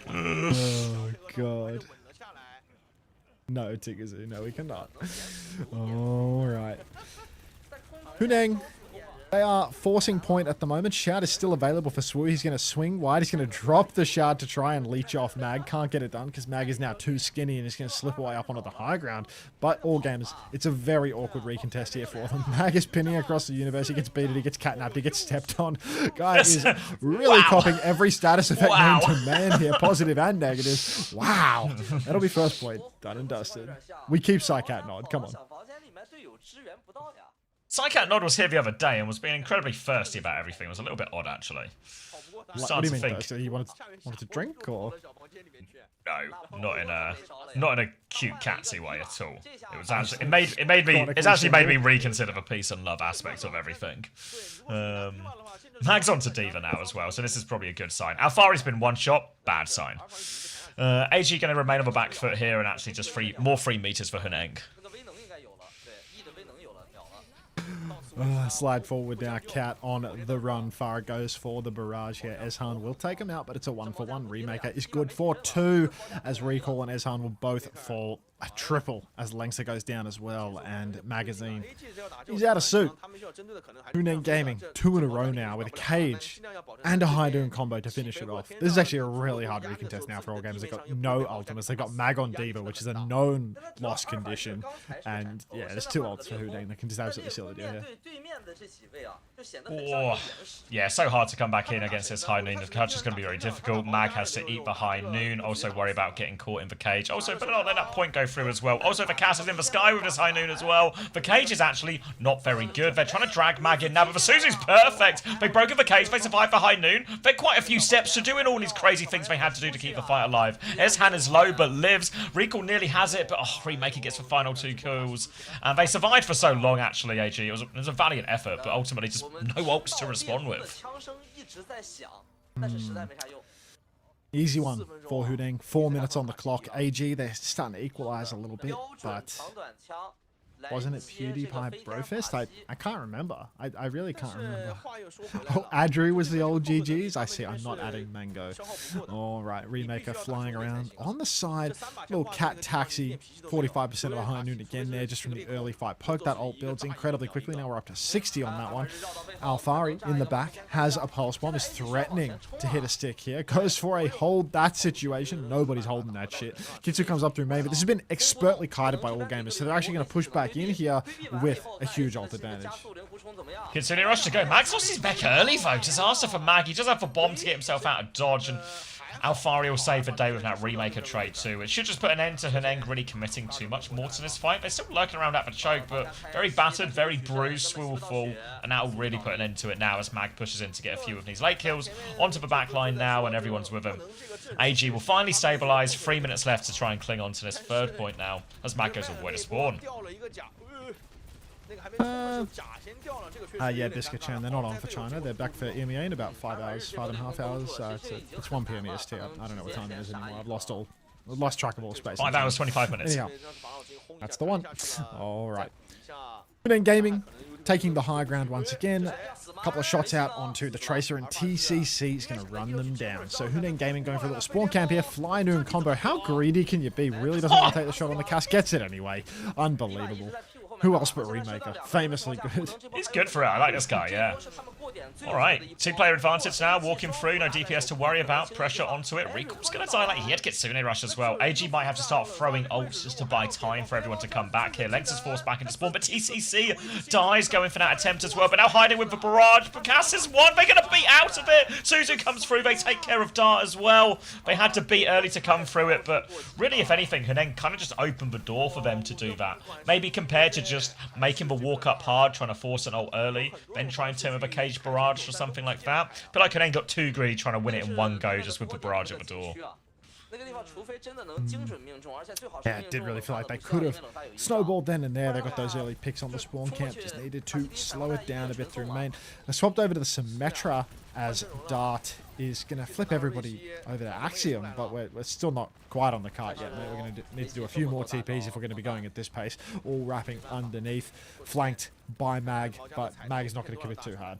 Oh god. No, Tigazu, no, we cannot. All right. Huneng. They are forcing point at the moment. Shard is still available for Swoo. He's going to swing wide. He's going to drop the Shard to try and leech off Mag. Can't get it done because Mag is now too skinny and is going to slip away up onto the high ground. But all games, it's a very awkward recontest here for them. Mag is pinning across the universe. He gets beaten. He gets catnapped. He gets stepped on. Guy is really copying every status effect known to man here, positive and negative. Wow. That'll be first point. Done and dusted. We keep Psycat Nod. Come on. Psycat Nod was here the other day and was being incredibly thirsty about everything. It was a little bit odd, actually. What do you mean thirsty? You wanted to drink, or? No, not in a cute catsy way at all. It was actually it's actually made me reconsider the peace and love aspect of everything. Mag's on to Diva now as well, so this is probably a good sign. Alfari's been one shot, bad sign. AG going to remain on the back foot here and actually just more free meters for Huneng. Slide forward now. Cat on the run. Farah goes for the barrage here. Ezhan will take him out, but it's a 1-for-1. Remaker is good for 2 as Recall and Ezhan will both fall. A triple as Lengsa goes down as well, and Magazine, he's out of suit. Huneng Gaming, 2 in a row now with a cage and a high noon combo to finish it off. This is actually a really hard recontest now for all games. They've got no ultimates. They've got Mag on Diva, which is a known loss condition, and yeah, there's 2 ults for Huneng that can just absolutely seal the deal here. Oh, yeah, so hard to come back in against this high noon. The catch is going to be very difficult. Mag has to eat the high noon, also worry about getting caught in the cage. Also, but not let that point go through as well. Also, the cast is in the sky with this high noon as well. The cage is actually not very good. They're trying to drag Mag in now, but the Suzu's perfect. They've broken the cage. They survived the high noon. They're quite a few steps to doing all these crazy things they had to do to keep the fight alive. Ezhan is low, but lives. Recall nearly has it, but Remaker gets the final 2 kills. And they survived for so long, actually, AG. It was a valiant effort, but ultimately just no ults to respond with. Easy one for Huneng. 4 minutes on the clock. AG, they're starting to equalize a little bit, but wasn't it PewDiePie Brofist? I can't remember. I really can't remember. Oh, Adri was the old GGs. I see. I'm not adding Mango. All right, Remaker flying around on the side. Little cat taxi. 45% of a high noon again there, just from the early fight. Poke that ult builds incredibly quickly. Now we're up to 60 on that one. Alfari in the back has a pulse bomb. Is threatening to hit a stick here. Goes for a hold that situation. Nobody's holding that shit. Kitsu comes up through main, but this has been expertly kited by all gamers, so they're actually going to push back in here with a huge ult advantage. Considering rush to go. Max lost his back early though. Disaster for Mag. He does have a bomb to get himself out of dodge, and Alfari will save the day with that Remaker trade too. It should just put an end to Huneng really committing too much more to this fight. They're still lurking around at the choke, but very battered, very bruised. Swoo will fall, and that will really put an end to it now as Mag pushes in to get a few of these late kills. Onto the back line now, and everyone's with him. AG will finally stabilize. 3 minutes left to try and cling on to this 3rd point now as Mag goes all the way to spawn. Yeah, Biscuit Chan, they're not on for China. They're back for EMEA in about 5 hours, 5.5 hours. It's 1 PM EST. I don't know what time it is anymore. I've lost track of all space. 5 hours, 25 minutes. Anyhow, that's the one. All right. Huneng Gaming taking the high ground once again. A couple of shots out onto the Tracer, and TCC is going to run them down. So Huneng Gaming going for a little spawn camp here. Fly Noon combo. How greedy can you be? Really doesn't want to take the shot on the cast. Gets it anyway. Unbelievable. Who else but Remaker? Famously good. He's good for it. I like this guy, yeah. Alright, two-player advantage now, walking through, no DPS to worry about, pressure onto it. Recall's going to die like he had Kitsune Rush as well. AG might have to start throwing ults just to buy time for everyone to come back here. Lengths is forced back into spawn, but TCC dies going for that attempt as well, but now hiding with the barrage. Cass is one, they're going to beat out of it. Suzu comes through, they take care of Dart as well. They had to beat early to come through it, but really, if anything, Huneng kind of just opened the door for them to do that. Maybe compared to just making the walk up hard, trying to force an ult early, then try and turn with a cage barrage or something like that. But like Huneng got too greedy trying to win it in one go just with the barrage at the door. Yeah, it did really feel like they could have snowballed then and there. They got those early picks on the spawn camp. Just needed to slow it down a bit through main. I swapped over to the Symmetra as Dart is going to flip everybody over to Axiom, but we're still not quite on the cart yet. We're going to need to do a few more TPs if we're going to be going at this pace. All wrapping underneath, flanked by Mag, but Mag is not going to commit too hard.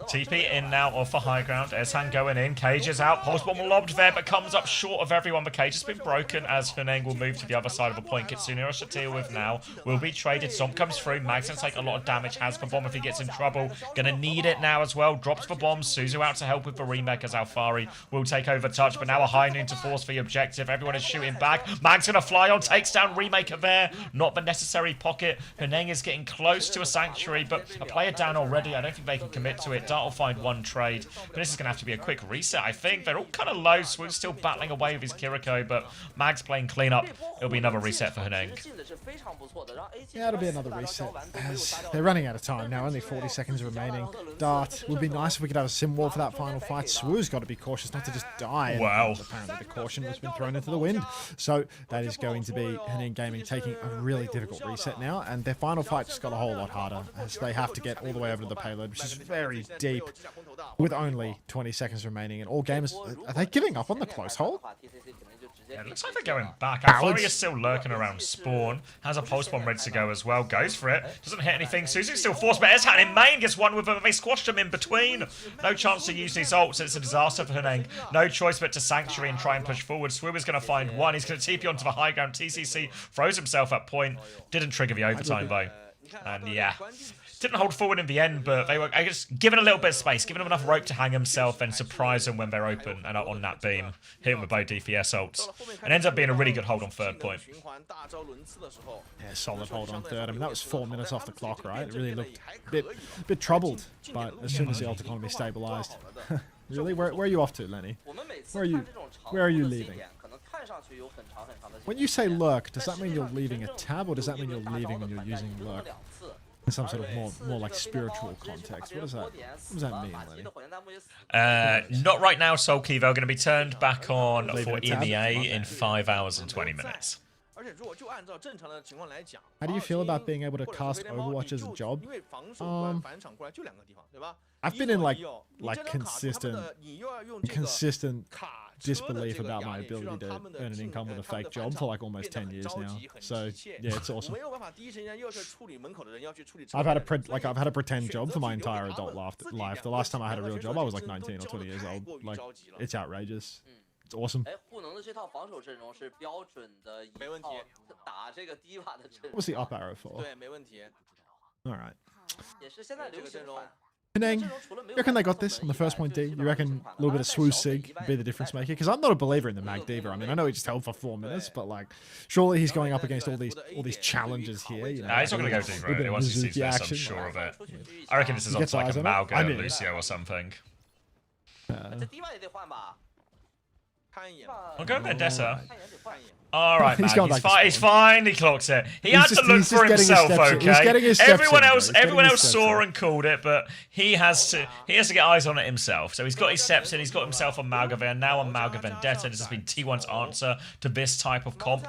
TP in now off the high ground. Ezhan going in. Cage is out. Pulse bomb lobbed there, but comes up short of everyone. The cage has been broken as Huneng will move to the other side of the point. Kitsune Rush to deal with now. Will be traded. Zomp comes through. Mag's going to take a lot of damage. Has the bomb if he gets in trouble. Going to need it now as well. Drops the bomb. Suzu out to help with the remake as Alfari will take over touch. But now a high noon to force the objective. Everyone is shooting back. Mag's going to fly on. Takes down Remaker there. Not the necessary pocket. Huneng is getting close to a sanctuary, but a player down already. I don't think they can commit to it. Dart will find one trade, but this is going to have to be a quick reset, I think. They're all kind of low. Swoop's still battling away with his Kiriko, but Mag's playing cleanup. It'll be another reset for Huneng. Yeah, it'll be another reset as they're running out of time now. Only 40 seconds remaining. Dart, would be nice if we could have a sim wall for that final fight. Swoo's got to be cautious not to just die. Wow. And apparently the caution has been thrown into the wind. So that is going to be Huneng Gaming taking a really difficult reset now, and their final fight just got a whole lot harder as they have to get all the way over to the payload, which is very deep, with only 20 seconds remaining. And all gamers, are they giving up on the close hold? Yeah, it looks like they're going back. Alfari is still lurking around spawn. Has a pulse bomb ready to go as well. Goes for it. Doesn't hit anything. Suzu's still forced, but Ezhan in main gets one with them. They squashed him in between. No chance to use these ults. It's a disaster for Huneng. No choice but to Sanctuary and try and push forward. Swoo is going to find one. He's going to TP onto the high ground. TCC throws himself at point. Didn't trigger the overtime though. And yeah, didn't hold forward in the end, but they were, I guess, given a little bit of space, giving him enough rope to hang himself and surprise him when they're open and on that beam. Hit him with both DPS ults. And ends up being a really good hold on third point. Yeah, solid hold on third. I mean, that was 4 minutes off the clock, right? It really looked a bit troubled, but as soon as the ult economy stabilized. Really? Where are you off to, Lenny? Where are you leaving? When you say lurk, does that mean you're leaving a tab, or does that mean you're leaving when you're using lurk? In some sort of more like spiritual context. What does that mean, Lenny? Not right now, Soulkey. They're going to be turned back on for EMEA in 5 hours and 20 minutes. How do you feel about being able to cast Overwatch as a job? I've been in like consistent disbelief about my ability to earn an income with a fake job for like almost 10 years now. So yeah, it's awesome. I've had a pretend job for my entire adult life. The last time I had a real job, I was like 19 or 20 years old. Like, it's outrageous. It's awesome. What's the up arrow for? Alright. Huneng, you reckon they got this on the first point D? You reckon a little bit of Swoo Sig be the difference maker? Because I'm not a believer in the Mag Diva. I mean, I know he just held for 4 minutes, but like, surely he's going up against all these challenges here. You know, nah, he's not going to go deeper once he sees this, I'm sure of it. I reckon this is on like a Malga, Lucio or something. I'll go Vendetta. Alright, man. He's fine. He clocks it. He had to look for himself, okay? Everyone else saw and called it, but he has to get eyes on it himself. So he's got his steps in, he's got himself on Malgavan, now on Malga Vendetta. This has been T1's answer to this type of comp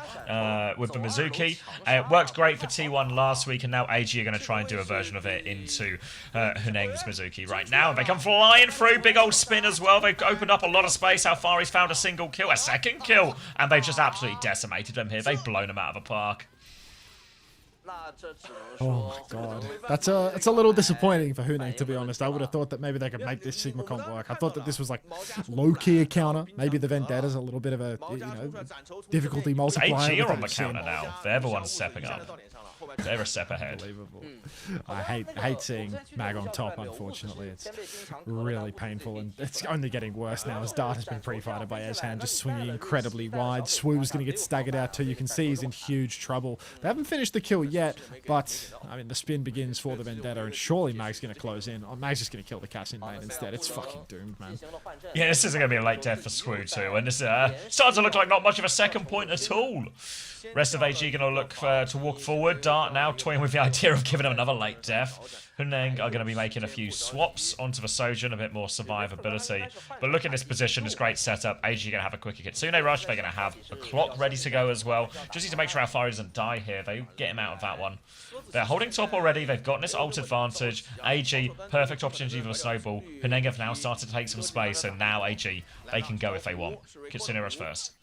with the Mizuki. It worked great for T1 last week, and now AG are going to try and do a version of it into Huneng's Mizuki right now. They come flying through, big old spin as well. They've opened up a lot of space. Alfari's found a single kill, a second kill, and they've just absolutely decimated them here. They've blown them out of the park. Oh my god. That's a little disappointing for Huneng, to be honest. I would have thought that maybe they could make this Sigma comp work. I thought that this was like low-key a counter. Maybe the Vendetta's a little bit of a, difficulty multiplier. AG are on the counter now. They're the ones stepping up. They're a step ahead. Unbelievable. I hate seeing Mag on top, unfortunately. It's really painful, and it's only getting worse now as Dart has been pre-fighted by Eshan, just swinging incredibly wide. Swoo's going to get staggered out too. You can see he's in huge trouble. They haven't finished the kill yet, but, I mean, the spin begins for the Vendetta, and surely Mag's going to close in. Oh, Mag's just going to kill the Cassin main instead. It's fucking doomed, man. Yeah, this isn't going to be a late death for Swoo too, and this starts to look like not much of a second point at all. Rest of AG going to look to walk forward. Dart now toying with the idea of giving him another late death. Huneng are going to be making a few swaps onto the Sojin, a bit more survivability. But look at this position, this great setup. AG going to have a quicker Kitsune rush. They're going to have a clock ready to go as well. Just need to make sure Alfari doesn't die here. They get him out of that one. They're holding top already. They've gotten this ult advantage. AG, perfect opportunity for a snowball. Huneng have now started to take some space, so now AG, they can go if they want. Kitsune rush first.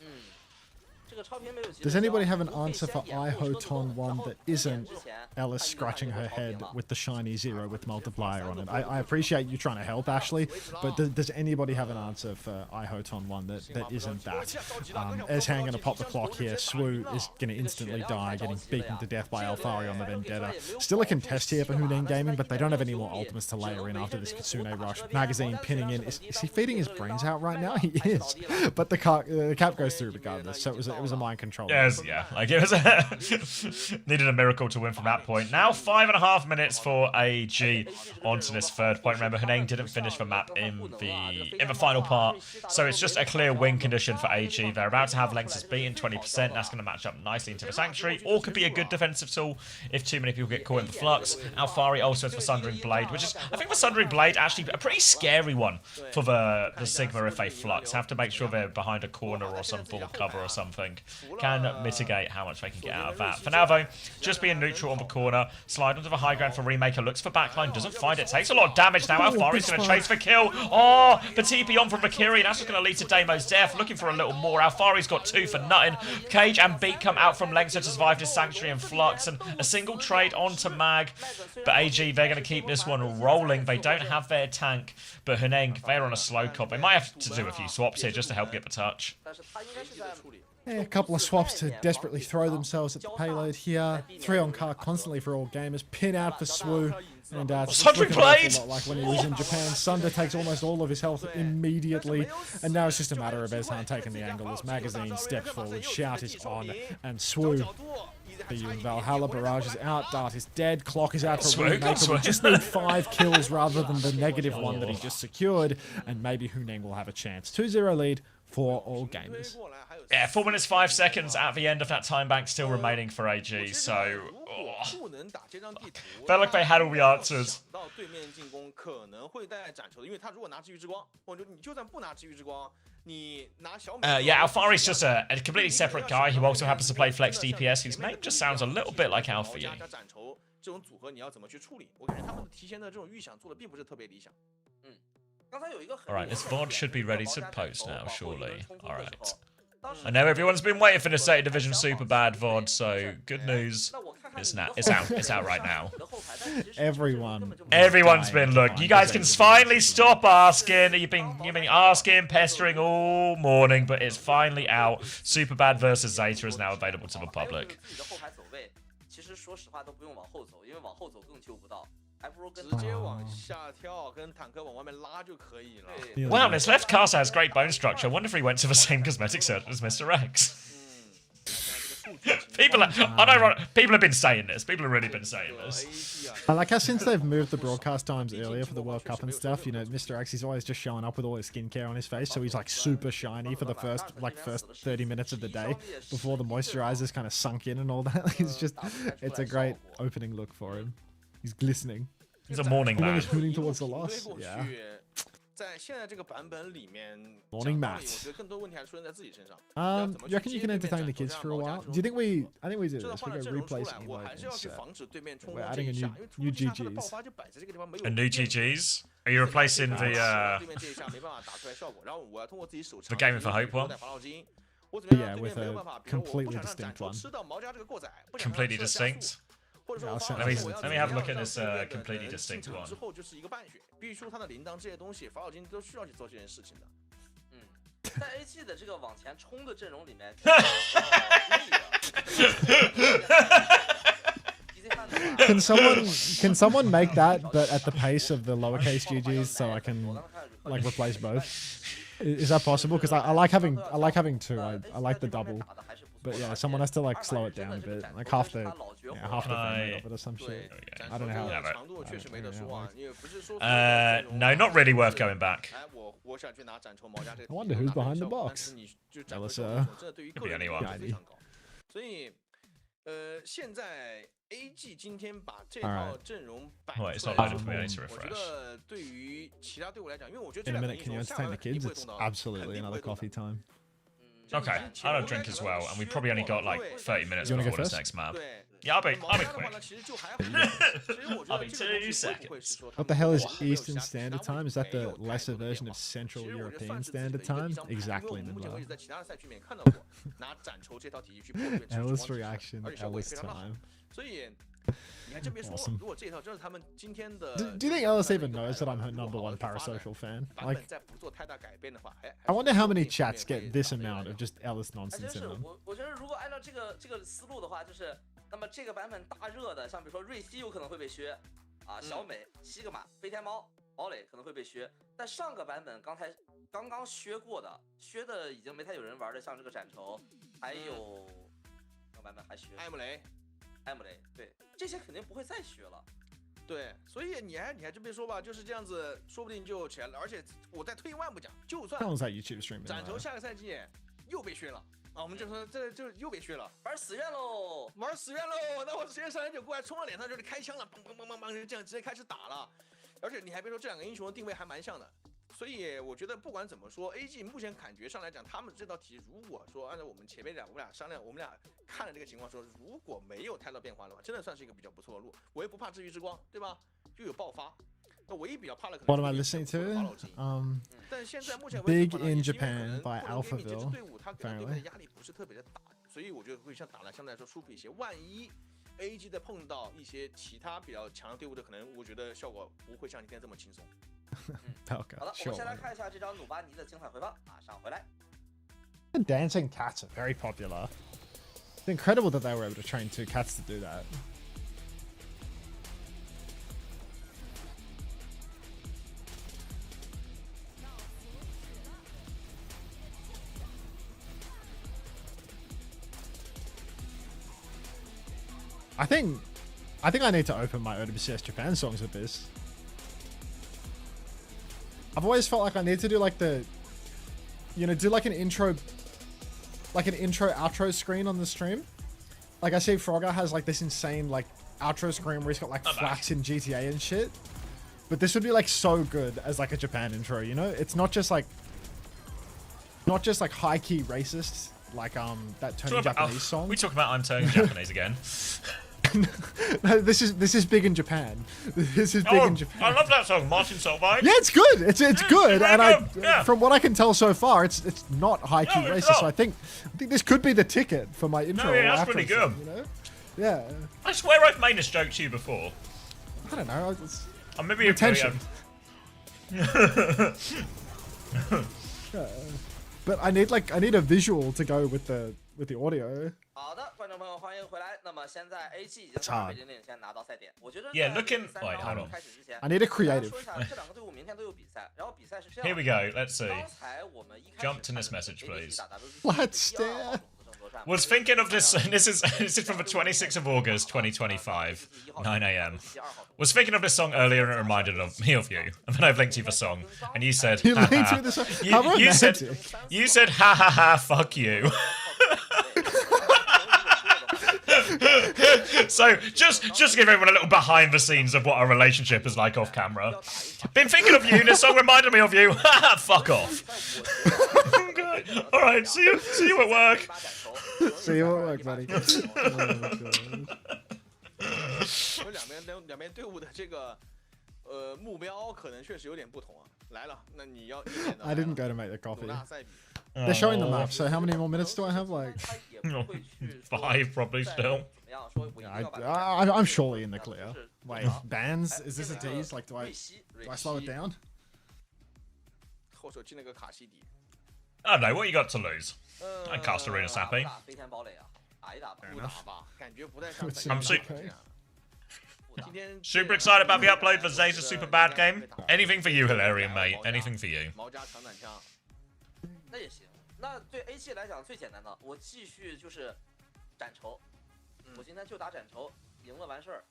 Does anybody have an answer for Ihoton 1 that isn't Ellis scratching her head with the shiny 0 with multiplier on it? I appreciate you trying to help, Ashley, but does anybody have an answer for Ihoton 1 that isn't that? Eshan going to pop the clock here. Swoo is going to instantly die, getting beaten to death by Alfari on the Vendetta. Still a contest here for Huneng Gaming, but they don't have any more ultimates to layer in after this Kitsune rush. Magazine pinning in. Is he feeding his brains out right now? He is. But the cap goes through regardless, so it was a mind control. Yes, yeah. Like it was needed a miracle to win from that point. Now 5.5 minutes for AG onto this third point. Remember, Huneng didn't finish the map in the final part, so it's just a clear win condition for AG. They're about to have Lengths beaten 20%. That's going to match up nicely into the Sanctuary, or could be a good defensive tool if too many people get caught in the flux. Alfari also has the Sundering Blade, which is, I think the Sundering Blade actually a pretty scary one for the Sigma if they flux. Have to make sure they're behind a corner or some full cover or something. Can mitigate how much they can get out of that. For now, though, just being neutral on the corner. Slide onto the high ground for Remaker. Looks for backline. Doesn't find it. Takes a lot of damage now. Alfari's going to chase for kill. Oh, the TP on from Valkyrie. That's just going to lead to Damo's death. Looking for a little more. Alfari's got 2 for nothing. Cage and Beat come out from Lengths to survive this Sanctuary and Flux. And a single trade onto Mag. But AG, they're going to keep this one rolling. They don't have their tank. But Huneng, they're on a slow cop. They might have to do a few swaps here just to help get the touch. Yeah, a couple of swaps to desperately throw themselves at the payload here. 3 on car constantly for all gamers. Pin out for Swoo. And it's looking an awful lot like when he was in Japan. Sunder takes almost all of his health immediately. And now it's just a matter of Eshan taking the angle as Magazine steps forward. Shout is on. And Swoo. The Valhalla barrage is out. Dart is dead. Clock is out for Remaker. We just need 5 kills rather than the negative one that he just secured. And maybe Huneng will have a chance. 2-0 lead for all gamers. Yeah, 4 minutes 5 seconds at the end of that time bank still remaining for AG, so felt like they had all the answers. Yeah, Alfari's just a completely separate guy who also happens to play Flex DPS, whose name just sounds a little bit like Alfie. Alright, this VOD should be ready to post now, surely. Alright. I know everyone's been waiting for the State Division Super Bad VOD, so good news. It's out right now. Everyone's been, look, you guys can finally stop asking. You've been asking, pestering all morning, but it's finally out. Super Bad versus Zeta is now available to the public. Wow, this left caster has great bone structure. I wonder if he went to the same cosmetic surgeon as Mr. X. People have been saying this. People have really been saying this. I like how since they've moved the broadcast times earlier for the World Cup and stuff, you know, Mr. X, he's always just showing up with all his skincare on his face, so he's like super shiny for the first 30 minutes of the day before the moisturizer's kind of sunk in and all that. It's a great opening look for him. He's glistening. He's a morning man. He's hooting towards the loss. Yeah. Morning Matt. You reckon you can entertain the kids for a while? Do you think I think we do this. We go replacing emotes. We're adding a new GGs. A new GGs? Are you replacing the Gaming for Hope one? Yeah, with a completely distinct one. Completely distinct? Let me have a look at this completely distinct one. 在 A 的这个往前冲的阵容里面 Can someone make that, but at the pace of the lowercase GGs, so I can like replace both? Is that possible? Because I like having two. I like the double, but yeah, someone has to like slow it down a bit, like half the frame rate of it or some shit. I don't know how. No, not really worth going back. I wonder who's behind the box. Elisa. Could be anyone. 所以，现在 AG 今天把这套阵容摆出来，我觉得对于其他队伍来讲，因为我觉得 In a minute, can you entertain the kids? It's absolutely another coffee time. Okay, I don't drink as well, and we probably only got like 30 minutes before this next map. Yeah, I'll be quick. I'll be 2 seconds. What the hell is Eastern Standard Time? Is that the lesser version of Central European Standard Time? Exactly, Nimla. Ellis reaction, Ellis time. Awesome. Do you think Ellis even knows that I'm her #1 parasocial fan? Like, I wonder how many chats get this amount of just Ellis nonsense in them. 我觉得如果按照这个思路的话，就是那么这个版本大热的，像比如说瑞希有可能会被削啊，小美、西格玛、飞天猫、堡垒可能会被削，但上个版本刚刚削过的，削的已经没太有人玩的，像这个斩筹，还有那个版本还削艾姆雷，对，这些肯定不会再削了。对，所以你还这边说吧，就是这样子，说不定就起来了。而且我再退一万步讲，就算斩筹下个赛季又被削了啊，我们就说这就又被削了，玩死院喽，玩死院喽！那我直接上来就过来冲到脸上就是开枪了，砰砰砰砰砰，就这样直接开始打了。而且你还别说，这两个英雄的定位还蛮像的。所以我觉得不管怎么说 ，AG 目前感觉上来讲，他们这道题如果说按照我们前面我们俩商量，我们俩看了这个情况说，如果没有太大变化的话，真的算是一个比较不错的路。我也不怕治愈之光，对吧？又有爆发。那唯一比较怕的可能 What am I listening to? 但现在目前 Big in Japan by Alphaville. 队伍他给他对面的压力不是特别的大，所以我觉得会打得相对来说舒服一些。万一 AG 再碰到一些其他比较强的队伍的，可能我觉得效果不会像今天这么轻松。好的，我们先来看一下这张努巴尼的精彩回放，马上回来。The dancing cats are very popular. It's incredible that they were able to train 2 cats to do that. I think I need to open my OWCS Japan songs with this. I've always felt like I need to do like do like an intro outro screen on the stream. Like I see Frogger has like this insane like outro screen where he's got like flats in GTA and shit. But this would be like so good as like a Japan intro, you know? It's not just like high key racist like that turning Japanese song. We talk about I'm turning Japanese again. No, this is big in Japan. This is big in Japan. I love that song, Martin Solveig. Yeah, it's good. It's good, and from what I can tell so far, it's not high key racist. So I think this could be the ticket for my intro. No, yeah, that's pretty good. You know? Yeah. I swear I've made this joke to you before. I don't know. Maybe intention. But I need a visual to go with the audio. 好的，观众朋友，欢迎回来。那么现在 AG 已经在北京领先拿到赛点。我觉得 looking. 3 round 开始之前 I need a creative. 说一下这两个队伍明天都有比赛，然后比赛是这样。 Here we go. Let's see. 刚才我们一开始 Jump to this message, please. Let's stare. Was thinking of this. This is from the 26th of August, 2025, 9 a.m. Was thinking of this song earlier and it reminded me of you. And then I've linked you the song, and you said, "You linked me the song." You said, "Ha ha ha, fuck you." So just to give everyone a little behind the scenes of what our relationship is like off camera. Been thinking of you. This song reminded me of you. Fuck off. All right, see you at work. See you at work, buddy. 两边队伍的这个目标可能确实有点不同啊。来了，那你要 I didn't go to make the coffee. They're showing the map, so how many more minutes do I have? Like 5 probably still. I'm surely in the clear. Wait, bans? Is this a tease? Like, do I slow it down? 后手进了个卡西迪。 I don't know, what you got to lose? I cast Arena Sappy. I'm Super excited about the upload for Zay's Super Bad Game. Anything for you, Hilarion, mate. Anything for you. 毛加长短枪，那也行。那对 A 系来讲最简单的，我继续就是斩仇，我今天就打斩仇，赢了完事儿。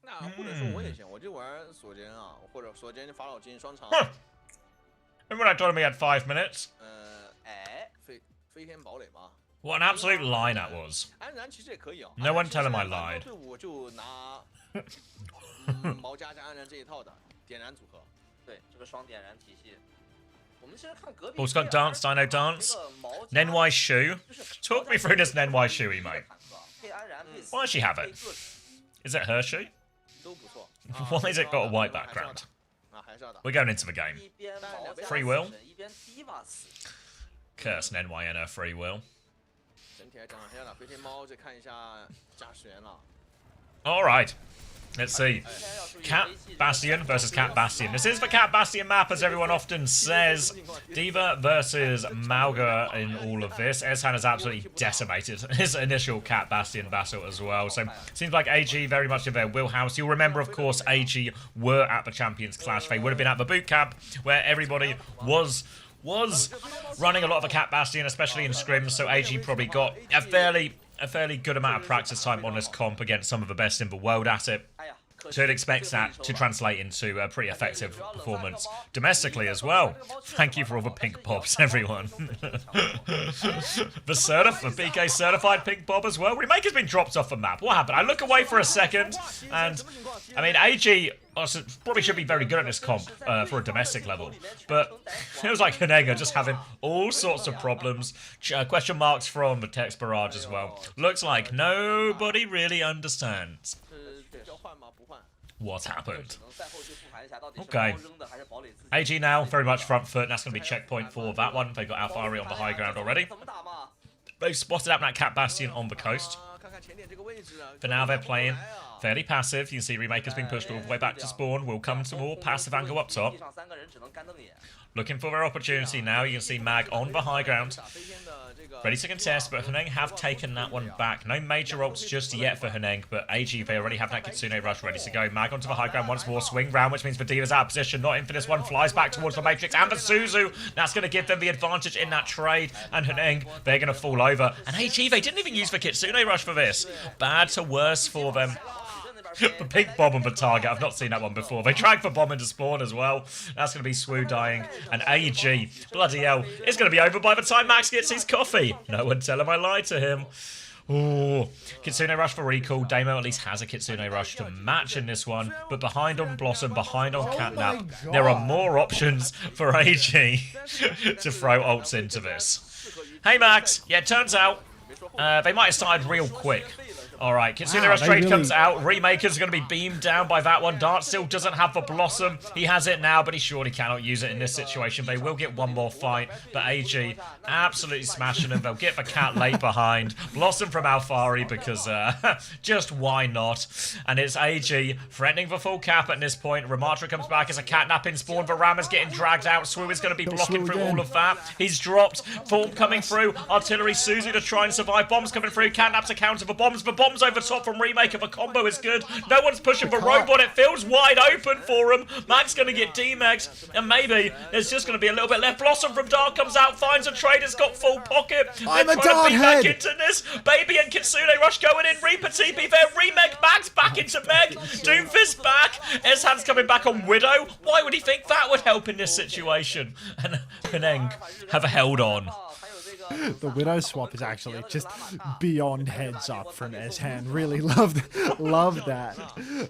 那或者说我也行，我就玩锁肩啊，或者锁肩法老金双长。Remember when I told him he had 5 minutes? 飞天堡垒吗？ What an absolute lie that was. 安然其实也可以啊。 No one tell him I lied. 队伍就拿毛加安然这一套的点燃组合。对，这个双点燃体系。我们其实看隔壁。 Also got Dance, Dino Dance. Nenwai Shu. Talk me through this Nenwai Shui, mate. Why does she have it? Is it her shoe? 都不错。 Why has it got a white background? We're going into the game. Free will? Curse Nenwai and her free will. 整体来讲，黑暗飞天猫再看一下驾驶员了。 Alright. Let's see. Cat Bastion versus Cat Bastion. This is the Cat Bastion map, as everyone often says. Diva versus Malga in all of this. Eshan has absolutely decimated his initial Cat Bastion battle as well. So, seems like AG very much in their wheelhouse. You'll remember, of course, AG were at the Champions Clash. They would have been at the boot camp, where everybody was running a lot of the Cat Bastion, especially in scrims. So AG probably got a fairly good amount of practice time on this comp against some of the best in the world at it. So you'd expect that to translate into a pretty effective performance domestically as well. Thank you for all the pink pops, everyone. the BK certified pink bob as well. Remaker's been dropped off the map. What happened? I look away for a second, and I mean, AG probably should be very good at this comp for a domestic level, but feels like Henega just having all sorts of problems. Question marks from the text barrage as well. Looks like nobody really understands what happened. Okay. AG now very much front foot, and that's going to be checkpoint for that one. They've got Alfari on the high ground already. They've spotted out that Cat Bastion on the coast. For now, they're playing fairly passive. You can see Remaker's being pushed all the way back to spawn. Will come to more passive angle up top. Looking for their opportunity now. You can see Mag on the high ground. Ready to contest, but Heneng have taken that one back. No major ults just yet for Heneng, but AG, they already have that Kitsune Rush ready to go. Mag onto the high ground once more. Swing round, which means the Diva's out of position. Not in for this one. Flies back towards the Matrix. And the Suzu. That's going to give them the advantage in that trade. And Heneng, they're going to fall over. And AG, they didn't even use the Kitsune Rush for this. Bad to worse for them. The pink bomb on the target. I've not seen that one before. They dragged the bomb into spawn as well. That's going to be Swoo dying. And AG, bloody hell, it's going to be over by the time Max gets his coffee. No one tell him I lied to him. Ooh, Kitsune Rush for recall. Damo at least has a Kitsune Rush to match in this one. But behind on Blossom, behind on Catnap, there are more options for AG to throw ults into this. Hey Max, yeah, it turns out they might have started real quick. Alright, Kitsune Rush trade comes out. Remaker's going to be beamed down by that one. Dart still doesn't have the Blossom. He has it now, but he surely cannot use it in this situation. They will get one more fight, but AG absolutely smashing them. They'll get the cat late behind. Blossom from Alfari because just why not? And it's AG threatening the full cap at this point. Ramatra comes back as a catnap in spawn. Varama's getting dragged out. Swoo is going to be blocking through all of that. He's dropped. Form coming through. Artillery Suzu to try and survive. Bombs coming through. Catnap to counter the bombs. The bombs over top from Remaker. The combo is good. No one's pushing the robot. It feels wide open for him. Mac's going to get D-Megs. And maybe there's just going to be a little bit left. Blossom from Dark comes out. Finds a trade. It's got full pocket. I'm They're a trying to beat Dark back into this. Baby and Kitsune Rush going in. Reaper TP there. Remeg Max back into Meg. Doomfist back. Eshan's coming back on Widow. Why would he think that would help in this situation? And Peneng have held on. The Widow swap is actually just beyond heads up from Eshan. Really love that.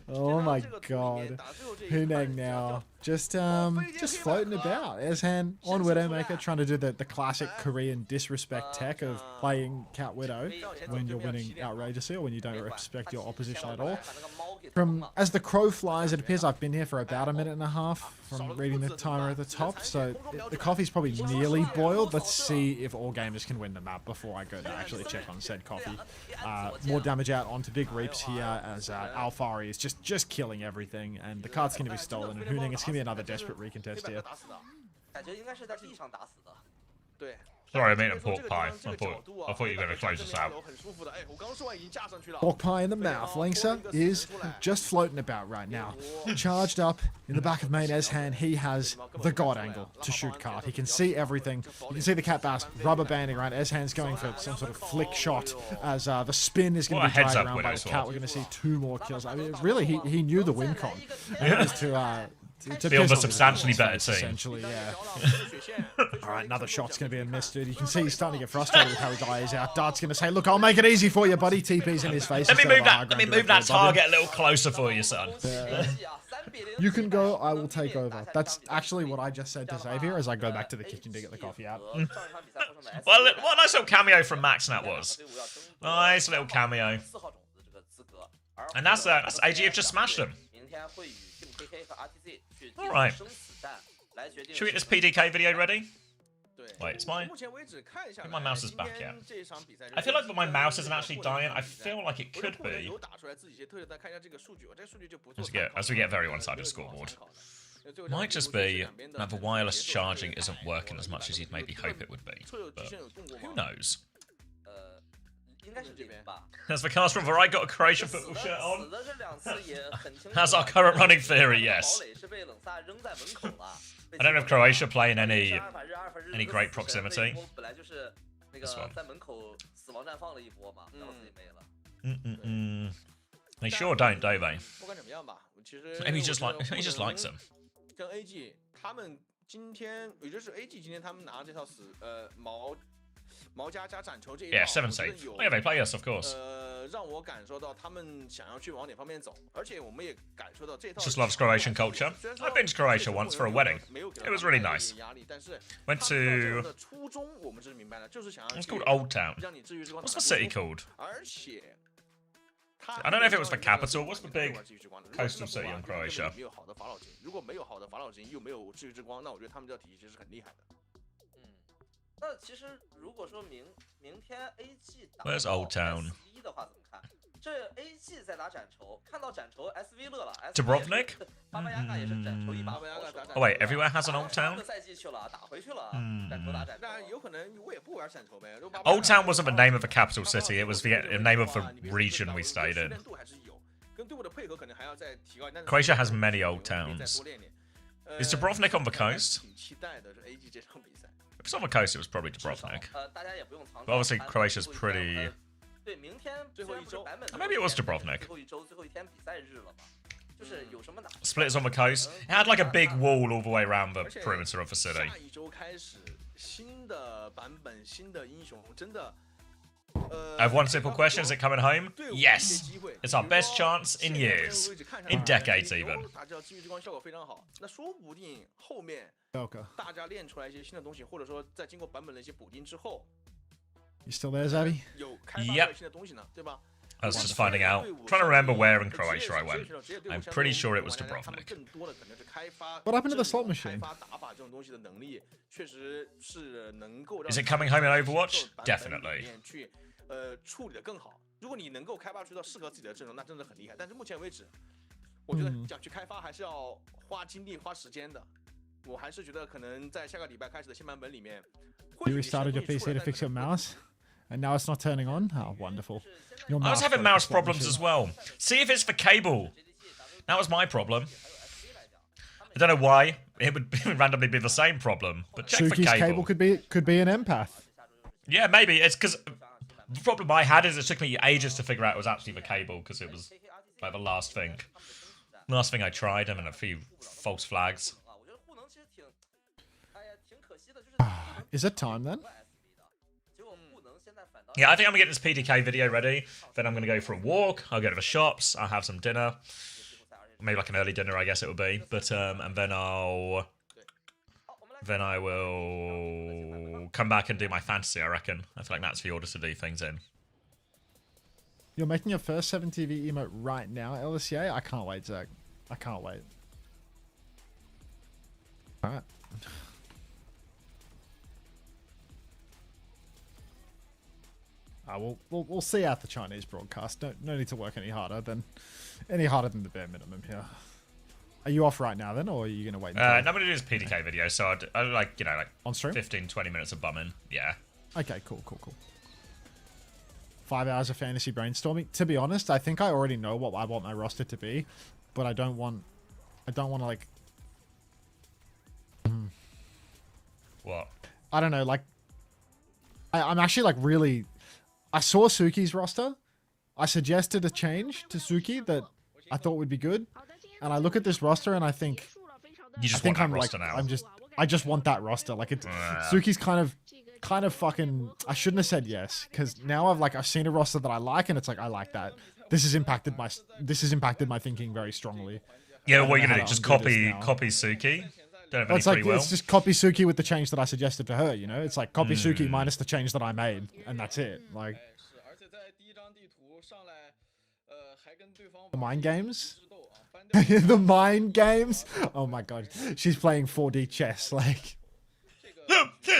Oh my god. Huneng now just floating about. Eshan on Widowmaker trying to do the classic Korean disrespect tech of playing Cat Widow when you're winning outrageously or when you don't respect your opposition at all. As the crow flies, it appears I've been here for about a minute and a half from reading the timer at the top, so the coffee's probably nearly boiled. Let's see if all gamers can win the map before I go to actually check on said coffee. More damage out onto Big Reaps here as Alfari is just killing everything, and the card's going to be stolen, and Huning is going to be another desperate recontest here. Sorry, I meant a pork pie. I thought you were going to close this out. Pork pie in the mouth. Linksa is just floating about right now. Charged up in the back of main Eshan, he has the god angle to shoot card. He can see everything. You can see the cat bass rubber banding around. Eshan's going for some sort of flick shot as the spin is going to be dragged around by the cat. We're going to see 2 more kills. I mean, really, he knew the win con. It was to be on the piss substantially his better face, team. Essentially, yeah. All right, another shot's going to be a miss, dude. You can see he's starting to get frustrated with how he dies out. Dart's going to say, look, I'll make it easy for you, buddy. TP's in his face. Let me move that target a little closer for you, son. You can go, I will take over. That's actually what I just said to Xavier as I go back to the kitchen to get the coffee out. Well, what a nice little cameo from Max that was. Nice little cameo. And that's AG have just smashed him. Alright. Should we get this PDK video ready? Wait, is my mouse is back yet? I feel like my mouse isn't actually dying. I feel like it could be. As we get a very one-sided scoreboard. Might just be that the wireless charging isn't working as much as you'd maybe hope it would be. But who knows? Has the cast from Varai got a Croatian football shirt on? That's our current running theory, yes. I don't know if Croatia play in any great proximity. This one. They sure don't they? Maybe he just likes them. 跟 AG 他们今天，也就是 AG 今天他们拿这套毛加斩仇这一套 Yeah, 17th. Oh, yeah, they play us, of course. 让我感受到他们想要去往哪方面走，而且我们也感受到这套 Just loves Croatian culture. I've been to Croatia once for a wedding. It was really nice. Went to... It's called Old Town. What's the city called? I don't know if it was the capital. What's the big coastal city in Croatia? 如果没有好的法老基因，又没有治愈之光，那我觉得他们这套体系其实是很厉害的。那其实如果说明天 AG 打 Where's Old Town? S1 的话怎么看？这 AG 在打斩仇，看到斩仇 SV 乐了。Dubrovnik? 巴巴亚嘎也是斩仇一把。Oh wait, everywhere has an Old Town? 个赛季去了，打回去了，斩仇打斩仇。那有可能我也不玩斩仇呗。Old Town wasn't the name of the capital city. It was the name of the region we stayed in. Croatia has many old towns. Is Dubrovnik on the coast? If it's on the coast, it was probably Dubrovnik. But obviously, Croatia's pretty... Maybe it was Dubrovnik. Split is on the coast. It had like a big wall all the way around the perimeter of the city. I have one simple question. Is it coming home? Yes. It's our best chance in years. In decades, even. You still there, Zabi? Yep. I was just finding out. Trying to remember where in Croatia I went. I'm pretty sure it was Dubrovnik. What happened to the slot machine? Is it coming home in Overwatch? Definitely. 处理的更好。如果你能够开发出到适合自己的阵容，那真的很厉害。但是目前为止，我觉得想去开发还是要花精力、花时间的。我还是觉得可能在下个礼拜开始的新版本里面。You restarted your PC to fix your mouse, and now it's not turning on. Oh, wonderful! I was having mouse problems as well. See if it's the cable. That was my problem. I don't know why it would randomly be the same problem, but check Suki's the cable. Could be an empath. Yeah, maybe it's because the problem I had is it took me ages to figure out it was actually the cable because it was like the last thing I tried, and a few false flags. Is it time then? Yeah, I think I'm gonna get this PDK video ready. Then I'm gonna go for a walk. I'll go to the shops. I'll have some dinner, maybe like an early dinner, I guess it would be. But and then I will come back and do my fantasy. I reckon. I feel like that's the order to do things in. You're making your first 7TV emote right now, LCA. I can't wait, Zach. I can't wait. All right. We'll see out the Chinese broadcast. No need to work any harder than the bare minimum here. Are you off right now then, or are you gonna wait? Until... No, I'm gonna do this PDK video, so I like on stream, 15-20 minutes of bumming. Yeah. Okay, cool. 5 hours of fantasy brainstorming. To be honest, I think I already know what I want my roster to be, but I don't want to like. What? I don't know. Like, I'm actually like really. I saw Suki's roster. I suggested a change to Suki that I thought would be good, and I look at this roster and I think. You just want that roster now. I just want that roster. Like it's Suki's kind of fucking. I shouldn't have said yes because now I've seen a roster that I like and it's like I like that. This has impacted my thinking very strongly. Yeah, what are you gonna do? Just copy Suki? Don't have any It's like free will? it's just copy Suki with the change that I suggested to her. You know, it's like copy Suki minus the change that I made, and that's it. Like the mind games. The mind games. Oh my god, she's playing 4D chess. Like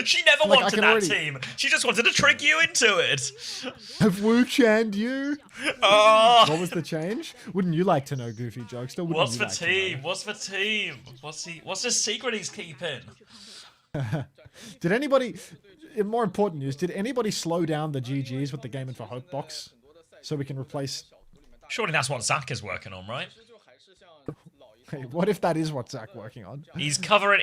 she never wanted that team. She just wanted to trick you into it. Have Wu Channed you? Oh. What was the change? Wouldn't you like to know, Goofy Jokester? What's the team? What's the team? What's the secret he's keeping? Did anybody? In more important news, did anybody slow down the GGs with the Gaming for Hope box so we can replace? Surely that's what Zach is working on, right? Hey, what if that is what Zach working on? He's covering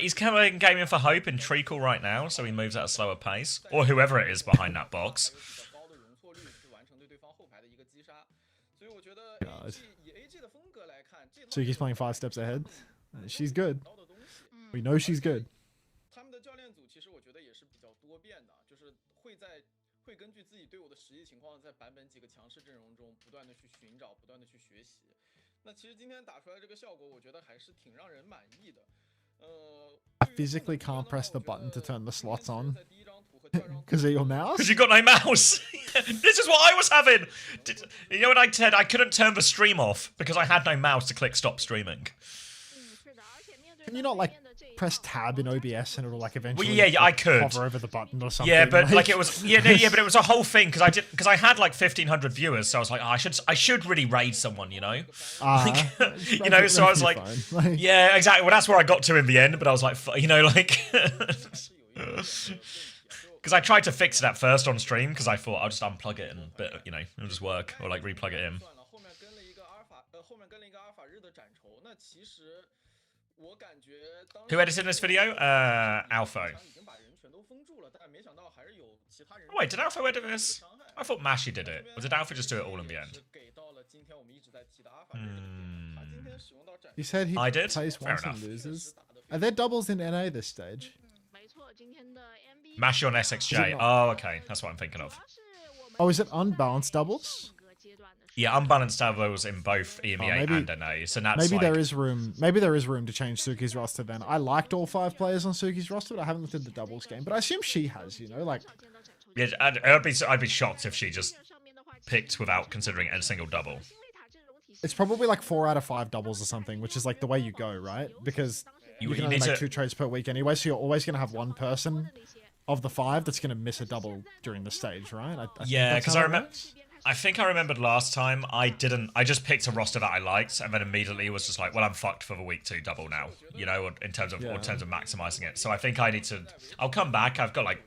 Gaming for Hope in Treacle right now, so he moves at a slower pace, or whoever it is behind that box. God. Suki's playing 5 steps ahead. She's good. We know she's good. I physically can't press the button to turn the slots on. Because of your mouse? Because you got no mouse. This is what I was having. You know what I said? I couldn't turn the stream off because I had no mouse to click stop streaming. Can you not, like, press tab in OBS and it'll, like, eventually well, yeah, I could hover over the button or something? Yeah, but like it was but it was a whole thing because I had like 1,500 viewers, so I was like, oh, I should really raid someone, you know, you know. So I was like, yeah, exactly. Well, that's where I got to in the end, but I was like, you know, like. Because I tried to fix it at first on stream because I thought I'll just unplug it and, you know, it'll just work, or like replug it in. Who edited this video? Alpho. Oh, wait, did Alpho edit this? I thought Mashi did it. Or did Alpho just do it all in the end? He said he plays once and loses. Are there doubles in NA this stage? Mashi on SXJ. Oh, okay. That's what I'm thinking of. Oh, is it unbalanced doubles? Yeah, unbalanced doubles in both EMEA and NA. So that's maybe like... there is room. Maybe there is room to change Suki's roster. Then I liked all 5 players on Suki's roster, but I haven't looked at the doubles game. But I assume she has. You know, like. Yeah, I'd be shocked if she just picked without considering a single double. It's probably like 4 out of 5 doubles or something, which is like the way you go, right? Because you can only make 2 trades per week anyway, so you're always going to have one person of the 5 that's going to miss a double during the stage, right? Yeah, because I think I remembered last time I just picked a roster that I liked and then immediately was just like, well, I'm fucked for the week 2 double now, you know, in terms of maximizing it. So I think I need to, I'll come back. I've got like,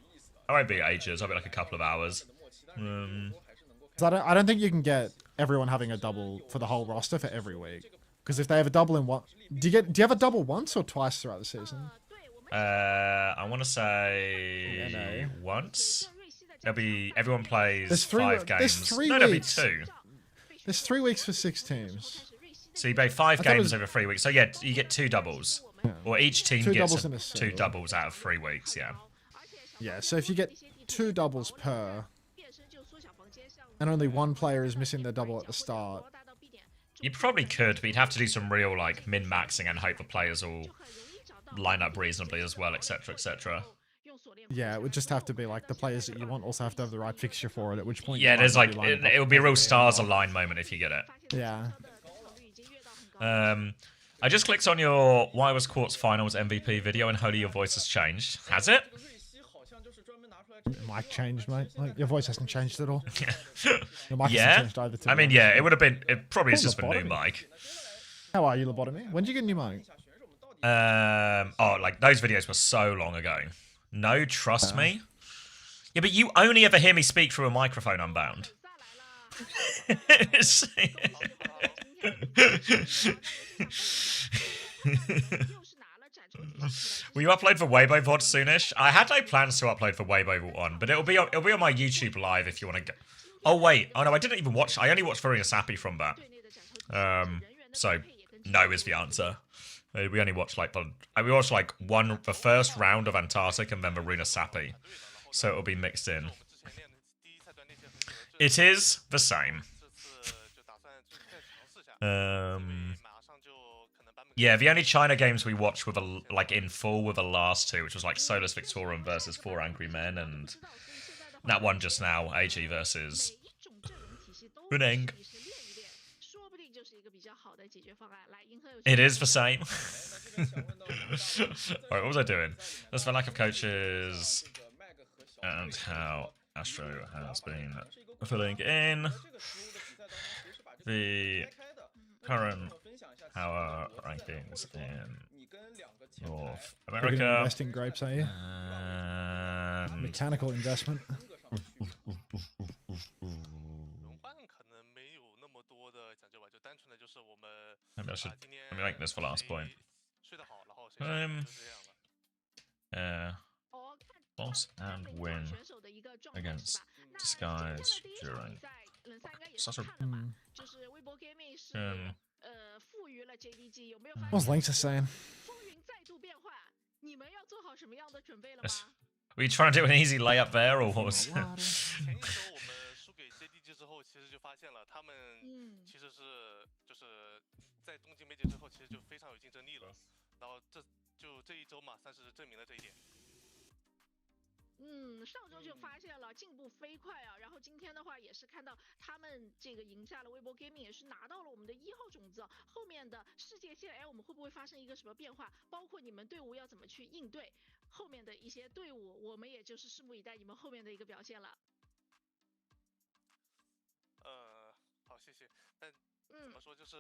I won't be ages. I'll be like a couple of hours. I don't think you can get everyone having a double for the whole roster for every week. Because if they have a double in one, do you have a double once or twice throughout the season? I want to say once. There'll be everyone plays 5 games. No, there'll be 2. There's 3 weeks for 6 teams. So you play 5 games over 3 weeks. So yeah, you get 2 doubles, or each team gets 2 doubles out of 3 weeks. Yeah. Yeah. So if you get 2 doubles per, and only 1 player is missing their double at the start. You probably could, but you'd have to do some real like min-maxing and hope the players all line up reasonably as well, etc., etc. Yeah, it would just have to be like the players that you want also have to have the right fixture for it, at which point... Yeah, there's like, it would be a real stars align moment if you get it. Yeah. I just clicked on your OWCS Finals MVP video and holy, your voice has changed. Has it? Mic changed, mate. Like, your voice hasn't changed at all. Your mic hasn't changed either. I mean, yeah, it would have been... It probably is just a new mic. How are you, Lobotomy? When did you get a new mic? Oh, like those videos were so long ago. No, trust me. Yeah, but you only ever hear me speak through a microphone unbound. Will you upload for Weibo VOD soonish? I had no plans to upload for Weibo one, but it'll be on my YouTube live if you want to go. Oh wait, oh no, I didn't even watch. I only watched Verena Sappy from that. So no is the answer. We only watched like we watched like the first round of Antarctic and then Verena Sappy, so it'll be mixed in. It is the same. Yeah, the only China games we watched were like in full were the last two, which was like Solus Victorium versus 4 Angry Men, and that one just now, AG versus Runeng. It is the same. Alright, what was I doing? That's the lack of coaches and how Astro has been filling in the current power rankings in North America. Investing grapes, are you? Mechanical investment. Maybe I should let me make this for last point. Boss and win against Disguise during such a What's Linksa saying? Were you trying to do an easy layup there, or what was it? 在东京梅姐之后，其实就非常有竞争力了。然后这一周嘛，算是证明了这一点。上周就发现了进步飞快啊，然后今天的话也是看到他们这个赢下了微博 Gaming， 也是拿到了我们的1号种子。后面的世界线，我们会不会发生一个什么变化？包括你们队伍要怎么去应对后面的一些队伍，我们也就是拭目以待你们后面的一个表现了。好，谢谢。但怎么说就是。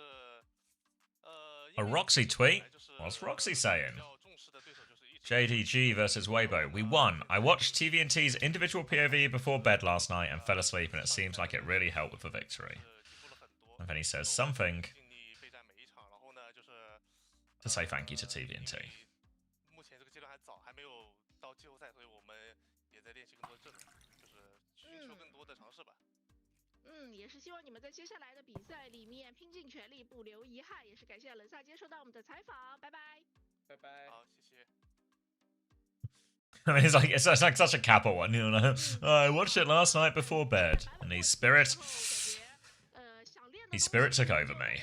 A Roxy tweet? What's Roxy saying? JDG versus Weibo. We won. I watched TVNT's individual POV before bed last night and fell asleep, and it seems like it really helped with the victory. And then he says something to say thank you to TVNT. 目前这个阶段还早，还没有到季后赛，所以我们也在练习更多的阵容，就是寻求更多的尝试吧。 也是希望你们在接下来的比赛里面拼尽全力，不留遗憾。也是感谢冷萨接受到我们的采访，拜拜，拜拜。好，谢谢。I mean, it's like such a Kappa one, you know. I watched it last night before bed, and his spirit took over me.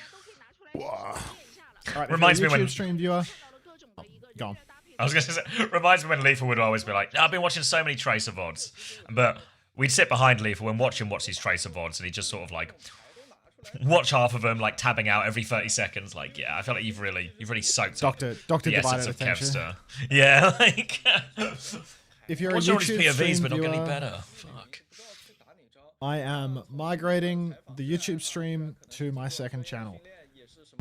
Wow. Right, reminds me YouTube when stream viewer. Oh, go on. I was going to say, reminds me when Leafa would always be like, I've been watching so many Tracer VODs, but we'd sit behind Leafa when watch these Tracer VODs, and he'd just sort of like watch half of them, like tabbing out every 30 seconds. Like, yeah, I feel like you've really soaked up Doctor the essence divided of attention. Kevster. Yeah, like if you're watch a all these YouTube POVs, stream but not viewer, getting better. Fuck. I am migrating the YouTube stream to my second channel.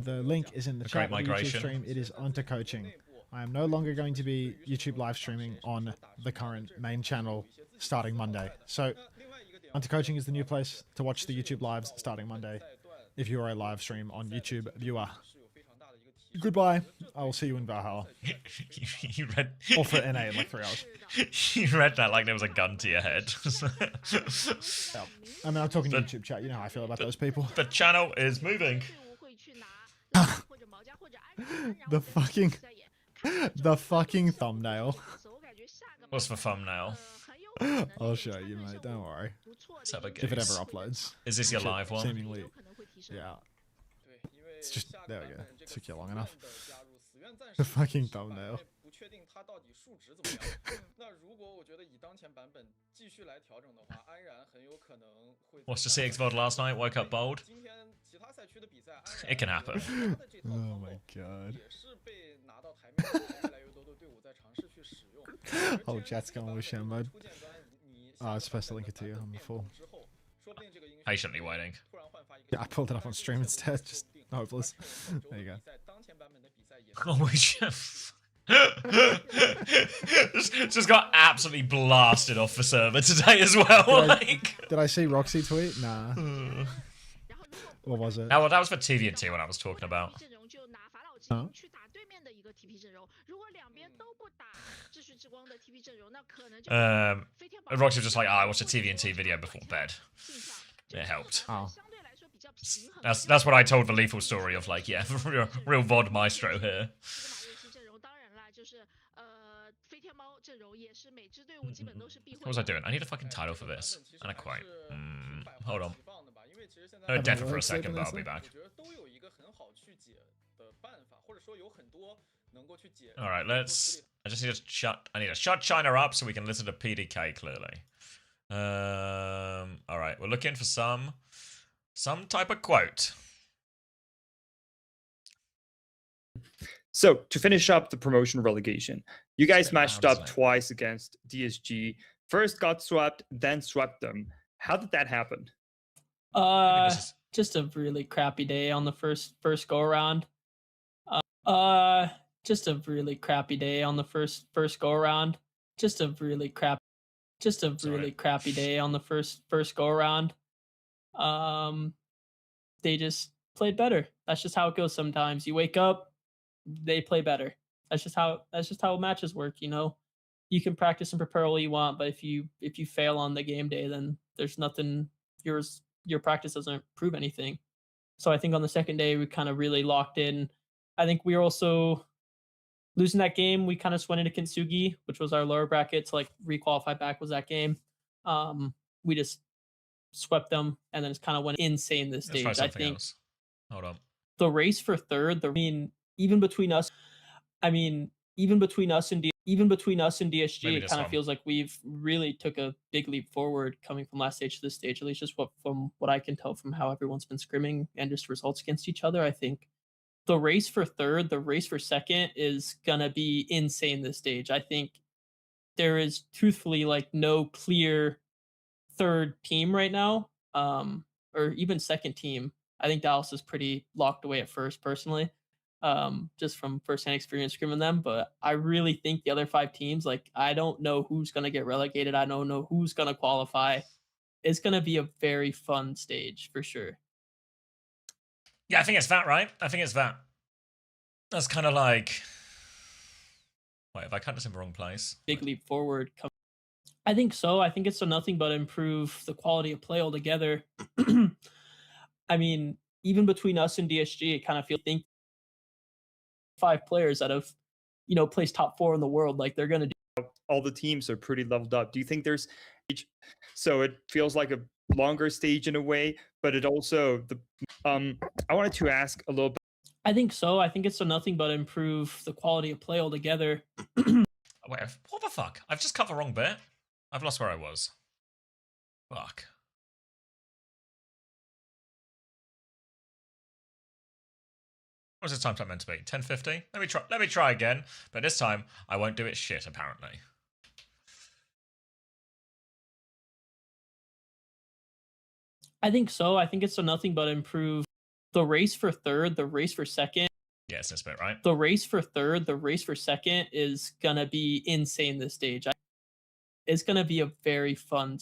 The link is in the chat of the YouTube stream. It is onto coaching. I am no longer going to be YouTube live streaming on the current main channel starting Monday. So, onto coaching is the new place to watch the YouTube lives starting Monday. If you are a live stream on YouTube viewer. Goodbye. I will see you in Valhalla. You read or for NA in like 3 hours. You read that like there was a gun to your head. Yeah. I mean, I'm talking to YouTube chat. You know how I feel about those people. The channel is moving. The fucking thumbnail. What's the thumbnail? I'll show you, mate. Don't worry. If it ever uploads. Is this your live one? Seemingly, yeah. It's just there we go. Took you long enough. The fucking thumbnail. Watched the CX VOD last night. Woke up bold. It can happen. Oh my god. Oh, chat's going with Shen mode. I was supposed to link it to you on the full. Patiently waiting. Yeah, I pulled it up on stream instead. Just hopeless. There you go. Oh my just got absolutely blasted off the server today as well. Did I see Roxy tweet? Nah. What was it? Oh, well, that was for TVNT when I was talking about. Huh? Roxy was just like, I watched a TVNT video before bed. It helped. Oh. That's what I told the lethal story of, like, yeah, real VOD maestro here. What was I doing? I need a fucking title for this. And a quote. Hold on. Oh, deaf for a second, but I'll be back. Alright, let's... I need to shut China up so we can listen to PDK clearly. Alright, we're looking for some type of quote. So, to finish up the promotion relegation, you guys matched up twice against DSG. First got swept, then swept them. How did that happen? Just a really crappy day on the first go around. Just a really crappy day on the first go around. Just a really crappy day on the first go around. They just played better. That's just how it goes sometimes. You wake up, they play better. That's just how matches work, you know. You can practice and prepare all you want, but if you fail on the game day, then there's nothing. Your practice doesn't prove anything. So I think on the second day we kind of really locked in. I think we were also losing that game. We kind of just went into Kintsugi, which was our lower bracket, to like requalify back was that game. We just swept them, and then it's kind of went insane this stage. I think else. Hold on. The race for third, even between us and DSG, it kind of feels like we've really took a big leap forward coming from last stage to this stage, at least just from what I can tell from how everyone's been scrimming and just results against each other. I think the race for third, the race for second is going to be insane this stage. I think there is truthfully like no clear third team right now, or even second team. I think Dallas is pretty locked away at first, personally, just from firsthand experience scrimming them. But I really think the other 5 teams, like, I don't know who's going to get relegated. I don't know who's going to qualify. It's going to be a very fun stage for sure. Yeah, I think it's that, right? I think it's that. That's kind of like... Wait, have I cut this in the wrong place? Big leap forward. I think so. I think it's nothing but improve the quality of play altogether. I mean, even between us and DSG, it kind of feels think 5 players that have, placed top 4 in the world, like they're going to do. All the teams are pretty leveled up. Do you think there's... So it feels like a longer stage in a way, but it also... I wanted to ask a little bit... I think so. I think it's nothing but improve the quality of play altogether. Wait, what the fuck? I've just cut the wrong bit. I've lost where I was. Fuck. What was this time slot meant to be? 10:50? Let me try again, but this time I won't do it shit, apparently. I think so. I think it's nothing but improve the race for third, the race for second. Yeah, it's this bit, right? The race for third, the race for second is gonna be insane this stage. It's gonna be a very fun.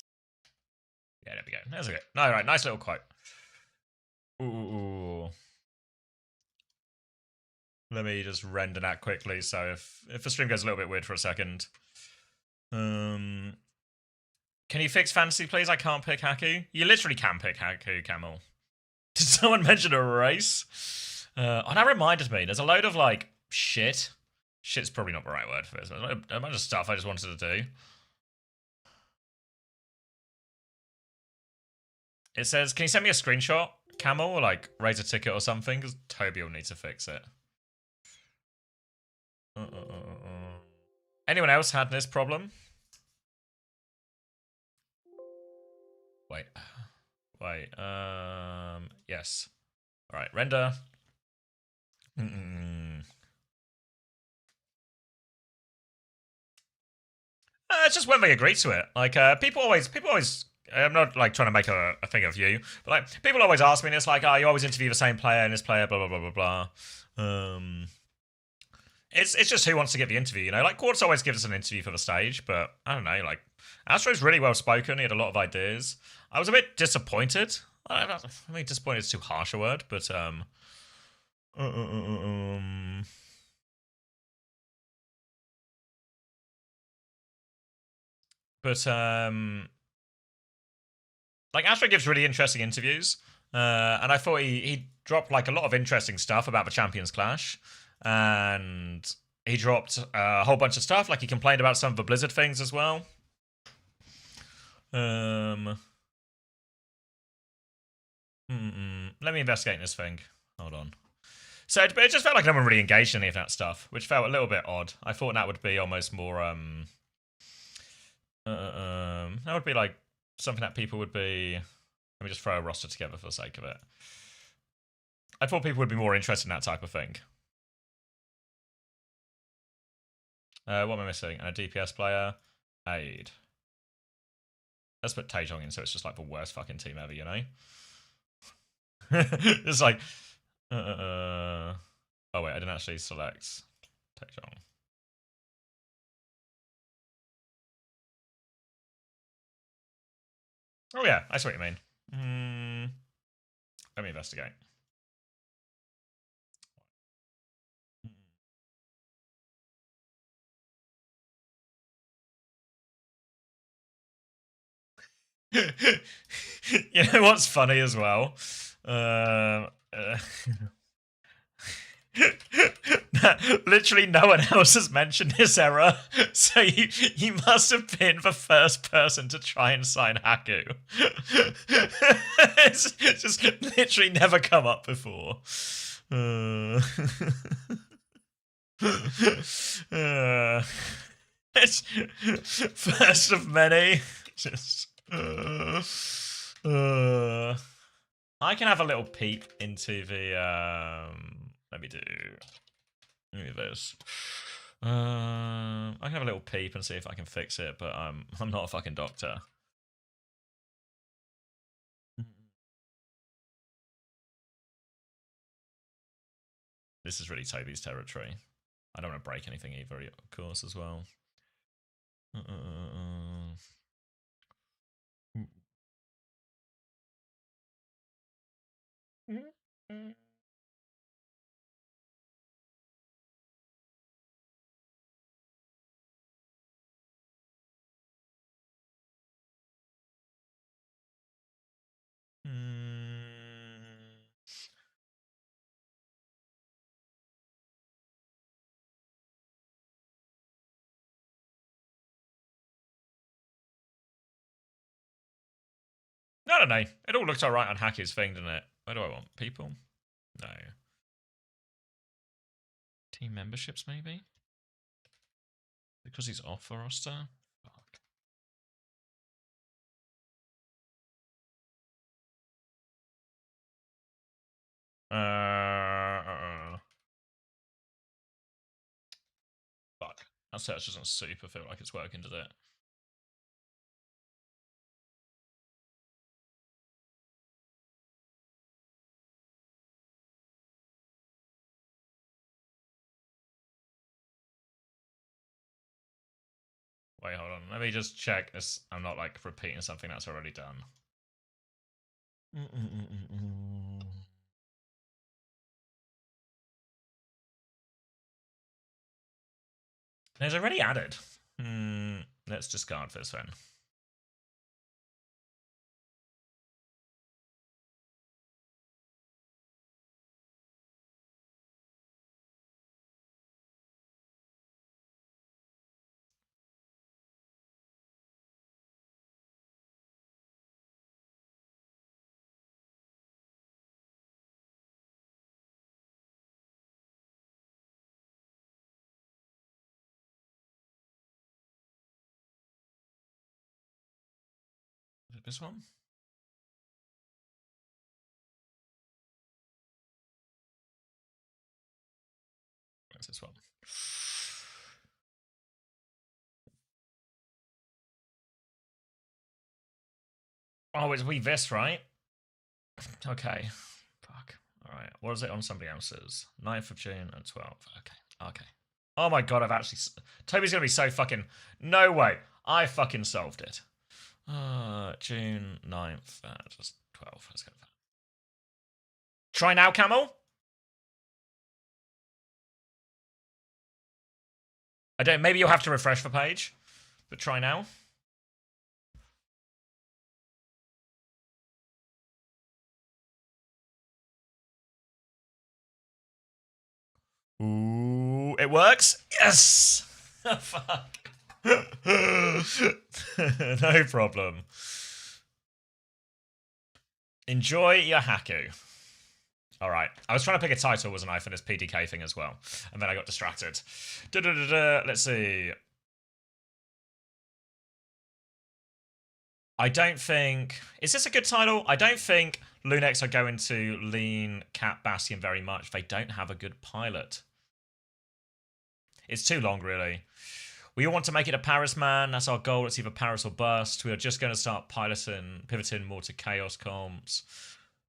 Yeah, there we go. That's okay. All right, nice little quote. Ooh. Let me just render that quickly. So if the stream goes a little bit weird for a second, can you fix fantasy, please? I can't pick Haku. You literally can pick Haku, Camel. Did someone mention a race? Oh, that reminded me. There's a load of like shit. Shit's probably not the right word for this. A bunch of stuff I just wanted to do. It says, can you send me a screenshot, Camel, or like raise a ticket or something? Because Toby will need to fix it. Anyone else had this problem? Wait. Yes. All right, render. It's just when they agree to it. Like, people always I'm not like trying to make a thing of you, but like people always ask me, and it's like, oh, you always interview the same player and this player, blah blah blah blah blah. It's just who wants to get the interview, you know. Like Quartz always gives us an interview for the stage, but I don't know. Like Astro's really well spoken. He had a lot of ideas. I was a bit disappointed. I mean, disappointed is too harsh a word, but like Astro gives really interesting interviews, and I thought he dropped like a lot of interesting stuff about the Champions Clash, and he dropped a whole bunch of stuff. Like he complained about some of the Blizzard things as well. Let me investigate this thing. Hold on. So it just felt like no one really engaged in any of that stuff, which felt a little bit odd. I thought that would be almost more that would be like something that people would be. Let me just throw a roster together for the sake of it. I thought people would be more interested in that type of thing. What am I missing? And a DPS player. Aid. Let's put Taejong in so it's just like the worst fucking team ever, you know? It's like... oh wait, I didn't actually select Taejong. Oh yeah, I see what you mean. Let me investigate. You know what's funny as well? Literally no one else has mentioned this error, so you must have been the first person to try and sign Haku. It's just literally never come up before. It's first of many. Just I can have a little peep into the let me do this. I can have a little peep and see if I can fix it, but I'm not a fucking doctor. This is really Toby's territory. I don't want to break anything either, of course, as well. I don't know. It all looks alright on Haku's thing, doesn't it? Where do I want? People? No. Team memberships, maybe? Because he's off the roster? Fuck. Fuck. That search doesn't super feel like it's working, does it? Wait, hold on. Let me just check this. I'm not like repeating something that's already done. There's already added. Let's discard this then. Is it this one? Where's this one? Oh, it's we this, right? Okay. Fuck. All right. What is it on somebody else's? 9th of June and 12th. Okay. Okay. Oh my god, I've actually... Toby's gonna be so fucking... No way. I fucking solved it. June 9th. Just 12th. Let's go for that. Try now, Camel. I don't... Maybe you'll have to refresh the page. But try now. Ooh, it works. Yes. Fuck. No problem. Enjoy your Haku. All right. I was trying to pick a title, wasn't I, for this PDK thing as well, and then I got distracted. Let's see. I don't think... Is this a good title? I don't think Lunex are going to lean Cat Bastion very much. They don't have a good pilot. It's too long, really. We all want to make it a Paris, man. That's our goal. It's either Paris or bust. We are just going to start pivoting more to Chaos comps.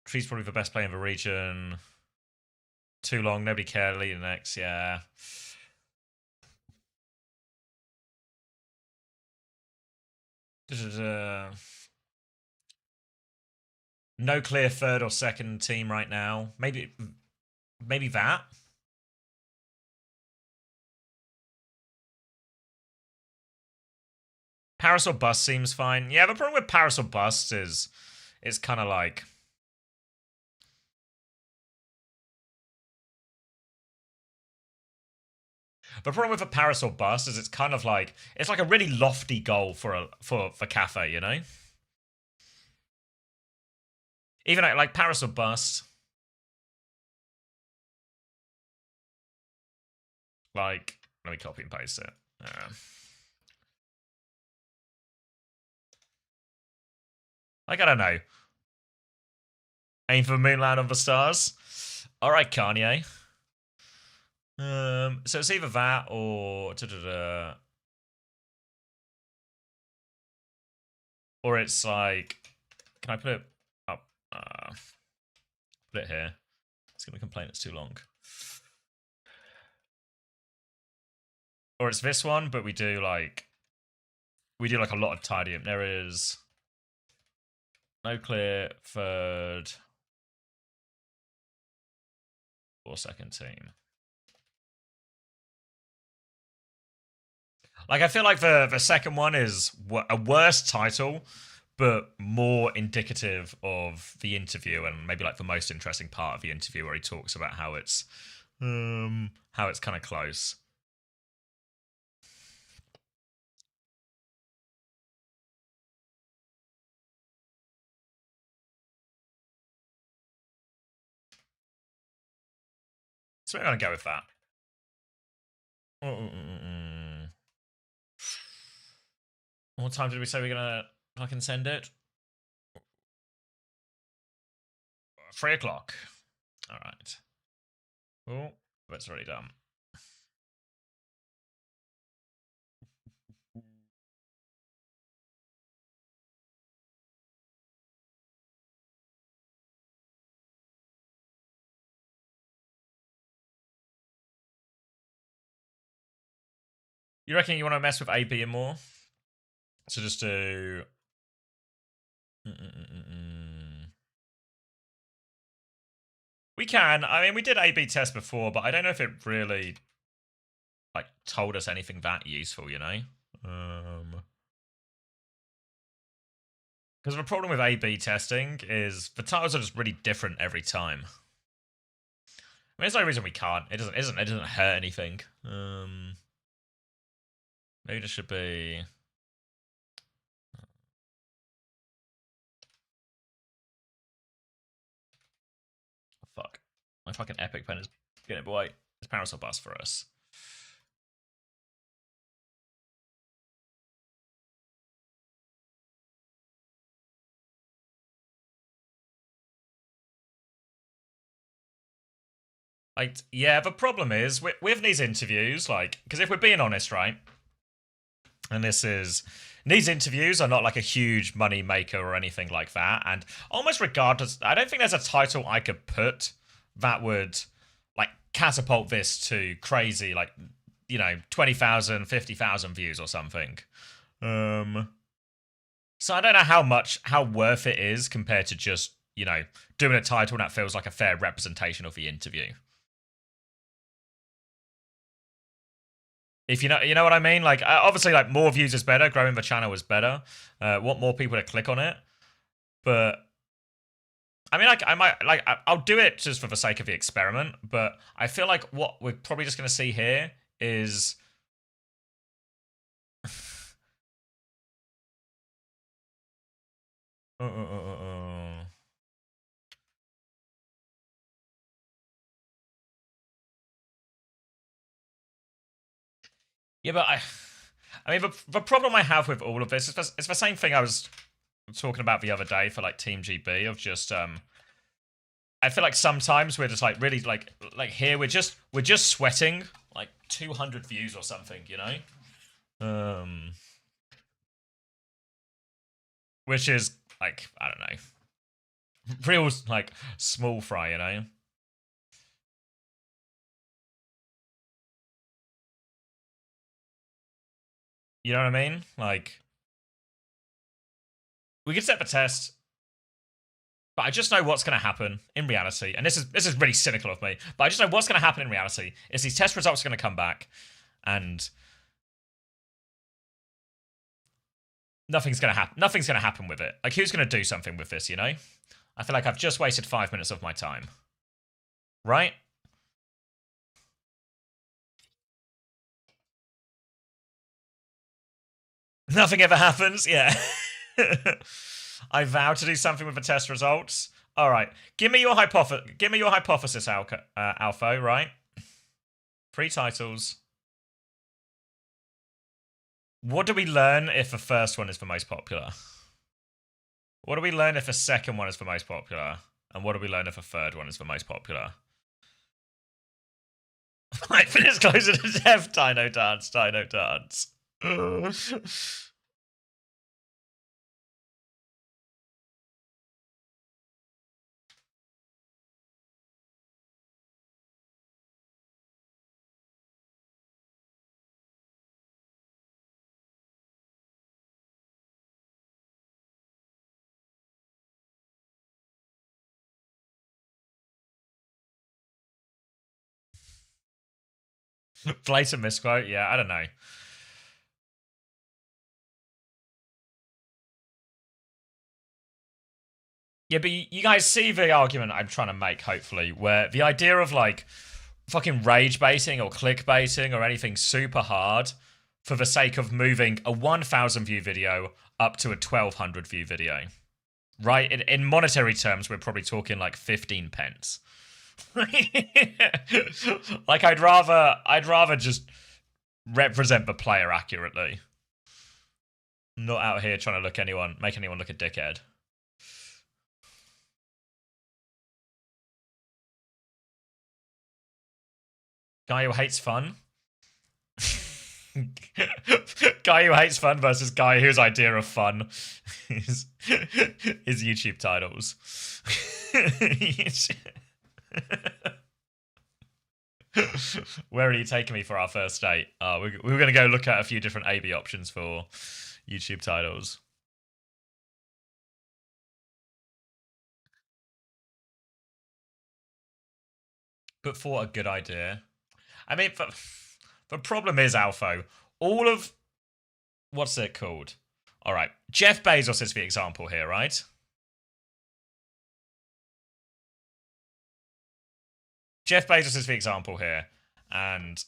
Tree's probably the best player in the region. Too long. Nobody cared. Leading next, yeah. No clear third or second team right now. Maybe that. Paris or bust seems fine. Yeah, the problem with Paris or bust is it's kind of like... The problem with a Paris or bust is it's kind of like... It's like a really lofty goal for Cafe, you know? Even like Paris or bust. Like, let me copy and paste it. Like, I don't know. Aim for Moonland of the Stars. All right, Kanye. So it's either that or or it's like, can I put it up? Put it here. It's gonna complain it's too long. Or it's this one, but we do like a lot of tidying. There is no clear third or second team. Like, I feel like the second one is a worse title, but more indicative of the interview and maybe like the most interesting part of the interview where he talks about how it's kind of close. So we're gonna go with that. What time did we say we're gonna fucking send it? 3 o'clock. All right. Oh, that's already done. You reckon you want to mess with AB and more? So just do... We can. I mean, we did A/B test before, but I don't know if it really like told us anything that useful, you know? Because the problem with A/B testing is the titles are just really different every time. I mean, there's no reason we can't. It doesn't hurt anything. Maybe this should be... Fuck. My fucking epic pen is getting it white. It's Paris or bust for us. Like, yeah, the problem is with these interviews, like, because if we're being honest, right, and this is these interviews are not like a huge money maker or anything like that. And almost regardless, I don't think there's a title I could put that would like catapult this to crazy, like, you know, 20,000, 50,000 views or something. So I don't know how worth it is compared to just, you know, doing a title that feels like a fair representation of the interview. If you know what I mean, like obviously, like more views is better, growing the channel is better. Want more people to click on it, but I mean, like I'll do it just for the sake of the experiment. But I feel like what we're probably just gonna see here is. Yeah, but I mean, the problem I have with all of this is it's the same thing I was talking about the other day for like Team GB of just I feel like sometimes we're just like really like here we're just sweating like 200 views or something, you know, which is like I don't know, real like small fry, you know. You know what I mean? Like, we can set the test, but I just know what's going to happen in reality. And this is really cynical of me, but I just know what's going to happen in reality is these test results are going to come back, and nothing's going to happen. Nothing's going to happen with it. Like, who's going to do something with this? You know? I feel like I've just wasted 5 minutes of my time, right? Nothing ever happens. Yeah. I vow to do something with the test results. All right. Give me your hypothesis, Alpha, right? 3 titles. What do we learn if the first one is the most popular? What do we learn if the second one is the most popular? And what do we learn if the third one is the most popular? Right, finish closer to death. Dino dance. Dino dance. Blatant misquote. Yeah, I don't know. Yeah, but you guys see the argument I'm trying to make, hopefully, where the idea of, like, fucking rage baiting or clickbaiting or anything super hard for the sake of moving a 1,000 view video up to a 1,200 view video. Right? In monetary terms, we're probably talking like 15 pence. Like, I'd rather just represent the player accurately. Not out here trying to make anyone look a dickhead. Guy who hates fun. Guy who hates fun versus guy whose idea of fun is YouTube titles. Where are you taking me for our first date? We're going to go look at a few different AB options for YouTube titles. But for a good idea. I mean, the problem is, Alpha, all of... What's it called? All right. Jeff Bezos is the example here, right? Jeff Bezos is the example here. And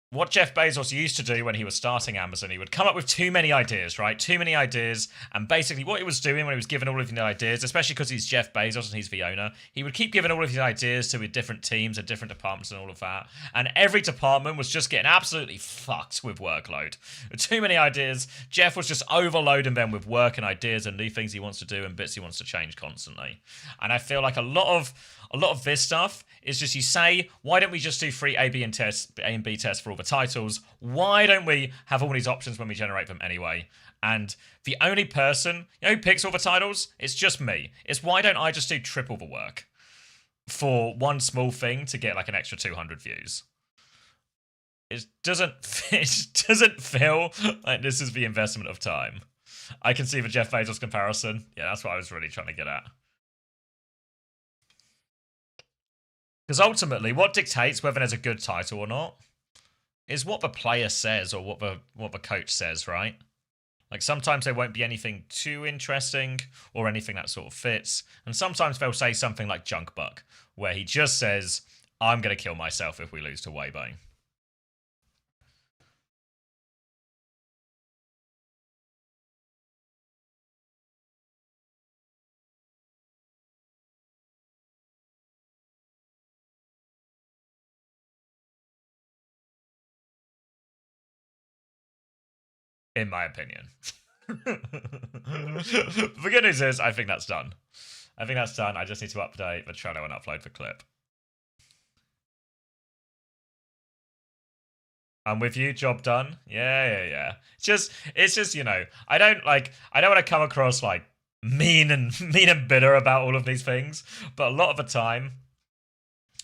what Jeff Bezos used to do when he was starting Amazon, he would come up with too many ideas, right? Too many ideas. And basically what he was doing when he was giving all of the ideas, especially because he's Jeff Bezos and he's the owner, he would keep giving all of his ideas to different teams and different departments and all of that. And every department was just getting absolutely fucked with workload. Too many ideas. Jeff was just overloading them with work and ideas and new things he wants to do and bits he wants to change constantly. And I feel like a lot a lot of this stuff is just you say, why don't we just do free A, B, and B tests for all the titles? Why don't we have all these options when we generate them anyway? And the only person who picks all the titles, it's just me. It's why don't I just do triple the work for one small thing to get like an extra 200 views? It doesn't feel like this is the investment of time. I can see the Jeff Bezos comparison. Yeah, that's what I was really trying to get at. Because ultimately, what dictates whether there's a good title or not is what the player says or what the coach says, right? Like sometimes there won't be anything too interesting or anything that sort of fits, and sometimes they'll say something like Junk Buck, where he just says, "I'm gonna kill myself if we lose to Weibo." In my opinion. The good news is, I think that's done. I think that's done. I just need to update the Trello and upload the clip. I'm with you. Job done. Yeah. It's just you know, I don't want to come across like mean and bitter about all of these things, but a lot of the time,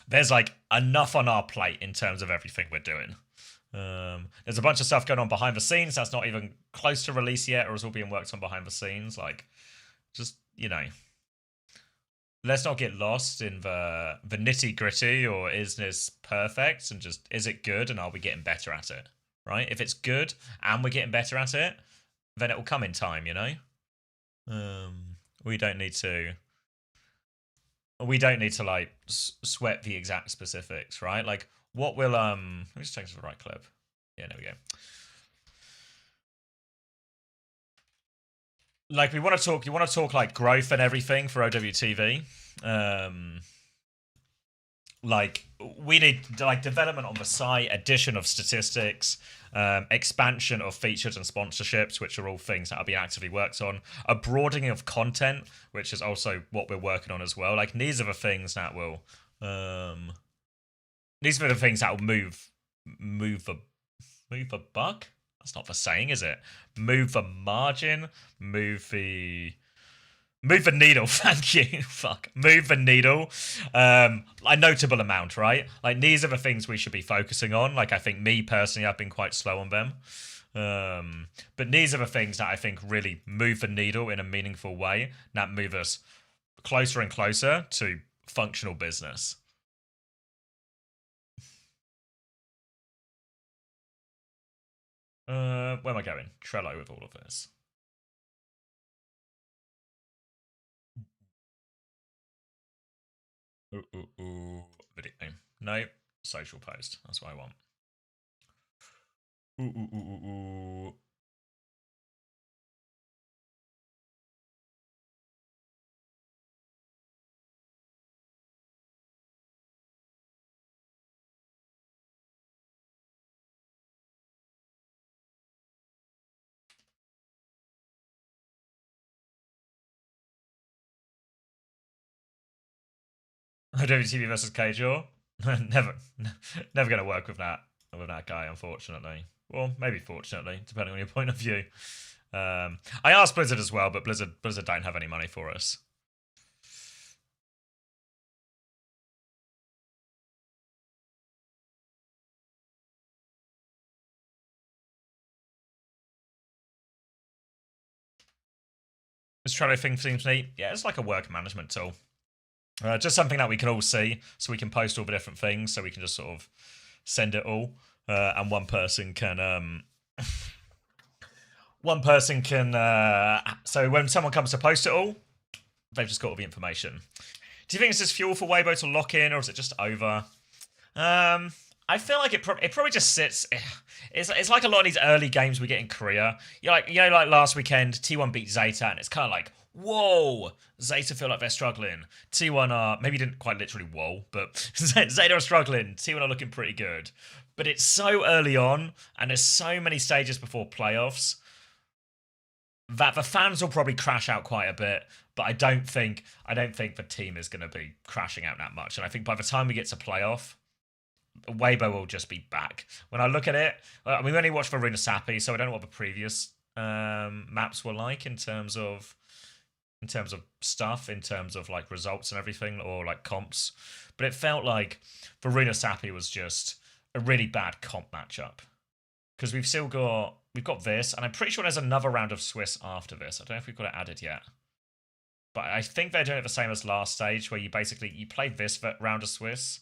there's like enough on our plate in terms of everything we're doing. There's a bunch of stuff going on behind the scenes that's not even close to release yet, or is all being worked on behind the scenes. Like, just, you know, let's not get lost in the nitty gritty, or is this perfect, and just, is it good, and are we getting better at it, right? If it's good and we're getting better at it, then it will come in time, you know? We don't need to like sweat the exact specifics, right? Like, what will let me just check this for the right clip. Yeah, there we go. Like, you want to talk like growth and everything for OWTV. Like, we need like development on the site, addition of statistics, expansion of features and sponsorships, which are all things that are being actively worked on, a broadening of content, which is also what we're working on as well. Like, these are the things that will these are the things that will move the buck. That's not the saying, is it? Move the margin, move the needle. Thank you. Fuck. Move the needle. A notable amount, right? Like, these are the things we should be focusing on. Like, I think me personally, I've been quite slow on them. But these are the things that I think really move the needle in a meaningful way, that move us closer and closer to functional business. Where am I going? Trello with all of this. Video. No, social post. That's what I want. WTV versus Kajor. never going to work with that guy, unfortunately. Well, maybe fortunately, depending on your point of view. I asked Blizzard as well, but Blizzard don't have any money for us. This Trello thing seems neat. Yeah, it's like a work management tool. Just something that we can all see, so we can post all the different things, so we can just sort of send it all, and one person can so when someone comes to post it all, they've just got all the information. Do you think this is fuel for Weibo to lock in, or is it just over? I feel like it probably just sits. It's like a lot of these early games we get in Korea. Like last weekend, T1 beat Zeta, and it's kind of like, whoa, Zeta feel like they're struggling. T1 are, maybe didn't quite literally whoa, but Zeta are struggling. T1 are looking pretty good. But it's so early on, and there's so many stages before playoffs. that the fans will probably crash out quite a bit, but I don't think the team is going to be crashing out that much. And I think by the time we get to playoff, Weibo will just be back. When I look at it, I mean, we only watched Varuna Sapi, so I don't know what the previous maps were like in terms of stuff, in terms of like results and everything, or like comps. But it felt like Varuna Sapi was just a really bad comp matchup. Because we've got this, and I'm pretty sure there's another round of Swiss after this. I don't know if we've got it added yet. But I think they're doing it the same as last stage, where you play this round of Swiss,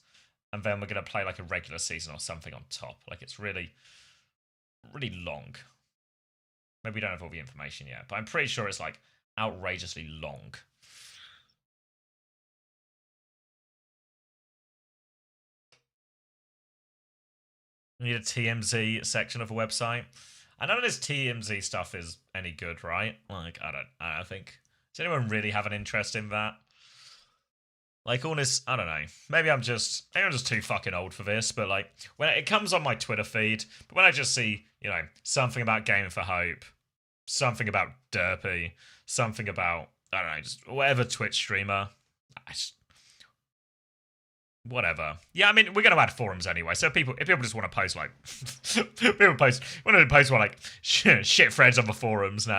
and then we're going to play like a regular season or something on top. Like, it's really, really long. Maybe we don't have all the information yet, but I'm pretty sure it's like outrageously long. We need a TMZ section of a website. I none of this TMZ stuff is any good, right? Like, I don't think. Does anyone really have an interest in that? Like, all this, I don't know. Maybe I'm just too fucking old for this, but like, when it comes on my Twitter feed, but when I just see, you know, something about Gaming for Hope, something about Derpy, something about, I don't know, just whatever Twitch streamer, whatever. Yeah, I mean, we're going to add forums anyway, so if people just want to post, like, want to post, like, shit threads on the forums, and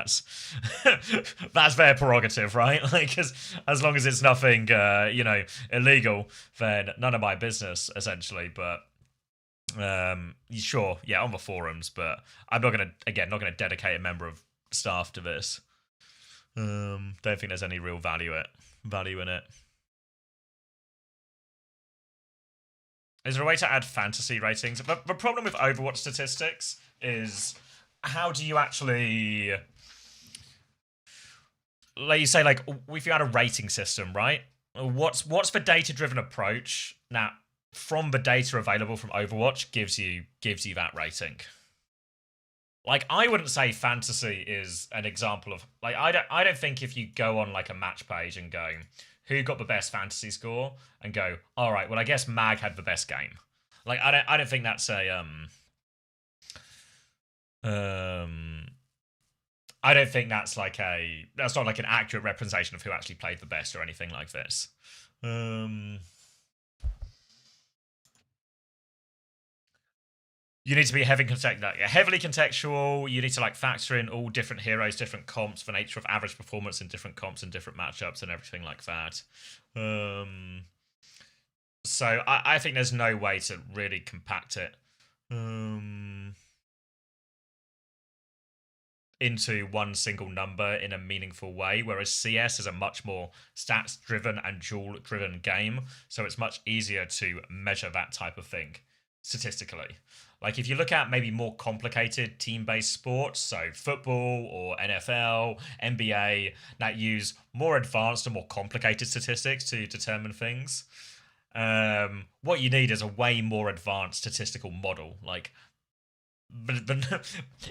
that's their prerogative, right? Like, as long as it's nothing, you know, illegal, then none of my business, essentially, but, sure, yeah, on the forums, but I'm not going to dedicate a member of staff to this. Don't think there's any real value in it. Is there a way to add fantasy ratings? The problem with Overwatch statistics is, how do you actually, like you say, like, if you had a rating system, right? What's the data-driven approach that, from the data available from Overwatch, gives you that rating? Like, I wouldn't say fantasy is an example of, like, I don't think if you go on like a match page and go, who got the best fantasy score, and go, all right, well, I guess Mag had the best game. Like, I don't think that's a I don't think that's like that's not like an accurate representation of who actually played the best or anything like this. You need to be heavily contextual. You need to like factor in all different heroes, different comps, the nature of average performance in different comps and different matchups and everything like that. So I think there's no way to really compact it into one single number in a meaningful way, whereas CS is a much more stats-driven and duel-driven game, so it's much easier to measure that type of thing statistically. Like, if you look at maybe more complicated team-based sports, so football or NFL, NBA, that use more advanced and more complicated statistics to determine things, what you need is a way more advanced statistical model. Like, but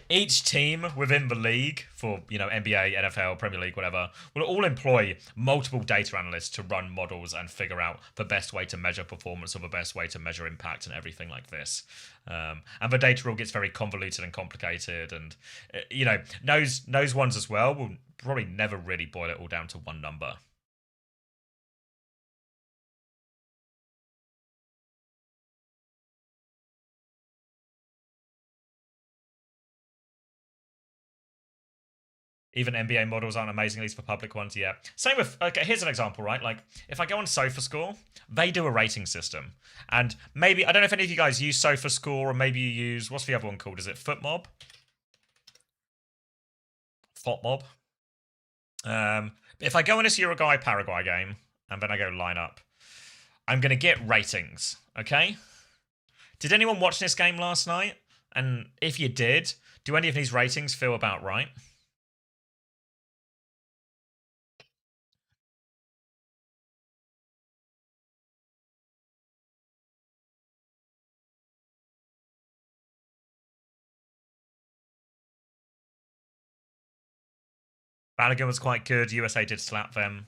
each team within the league, for, you know, NBA, NFL, Premier League, whatever, will all employ multiple data analysts to run models and figure out the best way to measure performance or the best way to measure impact and everything like this. And the data all gets very convoluted and complicated, and, you know, those ones as well will probably never really boil it all down to one number. Even NBA models aren't amazing, at least for public ones, yeah. Same with, okay, here's an example, right? Like, if I go on SofaScore, they do a rating system. And maybe, I don't know if any of you guys use SofaScore, or maybe you use, what's the other one called? Is it FootMob? FotMob. If I go on this Uruguay-Paraguay game, and then I go line up, I'm going to get ratings, okay? Did anyone watch this game last night? And if you did, do any of these ratings feel about right? Balogun was quite good. USA did slap them.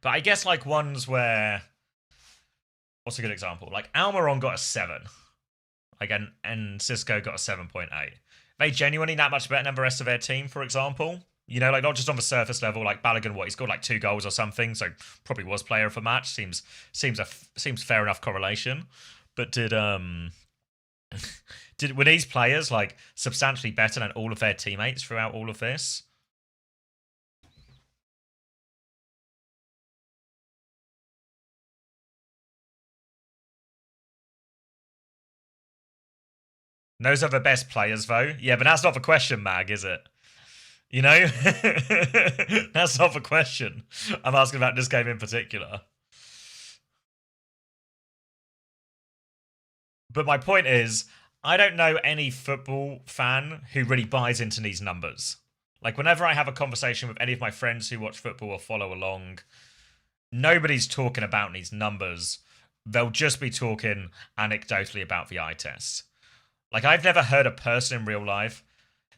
But I guess like ones where, what's a good example? Like Almiron got a 7. Again, and Cisco got a 7.8. They genuinely that much better than the rest of their team, for example. You know, like not just on the surface level, like Balogun, what, he scored like 2 goals or something, so probably was player of the match. Seems fair enough correlation. But were these players like substantially better than all of their teammates throughout all of this? Those are the best players, though. Yeah, but that's not the question, Mag, is it? You know? That's not the question. I'm asking about this game in particular. But my point is, I don't know any football fan who really buys into these numbers. Like, whenever I have a conversation with any of my friends who watch football or follow along, nobody's talking about these numbers. They'll just be talking anecdotally about the eye test. Like, I've never heard a person in real life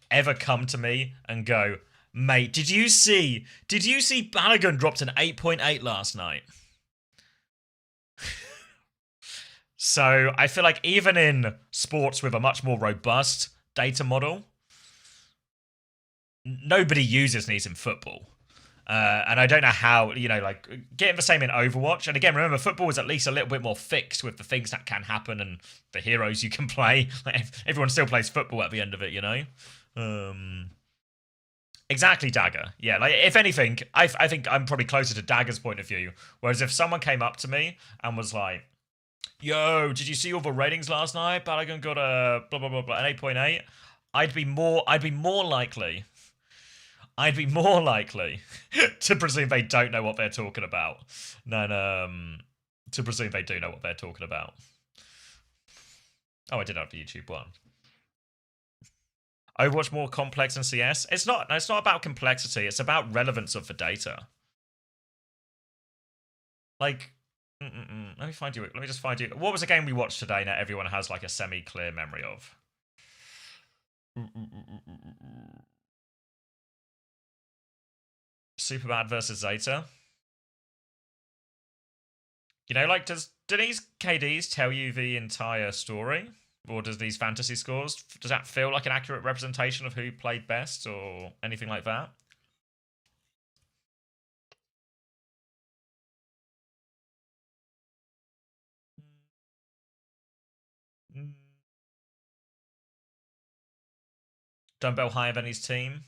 ever come to me and go, mate, did you see Balogun dropped an 8.8 last night? So I feel like even in sports with a much more robust data model, nobody uses these in football. And I don't know how, you know, like, getting the same in Overwatch. And again, remember, football is at least a little bit more fixed with the things that can happen and the heroes you can play. Like, everyone still plays football at the end of it, you know? Exactly, Dagger. Yeah, like, if anything, I think I'm probably closer to Dagger's point of view. Whereas if someone came up to me and was like, yo, did you see all the ratings last night? Balogun got a blah, blah, blah, blah, an 8.8. I'd be more likely to presume they don't know what they're talking about than to presume they do know what they're talking about. Oh, I did have the YouTube one. Overwatch more complex than CS? It's not about complexity, it's about relevance of the data. Like, let me just find you. What was the game we watched today that everyone has like a semi-clear memory of? Superbad versus Zeta. You know, like, do these KDs tell you the entire story? Or does these fantasy scores, does that feel like an accurate representation of who played best or anything like that? Dumbbell higher than his team?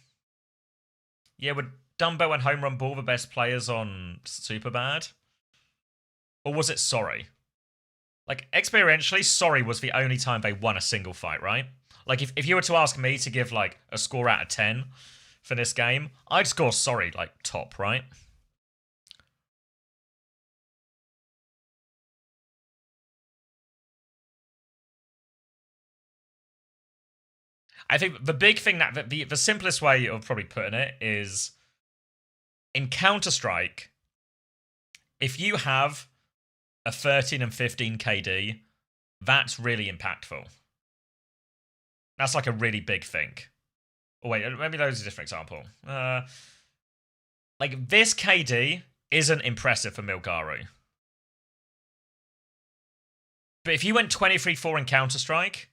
Yeah, would Dumbbell and Home Run Ball the best players on Superbad? Or was it Sorry? Like, experientially, Sorry was the only time they won a single fight, right? Like, if you were to ask me to give, like, a score out of 10 for this game, I'd score Sorry, like, top, right? I think the big thing that the simplest way of probably putting it is in Counter-Strike, if you have a 13 and 15 KD, that's really impactful. That's like a really big thing. Oh wait, maybe there's a different example. Like this KD isn't impressive for Milgaru. But if you went 23-4 in Counter-Strike,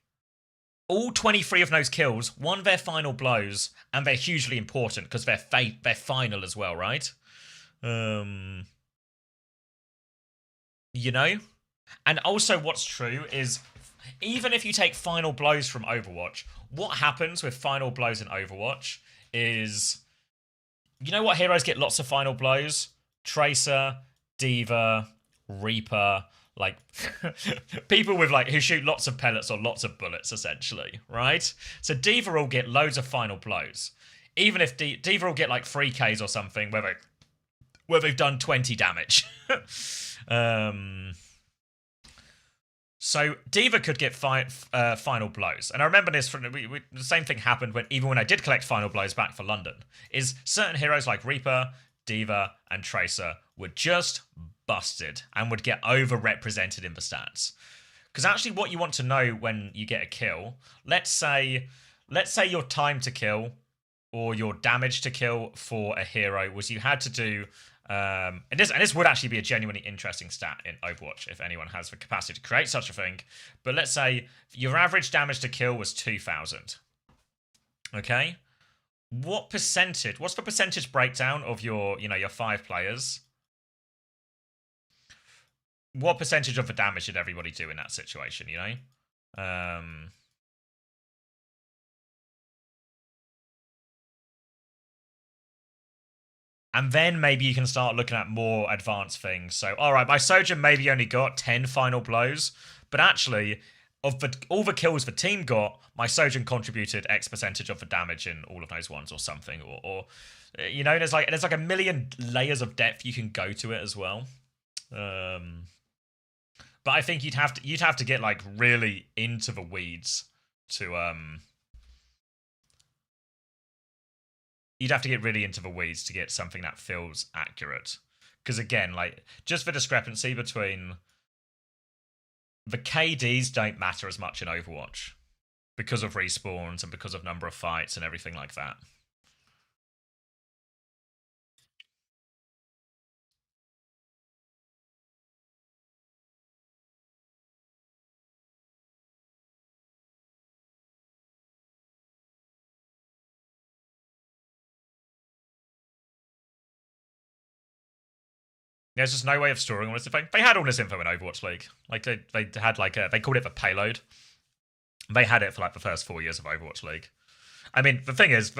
all 23 of those kills won their final blows, and they're hugely important because they're final as well, right? You know? And also what's true is, even if you take final blows from Overwatch, what happens with final blows in Overwatch is, you know what heroes get lots of final blows? Tracer, D.Va, Reaper, like people with like who shoot lots of pellets or lots of bullets, essentially, right? So D.Va will get loads of final blows, even if D.Va will get like 3Ks or something where they've done 20 damage. So D.Va could get final blows, and I remember this from the same thing happened when I did collect final blows back for London. Is certain heroes like Reaper, D.Va, and Tracer were just busted and would get overrepresented in the stats. Because actually, what you want to know when you get a kill, let's say your time to kill or your damage to kill for a hero was you had to do And this would actually be a genuinely interesting stat in Overwatch if anyone has the capacity to create such a thing. But let's say your average damage to kill was 2,000. Okay, what's the percentage breakdown of your, your 5 players? What percentage of the damage did everybody do in that situation, And then maybe you can start looking at more advanced things. So, all right, my Sojourn maybe only got 10 final blows, but actually, of all the kills the team got, my Sojourn contributed X percentage of the damage in all of those ones or something. Or there's like a million layers of depth you can go to it as well. But I think you'd have to get like really into the weeds to You'd have to get really into the weeds to get something that feels accurate. Because again, like, just the discrepancy between the KDs don't matter as much in Overwatch because of respawns and because of number of fights and everything like that. There's just no way of storing all this info. They had all this info in Overwatch League. Like they had like they called it the payload. They had it for like the first 4 years of Overwatch League. I mean, the thing is,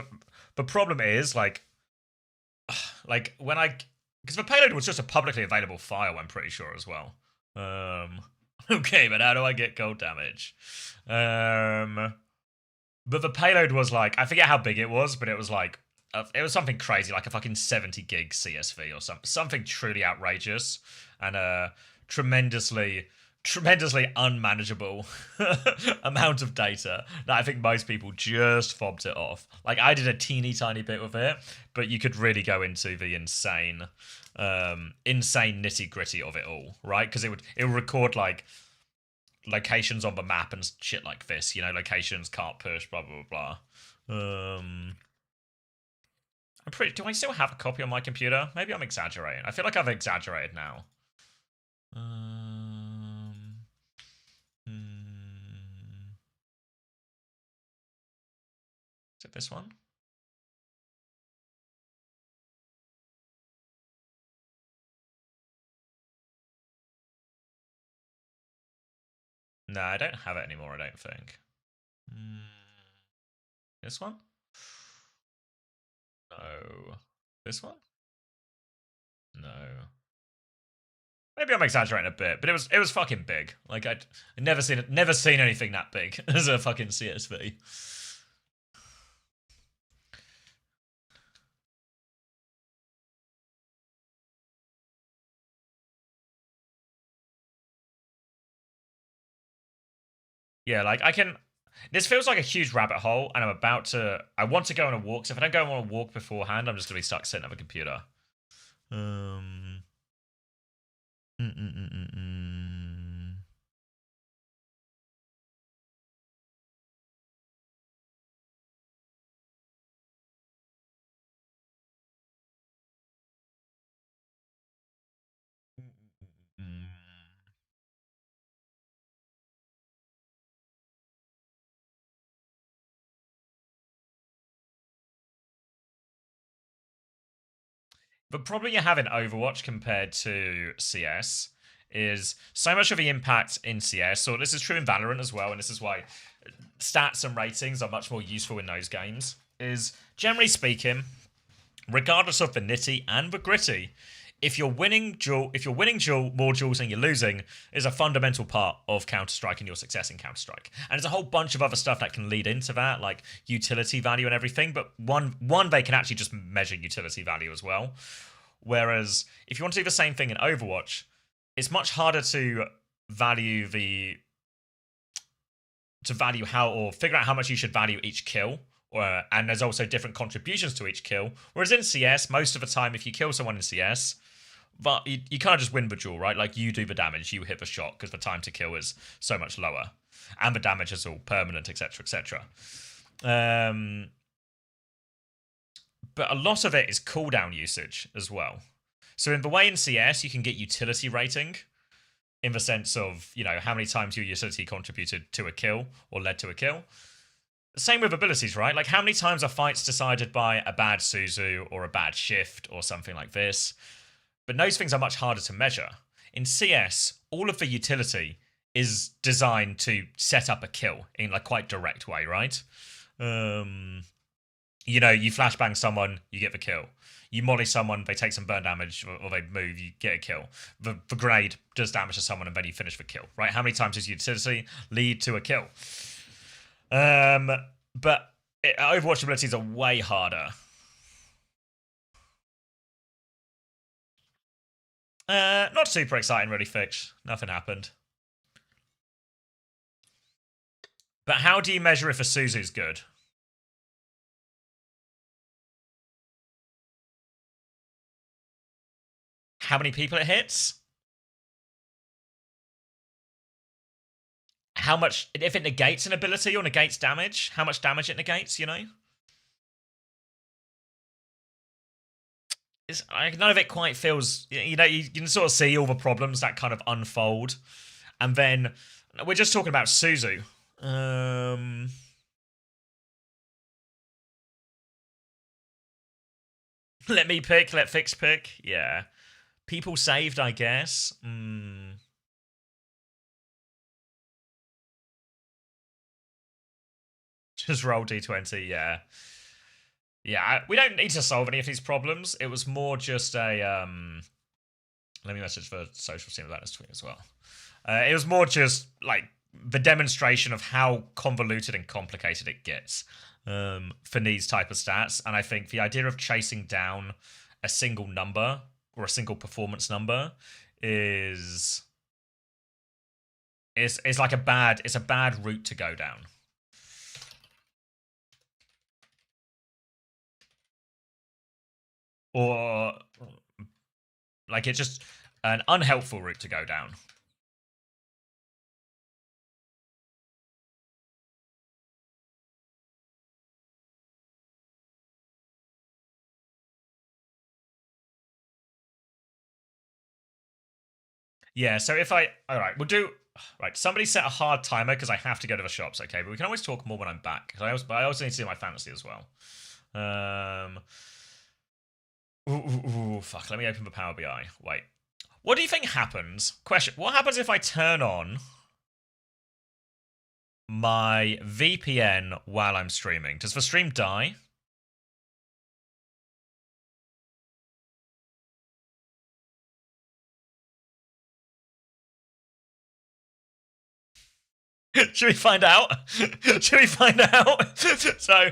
the problem is like when because the payload was just a publicly available file, I'm pretty sure as well. Okay, but how do I get gold damage? But the payload was like, I forget how big it was, but it was like it was something crazy, like a fucking 70 gig CSV or something truly outrageous and tremendously unmanageable amount of data that I think most people just fobbed it off. Like, I did a teeny tiny bit with it, but you could really go into the insane nitty gritty of it all, right? Because it would record like locations on the map and shit like this, locations can't push, blah blah blah. Do I still have a copy on my computer? Maybe I'm exaggerating. I feel like I've exaggerated now. Is it this one? No, I don't have it anymore, I don't think. This one? No. This one? No. Maybe I'm exaggerating a bit, but it was fucking big. Like, I'd never seen anything that big as a fucking CSV. Yeah, like this feels like a huge rabbit hole, and I want to go on a walk, so if I don't go on a walk beforehand, I'm just gonna be stuck sitting at the computer. The problem you have in Overwatch compared to CS is so much of the impact in CS, or this is true in Valorant as well, and this is why stats and ratings are much more useful in those games, is generally speaking, regardless of the nitty and the gritty, if you're winning more duels than you're losing is a fundamental part of Counter-Strike and your success in Counter-Strike. And there's a whole bunch of other stuff that can lead into that, like utility value and everything, but one they can actually just measure utility value as well. Whereas if you want to do the same thing in Overwatch, it's much harder to value how, or figure out how much you should value each kill. And there's also different contributions to each kill. Whereas in CS, most of the time, if you kill someone in CS, but you can't just win the duel, right? Like, you do the damage, you hit the shot, because the time to kill is so much lower. And the damage is all permanent, etc., etc. But a lot of it is cooldown usage as well. So in the way in CS, you can get utility rating in the sense of, you know, how many times your utility contributed to a kill or led to a kill. Same with abilities, right? Like, how many times are fights decided by a bad Suzu or a bad shift or something like this? But those things are much harder to measure. In CS, all of the utility is designed to set up a kill in like quite direct way, right? You know, you flashbang someone, you get the kill. You molly someone, they take some burn damage, or they move, you get a kill. The grenade does damage to someone, and then you finish the kill, right? How many times does utility lead to a kill? But Overwatch abilities are way harder. Not super exciting, really, Fix. Nothing happened. But how do you measure if a Suzu's good? How many people it hits? How much, if it negates an ability or negates damage, how much damage it negates, you know? None of it quite feels, you know, you can sort of see all the problems that kind of unfold. And then, we're just talking about Suzu. Let me pick, let Fix pick. Yeah. People saved, I guess. Just roll D20, yeah. Yeah, we don't need to solve any of these problems. It was more just a, let me message the social team about this tweet as well. It was more just, like, the demonstration of how convoluted and complicated it gets for these type of stats. And I think the idea of chasing down a single number or a single performance number is like a bad route to go down. Or, like, it's just an unhelpful route to go down. Yeah, so if I... Alright, we'll do... Right, somebody set a hard timer because I have to go to the shops, okay? But we can always talk more when I'm back. But I also need to do my fantasy as well. Fuck, let me open the Power BI. Wait. What do you think happens? Question. What happens if I turn on my VPN while I'm streaming? Does the stream die? Should we find out? Should we find out? So,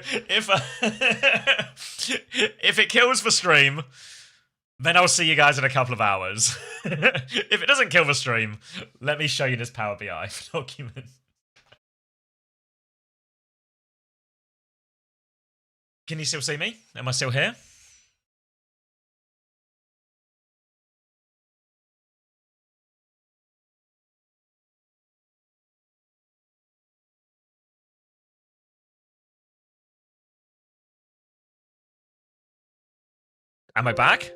if it kills the stream, then I'll see you guys in a couple of hours. If it doesn't kill the stream, let me show you this Power BI document. Can you still see me? Am I still here? Am I back?